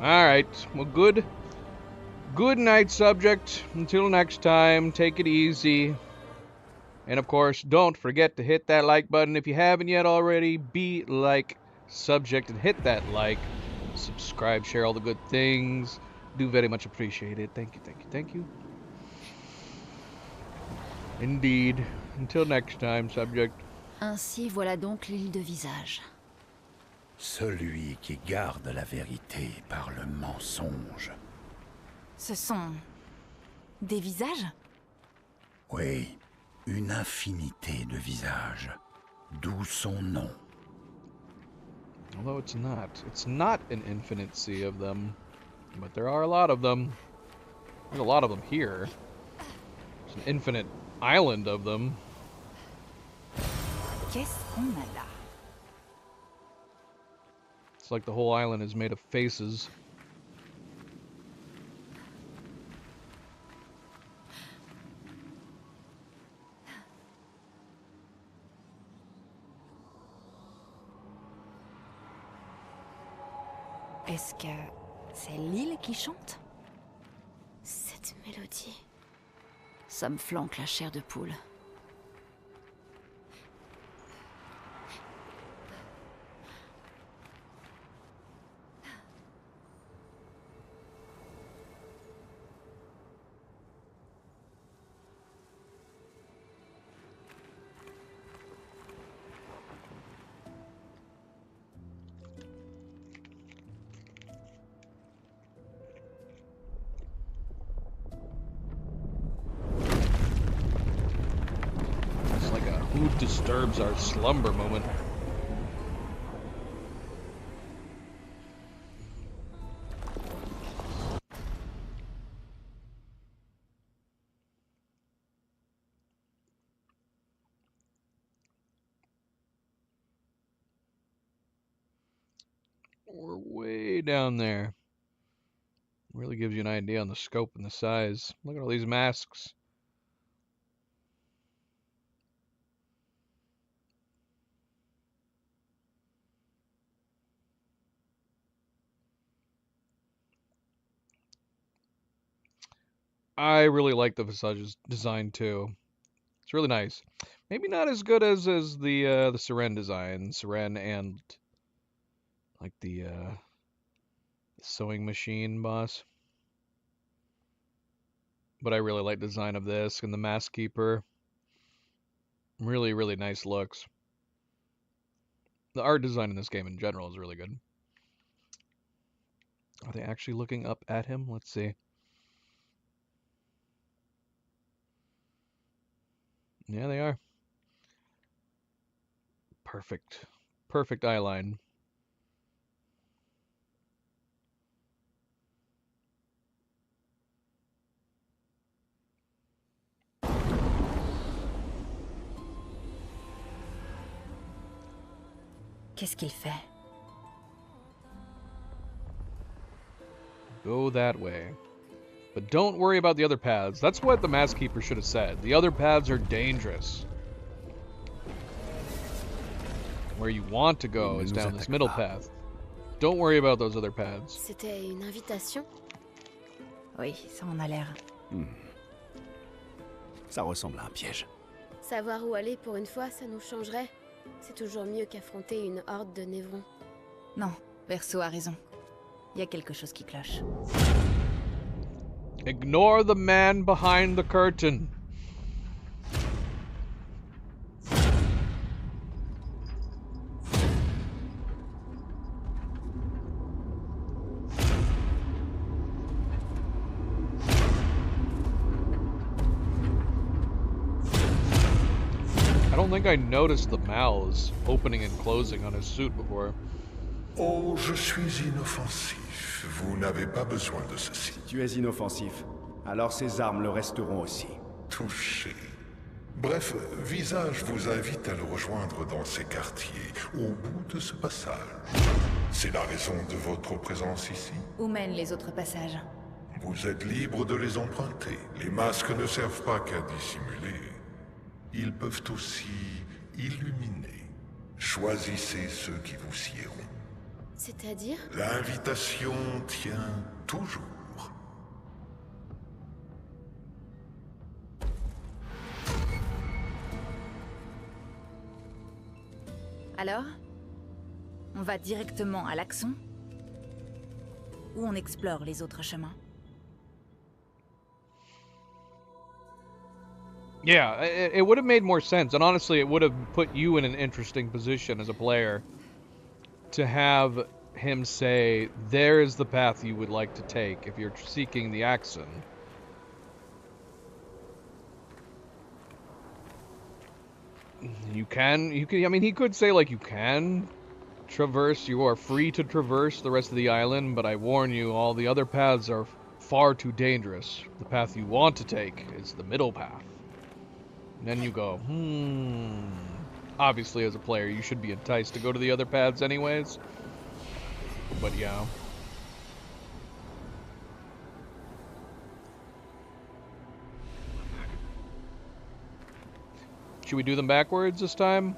Alright. Well, good night, Subject. Until next time, take it easy. And of course, don't forget to hit that like button if you haven't yet already. Be like Subject and hit that like. Subscribe, share all the good things. Do very much appreciate it. Thank you. Indeed. Until next time, Subject. Ainsi voilà donc l'île de Visage. Celui qui garde la vérité par le mensonge. Ce sont des visages? Oui, une infinité de visages, d'où son nom. Although it's not an infinite sea of them, but there are a lot of them. There's a lot of them here. There's an infinite island of them. Qu'est-ce qu'on a là? It's like the whole island is made of faces. Est-ce que c'est l'île qui chante? Cette mélodie. Ça me flanque la chair de poule. Who disturbs our slumber moment? We're way down there. Really gives you an idea on the scope and the size. Look at all these masks. I really like the Visage's design too. It's really nice. Maybe not as good as the Seren design, Seren and like the sewing machine boss. But I really like the design of this and the Mask Keeper. Really, really nice looks. The art design in this game in general is really good. Are they actually looking up at him? Let's see. Yeah, they are. Perfect. Perfect eye line. Qu'est-ce qu'il fait? Go that way. But don't worry about the other paths. That's what the Mask Keeper should have said. The other paths are dangerous. Where you want to go is down this middle path. Don't worry about those other paths. C'était une invitation? Oui, ça en a l'air. Ça ressemble à un piège. Savoir où aller pour une fois, ça nous changerait. C'est toujours mieux qu'affronter une horde de névrons. Non, Verso a raison. Il y a quelque chose qui cloche. Ignore the man behind the curtain. I don't think I noticed the mouths opening and closing on his suit before. Oh, je suis inoffensif. Vous n'avez pas besoin de ceci. Si tu es inoffensif, alors ces armes le resteront aussi. Touché. Bref, Visage vous invite à le rejoindre dans ces quartiers, au bout de ce passage. C'est la raison de votre présence ici? Où mènent les autres passages? Vous êtes libre de les emprunter. Les masques ne servent pas qu'à dissimuler. Ils peuvent aussi illuminer. Choisissez ceux qui vous siéront. C'est-à-dire? L'invitation tient toujours. Alors? On va directement à l'Axon? Ou on explore les autres chemins? Yeah, it would have made more sense, and honestly, it would have put you in an interesting position as a player to have him say, there's the path you would like to take if you're seeking the Axon. You can, I mean, he could say, like, you can traverse, you are free to traverse the rest of the island, but I warn you, all the other paths are far too dangerous. The path you want to take is the middle path. And then you go, Obviously, as a player, you should be enticed to go to the other paths anyways. But yeah. Should we do them backwards this time?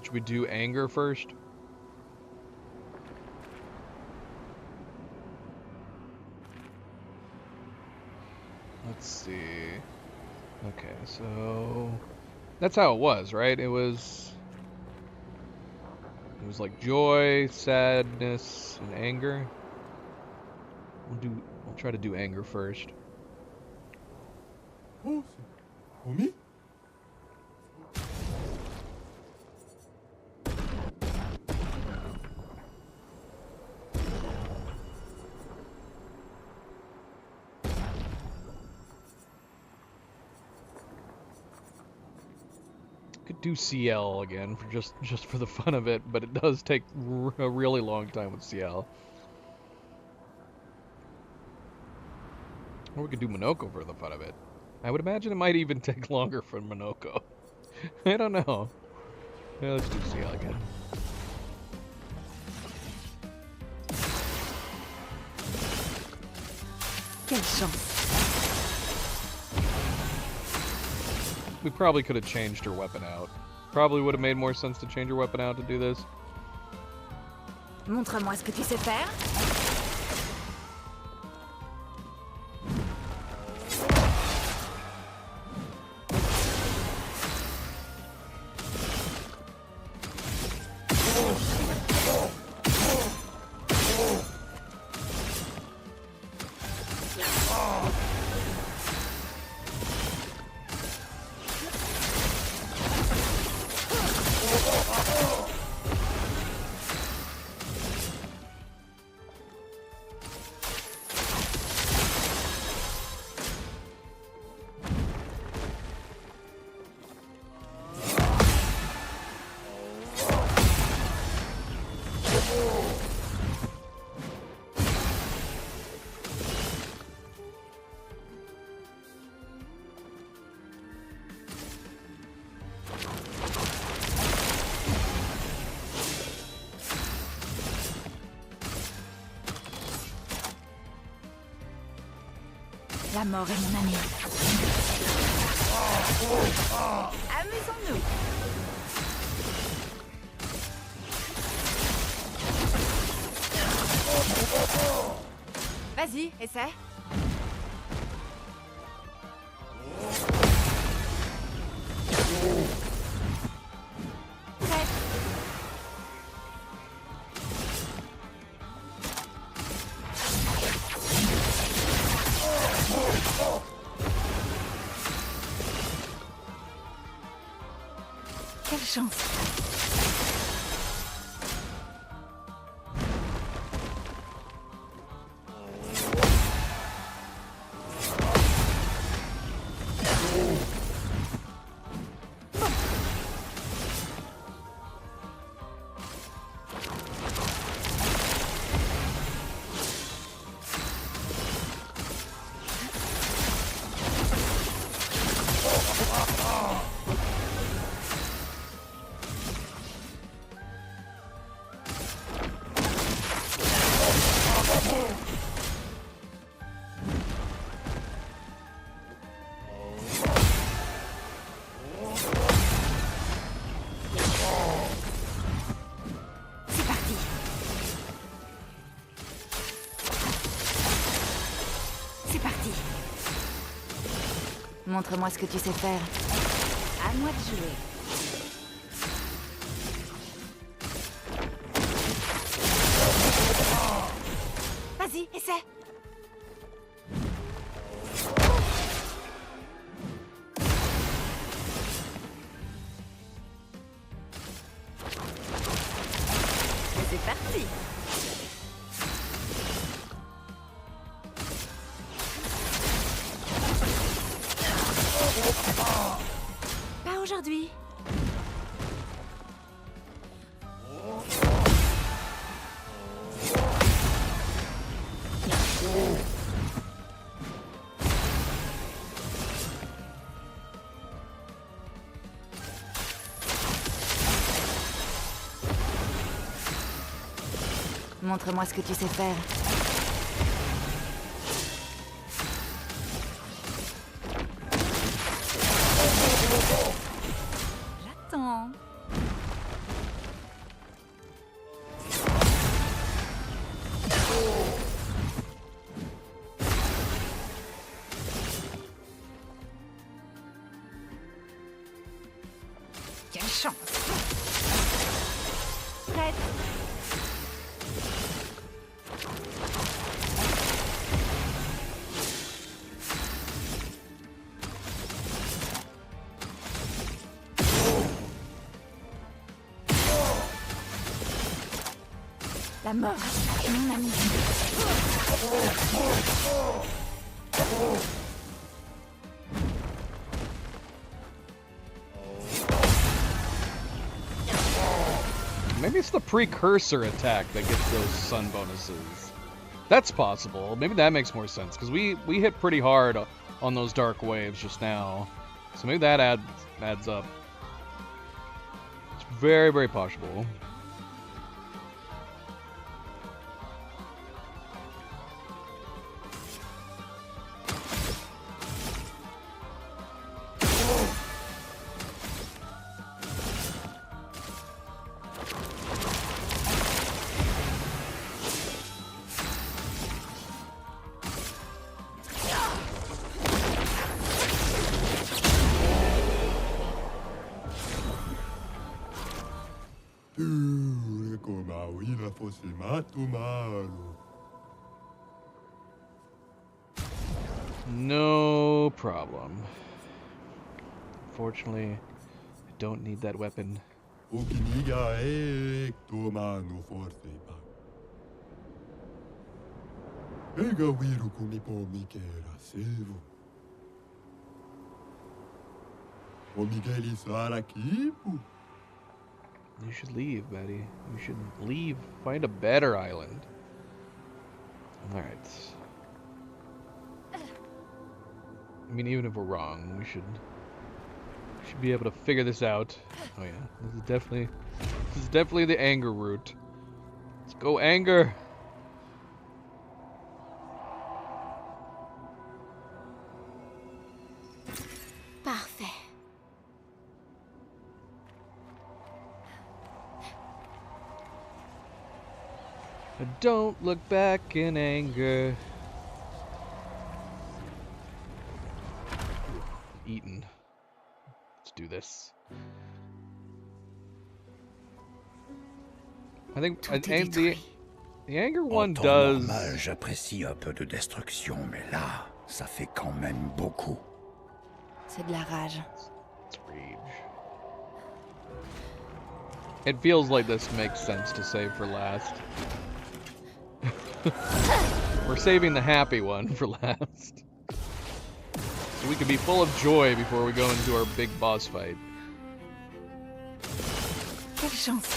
Should we do anger first? Let's see. Okay, so that's how it was, right? It was like joy, sadness, and anger. We'll try to do anger first. Oh, Omi? Do CL again for just for the fun of it, but it does take a really long time with CL. Or we could do Monoko for the fun of it. I would imagine it might even take longer for Monoko. I don't know. Yeah, let's do CL again. Quelle chance! We probably could have changed her weapon out. Probably would have made more sense to change her weapon out to do this. Montre-moi ce que tu sais faire. La mort est mon ami. Amusons-nous. Vas-y, essaie. Prêt. Quelle chance. Montre-moi ce que tu sais faire. À moi de jouer. Vas-y, essaie. C'est parti. Pas aujourd'hui. Montre-moi ce que tu sais faire. J'attends. Quelle chance. Prête. La mort, mon ami. Maybe it's the precursor attack that gets those sun bonuses. That's possible. Maybe that makes more sense, because we hit pretty hard on those dark waves just now. So maybe that adds up. It's very, very possible. No problem. Fortunately, I don't need that weapon. You should leave, Betty. You should leave. Find a better island. Alright. I mean, even if we're wrong, we should be able to figure this out. Oh yeah, this is definitely the anger route. Let's go, anger. Parfait. Don't look back in anger. Eaten. Let's do this. I think the anger one does. Normal, j'apprécie un peu de destruction, mais là, ça fait quand même beaucoup. C'est de la rage. It's rage. It feels like this makes sense to save for last. We're saving the happy one for last. So we can be full of joy before we go into our big boss fight. Quelle chance!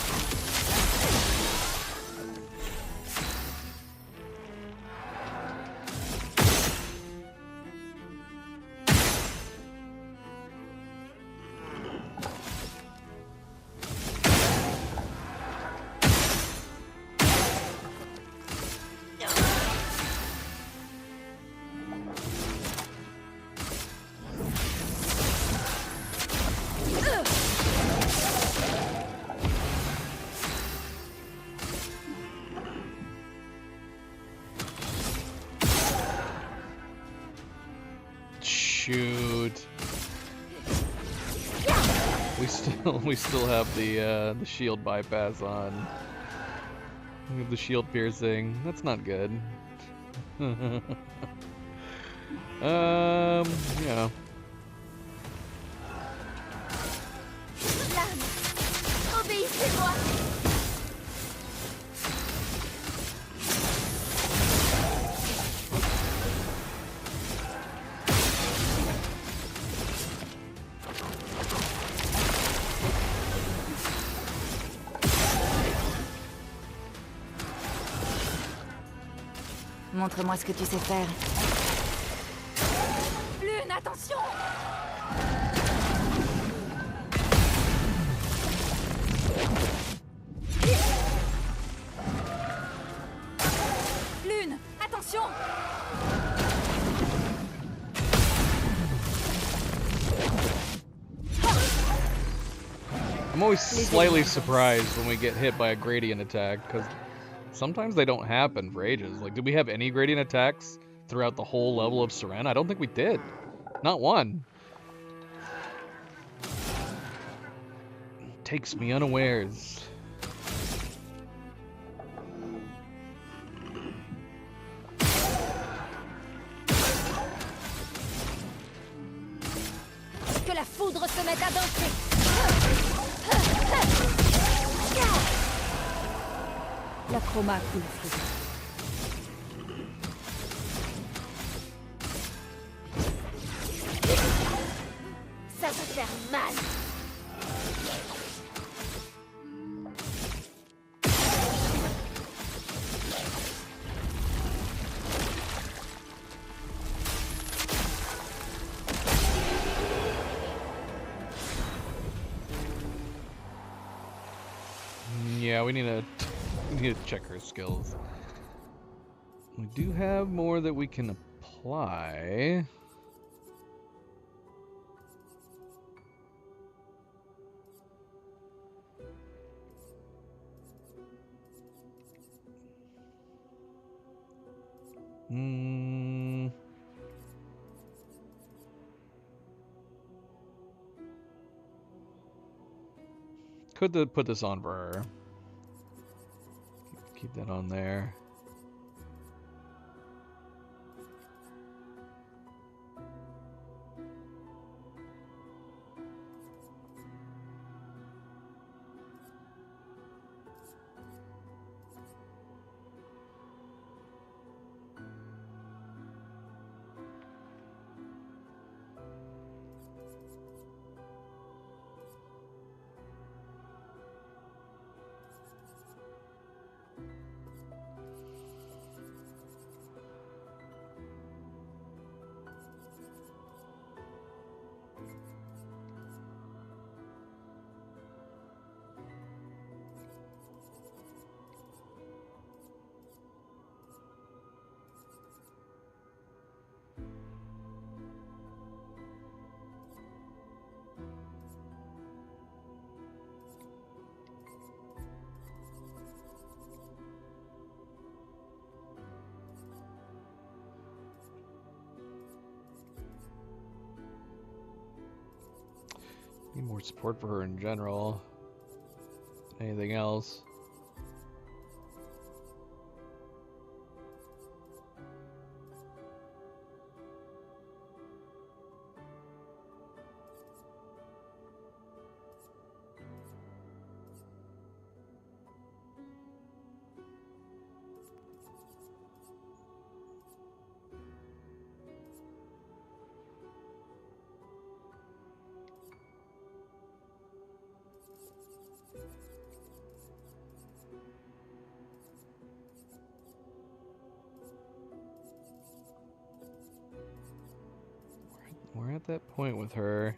Shoot. We still have the shield bypass on. We have the shield piercing. That's not good. Yeah. Obéissez-moi. Montre-moi ce que tu sais faire. Lune, attention! Lune, attention! I'm always slightly surprised when we get hit by a gradient attack, because sometimes they don't happen for ages. Like, did we have any gradient attacks throughout the whole level of Seren? I don't think we did. Not one. Takes me unawares. Que la foudre se mette à danser! La chroma coule flou. Ça va faire mal! Yeah, we need to check her skills. We do have more that we can apply. Could put this on for her. Keep that on there. Need more support for her in general. Anything else? We're at that point with her.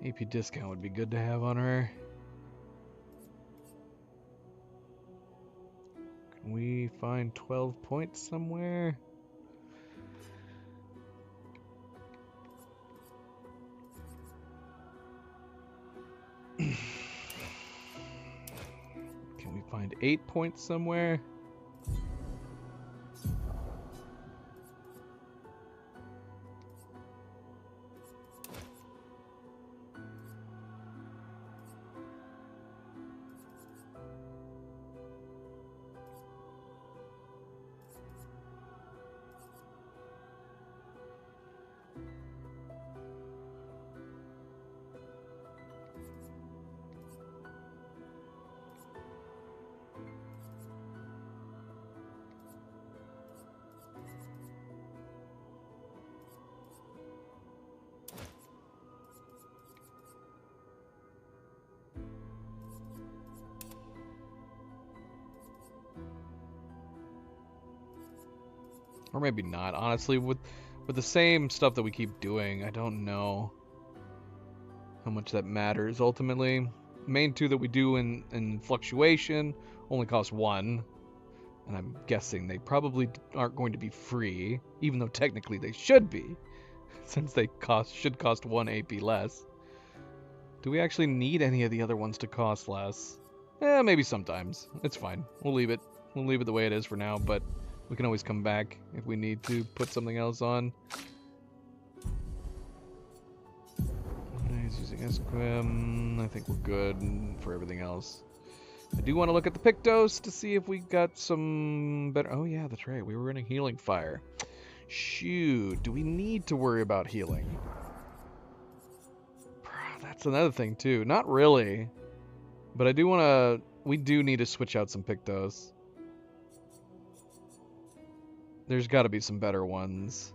AP discount would be good to have on her. Can we find 12 points somewhere? Can we find 8 points somewhere? Or maybe not. Honestly, with the same stuff that we keep doing, I don't know how much that matters ultimately. Main two that we do in fluctuation only cost 1. And I'm guessing they probably aren't going to be free, even though technically they should be, since they should cost 1 AP less. Do we actually need any of the other ones to cost less? Maybe sometimes. It's fine. We'll leave it. We'll leave it the way it is for now, but we can always come back if we need to put something else on. He's using Esquim. I think we're good for everything else. I do want to look at the Pictos to see if we got some better... Oh yeah, that's right. We were running Healing Fire. Shoot, do we need to worry about healing? That's another thing too. Not really. But I do want to... We do need to switch out some Pictos. There's got to be some better ones.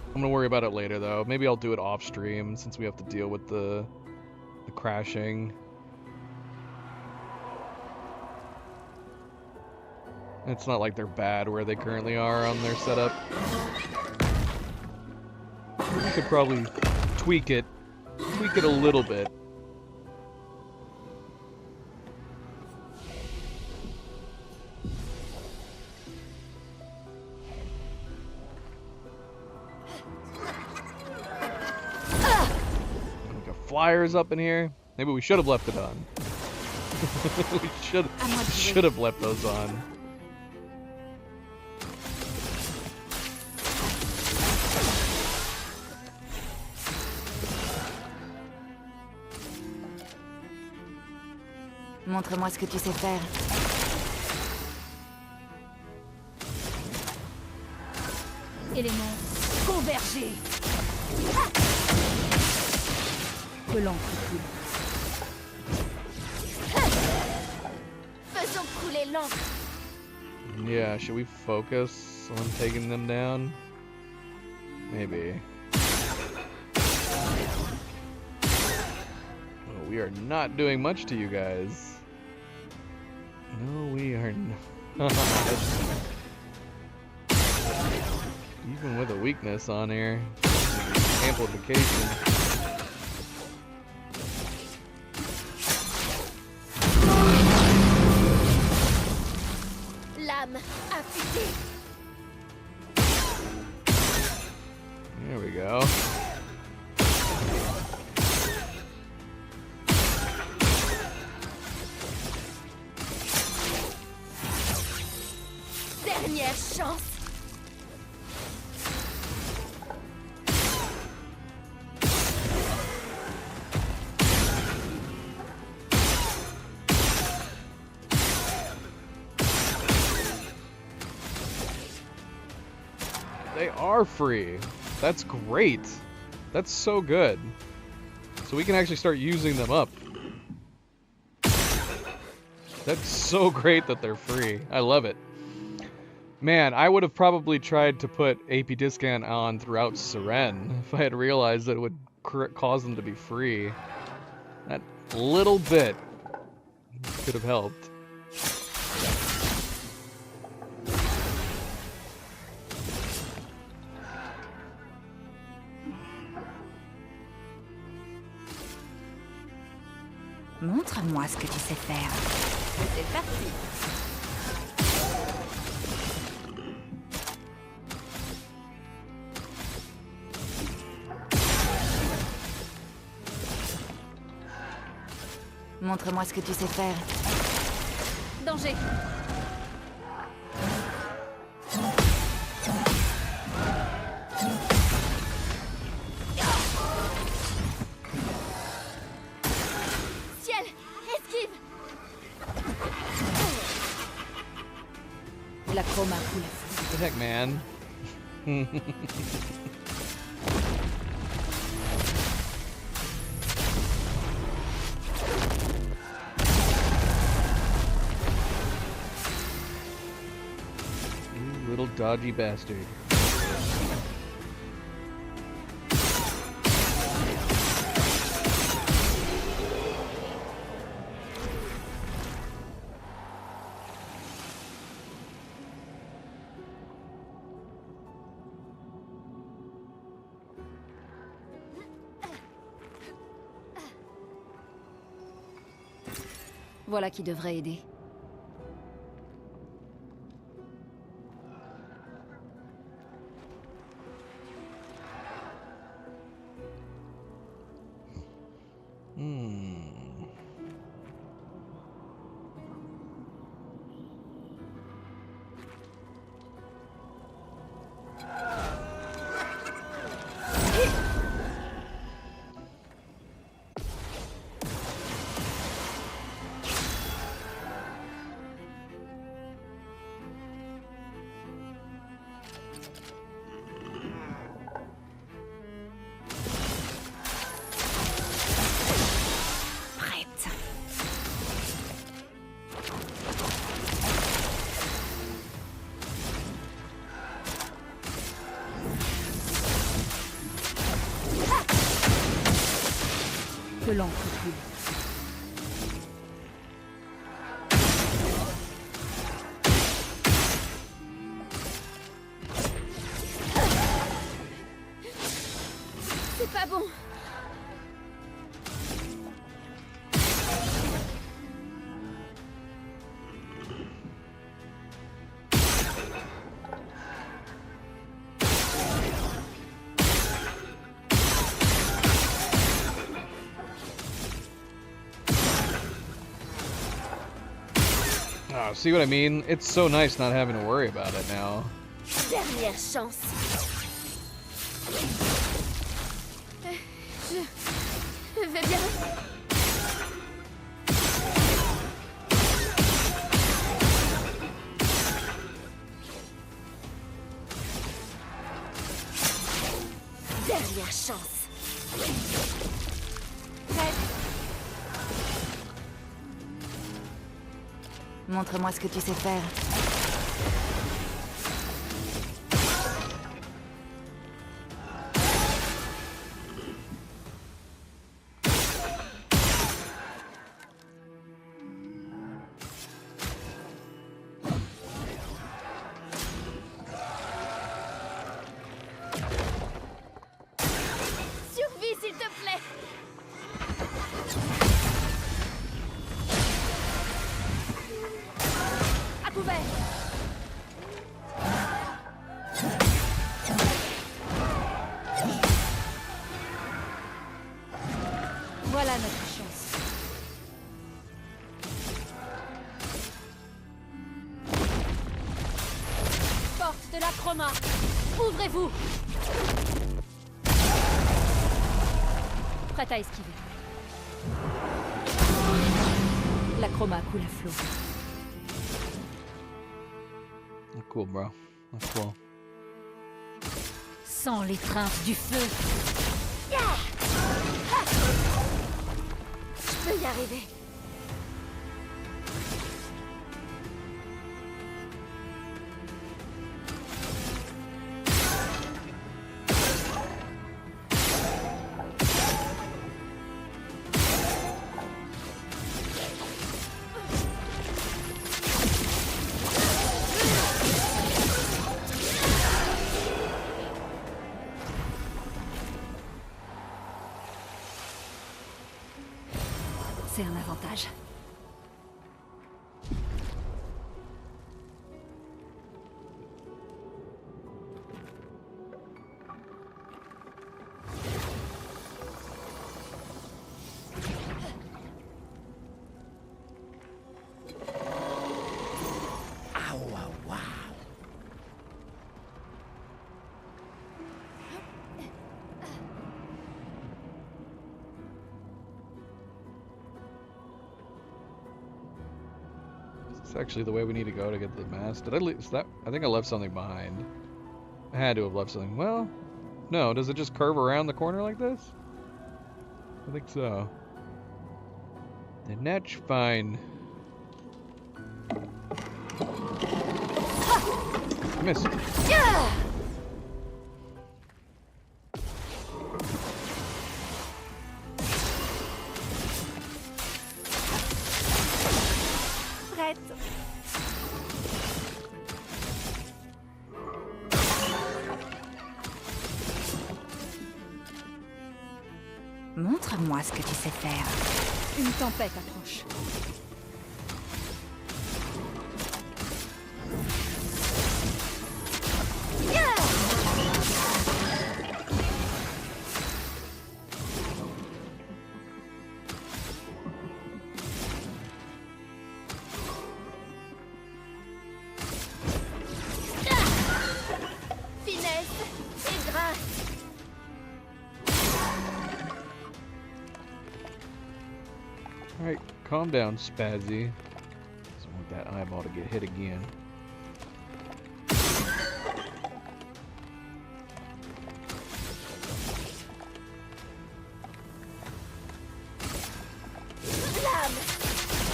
I'm going to worry about it later, though. Maybe I'll do it off stream, since we have to deal with the crashing. It's not like they're bad where they currently are on their setup. We could probably tweak it a little bit. Like a flyer's up in here. Maybe we should have left it on. We should have left those on. Montre-moi ce que tu sais faire. Éléments convergés. Que l'encre coule. Faisons couler l'encre. Yeah, should we focus on taking them down? Maybe. Oh, we are not doing much to you guys. No, we are not. Even with a weakness on here. Amplification. Lame affûtée. There we go. Dernière chance. They are free. That's great. That's so good. So we can actually start using them up. That's so great that they're free. I love it. Man, I would have probably tried to put AP Discount on throughout Seren if I had realized that it would cause them to be free. That little bit could have helped. Montre-moi ce que tu sais faire. C'est parti. Montre-moi ce que tu sais faire. Danger. Ciel, esquive. La chroma coule. What the heck, man? You little dodgy bastard. Voilà qui devrait aider. que l'encre coule. C'est pas bon. Oh, see what I mean? It's so nice not having to worry about it now. Dernière chance. Je vais bien. Dernière chance. Prête. Montre-moi ce que tu sais faire. Survis, s'il te plaît. À couvert. Voilà notre chance. Porte de la chroma. Ouvrez-vous. Prête à esquiver. La chroma coule à flot. Cool, bro. That's cool. Sans l'étreinte du feu. Je peux y arriver. C'est un avantage. It's actually the way we need to go to get the mask. Did I leave that? I think I left something behind. I had to have left something. Well, no. Does it just curve around the corner like this? I think so. Then that's fine. Missed. Prête. Montre-moi ce que tu sais faire. Une tempête approche. Alright, calm down, Spazzy. Doesn't want that eyeball to get hit again. L'âme,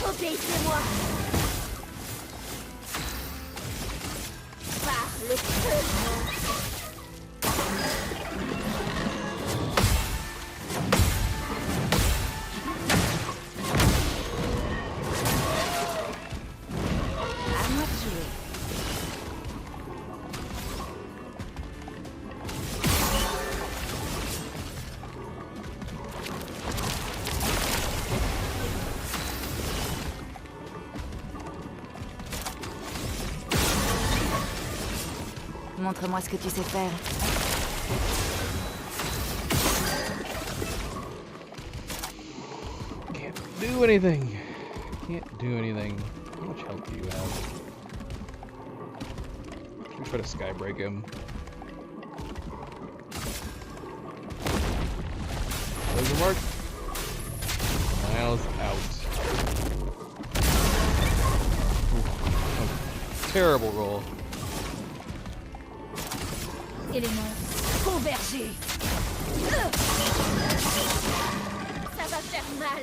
obéissez-moi. Par le feu. Montre-moi ce que tu sais faire. Can't do anything. Can't do anything. How much health do you have? Should we try to sky break him? Doesn't work. Miles out. Ooh, terrible roll. Élément convergé. Ça va faire mal.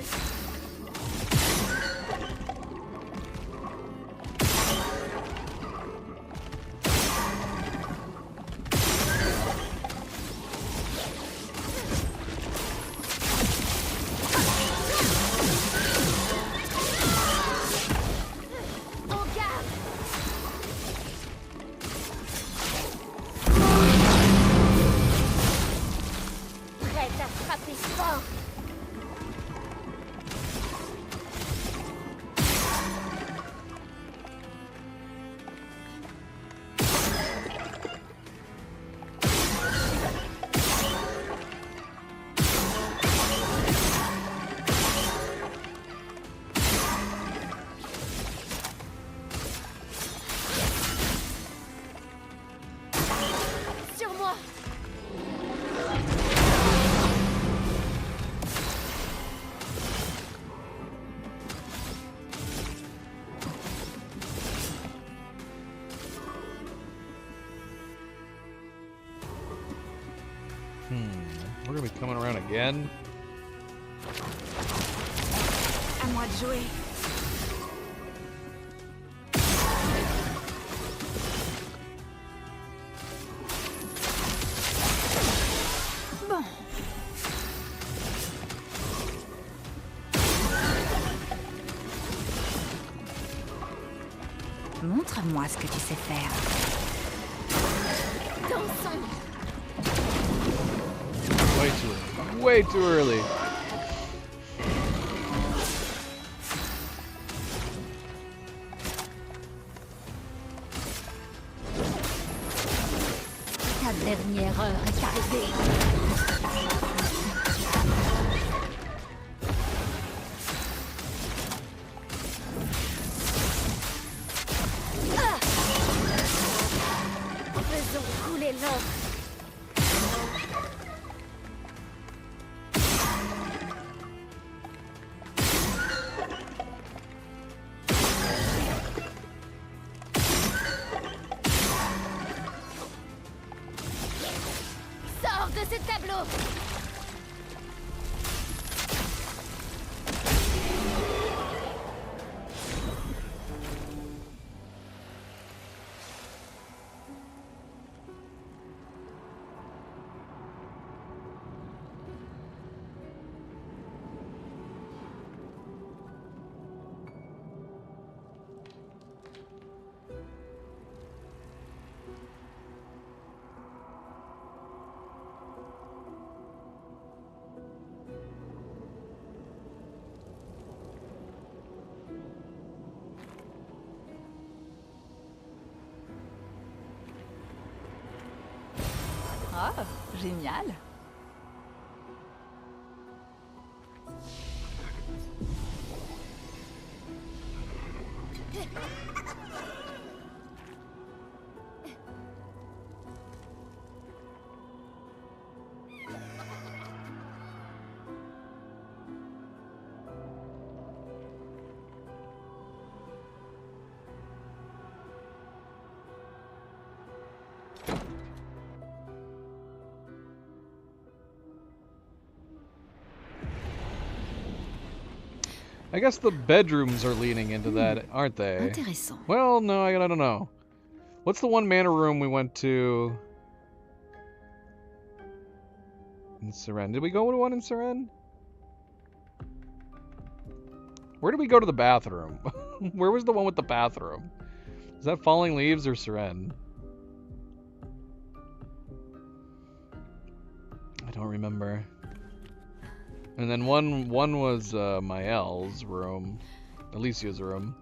We're gonna be coming around again. À moi de jouer. Bon. Montre-moi ce que tu sais faire. Dansons. Way too early. Way too early. Ta dernière heure est arrivée. Faisons couler l'encre. Sors de ce tableau. Oh, génial. I guess the bedrooms are leaning into that, aren't they? Intéressant. Well, no, I don't know. What's the one manor room we went to in Seren? Did we go to one in Seren? Where did we go to the bathroom? Where was the one with the bathroom? Is that Falling Leaves or Seren? I don't remember. And then one was Mael's room, Alicia's room.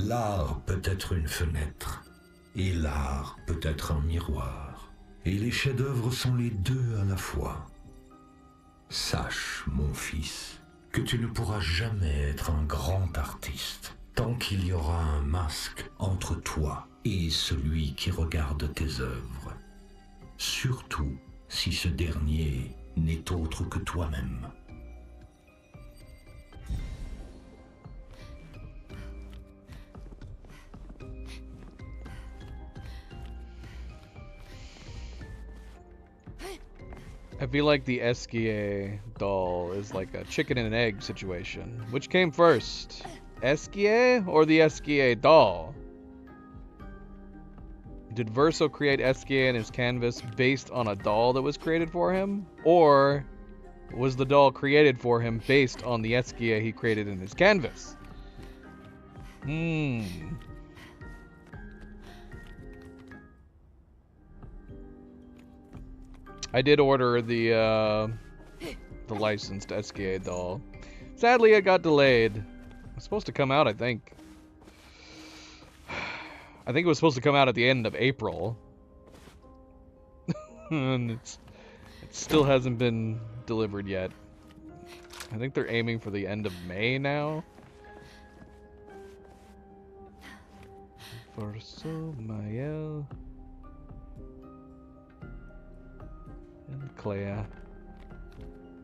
L'art peut être une fenêtre, et l'art peut être un miroir, et les chefs-d'œuvre sont les deux à la fois. Sache, mon fils, que tu ne pourras jamais être un grand artiste tant qu'il y aura un masque entre toi et celui qui regarde tes œuvres. Surtout si ce dernier n'est autre que toi-même. I feel like the Esquier doll is like a chicken and an egg situation. Which came first? Esquier or the Esquier doll? Did Verso create Esquier and his canvas based on a doll that was created for him? Or was the doll created for him based on the Esquier he created in his canvas? I did order the licensed Esquier doll. Sadly, it got delayed. It was supposed to come out, I think. I think it was supposed to come out at the end of April. And it still hasn't been delivered yet. I think they're aiming for the end of May now. Verso, Mael, and Clea.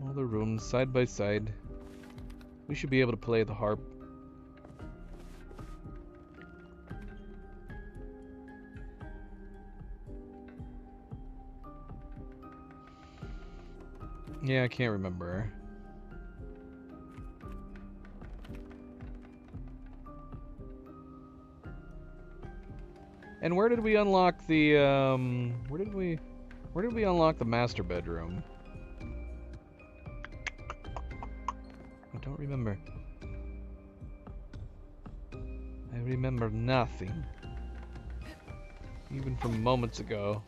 All the rooms side by side. We should be able to play the harp. Yeah, I can't remember. And where did we unlock the where did we unlock the master bedroom? I don't remember. I remember nothing. Even from moments ago.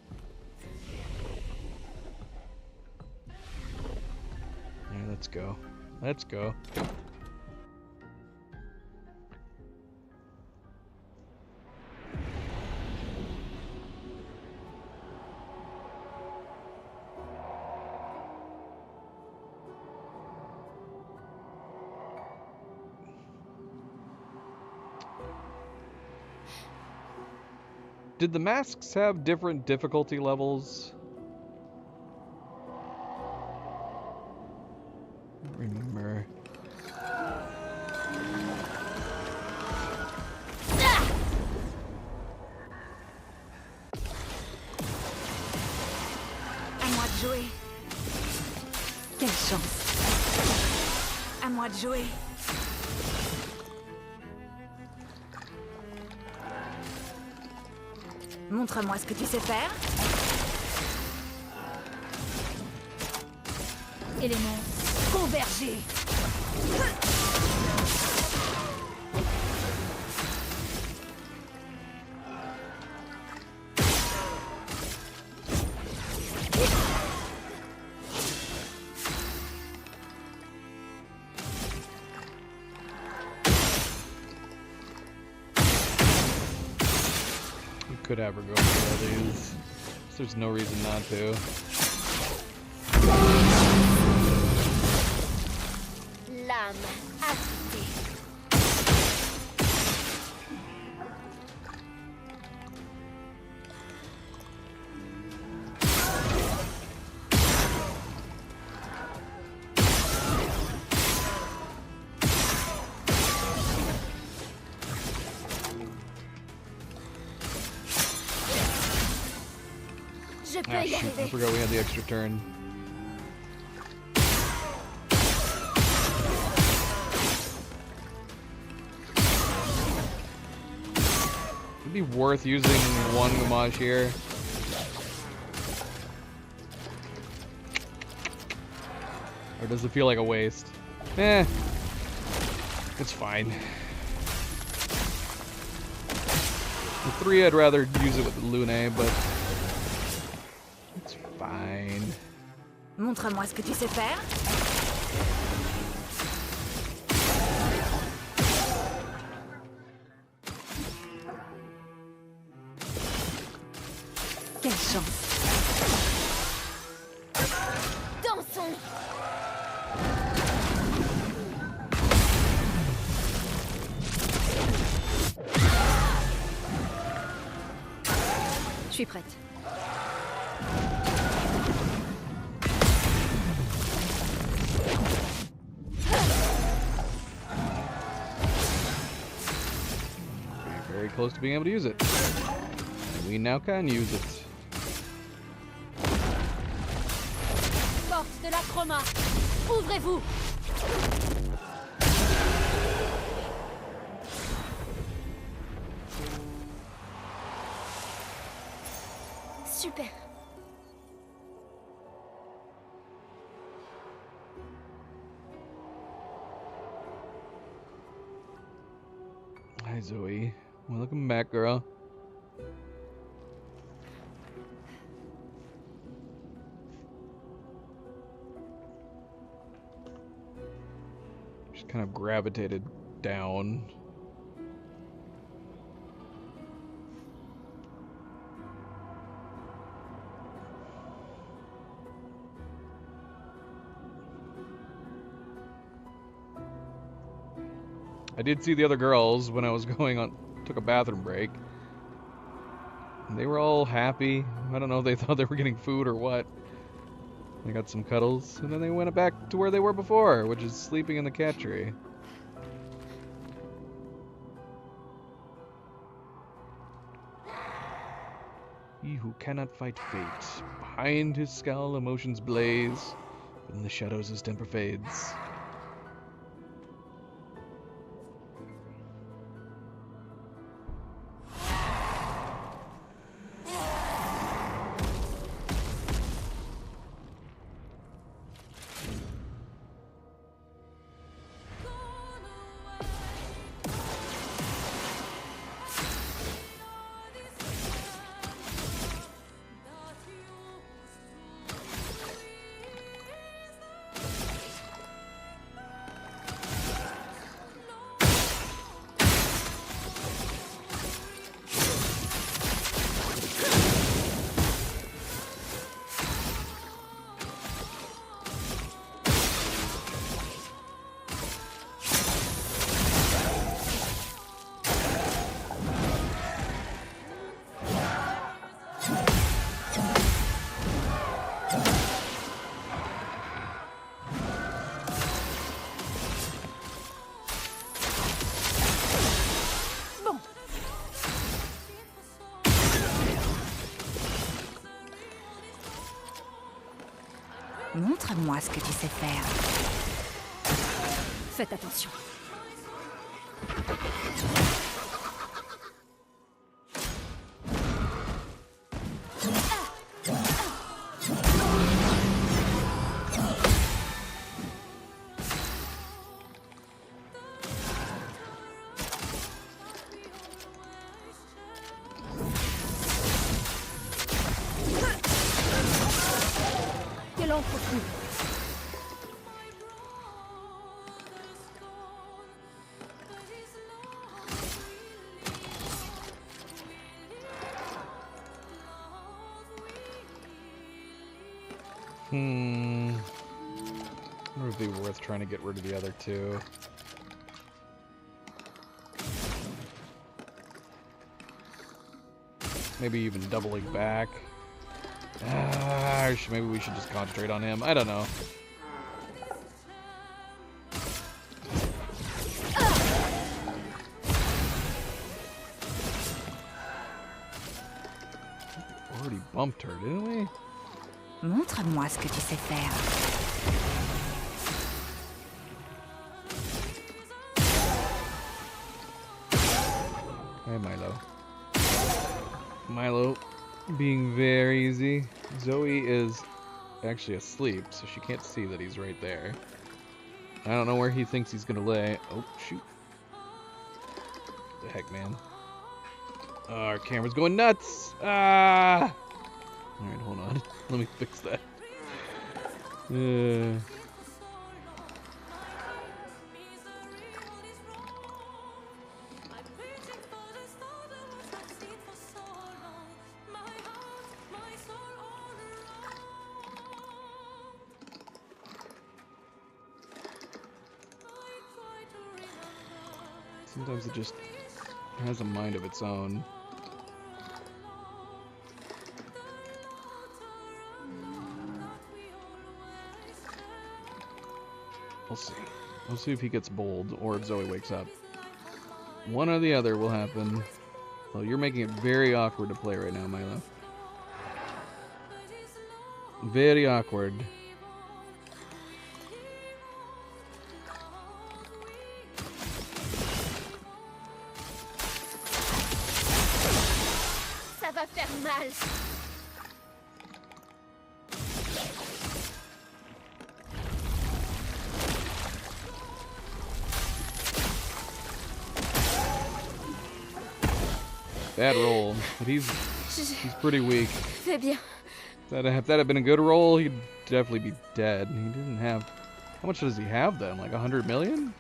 Yeah, let's go. Let's go. Did the masks have different difficulty levels? I don't remember. À moi de jouer. Quelle chance. À moi de jouer. Montre-moi ce que tu sais faire. Éléments convergés. Could have her go for all these. So there's no reason not to. L'âme affûtée. Ah, shoot, I forgot we had the extra turn. It'd be worth using one Gamage here. Or does it feel like a waste? Eh, it's fine. The 3, I'd rather use it with Lune, but it's fine. Montre-moi ce que tu sais faire. Quelle chance. Dansons. Je suis prête. Very close to being able to use it. And we now can use it. Porte de la Chroma. Ouvrez-vous. Super. Hi, Zoe. Welcome back, girl. She's kind of gravitated down. I did see the other girls when I was took a bathroom break. And they were all happy. I don't know if they thought they were getting food or what. They got some cuddles, and then they went back to where they were before, which is sleeping in the cat tree. He who cannot fight fate. Behind his scowl emotions blaze, but in the shadows his temper fades. Montre-moi ce que tu sais faire. Faites attention. Quel entre-coup. I wonder if it'd be worth trying to get rid of the other two. Maybe even doubling back. Maybe we should just concentrate on him. I don't know. Already bumped her, didn't we? Montre-moi ce que tu sais faire. Hey, Milo. Milo being very easy. Zoe is actually asleep, so she can't see that he's right there. I don't know where he thinks he's gonna lay. Oh, shoot. The heck, man. Oh, our camera's going nuts! Ah! Alright, hold on. Let me fix that. Sometimes it just has a mind of its own. We'll see. We'll see if he gets bold or if Zoe wakes up. One or the other will happen. Well, you're making it very awkward to play right now, Milo. Very awkward. Ça va faire mal. Bad roll, but he's pretty weak. Fais bien. If that had been a good roll, he'd definitely be dead. He didn't have... How much does he have then? Like 100 million?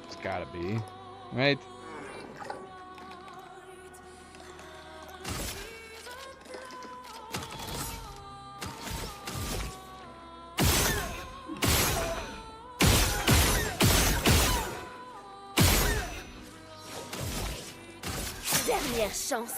It's gotta be, right? Dernière chance.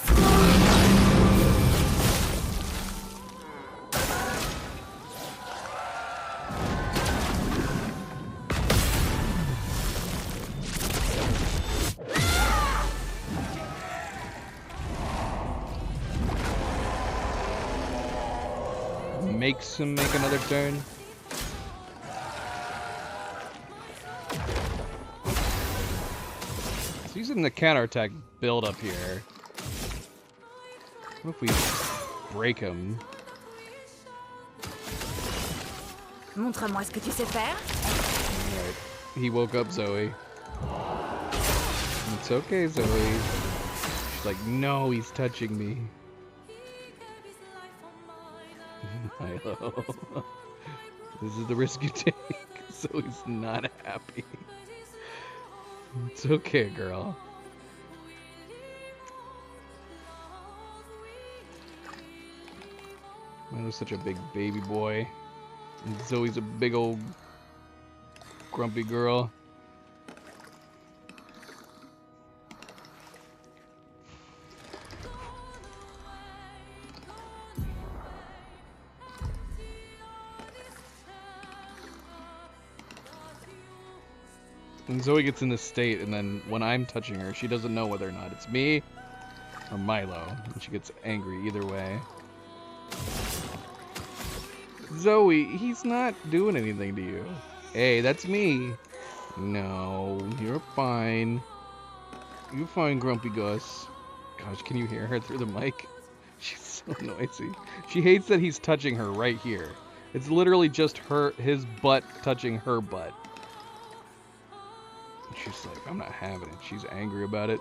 Makes him make another turn. He's using the counterattack build up here. What if we break him? Montre-moi ce que tu sais faire. Alright. He woke up Zoe. It's okay, Zoe. She's like, no, he's touching me. Milo. This is the risk you take. Zoe's not happy. It's okay, girl. Milo's such a big baby boy. And Zoe's a big old grumpy girl. And Zoe gets in this state, and then when I'm touching her, she doesn't know whether or not it's me or Milo. And she gets angry either way. Zoe, he's not doing anything to you. Hey, that's me. No, you're fine. You're fine, Grumpy Gus. Gosh, can you hear her through the mic? She's so noisy. She hates that he's touching her right here. It's literally just his butt touching her butt. She's like, I'm not having it. She's angry about it.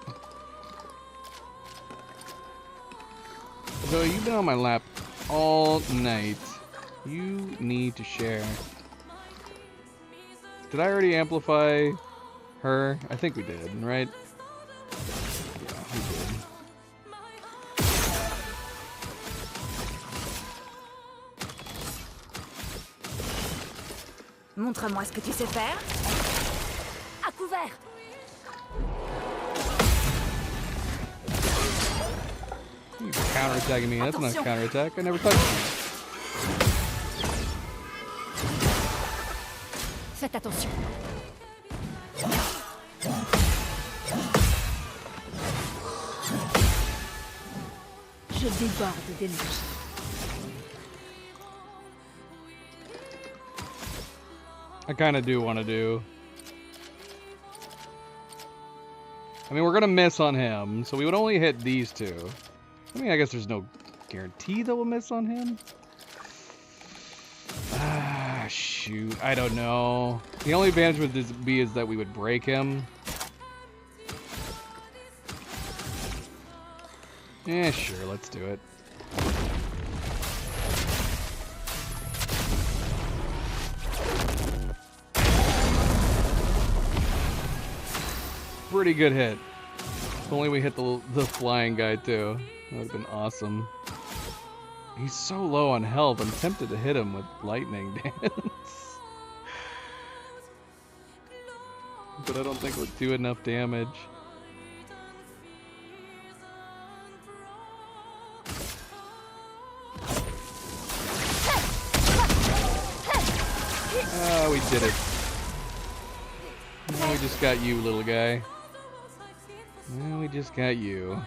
Zoe, you've been on my lap all night. You need to share. Did I already amplify her? I think we did, right? Yeah, we did. Montre-moi ce que tu sais faire. À couvert. He's counterattacking me. That's not a counterattack. I never touched you. Faites attention. Je déborde d'énergie. I kind of do want to do. I mean, we're going to miss on him, so we would only hit these two. I mean, I guess there's no guarantee that we'll miss on him. Ah, shoot. I don't know. The only advantage with this B is that we would break him. Yeah, sure, let's do it. Pretty good hit. If only we hit the flying guy too. That would have been awesome. He's so low on health, I'm tempted to hit him with lightning dance. but I don't think it would do enough damage. Ah, we did it. Now we just got you, little guy. Now we just got you.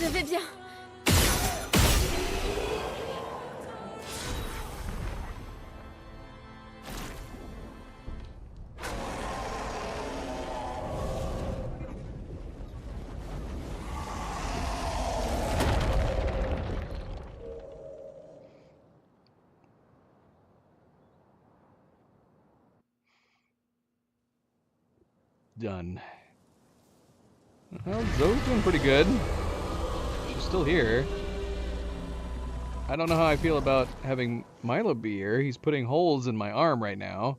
Je vais bien. Done. Well, Zoe's doing pretty good. She's still here. I don't know how I feel about having Milo be here. He's putting holes in my arm right now.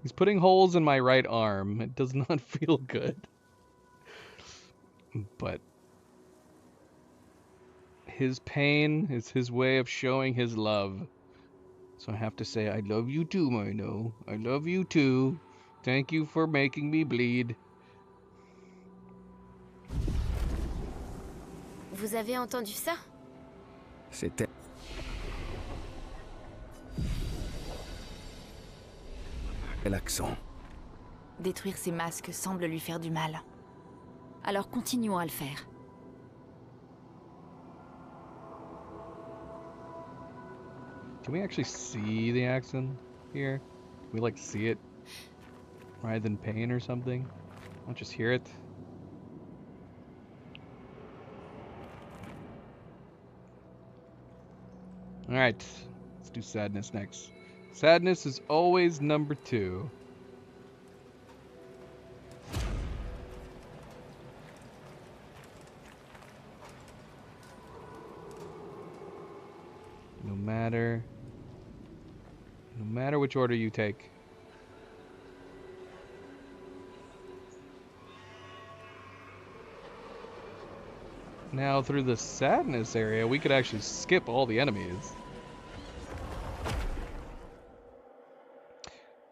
He's putting holes in my right arm. It does not feel good. But his pain is his way of showing his love. So I have to say, I love you too, Milo. I love you too. Thank you for making me bleed. Vous avez entendu ça? C'était... l'accent. Détruire ces masques semble lui faire du mal. Alors continuons à le faire. Can we actually see the accent here? Can we like see it rather than pain or something? Not just hear it. Alright, let's do sadness next. Sadness is always number 2. No matter which order you take. Now through the sadness area, we could actually skip all the enemies.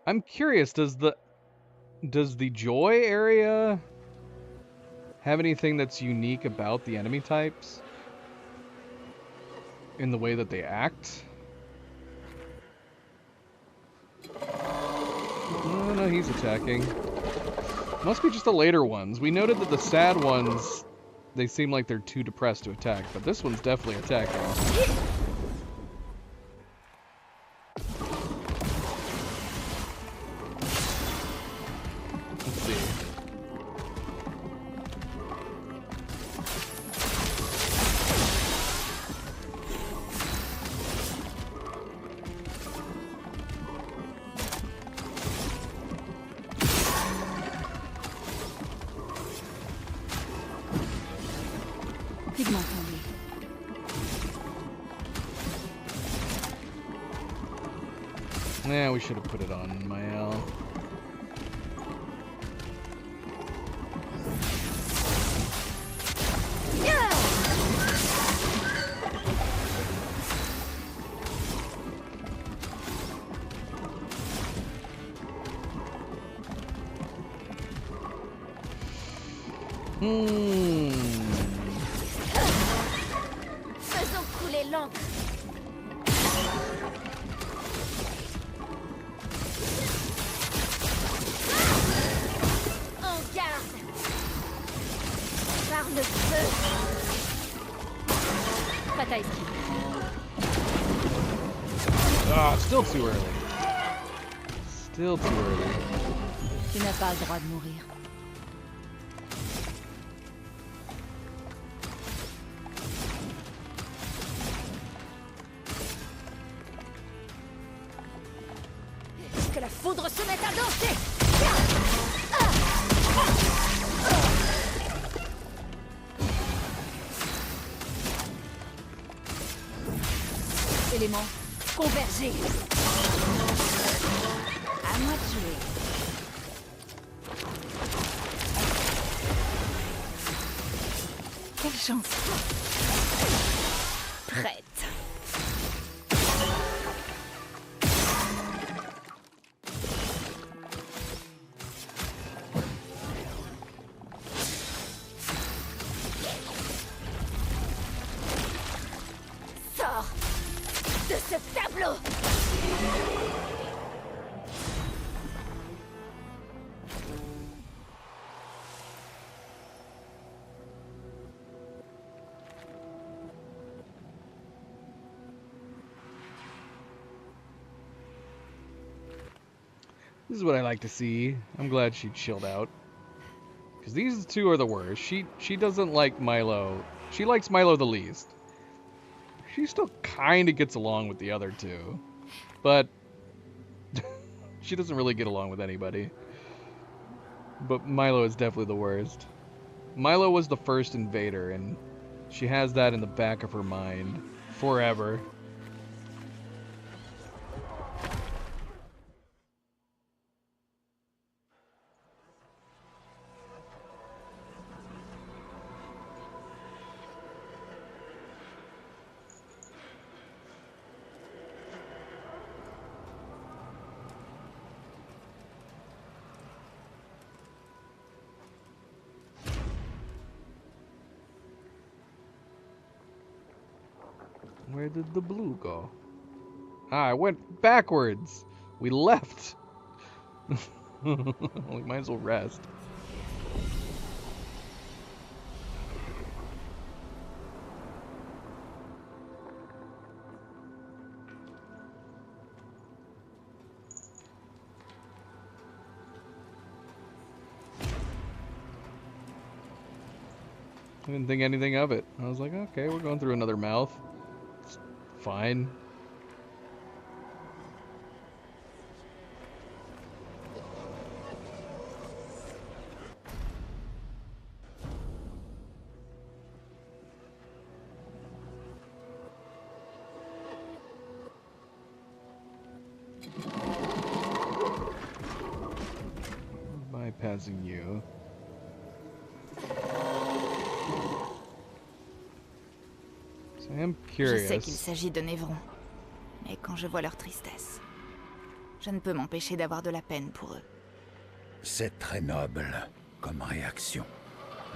I'm curious, does the joy area have anything that's unique about the enemy types? In the way that they act? Oh, no, he's attacking. Must be just the later ones. We noted that the sad ones, they seem like they're too depressed to attack, but this one's definitely attacking. Let's see. Yeah, we should have put it on Mael. Faisons couler l'encre. En garde. Par le feu. Prête à esquiver. Ah, still too early. Still too early. Tu n'as pas le droit de mourir. Que la foudre se mette à danser. Convergez. À moi de jouer. Quelle chance. Prête. Sors de ce tableau. This is what I like to see. I'm glad she chilled out. Because these two are the worst. She doesn't like Milo. She likes Milo the least. She still kind of gets along with the other two. But she doesn't really get along with anybody. But Milo is definitely the worst. Milo was the first invader, and she has that in the back of her mind forever. Where did the blue go? Ah, I went backwards. We left. We might as well rest. I didn't think anything of it. I was like, okay, we're going through another mouth. It's fine. Bypassing you. I am curious. Je sais qu'il s'agit de Névrons, mais quand je vois leur tristesse, je ne peux m'empêcher d'avoir de la peine pour eux. C'est très noble comme réaction,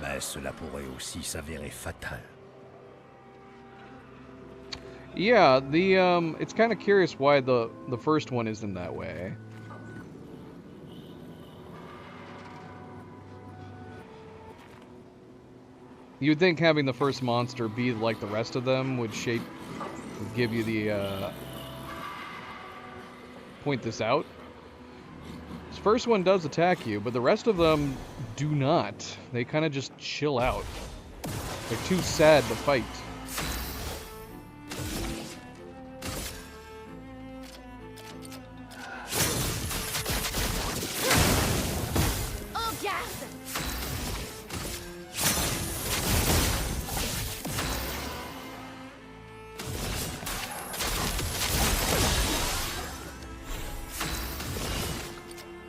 mais cela pourrait aussi s'avérer fatal. Yeah, it's kind of curious why the first one isn't that way. You'd think having the first monster be like the rest of them would give you the, point this out. This first one does attack you, but the rest of them do not. They kind of just chill out. They're too sad to fight.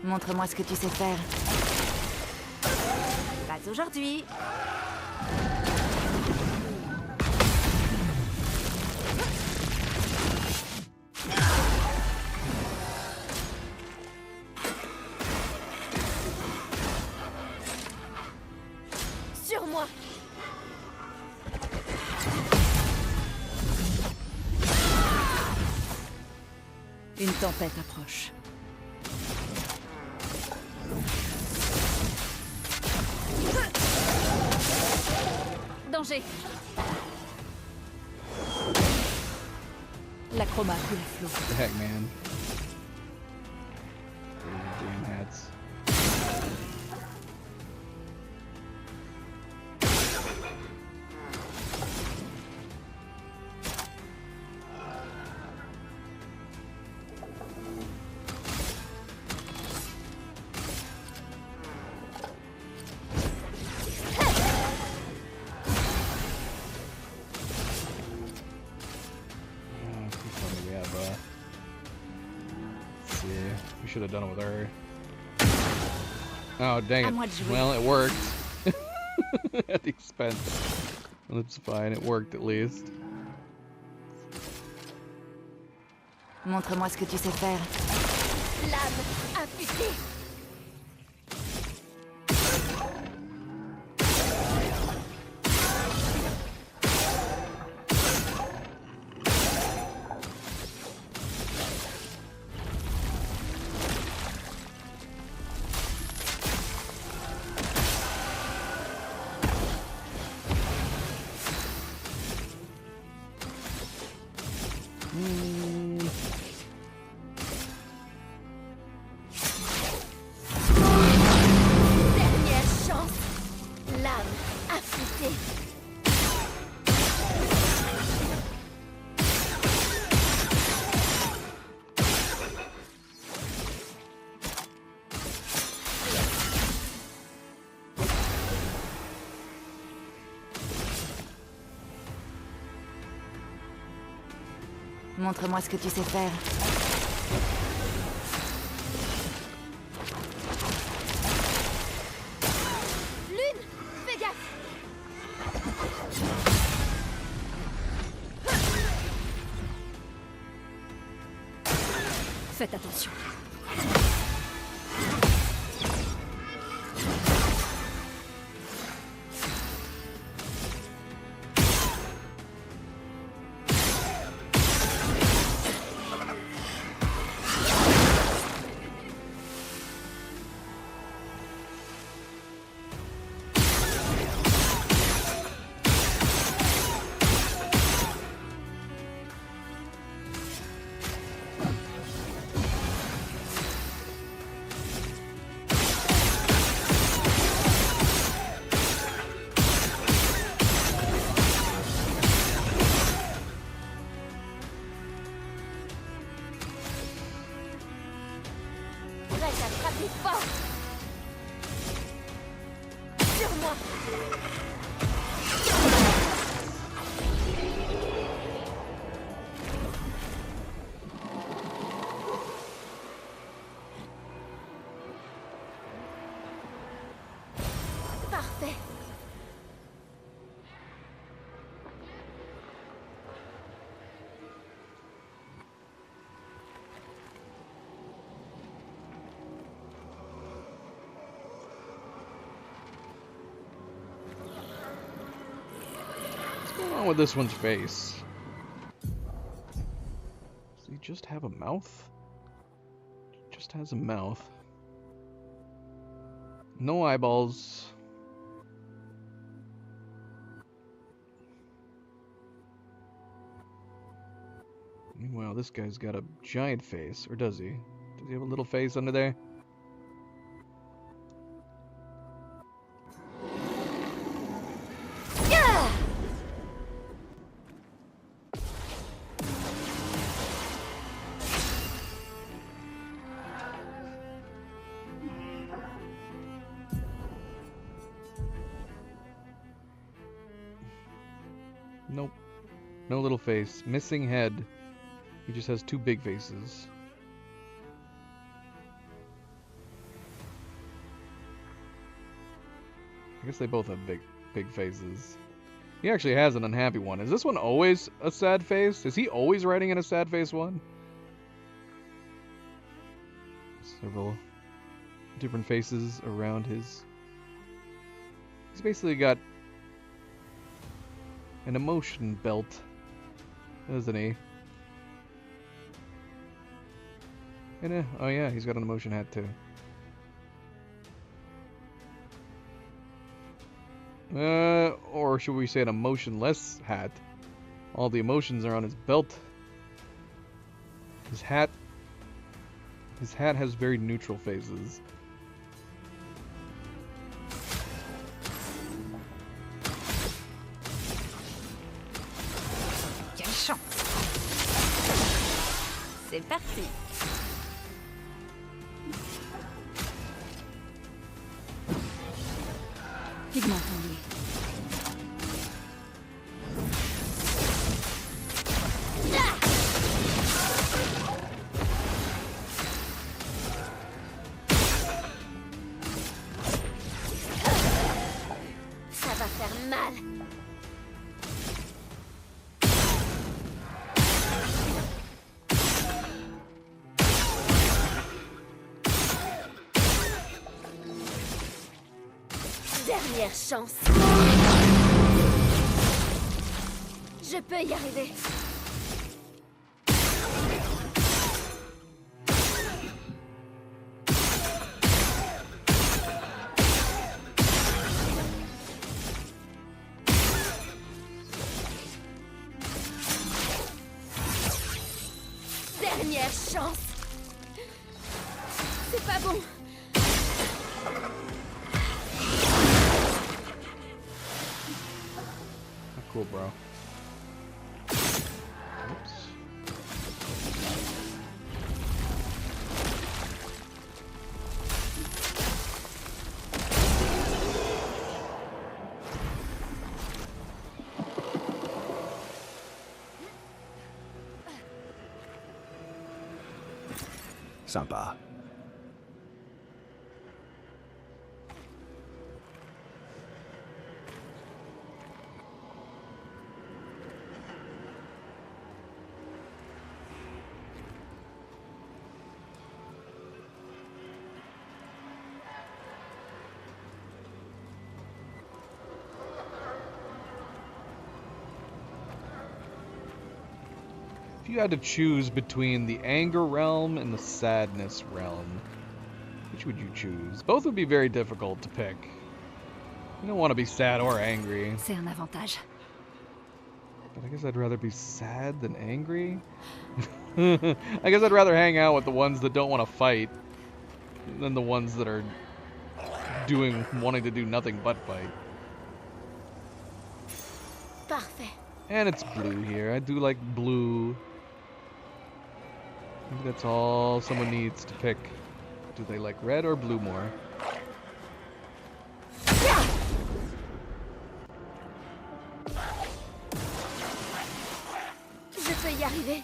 Montre-moi ce que tu sais faire. Pas aujourd'hui. Sur moi. Une tempête approche. Danger. L'acroma coule à flot. The heck, man. Damn hats. We have should have done it with her. Oh, dang À it. moi de jouer. Well, it worked. At the expense. That's fine, it worked at least. Montre-moi ce que tu sais faire. Lame affûtée. Dernière chance. Lame affûtée. Montre-moi ce que tu sais faire. Lune, fais gaffe. Faites attention. Prête à frapper fort. Sur moi. Parfait. What's going on with this one's face? Does he just have a mouth? Just has a mouth. No eyeballs. Meanwhile, this guy's got a giant face, or does he? Does he have a little face under there? Nope. No little face. Missing head. He just has two big faces. I guess they both have big faces. He actually has an unhappy one. Is this one always a sad face? Is he always writing in a sad face one? Several different faces around his... He's basically got an emotion belt, doesn't he? And oh yeah, he's got an emotion hat too. Or should we say an emotionless hat? All the emotions are on his belt. His hat has very neutral phases. Quelle chance! C'est parti! Pigment enlevé. mal. Dernière chance. Je peux y arriver. Dernière chance. C'est pas bon. Cool, bro. Oops. Sympa. If you had to choose between the anger realm and the sadness realm, which would you choose? Both would be very difficult to pick. You don't want to be sad or angry. C'est un avantage. But I guess I'd rather be sad than angry. I guess I'd rather hang out with the ones that don't want to fight than the ones that are wanting to do nothing but fight. Parfait. And it's blue here. I do like blue. Maybe that's all someone needs to pick. Do they like red or blue more? Je peux y arriver.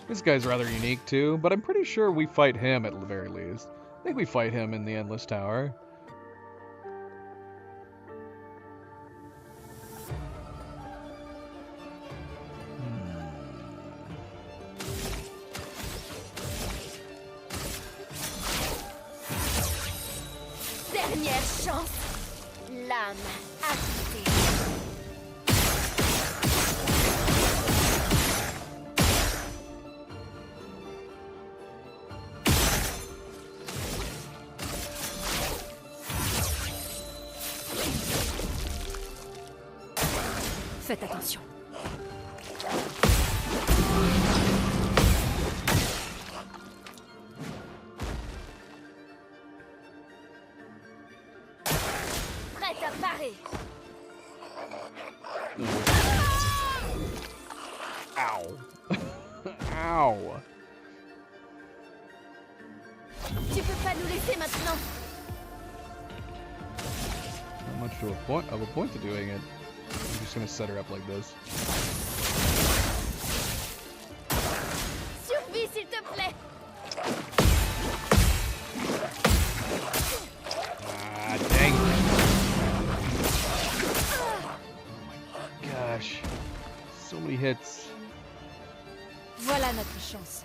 This guy's rather unique too, but I'm pretty sure we fight him at the very least. I think we fight him in the Endless Tower. Dernière chance. L'âme ajoutée. Faites attention. Prête à parer. Ow. Ow. Tu peux pas nous laisser maintenant. Not much of a point to doing it. I'm just gonna set her up like this. Survie, s'il te plaît. Ah, dang it. Gosh. So many hits. Voilà notre chance.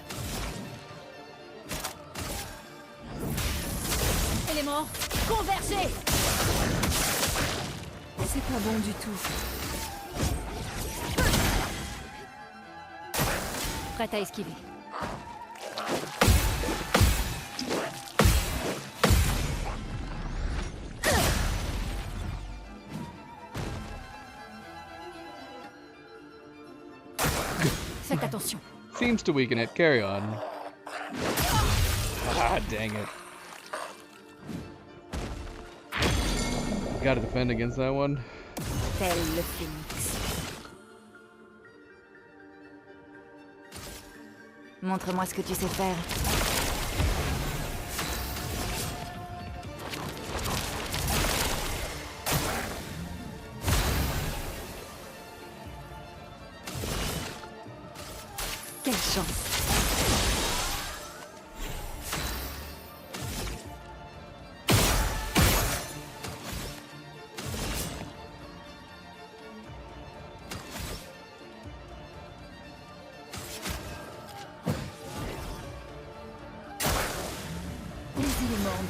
Élément, convergez. C'est pas bon du tout. Prête à esquiver. Faites attention. Seems to weaken it. Carry on. Ah, dang it. Gotta defend against that one. Tel le phénix. Montre-moi ce que tu sais faire. Quelle chance.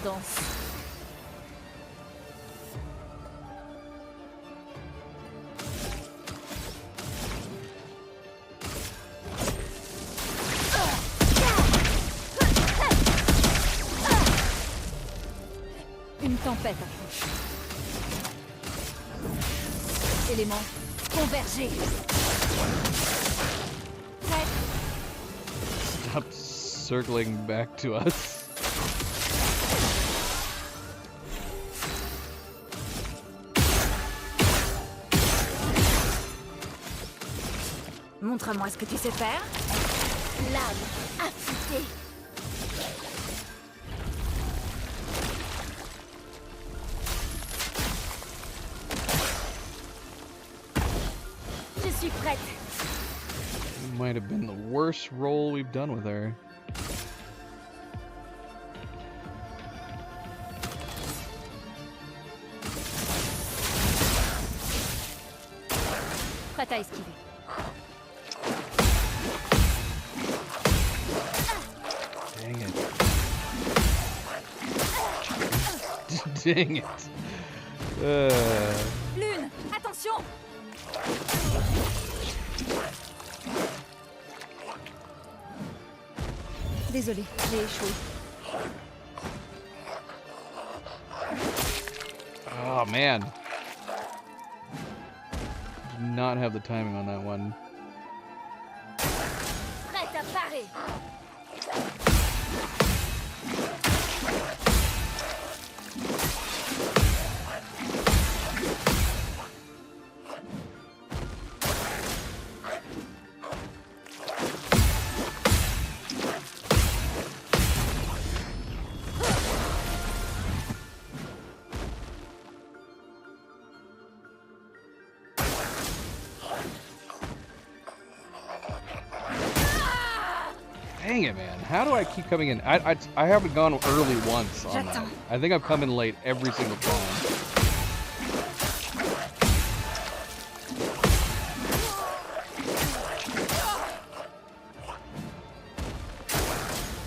danse. Une tempête approche. Éléments convergés. Prêt. Stop circling back to us. Montre-moi ce que tu sais faire. Lame affûtée. Je suis prête. It might have been the worst roll we've done with her. Prête à esquiver. Dang it. Dang it. Lune, attention! Désolé, j'ai échoué. Oh man. Did not have the timing on that one. Prête à parer. Dang it, man. How do I keep coming in? I haven't gone early once on that. I think I've come in late every single time.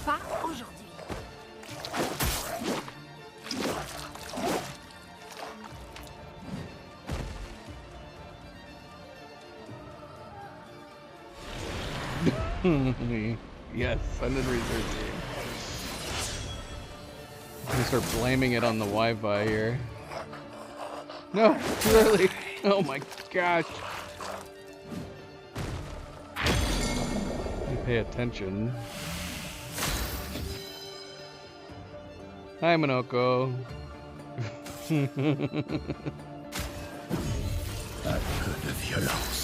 Pas aujourd'hui. Yes, send in research. I'm gonna start blaming it on the Wi-Fi here. No, too early. Oh my gosh. You pay attention. Hi, Monoko. Un peu de violence.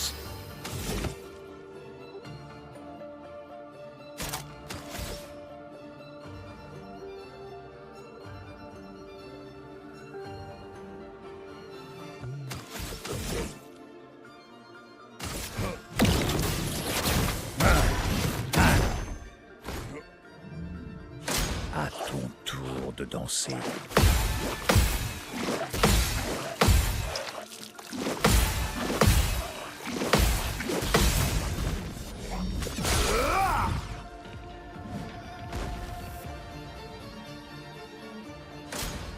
À ton tour de danser.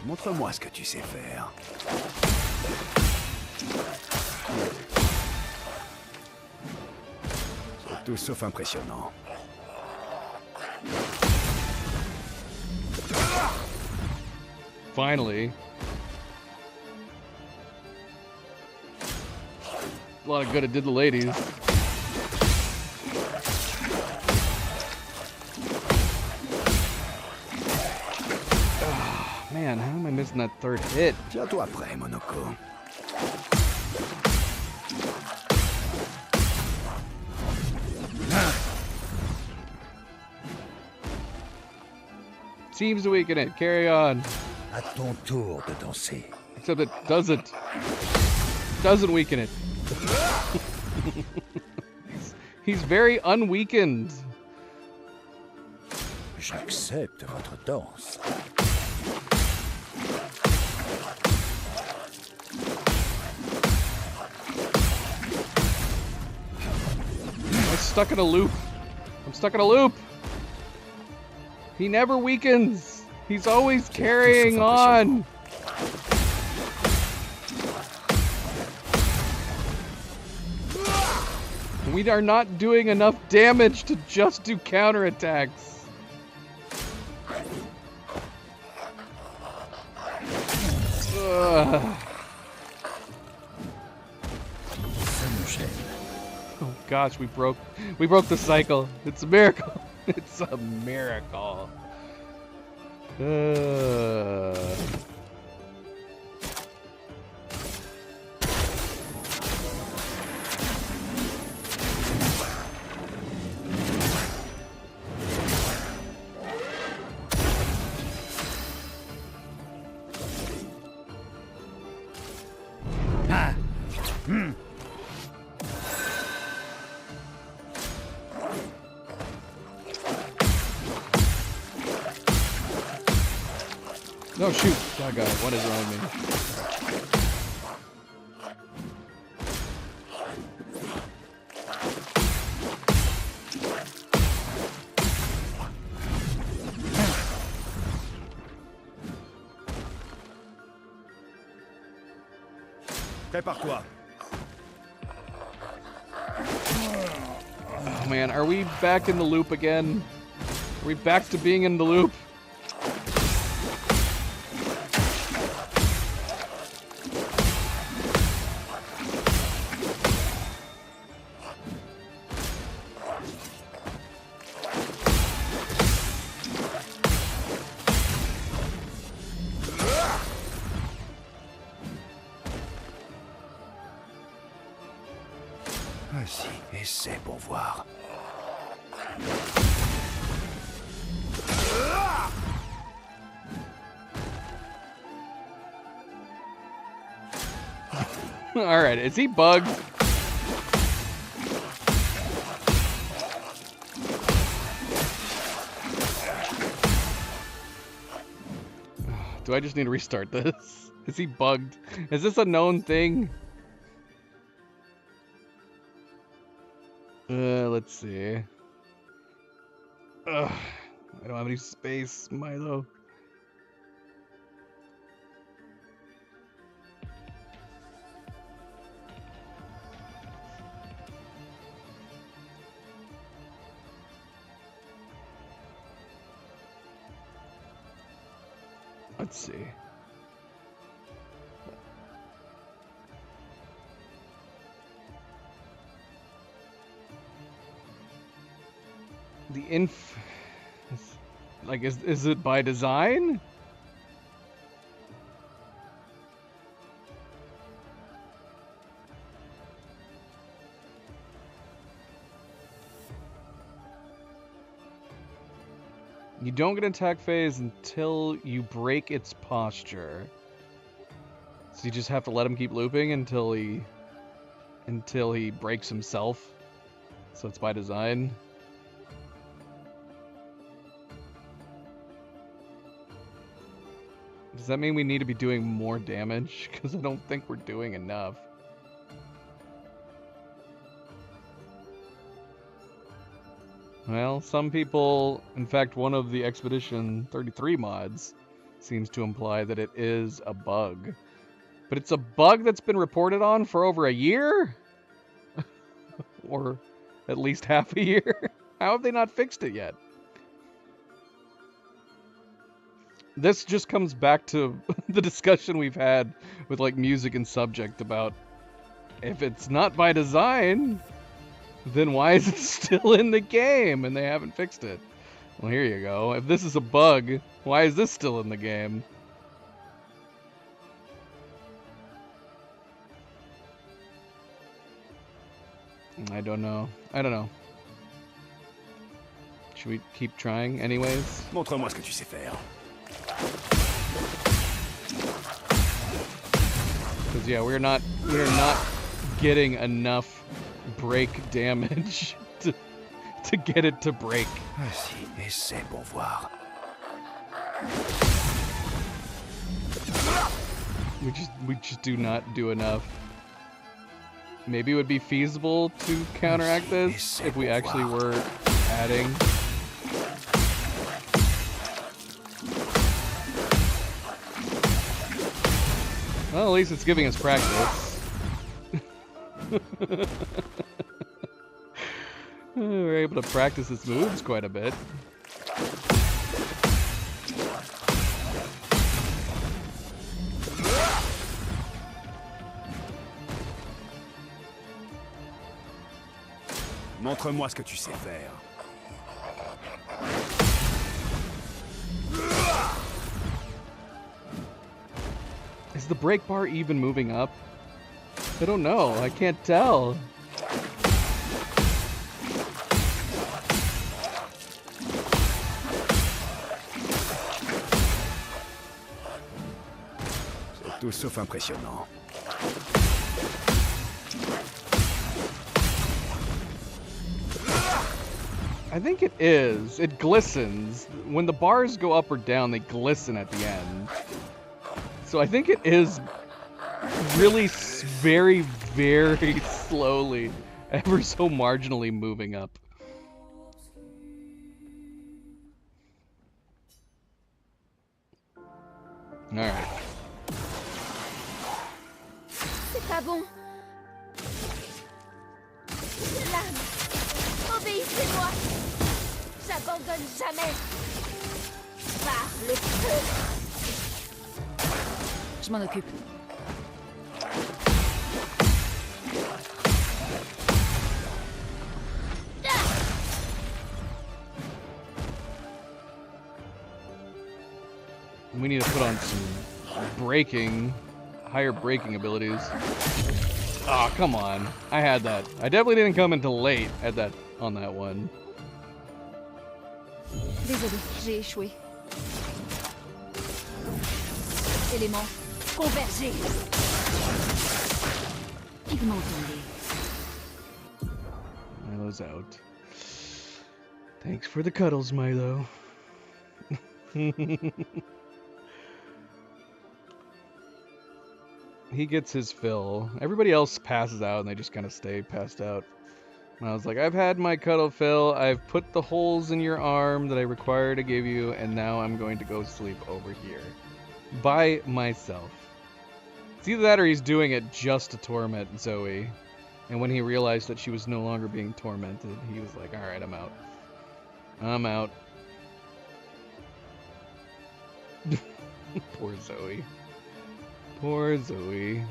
Montre-moi ce que tu sais faire. C'est tout sauf impressionnant. Finally. A lot of good it did the ladies. Oh, man, how am I missing that third hit? Tiens-toi prêt, Monoko. Seems to weaken it. Carry on. À ton tour de danser. Except it doesn't. Doesn't weaken it. He's very unweakened. J'accepte votre danse. I'm stuck in a loop. I'm stuck in a loop. He never weakens. He's always carrying on. We are not doing enough damage to just do counterattacks. Ugh. Oh gosh, we broke the cycle. It's a miracle. It's a miracle. No, shoot. Doggone it. What is wrong with me? Prépare-toi. Oh man, are we back in the loop again? Are we back to being in the loop? Vas-y, essaie pour voir. Alright, is he bugged? Do I just need to restart this? Is he bugged? Is this a known thing? Let's see. Ugh, I don't have any space, Milo. Let's see. The like, is it by design? You don't get an attack phase until you break its posture. So you just have to let him keep looping until he breaks himself. So it's by design. Does that mean we need to be doing more damage? Because I don't think we're doing enough. Well, some people, in fact, one of the Expedition 33 mods seems to imply that it is a bug. But it's a bug that's been reported on for over a year? Or at least half a year? How have they not fixed it yet? This just comes back to the discussion we've had with like music and subject about if it's not by design, then why is it still in the game and they haven't fixed it? Well, here you go. If this is a bug, why is this still in the game? I don't know. I don't know. Should we keep trying anyways? Montre-moi ce que tu sais faire. Because yeah, we're not getting enough break damage to get it to break. Vas-y, essaie pour voir. We just do not do enough. Maybe it would be feasible to counteract this if we actually were adding. Well, at least it's giving us practice. We're able to practice its moves quite a bit. Montre-moi ce que tu sais faire. Is the brake bar even moving up? I don't know. I can't tell. C'est tout sauf impressionnant. I think it is. It glistens. When the bars go up or down, they glisten at the end. So I think it is really very, very slowly, ever so marginally moving up. Alright. C'est pas bon. L'âme. Obéissez-moi. J'abandonne jamais. Par le feu. Je m'en occupe. We need to put on some higher braking abilities. Oh, come on. I had that. I definitely didn't come until late on that one. Désolé, j'ai échoué. Élément, converger. Pigment tombé. Milo's out. Thanks for the cuddles, Milo. He gets his fill. Everybody else passes out and they just kind of stay passed out. And I was like, I've had my cuddle fill. I've put the holes in your arm that I require to give you, and now I'm going to go sleep over here. By myself. It's either that or he's doing it just to torment Zoe. And when he realized that she was no longer being tormented, he was like, alright, I'm out. I'm out. Poor Zoe. Poor Zoe.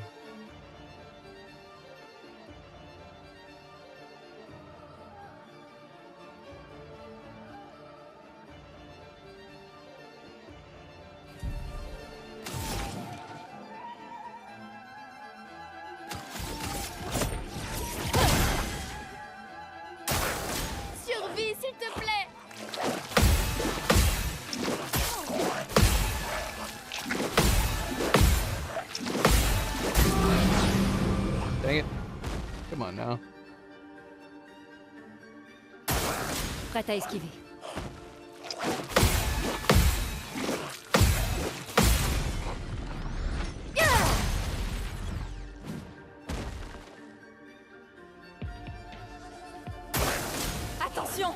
Survie, s'il te plaît. Dang it. Come on now. Prête à esquiver. Attention.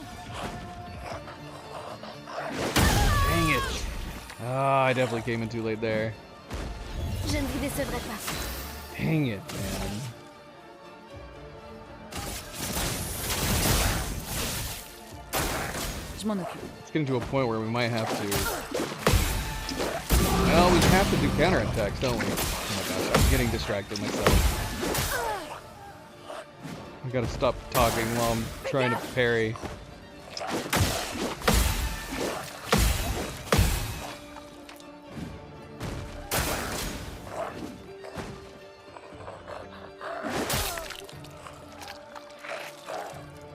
Dang it. Ah, I definitely came in too late there. Je ne vous décevrai pas. Dang it, man. Je m'en occupe. It's getting to a point where we might have to... Well, we have to do counterattacks, don't we? Oh my gosh, I'm getting distracted myself. I gotta stop talking while I'm trying to parry.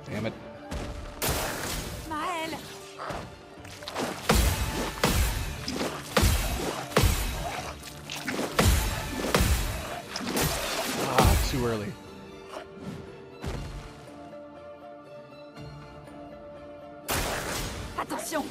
Damn it. Maël. Ah, too early. Attention.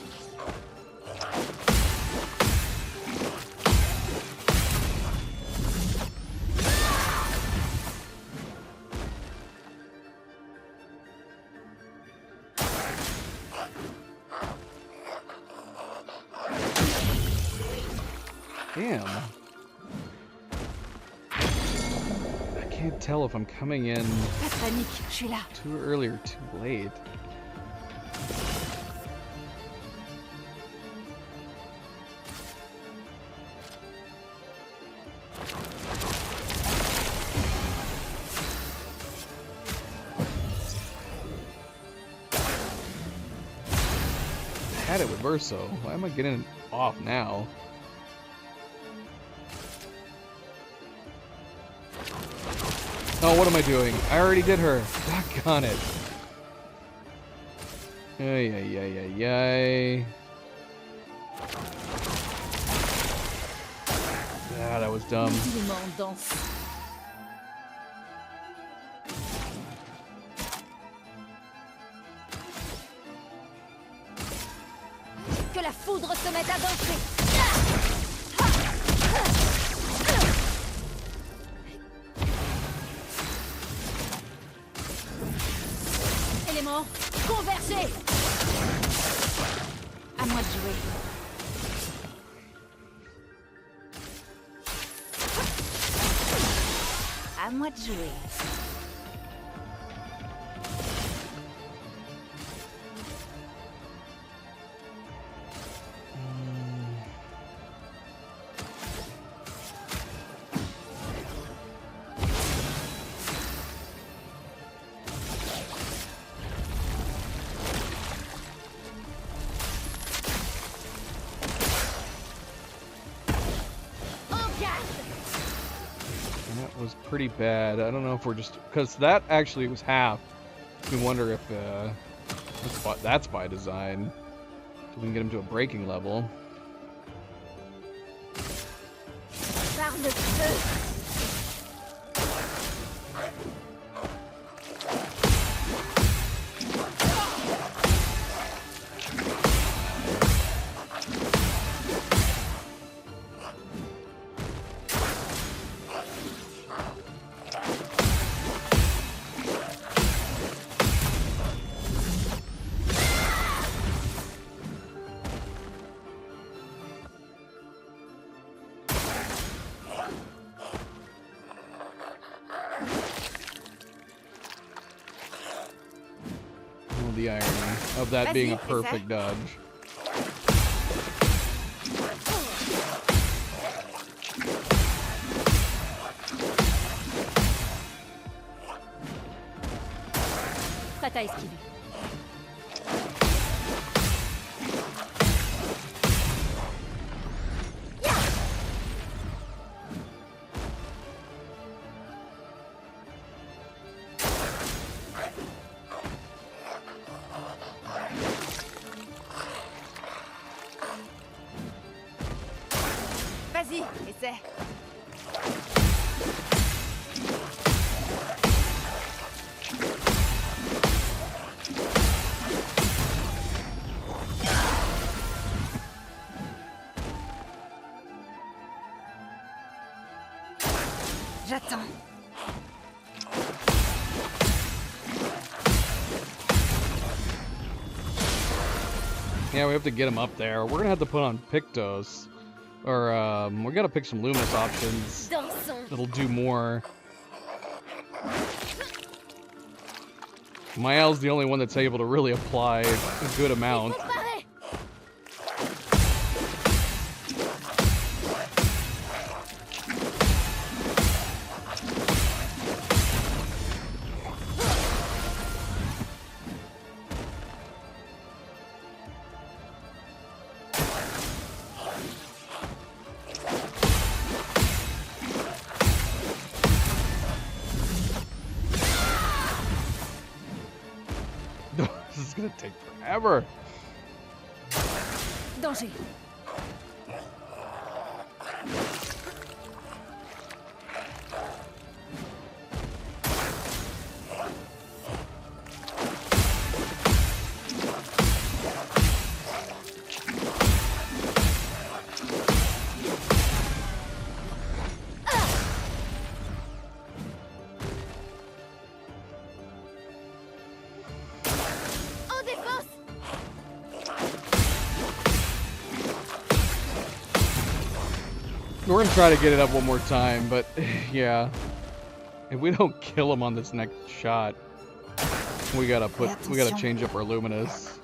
Damn. can't tell if I'm coming in Pas de panique, je suis là. too early or too late. I had it with Verso. Why am I getting it off now? Oh, what am I doing? I already did her. Doggone it. Ay, ay, ay, ay, ay. Ah, that was dumb. Dis-moi en danse. Que la foudre se mette à danser. Élément, convergez. À moi de jouer. À moi de jouer. Was pretty bad. I don't know if we're just because that actually was half. You wonder if that's by design, so we can get him to a breaking level. Par le feu. The irony of that being a perfect dodge. Prête à esquiver. Vas-y, essaie. J'attends. Yeah, we have to get him up there. We're gonna have to put on Pictos. Or, we gotta pick some Luminous options that'll do more. Mael's the only one that's able to really apply a good amount. This is gonna take forever. Danger. We're gonna try to get it up one more time, but yeah. If we don't kill him on this next shot, we gotta change up our luminous.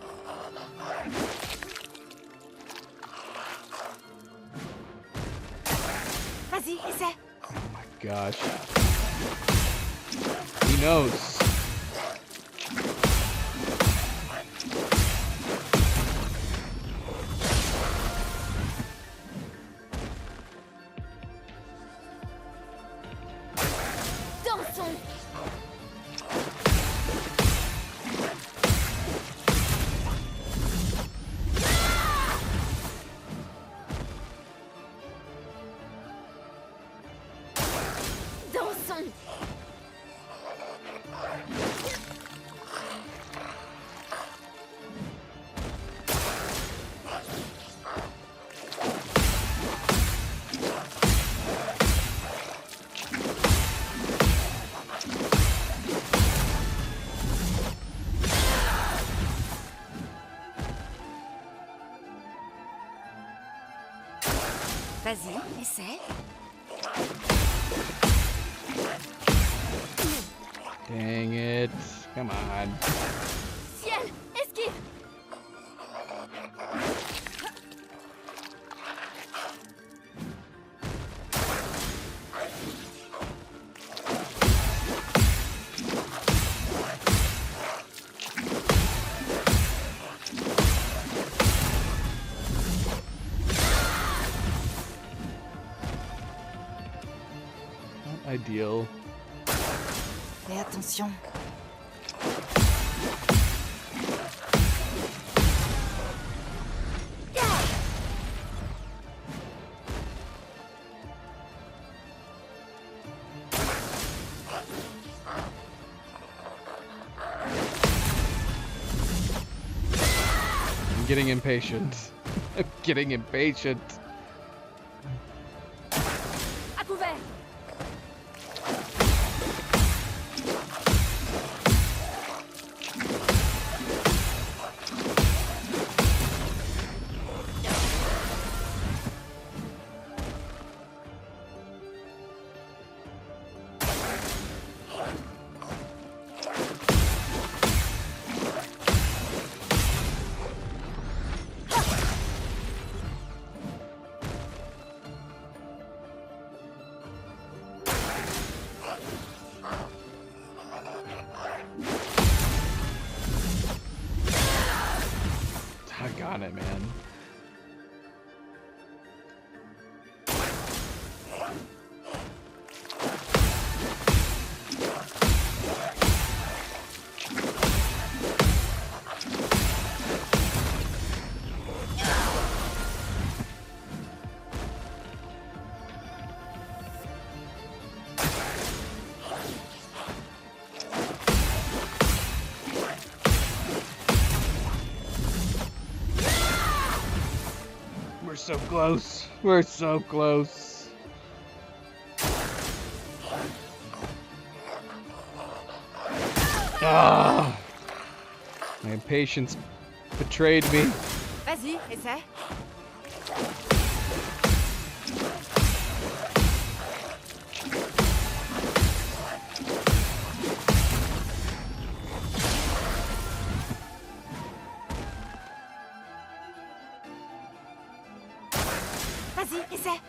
Vas-y, essaie. Oh my gosh. He knows. Vas-y, essaie. Dang it. Come on. Ciel, esquive. Ideal. Fais attention. I'm getting impatient. I'm getting impatient. À couvert. Doggone it, man. We're so close. We're so close. Ah! My impatience betrayed me. Vas-y, essaie. Vas-y, essaie.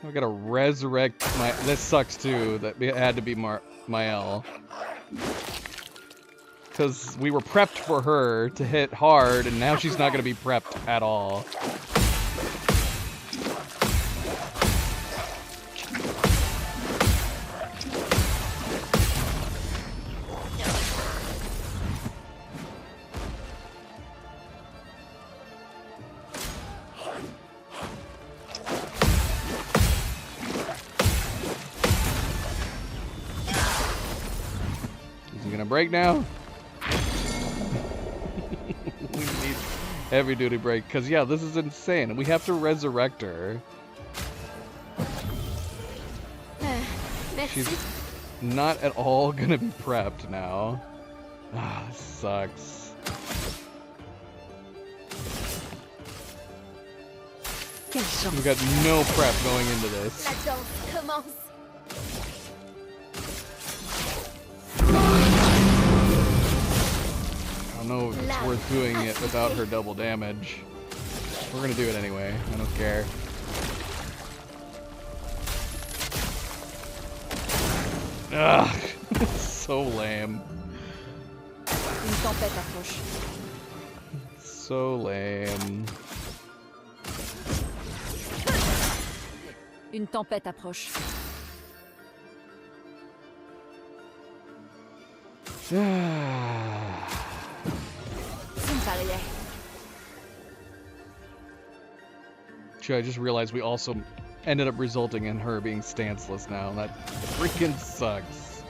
I gotta resurrect my. This sucks too. That it had to be Mael. Because we were prepped for her to hit hard, and now she's not gonna be prepped at all. Gonna break now. We need heavy duty break because yeah, this is insane. We have to resurrect her. She's not at all gonna be prepped now. Ah, this sucks. We got no prep going into this. La danse commence. I don't know if it's worth doing it without her double damage. We're gonna do it anyway. I don't care. Ugh, so lame. Une tempête approche. So lame. Une tempête approche. I just realized we also ended up resulting in her being stanceless now. That freaking sucks.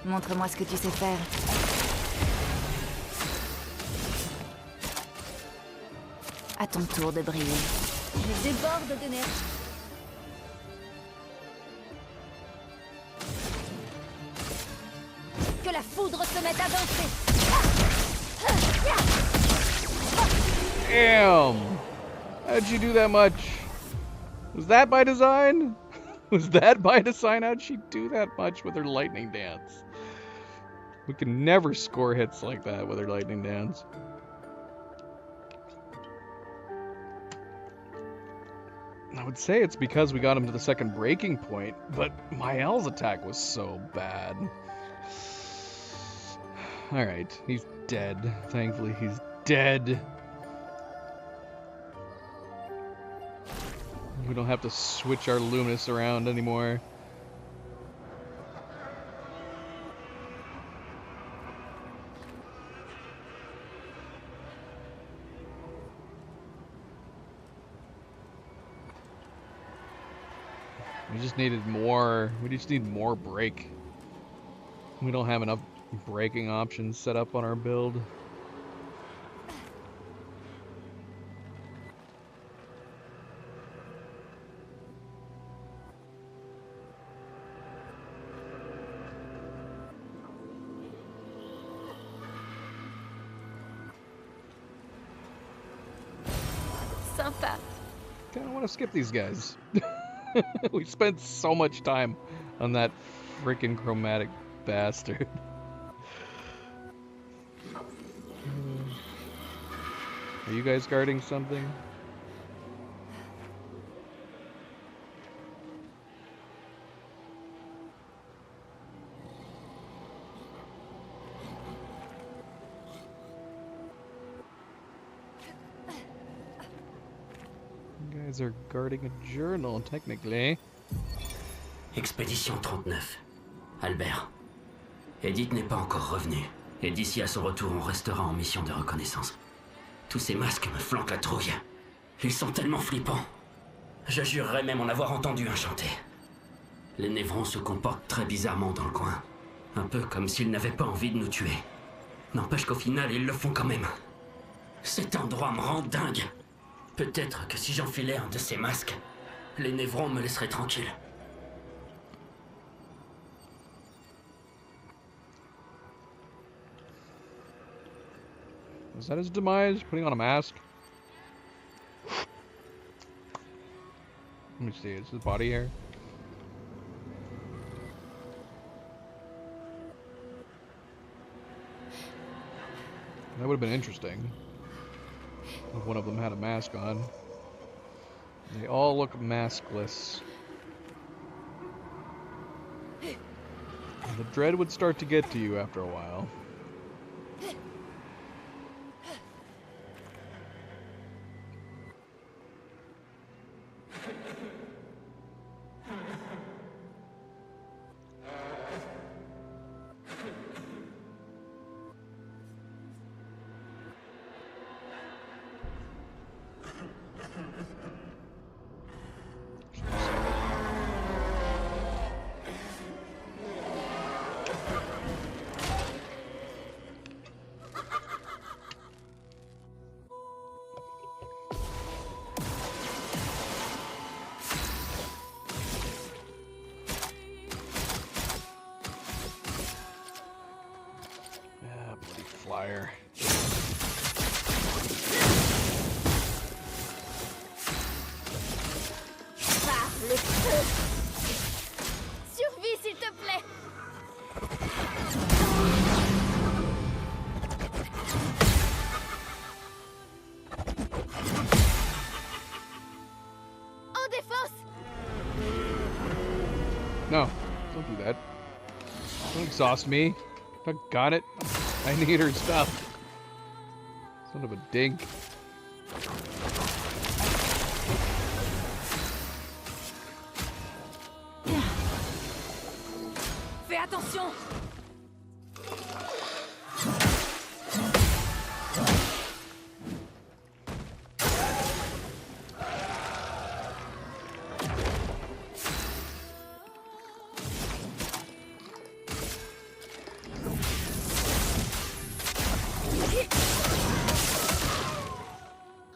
Montre-moi ce que tu sais faire. À ton tour de briller. Je déborde d'énergie. Que la foudre se mette à danser. Damn! How'd you do that much? Was that by design? Was that by design? How'd she do that much with her lightning dance? We can never score hits like that with her lightning dance. I would say it's because we got him to the second breaking point, but Mael's attack was so bad. Alright, he's dead. Thankfully, he's dead. We don't have to switch our Luminous around anymore. We just needed more. We just need more break. We don't have enough breaking options set up on our build. Sympa. Kinda want to skip these guys. We spent so much time on that freaking chromatic bastard. Are you guys guarding something? You guys are guarding a journal, technically. Expédition 39. Albert. Edith n'est pas encore revenue. Et d'ici à son retour, on restera en mission de reconnaissance. Tous ces masques me flanquent la trouille. Ils sont tellement flippants. Je jurerais même en avoir entendu un chanter. Les Névrons se comportent très bizarrement dans le coin. Un peu comme s'ils n'avaient pas envie de nous tuer. N'empêche qu'au final, ils le font quand même. Cet endroit me rend dingue. Peut-être que si j'enfilais un de ces masques, les Névrons me laisseraient tranquille. Is that his demise? Putting on a mask? Let me see, is his body hair? That would have been interesting if one of them had a mask on. They all look maskless. And the dread would start to get to you after a while. Flyer. exhaust me. Got it. I need her stuff. Son of a dink. Fais attention!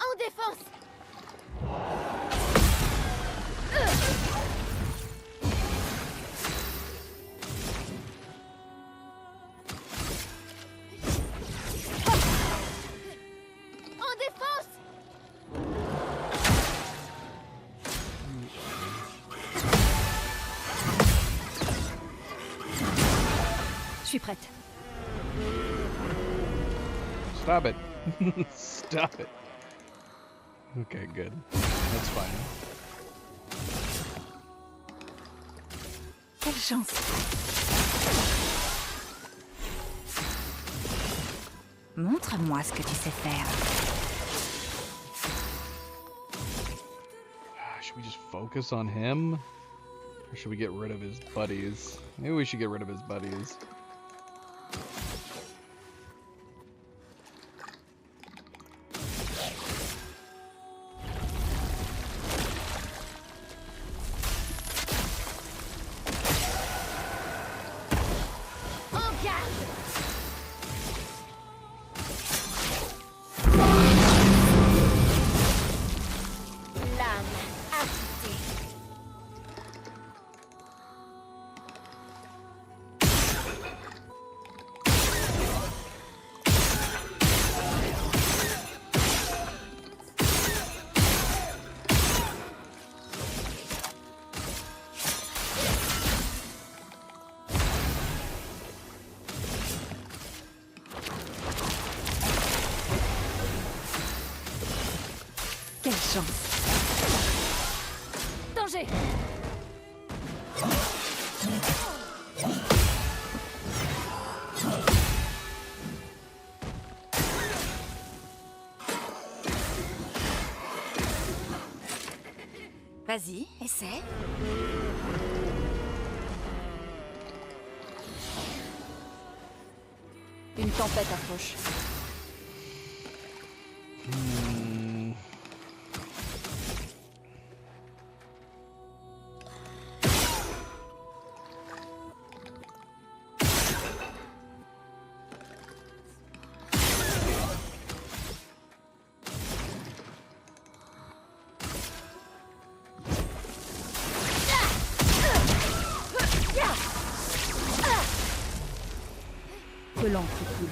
En défense! En défense! Je suis prête. Stop it. Stop it. Okay, good. That's fine. Quelle chance. Montre-moi ce que tu sais faire. Should we just focus on him? Or should we get rid of his buddies? Maybe we should get rid of his buddies. En garde! L'âme affûtée. Quelle chance. Danger! Vas-y, essaie. Une tempête approche. Que l'encre coule.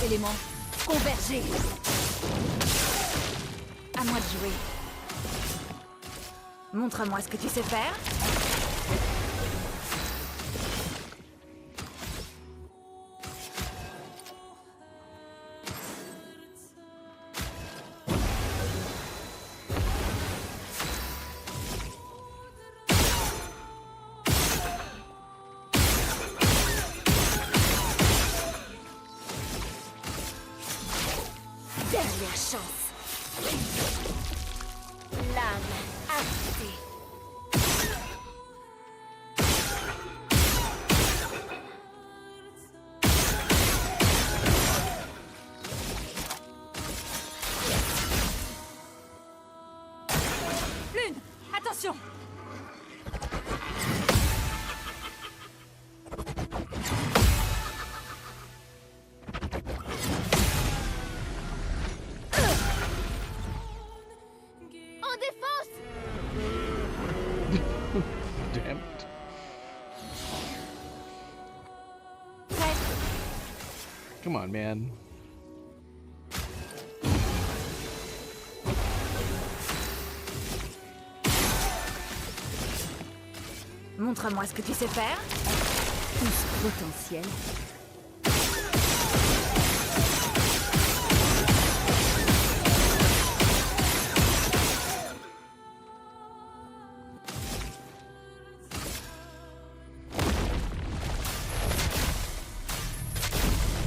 Éléments, convergez. À moi de jouer. Montre-moi ce que tu sais faire. Dernière chance. L'âme affûtée. Lune, attention! En défense! Damn it. Come on, man. Montre-moi ce que tu sais faire. Tous potentiels.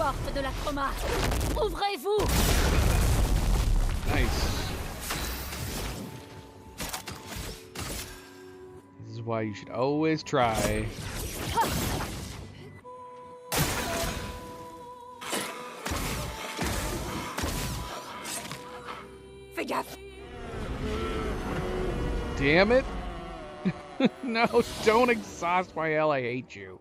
Porte de la Chroma. Ouvrez-vous. Nice. This is why you should always try. Fais gaffe. Damn it. No, don't exhaust my hell, I hate you.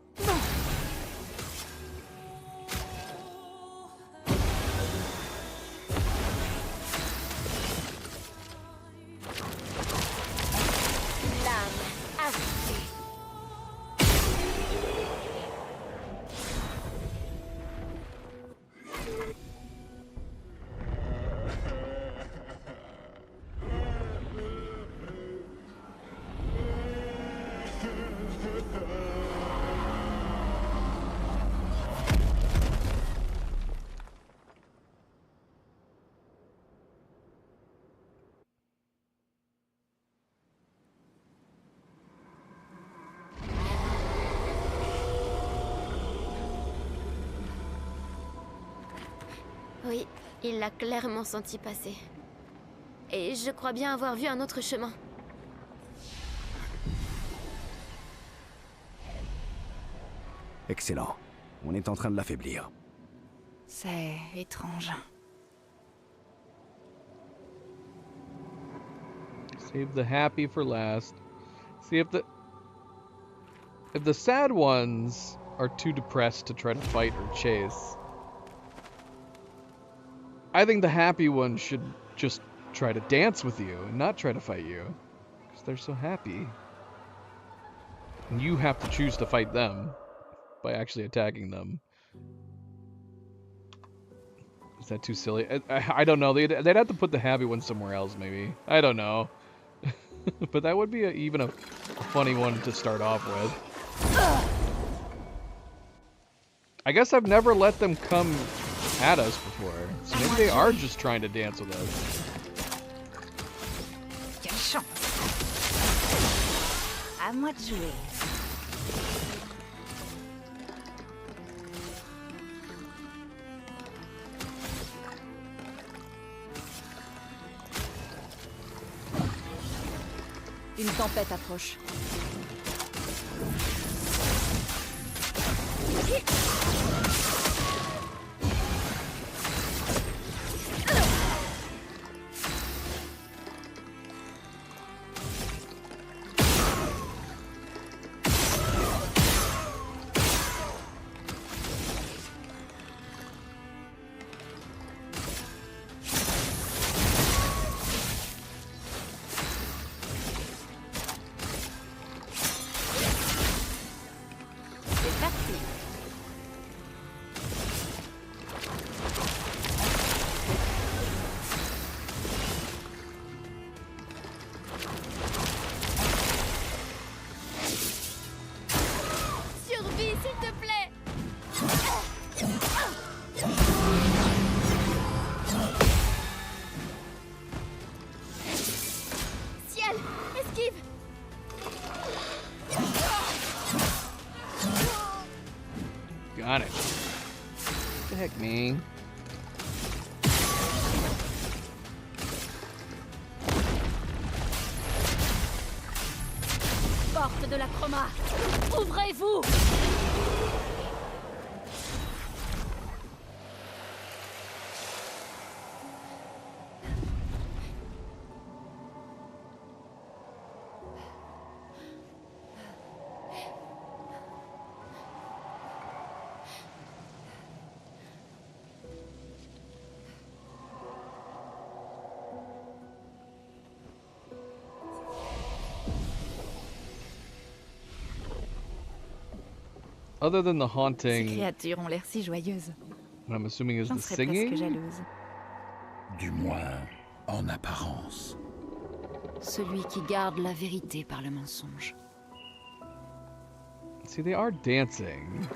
Oui, il l'a clairement senti passer. Et je crois bien avoir vu un autre chemin. Excellent. On est en train de l'affaiblir. C'est étrange. Save the happy for last. See if the sad ones are too depressed to try to fight or chase. I think the happy ones should just try to dance with you and not try to fight you. Because they're so happy. And you have to choose to fight them by actually attacking them. Is that too silly? I don't know. They'd have to put the happy one somewhere else, maybe. I don't know. But that would be even a funny one to start off with. I guess I've never let them come at us before. So maybe they are just trying to dance with us. À moi de jouer. Une tempête approche. Got it. What the heck, man? Porte de la Chroma. Ouvrez-vous. Other than the Ces haunting, créatures ont l'air si joyeuses. what I'm assuming is J'en the serais presque singing? jalouse. Du moins, en apparence. Celui qui garde la vérité par le mensonge. See, they are dancing.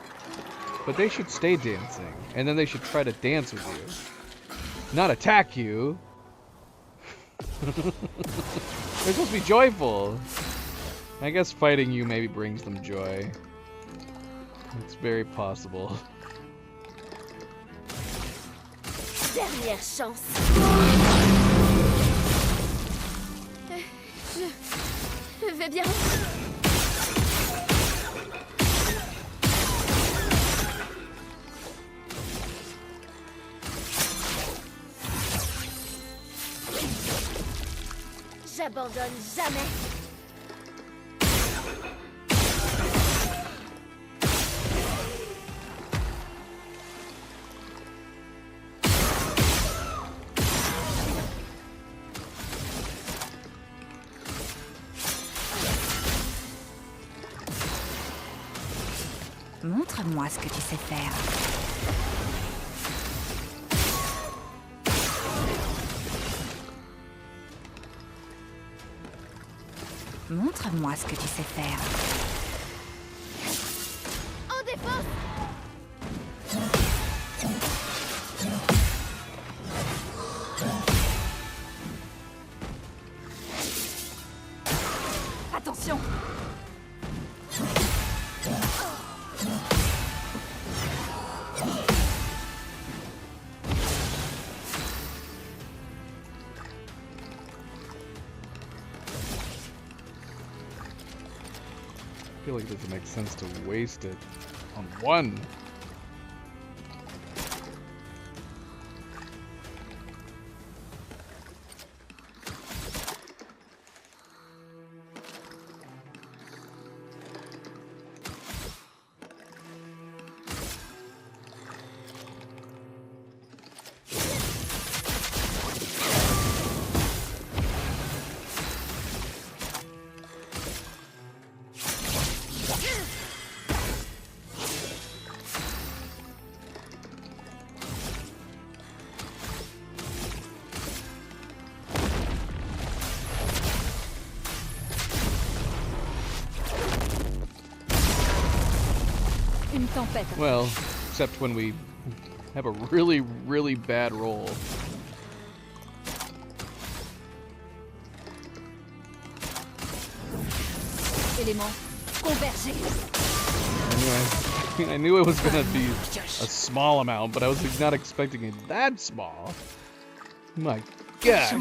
But they should stay dancing. And then they should try to dance with you. Not attack you. They're supposed to be joyful. I guess fighting you maybe brings them joy. It's very possible. Dernière chance. Je vais bien. J'abandonne jamais. Montre-moi ce que tu sais faire. Montre-moi ce que tu sais faire. En défense! Attention! I feel like it doesn't make sense to waste it on one. Une tempête. Well, except when we have a really, really bad roll. Éléments convergés. Anyway, I knew it was gonna be a small amount, but I was not expecting it that small. My gosh.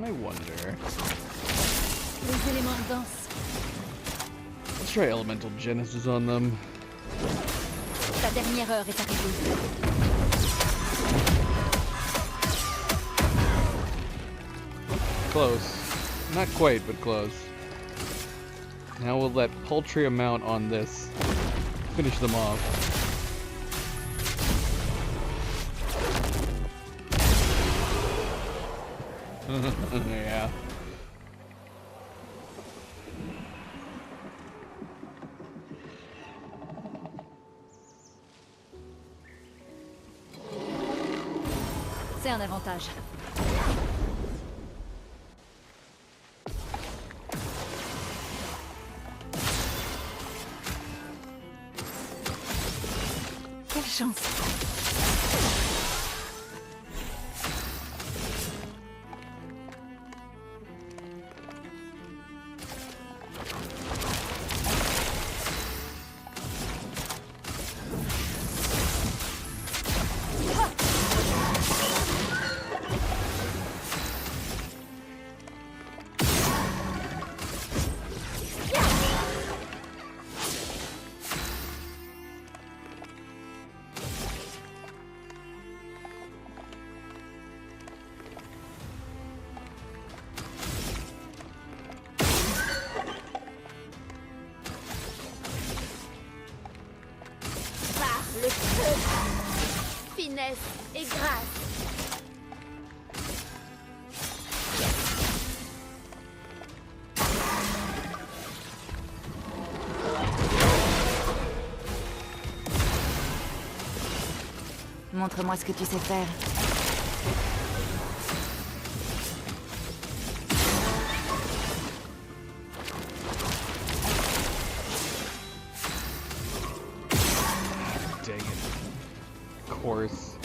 I wonder. Les éléments dansent. Let's try Elemental Genesis on them. Ta dernière heure est arrivée. Close. Not quite, but close. Now we'll let paltry amount on this finish them off. Yeah. C'est un avantage. Quelle chance! Le feu, finesse et grâce. Montre-moi ce que tu sais faire. Dang it. Of course.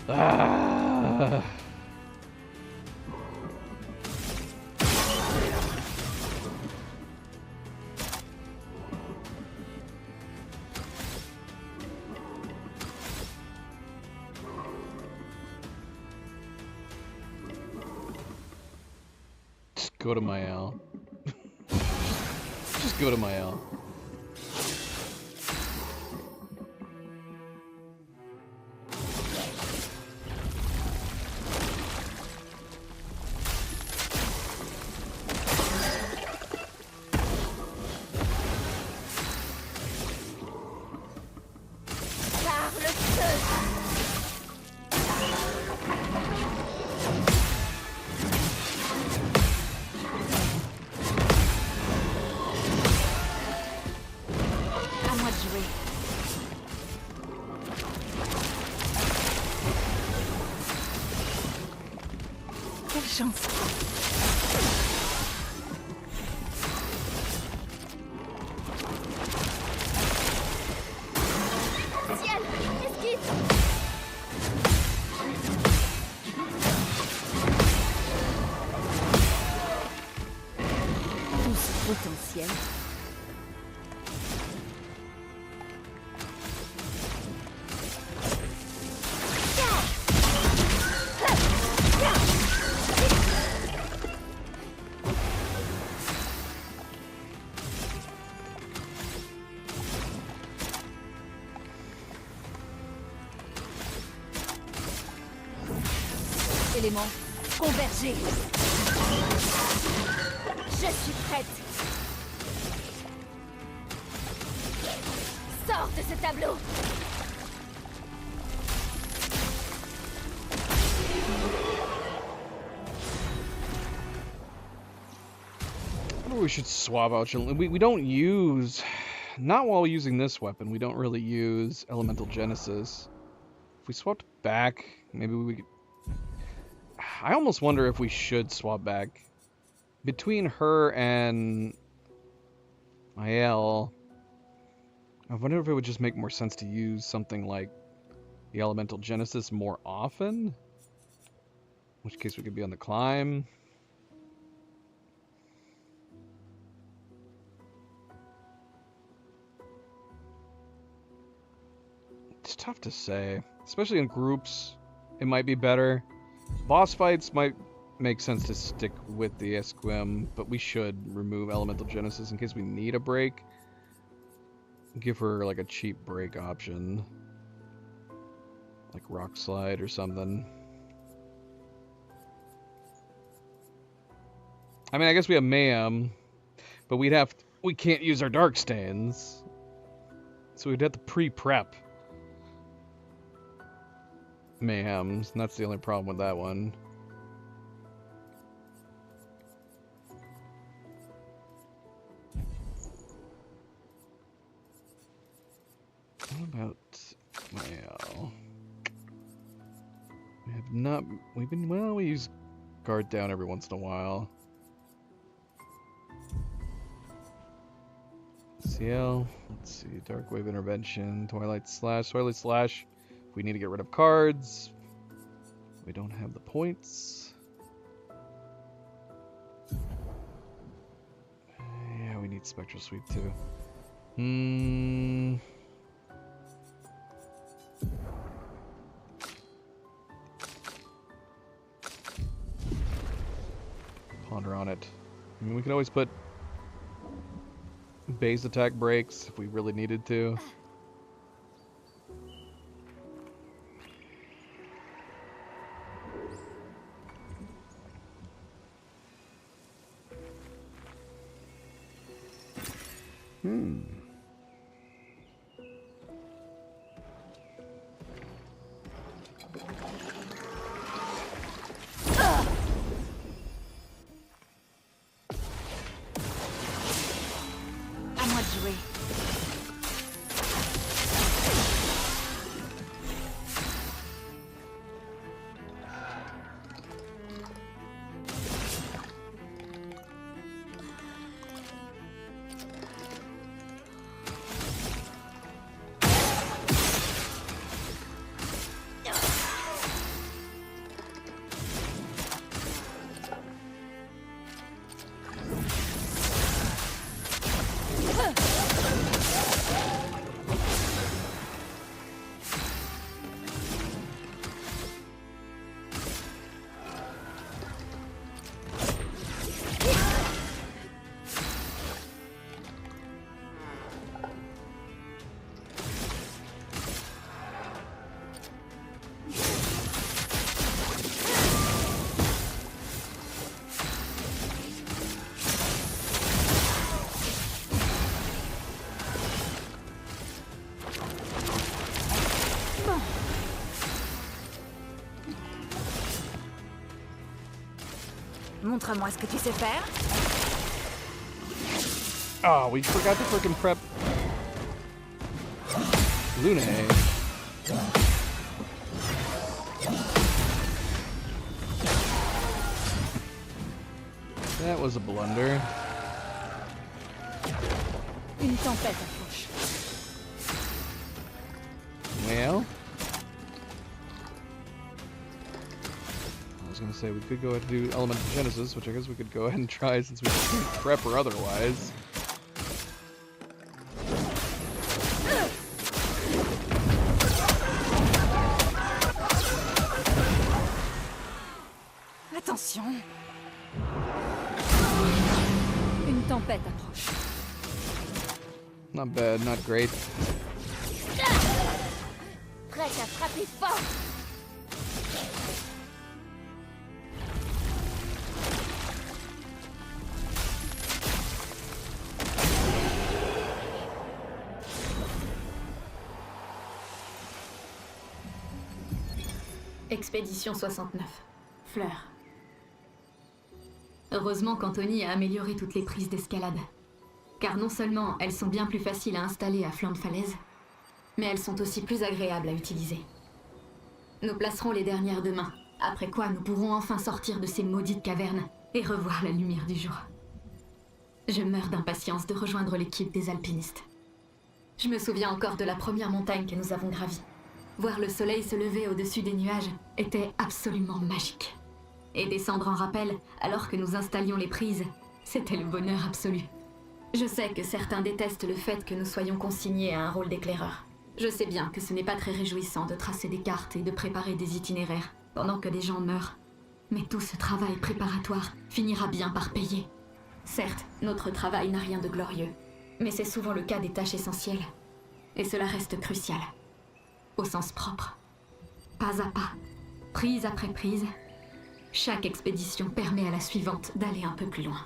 Ah. Just go to my L. Just go to my L. Quelle chance. Ciel, esquive. Tout ce potentiel. Éléments, convergez. Je suis prête. Sors de ce tableau. We should swap out. We don't use, not while using this weapon, we don't really use Elemental Genesis. If we swapped back, maybe we could... I almost wonder if we should swap back. Between her and Mael, I wonder if it would just make more sense to use something like the Elemental Genesis more often. In which case we could be on the climb. It's tough to say, especially in groups. It might be better. Boss fights might make sense to stick with the Esquim, but we should remove Elemental Genesis in case we need a break. Give her like a cheap break option, like Rock Slide or something. I mean, I guess we have Mayhem, but we can't use our Dark Stains, so we'd have to pre-prep Mayhems, and that's the only problem with that one. What about Mael? We use Guard Down every once in a while. CL, let's see, Dark Wave Intervention, Twilight Slash. We need to get rid of cards. We don't have the points. Yeah, we need Spectral Sweep too. Ponder on it. I mean, we can always put base attack breaks if we really needed to. Montre-moi ce que tu sais faire. Oh, we forgot to freaking prep Lune. That was a blunder. Une tempête approche. Well, I was gonna say we could go ahead and do Elemental Genesis, which I guess we could go ahead and try since we can't prep or otherwise. Attention. Une tempête approche. Not bad, not great. Prête à frapper fort. Expédition 69. Fleur. Heureusement qu'Anthony a amélioré toutes les prises d'escalade. Car non seulement elles sont bien plus faciles à installer à flanc de falaise, mais elles sont aussi plus agréables à utiliser. Nous placerons les dernières demain, après quoi nous pourrons enfin sortir de ces maudites cavernes et revoir la lumière du jour. Je meurs d'impatience de rejoindre l'équipe des alpinistes. Je me souviens encore de la première montagne que nous avons gravie. Voir le soleil se lever au-dessus des nuages était absolument magique. Et descendre en rappel alors que nous installions les prises, c'était le bonheur absolu. Je sais que certains détestent le fait que nous soyons consignés à un rôle d'éclaireur. Je sais bien que ce n'est pas très réjouissant de tracer des cartes et de préparer des itinéraires pendant que des gens meurent. Mais tout ce travail préparatoire finira bien par payer. Certes, notre travail n'a rien de glorieux, mais c'est souvent le cas des tâches essentielles. Et cela reste crucial. Au sens propre. Pas à pas, prise après prise, chaque expédition permet à la suivante d'aller un peu plus loin.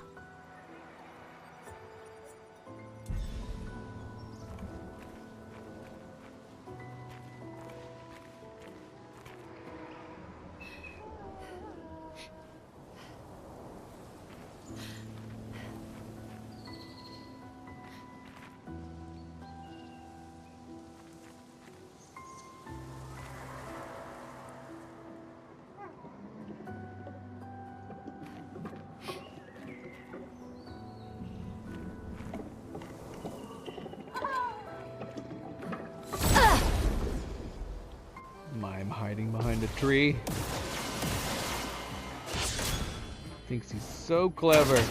Mime hiding behind a tree. Thinks he's so clever.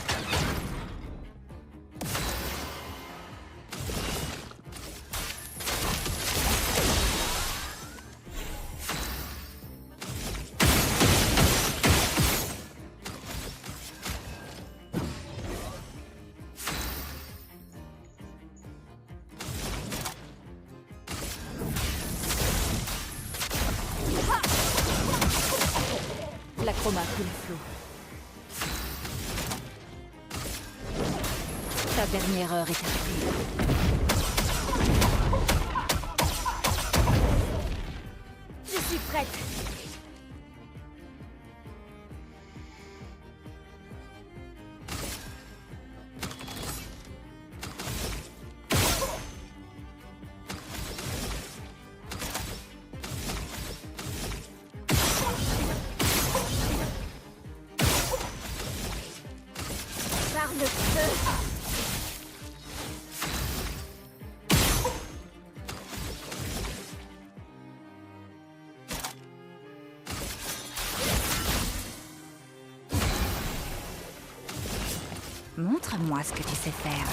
L'acroma coule flot. Ta dernière heure est arrivée. Je suis prête. Par le feu. Montre-moi ce que tu sais faire.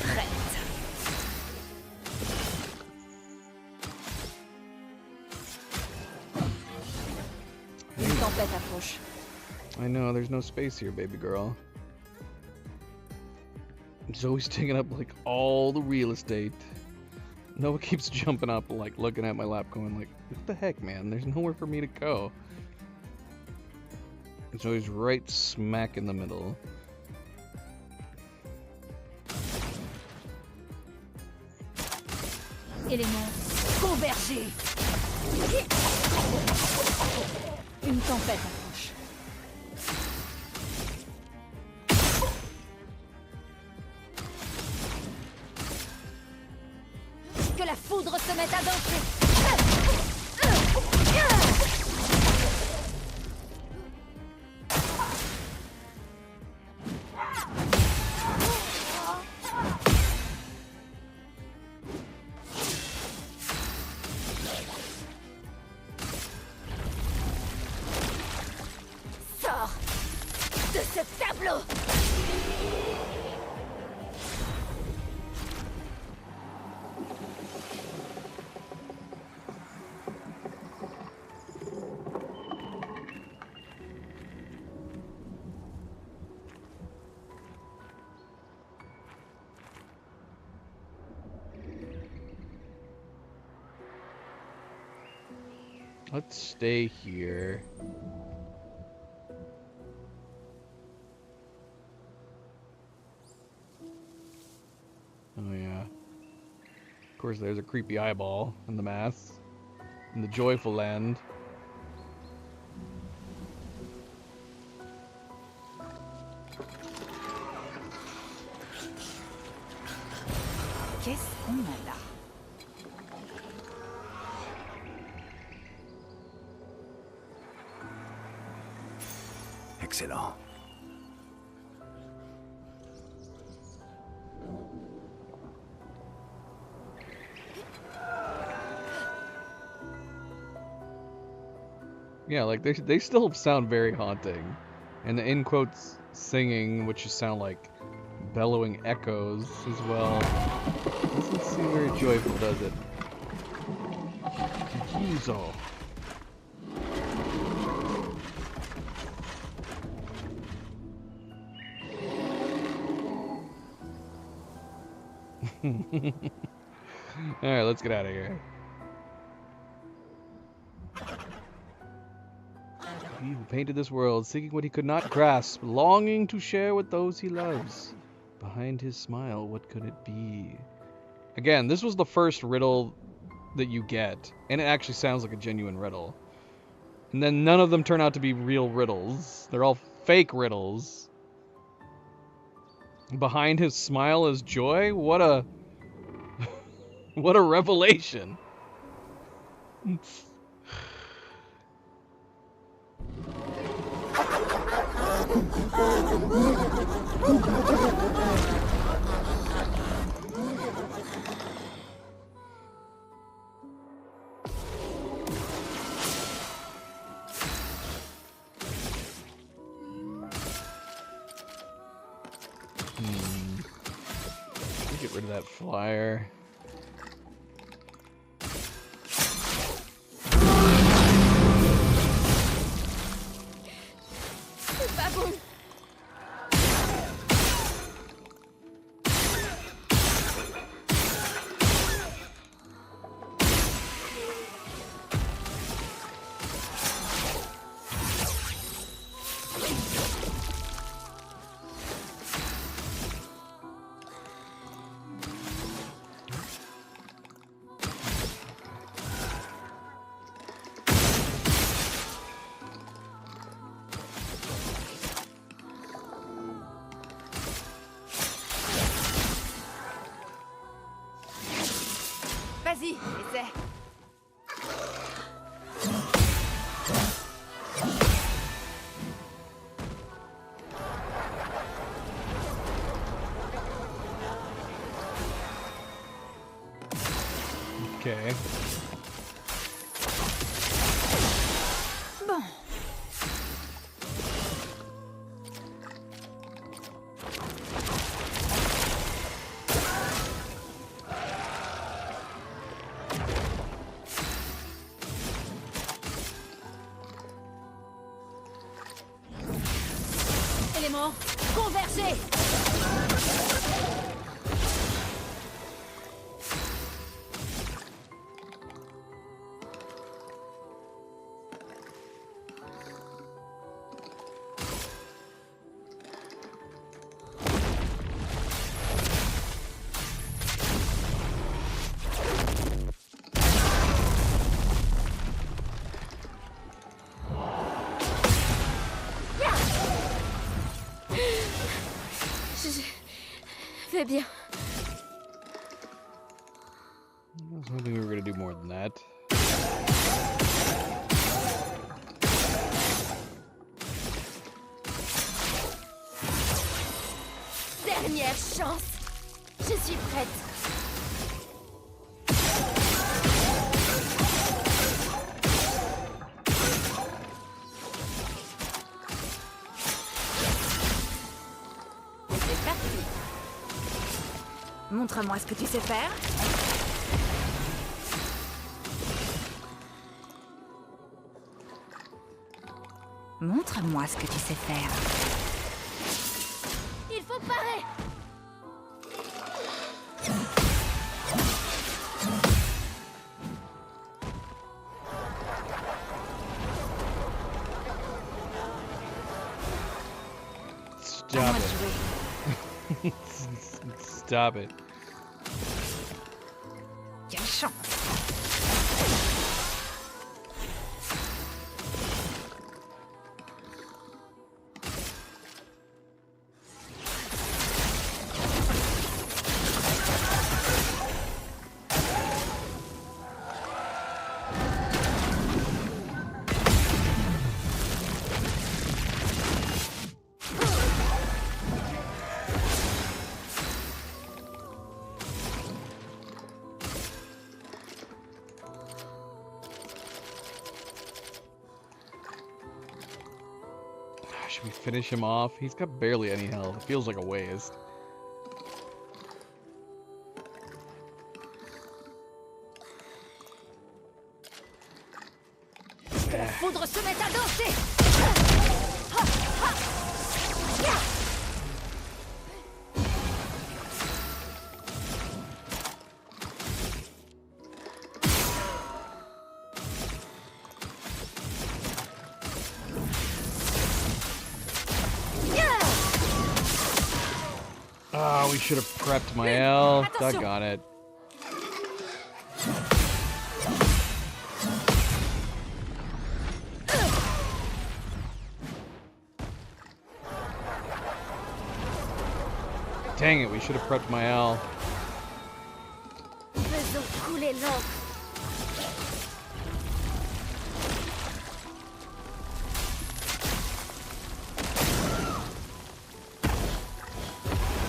Prête. Une tempête approche. I know, there's no space here, baby girl. It's always taking up like all the real estate. Noah keeps jumping up, like looking at my lap, going like, "What the heck, man? There's nowhere for me to go." It's always right smack in the middle. Élément convergé. Une tempête approche. que la foudre se mette à danser. Sors de ce tableau. Let's stay here. Oh yeah. Of course there's a creepy eyeball in the mask. In the joyful land. Qu'est-ce qu'on a là? Excellent. Yeah, like they still sound very haunting. And the in quotes singing, which just sound like bellowing echoes as well. Doesn't seem very joyful, does it? Kikizo. Alright, let's get out of here. He who painted this world, seeking what he could not grasp, longing to share with those he loves. Behind his smile, what could it be? Again, this was the first riddle that you get, and it actually sounds like a genuine riddle. And then none of them turn out to be real riddles. They're all fake riddles. Behind his smile is joy? What a... what a revelation. Get rid of that flyer. C'est pas bon. Vas-y, essaie. Okay. Bon. Éléments, convergez. Je vais bien. more than that. Dernière chance. Je suis prête. C'est parti. Montre-moi ce que tu sais faire. Montre-moi ce que tu sais faire. Il faut parer. Stop it. Stop it. Quelle chance. Should we finish him off? He's got barely any health. It feels like a waste. Que la foudre se mette à danser. Oh, we should have prepped my L. Doggone it. Dang it, we should have prepped my L. Faisons couler l'encre.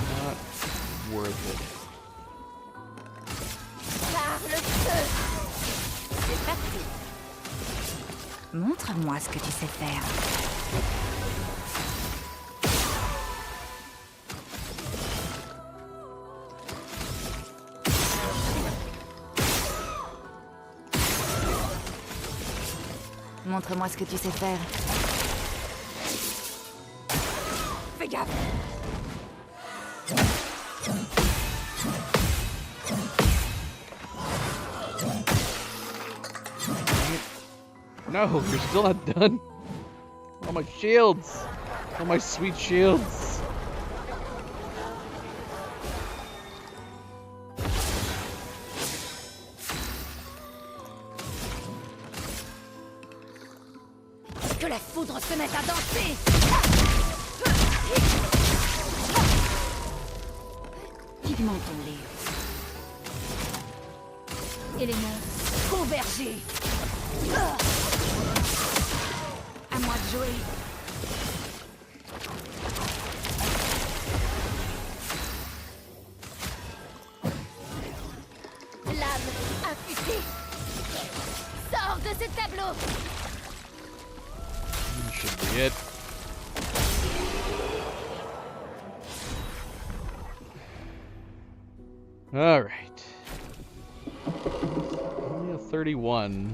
Not worth it. Par le feu. C'est parti. Montre-moi ce que tu sais faire. Montre-moi ce que tu sais faire. Fais gaffe. No, you're still not done. All my shields. All my sweet shields. Que la foudre se mette à danser. Pigmentons-les. Éléments convergés. À moi de jouer. Lame affûtée. Sors de ce tableau. Should be it. All right. Only a 31.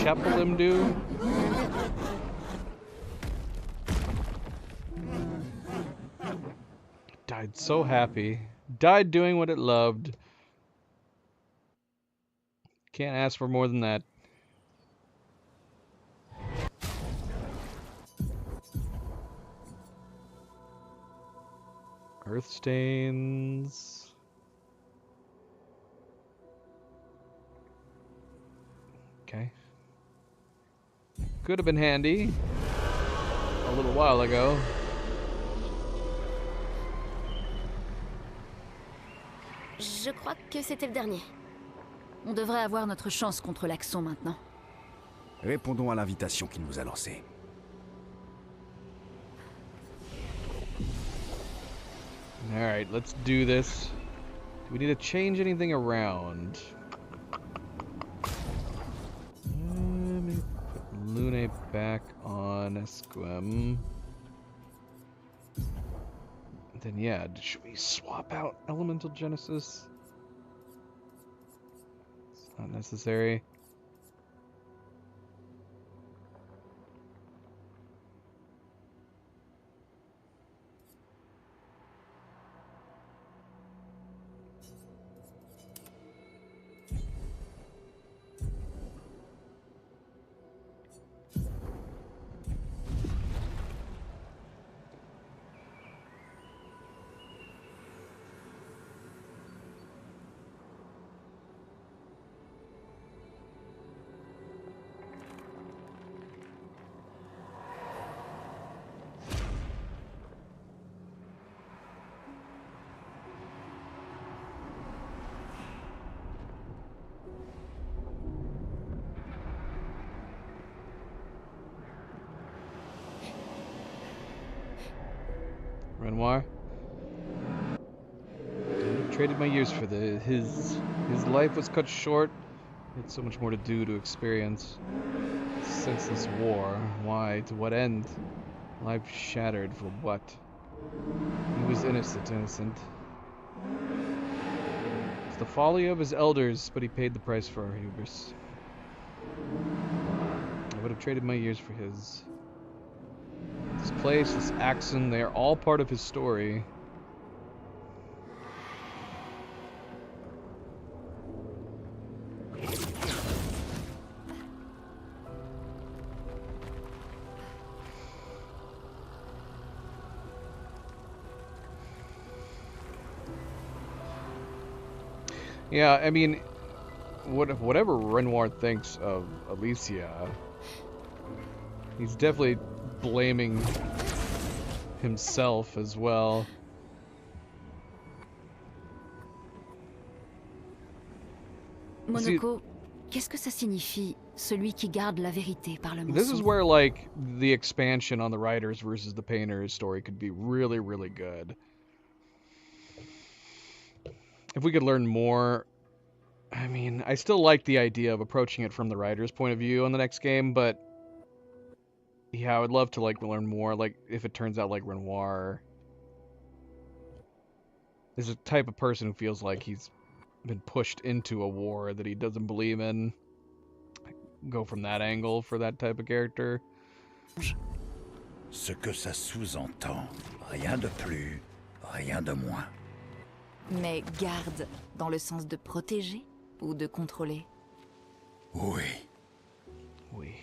Shepelim do? Died so happy. Died doing what it loved. Can't ask for more than that. Earth stains. Okay. Could have been handy a little while ago. Je crois que c'était le dernier. On devrait avoir notre chance contre l'Axon maintenant. Répondons à l'invitation qu'il nous a lancée. Alright, let's do this. Do we need to change anything around? Let me put Lune back on Esquem. Then yeah, should we swap out Elemental Genesis? It's not necessary. Renoir. Traded my years for his life was cut short. He had so much more to do to experience. Senseless war. Why? To what end? Life shattered for what? He was innocent. It's the folly of his elders, but he paid the price for our hubris. I would have traded my years for his. This place, this Axon, they are all part of his story. Yeah, I mean, whatever Renoir thinks of Alicia, he's definitely blaming himself as well. Monoko, qu'est-ce que ça signifie, celui qui garde la vérité par le mensonge? This is where, like, the expansion on the writers versus the painters story could be really, really good. If we could learn more, I mean, I still like the idea of approaching it from the writer's point of view on the next game, but yeah, I would love to, like, learn more, like, if it turns out, like, Renoir is a type of person who feels like he's been pushed into a war that he doesn't believe in. Go from that angle for that type of character. Ce que ça sous-entend, rien de plus, rien de moins. Mais garde, dans le sens de protéger ou de contrôler? Oui. Oui.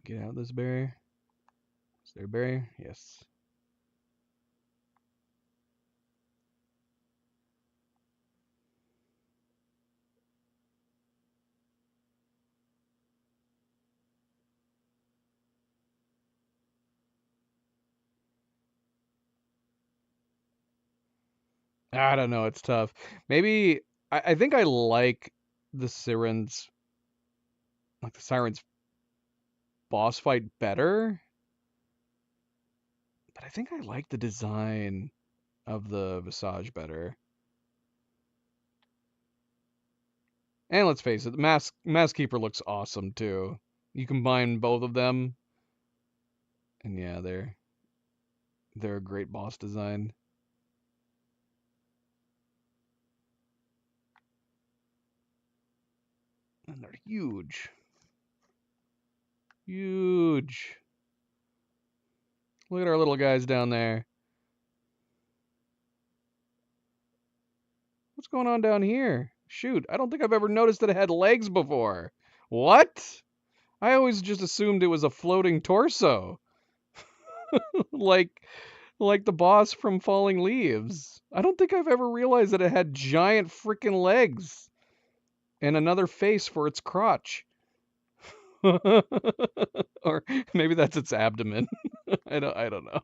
Get out this berry. Is there a berry? Yes. I don't know, it's tough. Maybe I think I like the Sirens. like the Siren's boss fight better. But I think I like the design of the Visage better. And let's face it, the Mask Keeper looks awesome too. You combine both of them, and yeah, they're a great boss design. And they're huge. Huge. Look at our little guys down there. What's going on down here? Shoot, I don't think I've ever noticed that it had legs before. What? I always just assumed it was a floating torso. like the boss from Falling Leaves. I don't think I've ever realized that it had giant freaking legs and another face for its crotch. Or maybe that's its abdomen. I don't know.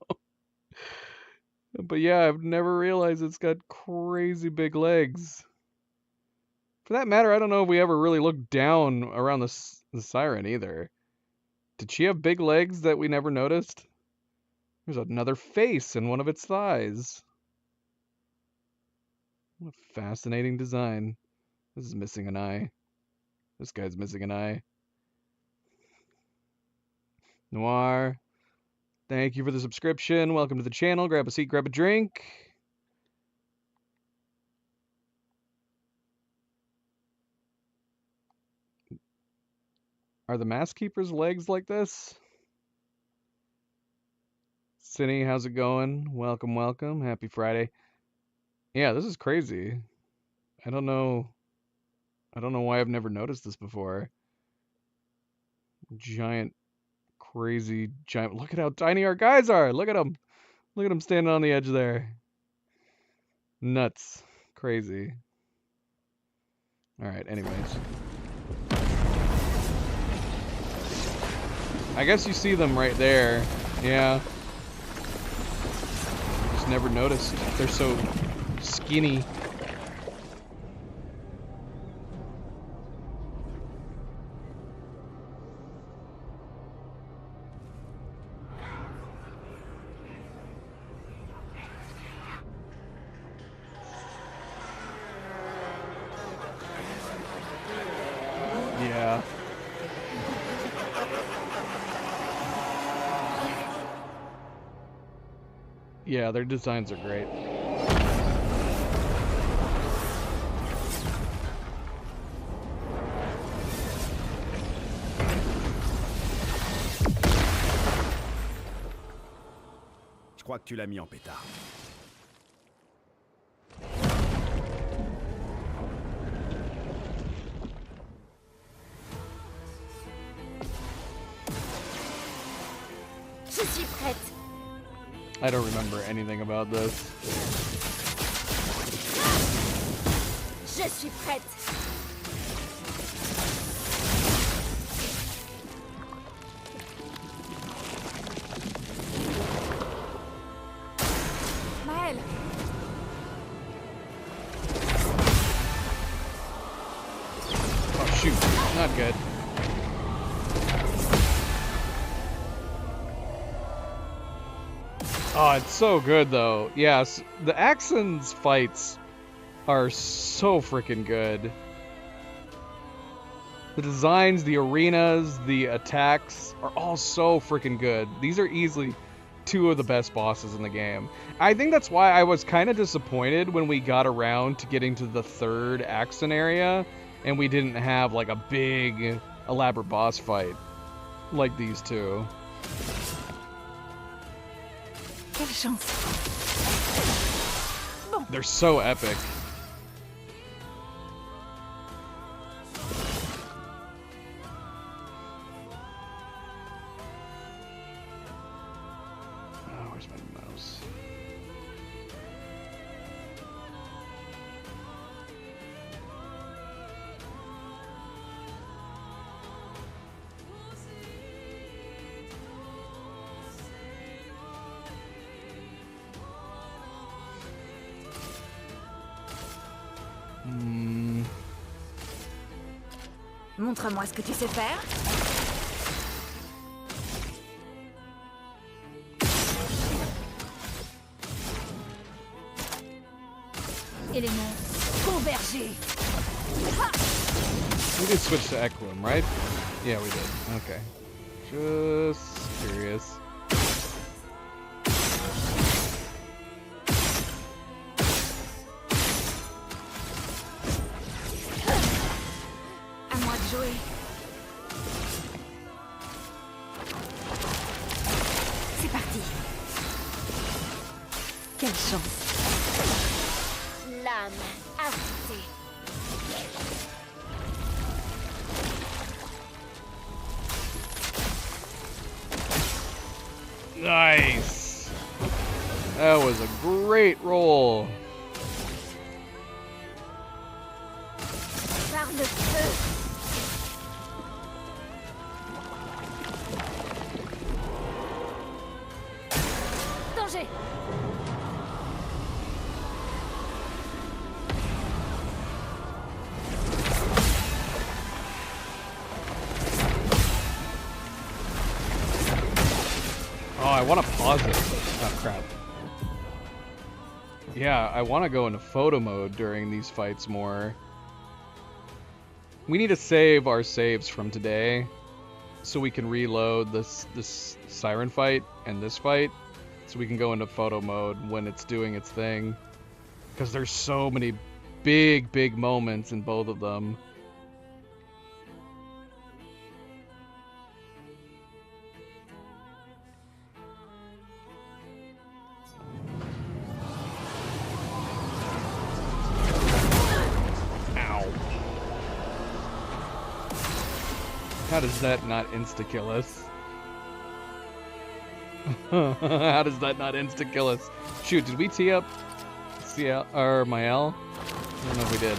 But yeah, I've never realized it's got crazy big legs. For that matter, I don't know if we ever really looked down around the Siren either. Did she have big legs that we never noticed? There's another face in one of its thighs. What a fascinating design. This is missing an eye. This guy's missing an eye. Noir, thank you for the subscription. Welcome to the channel. Grab a seat, grab a drink. Are the Mask Keeper's legs like this? Cindy, how's it going? Welcome, welcome. Happy Friday. Yeah, this is crazy. I don't know why I've never noticed this before. Giant, crazy, giant. Look at how tiny our guys are. Look at them. Look at them standing on the edge there. Nuts. Crazy. All right, anyways. I guess you see them right there. Yeah. Just never noticed. They're so skinny. Yeah. Yeah, their designs are great. Je crois que tu l'as mis en pétard. Je suis prête. I don't remember anything about this. Je suis prête. Maël. Oh shoot, not good. Oh, it's so good though. Yes, the Axon's fights are so freaking good. The designs, the arenas, the attacks are all so freaking good. These are easily two of the best bosses in the game. I think that's why I was kind of disappointed when we got around to getting to the third Axon area and we didn't have like a big elaborate boss fight like these two. Quelle chance. Bon. They're so epic. Oh, where's my mouse? Montre-moi ce que tu sais faire. Éléments convergés. We did switch to Equum, right? Yeah, we did. Okay. Just curious. À moi de jouer. C'est parti. Quelle chance. L'âme affûtée. Nice! That was a great roll. Par le feu. Danger. Oh, I want to pause it. Oh, crap. Yeah, I want to go into photo mode during these fights more. We need to save our saves from today so we can reload this siren fight and this fight so we can go into photo mode when it's doing its thing. Because there's so many big moments in both of them. How does that not insta-kill us? How does that not insta-kill us? Shoot, did we tee up CL or Mael? I don't know if we did.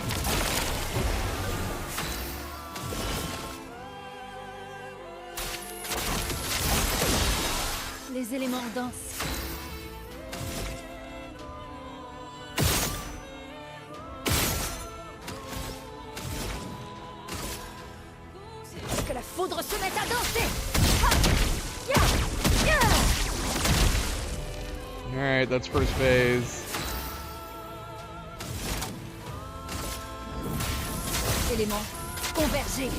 Les éléments dansent. Que la foudre se mette à danser. Alright, that's first phase. Éléments convergés.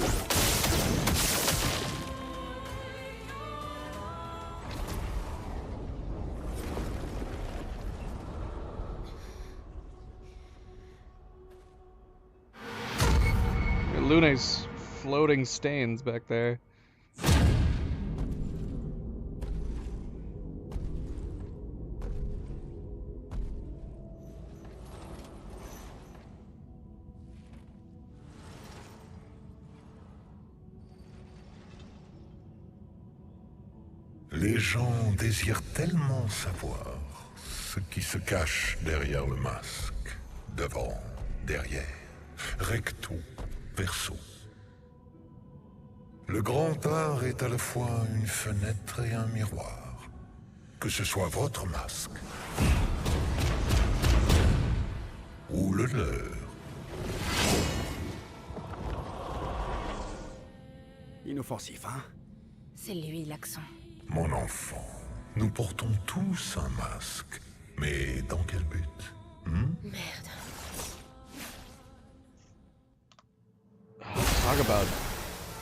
Luna's floating stains back there. Les gens désirent tellement savoir ce qui se cache derrière le masque. Devant, derrière, recto, verso. Le grand art est à la fois une fenêtre et un miroir. Que ce soit votre masque ou le leur. Inoffensif, hein? C'est lui l'accent. Mon enfant, nous portons tous un masque. Mais dans quel but? Merde. Talk about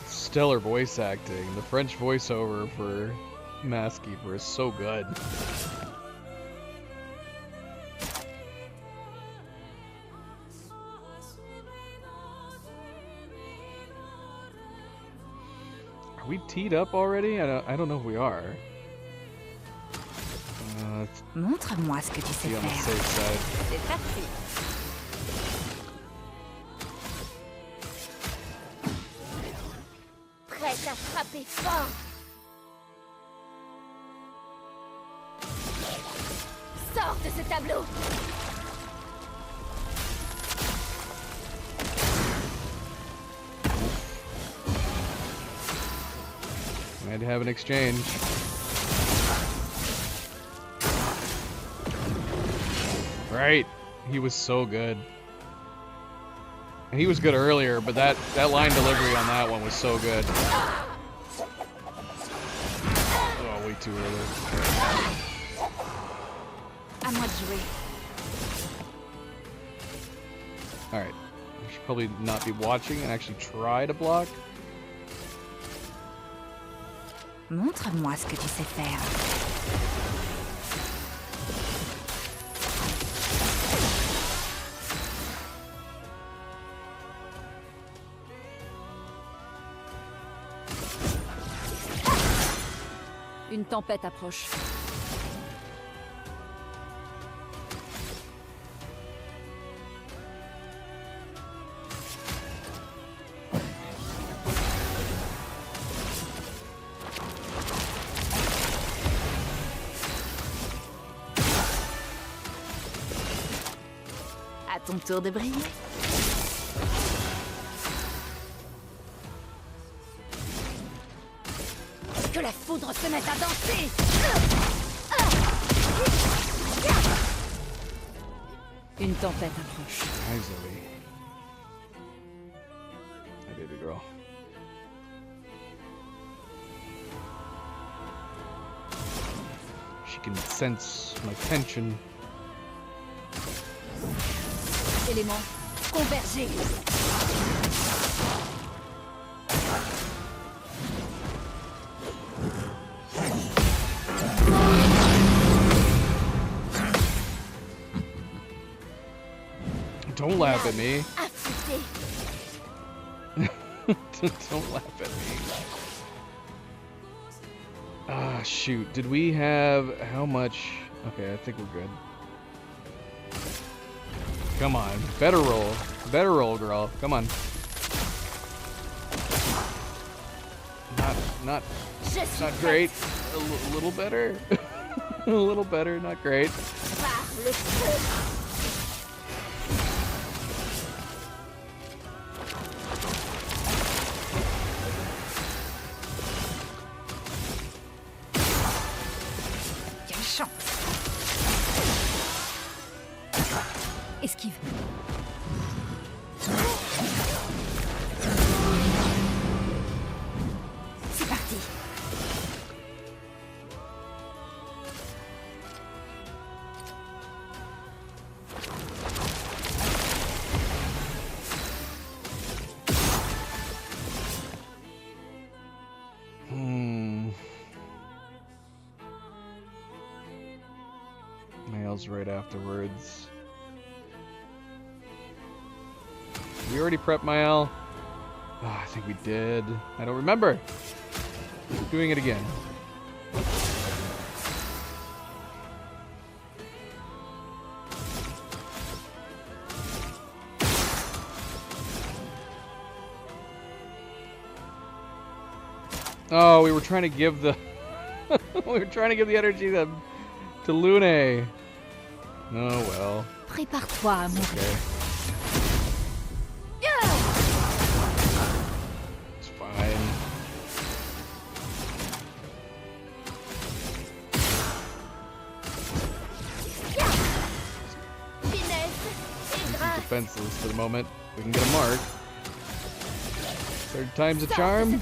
stellar voice acting. The French voiceover for Mask Keeper is so good. Are we teed up already? I don't know if we are. Montre-moi ce que tu sais Be on the faire. safe side. C'est parti. Prête à frapper fort. Sors de ce tableau. Might have an exchange. Right. He was so good. And he was good earlier, but that line delivery on that one was so good. Oh, way too early. À moi de jouer. Alright. I should probably not be watching and actually try to block. Montre-moi ce que tu sais faire. Une tempête approche. À ton tour de briller. Que la foudre se mette à danser. Une tempête approche. Hi, Zoe. Hi, baby girl. She can sense my tension. Éléments convergés. Don't laugh at me. Don't laugh at me. Ah, shoot. Did we have... How much? Okay, I think we're good. Come on. Better roll. Better roll, girl. Come on. Not great. A little better. A little better, not great. Quelle chance. Esquive. C'est parti. Mail's right afterwards. We already prepped Mael. Oh, I think we did. I don't remember. Doing it again. Oh, we were trying to give the we were trying to give the energy to Lune. Oh well. Prépare-toi à mourir. Okay. It's fine. Defenseless for the moment. We can get a mark. Third time's a charm.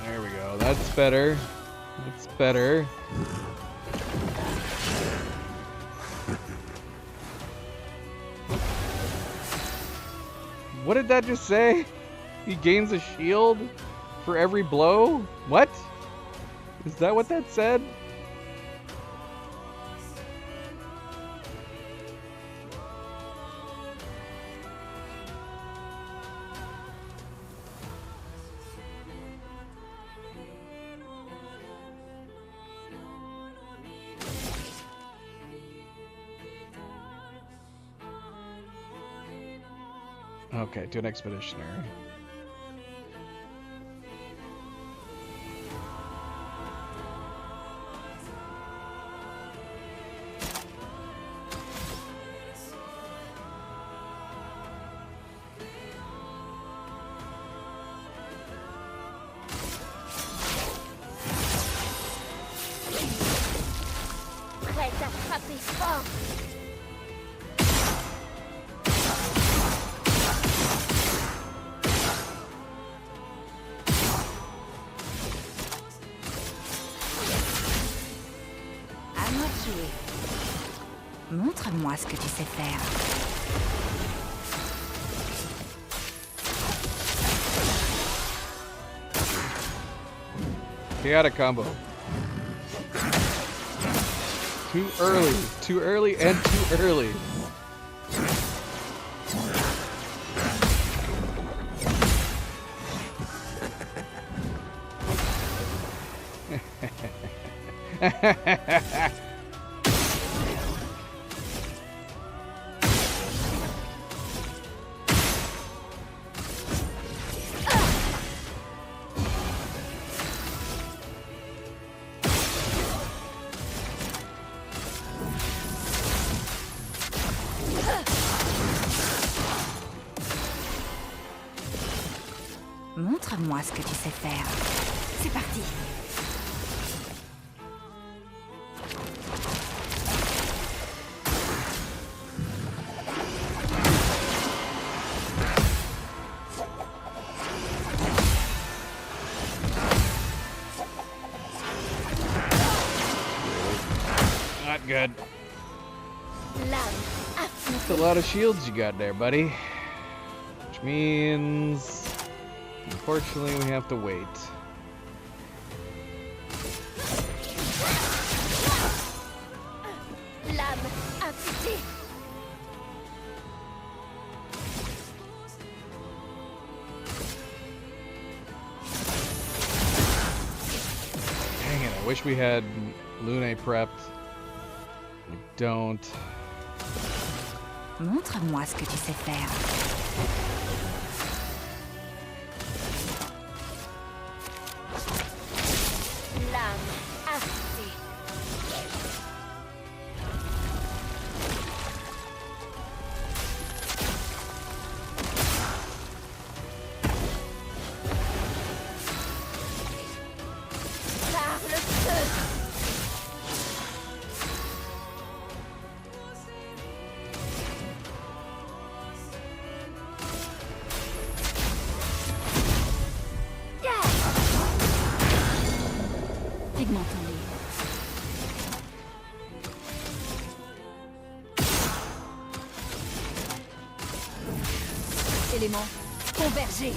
There we go. That's better. That's better. What did that just say? He gains a shield for every blow? What? Is that what that said? Okay, to an expeditionary. prête à frapper fort. À moi de jouer. Montre-moi ce que tu sais faire. Chaotic combo. Too early. Too early and too early. Montre-moi ce que tu sais faire. C'est parti. Not good. That's a lot of shields you got there, buddy. Which means, unfortunately, we have to wait. Lame affûtée. Dang it, I wish we had Lune prepped. We don't. Montre-moi ce que tu sais faire. Lame affûtée. Par le feu. Pigmentons-les. Éléments convergés.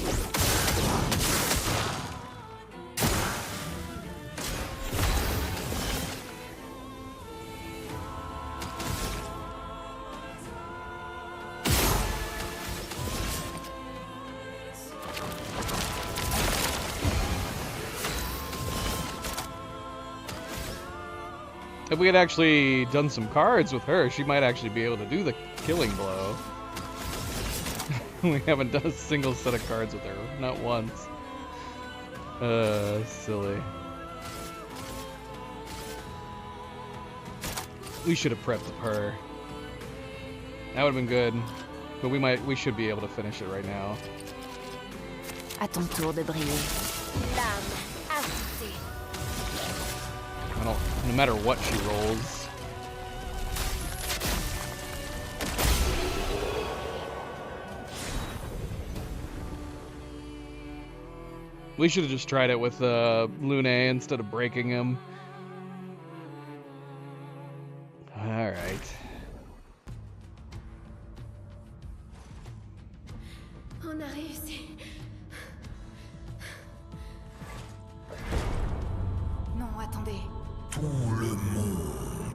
If we had actually done some cards with her, she might actually be able to do the killing blow. We haven't done a single set of cards with her, not once. Silly. We should have prepped her. That would have been good, but we should be able to finish it right now. À ton tour de briller. Lame affûtée. No matter what she rolls. We should have just tried it with Lune instead of breaking him. Alright. On a réussi. Non, attendez. Tout le monde.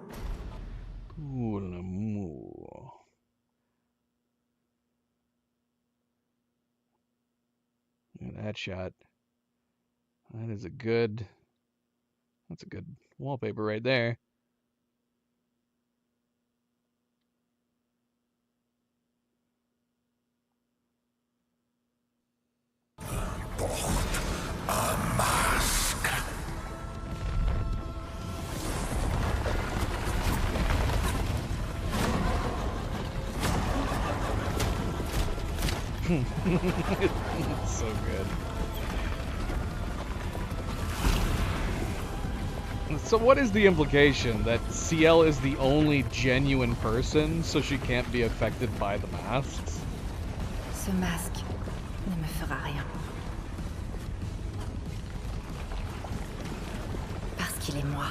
Tout le monde. Look at that shot. That's a good wallpaper right there. Un masque. It's so good. So what is the implication? That Ciel is the only genuine person, so she can't be affected by the masks? Ce masque ne me fera rien. Parce qu'il est moi.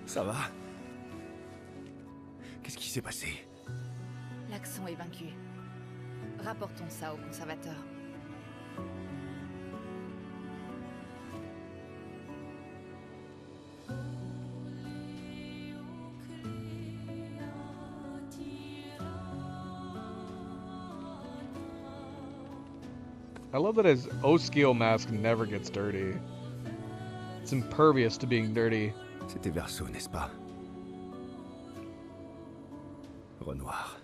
Ça va? Qu'est-ce qui s'est passé? L'Axon est vaincu. Rapportons ça au conservateur. I love that his Oskio mask never gets dirty. It's impervious to being dirty. C'était Verso, n'est-ce pas? Renoir.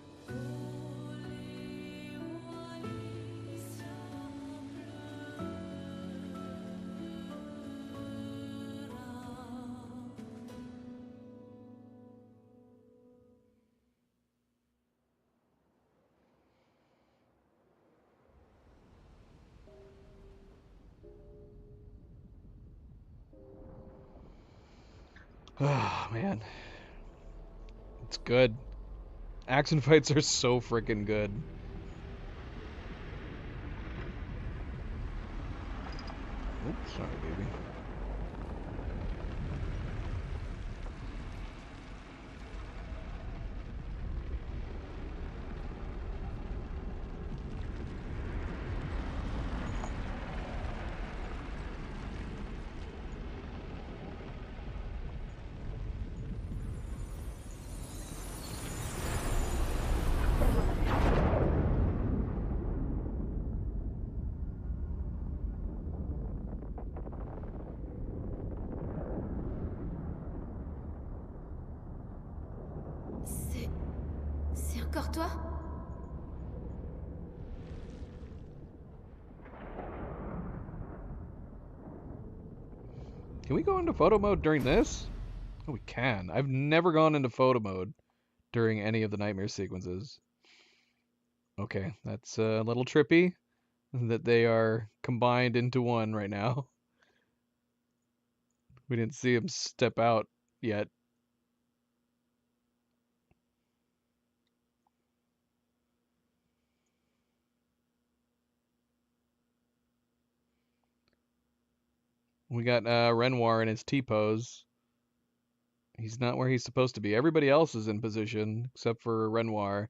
Oh, man. It's good. Action fights are so freaking good. Oops, sorry, baby. C'est encore toi? Can we go into photo mode during this? Oh, we can. I've never gone into photo mode during any of the nightmare sequences. Okay, that's a little trippy that they are combined into one right now. We didn't see him step out yet. We got Renoir in his T-pose. He's not where he's supposed to be. Everybody else is in position except for Renoir.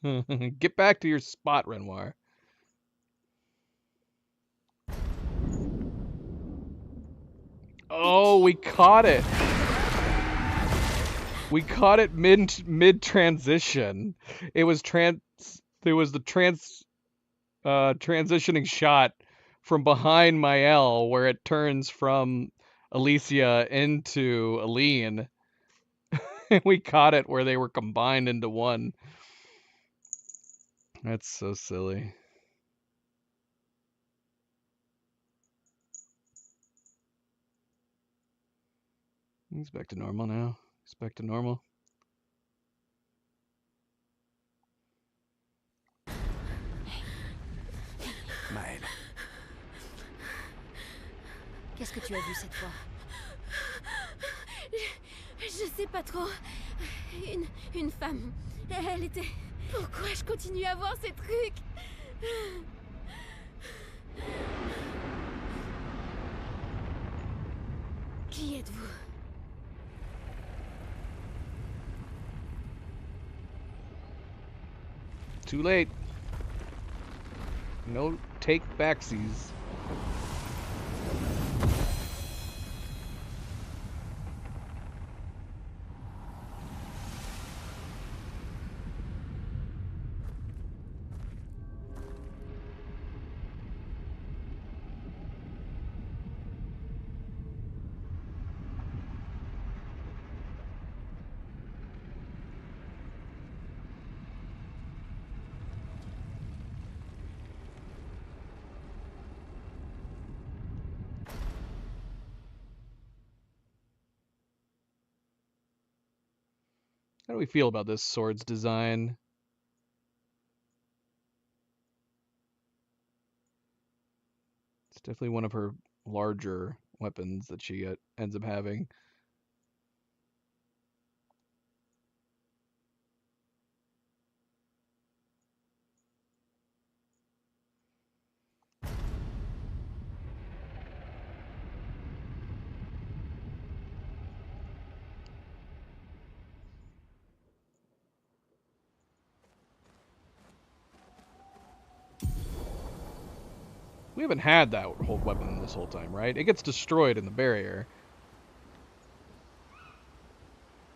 Get back to your spot, Renoir. Oh, we caught it. We caught it mid transition. There was the transitioning shot from behind Mael where it turns from Alicia into Aline. We caught it where they were combined into one. That's so silly. He's back to normal now. He's back to normal. Maël. Qu'est-ce que tu as vu cette fois? Je sais pas trop. Une femme. Elle était... Pourquoi je continue à voir ces trucs? Qui êtes-vous? Too late. No take backsies. How do we feel about this sword's design? It's definitely one of her larger weapons that she ends up having. We haven't had that whole weapon this whole time, right? It gets destroyed in the barrier.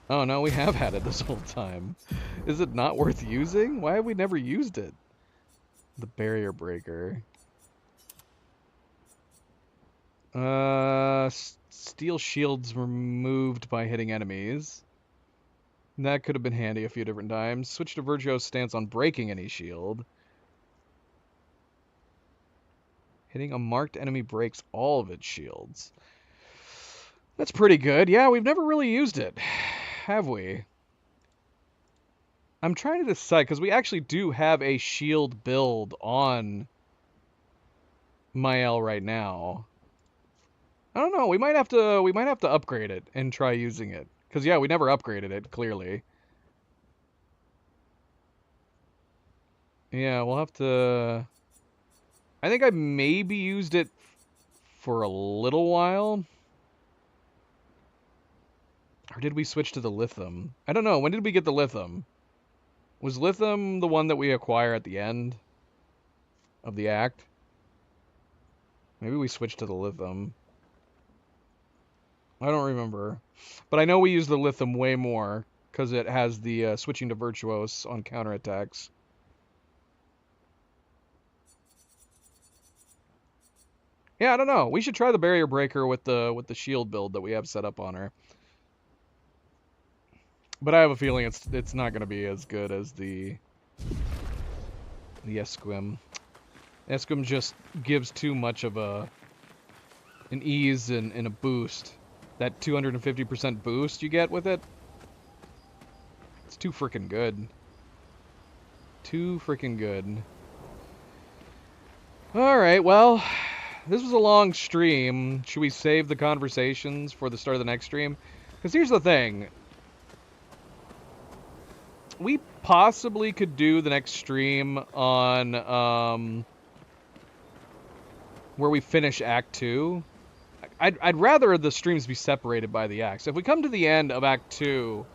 Oh no, we have had it this whole time. Is it not worth using? Why have we never used it? The barrier breaker. Steel shields removed by hitting enemies. That could have been handy a few different times. Switch to Virtuo's stance on breaking any shield. Hitting a marked enemy breaks all of its shields. That's pretty good. Yeah, we've never really used it, have we? I'm trying to decide, because we actually do have a shield build on Mael right now. I don't know. We might have to upgrade it and try using it. Because yeah, we never upgraded it, clearly. Yeah, we'll have to... I think I maybe used it for a little while. Or did we switch to the Lithium? I don't know. When did we get the Lithium? Was Lithium the one that we acquire at the end of the act? Maybe we switched to the Lithium. I don't remember. But I know we use the Lithium way more because it has the switching to Virtuos on counterattacks. Yeah, I don't know. We should try the barrier breaker with the shield build that we have set up on her. But I have a feeling it's not going to be as good as the Esquim. Esquim just gives too much of an ease and a boost. That 250% boost you get with it, it's too freaking good. Too freaking good. Alright, well, this was a long stream. Should we save the conversations for the start of the next stream? Because here's the thing. We possibly could do the next stream on, where we finish Act 2. I'd rather the streams be separated by the acts. If we come to the end of Act 2,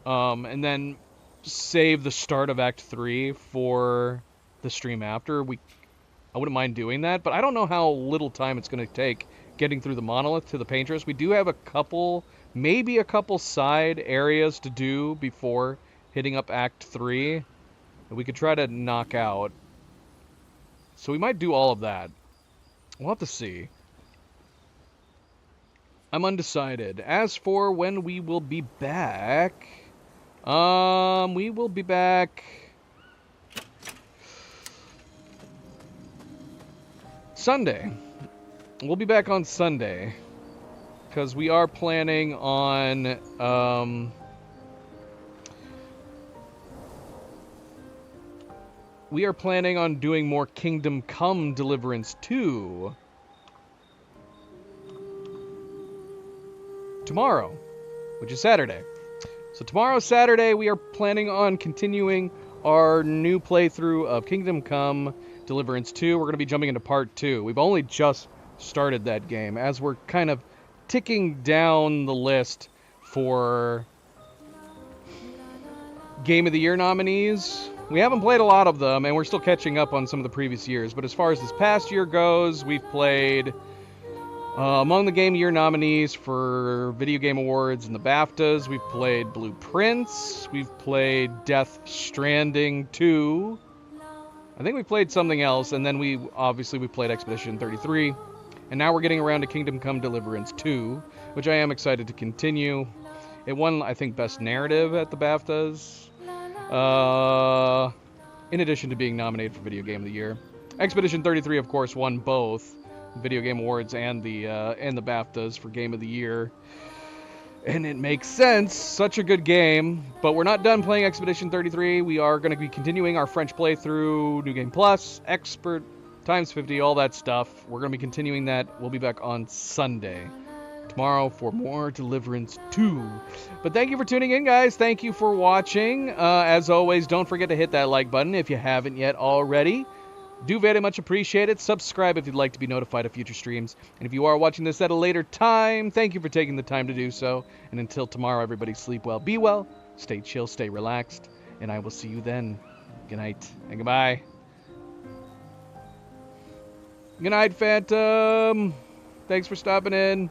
and then save the start of Act 3 for the stream after, I wouldn't mind doing that, but I don't know how little time it's going to take getting through the monolith to the paintress. We do have a couple, maybe a couple side areas to do before hitting up Act 3 that we could try to knock out. So we might do all of that. We'll have to see. I'm undecided. As for when we will be back, we will be back Sunday. We'll be back on Sunday because we are planning on doing more Kingdom Come Deliverance 2 tomorrow, which is Saturday. So tomorrow, Saturday, we are planning on continuing our new playthrough of Kingdom Come Deliverance 2. We're going to be jumping into Part 2. We've only just started that game, as we're kind of ticking down the list for Game of the Year nominees. We haven't played a lot of them, and we're still catching up on some of the previous years. But as far as this past year goes, we've played... among the Game of the Year nominees for Video Game Awards and the BAFTAs, we've played Blueprints, we've played Death Stranding 2, I think we played something else, and then we played Expedition 33, and now we're getting around to Kingdom Come Deliverance 2, which I am excited to continue. It won, I think, Best Narrative at the BAFTAs, in addition to being nominated for Video Game of the Year. Expedition 33, of course, won both Video Game Awards and the BAFTAs for Game of the Year. And it makes sense. Such a good game. But we're not done playing Expedition 33. We are going to be continuing our French playthrough, New Game Plus, Expert, times 50, all that stuff. We're going to be continuing that. We'll be back on Sunday. Tomorrow for more Deliverance 2. But thank you for tuning in, guys. Thank you for watching. As always, don't forget to hit that like button if you haven't yet already. Do very much appreciate it. Subscribe if you'd like to be notified of future streams. And if you are watching this at a later time, thank you for taking the time to do so. And until tomorrow, everybody sleep well, be well, stay chill, stay relaxed. And I will see you then. Good night and goodbye. Good night, Phantom. Thanks for stopping in.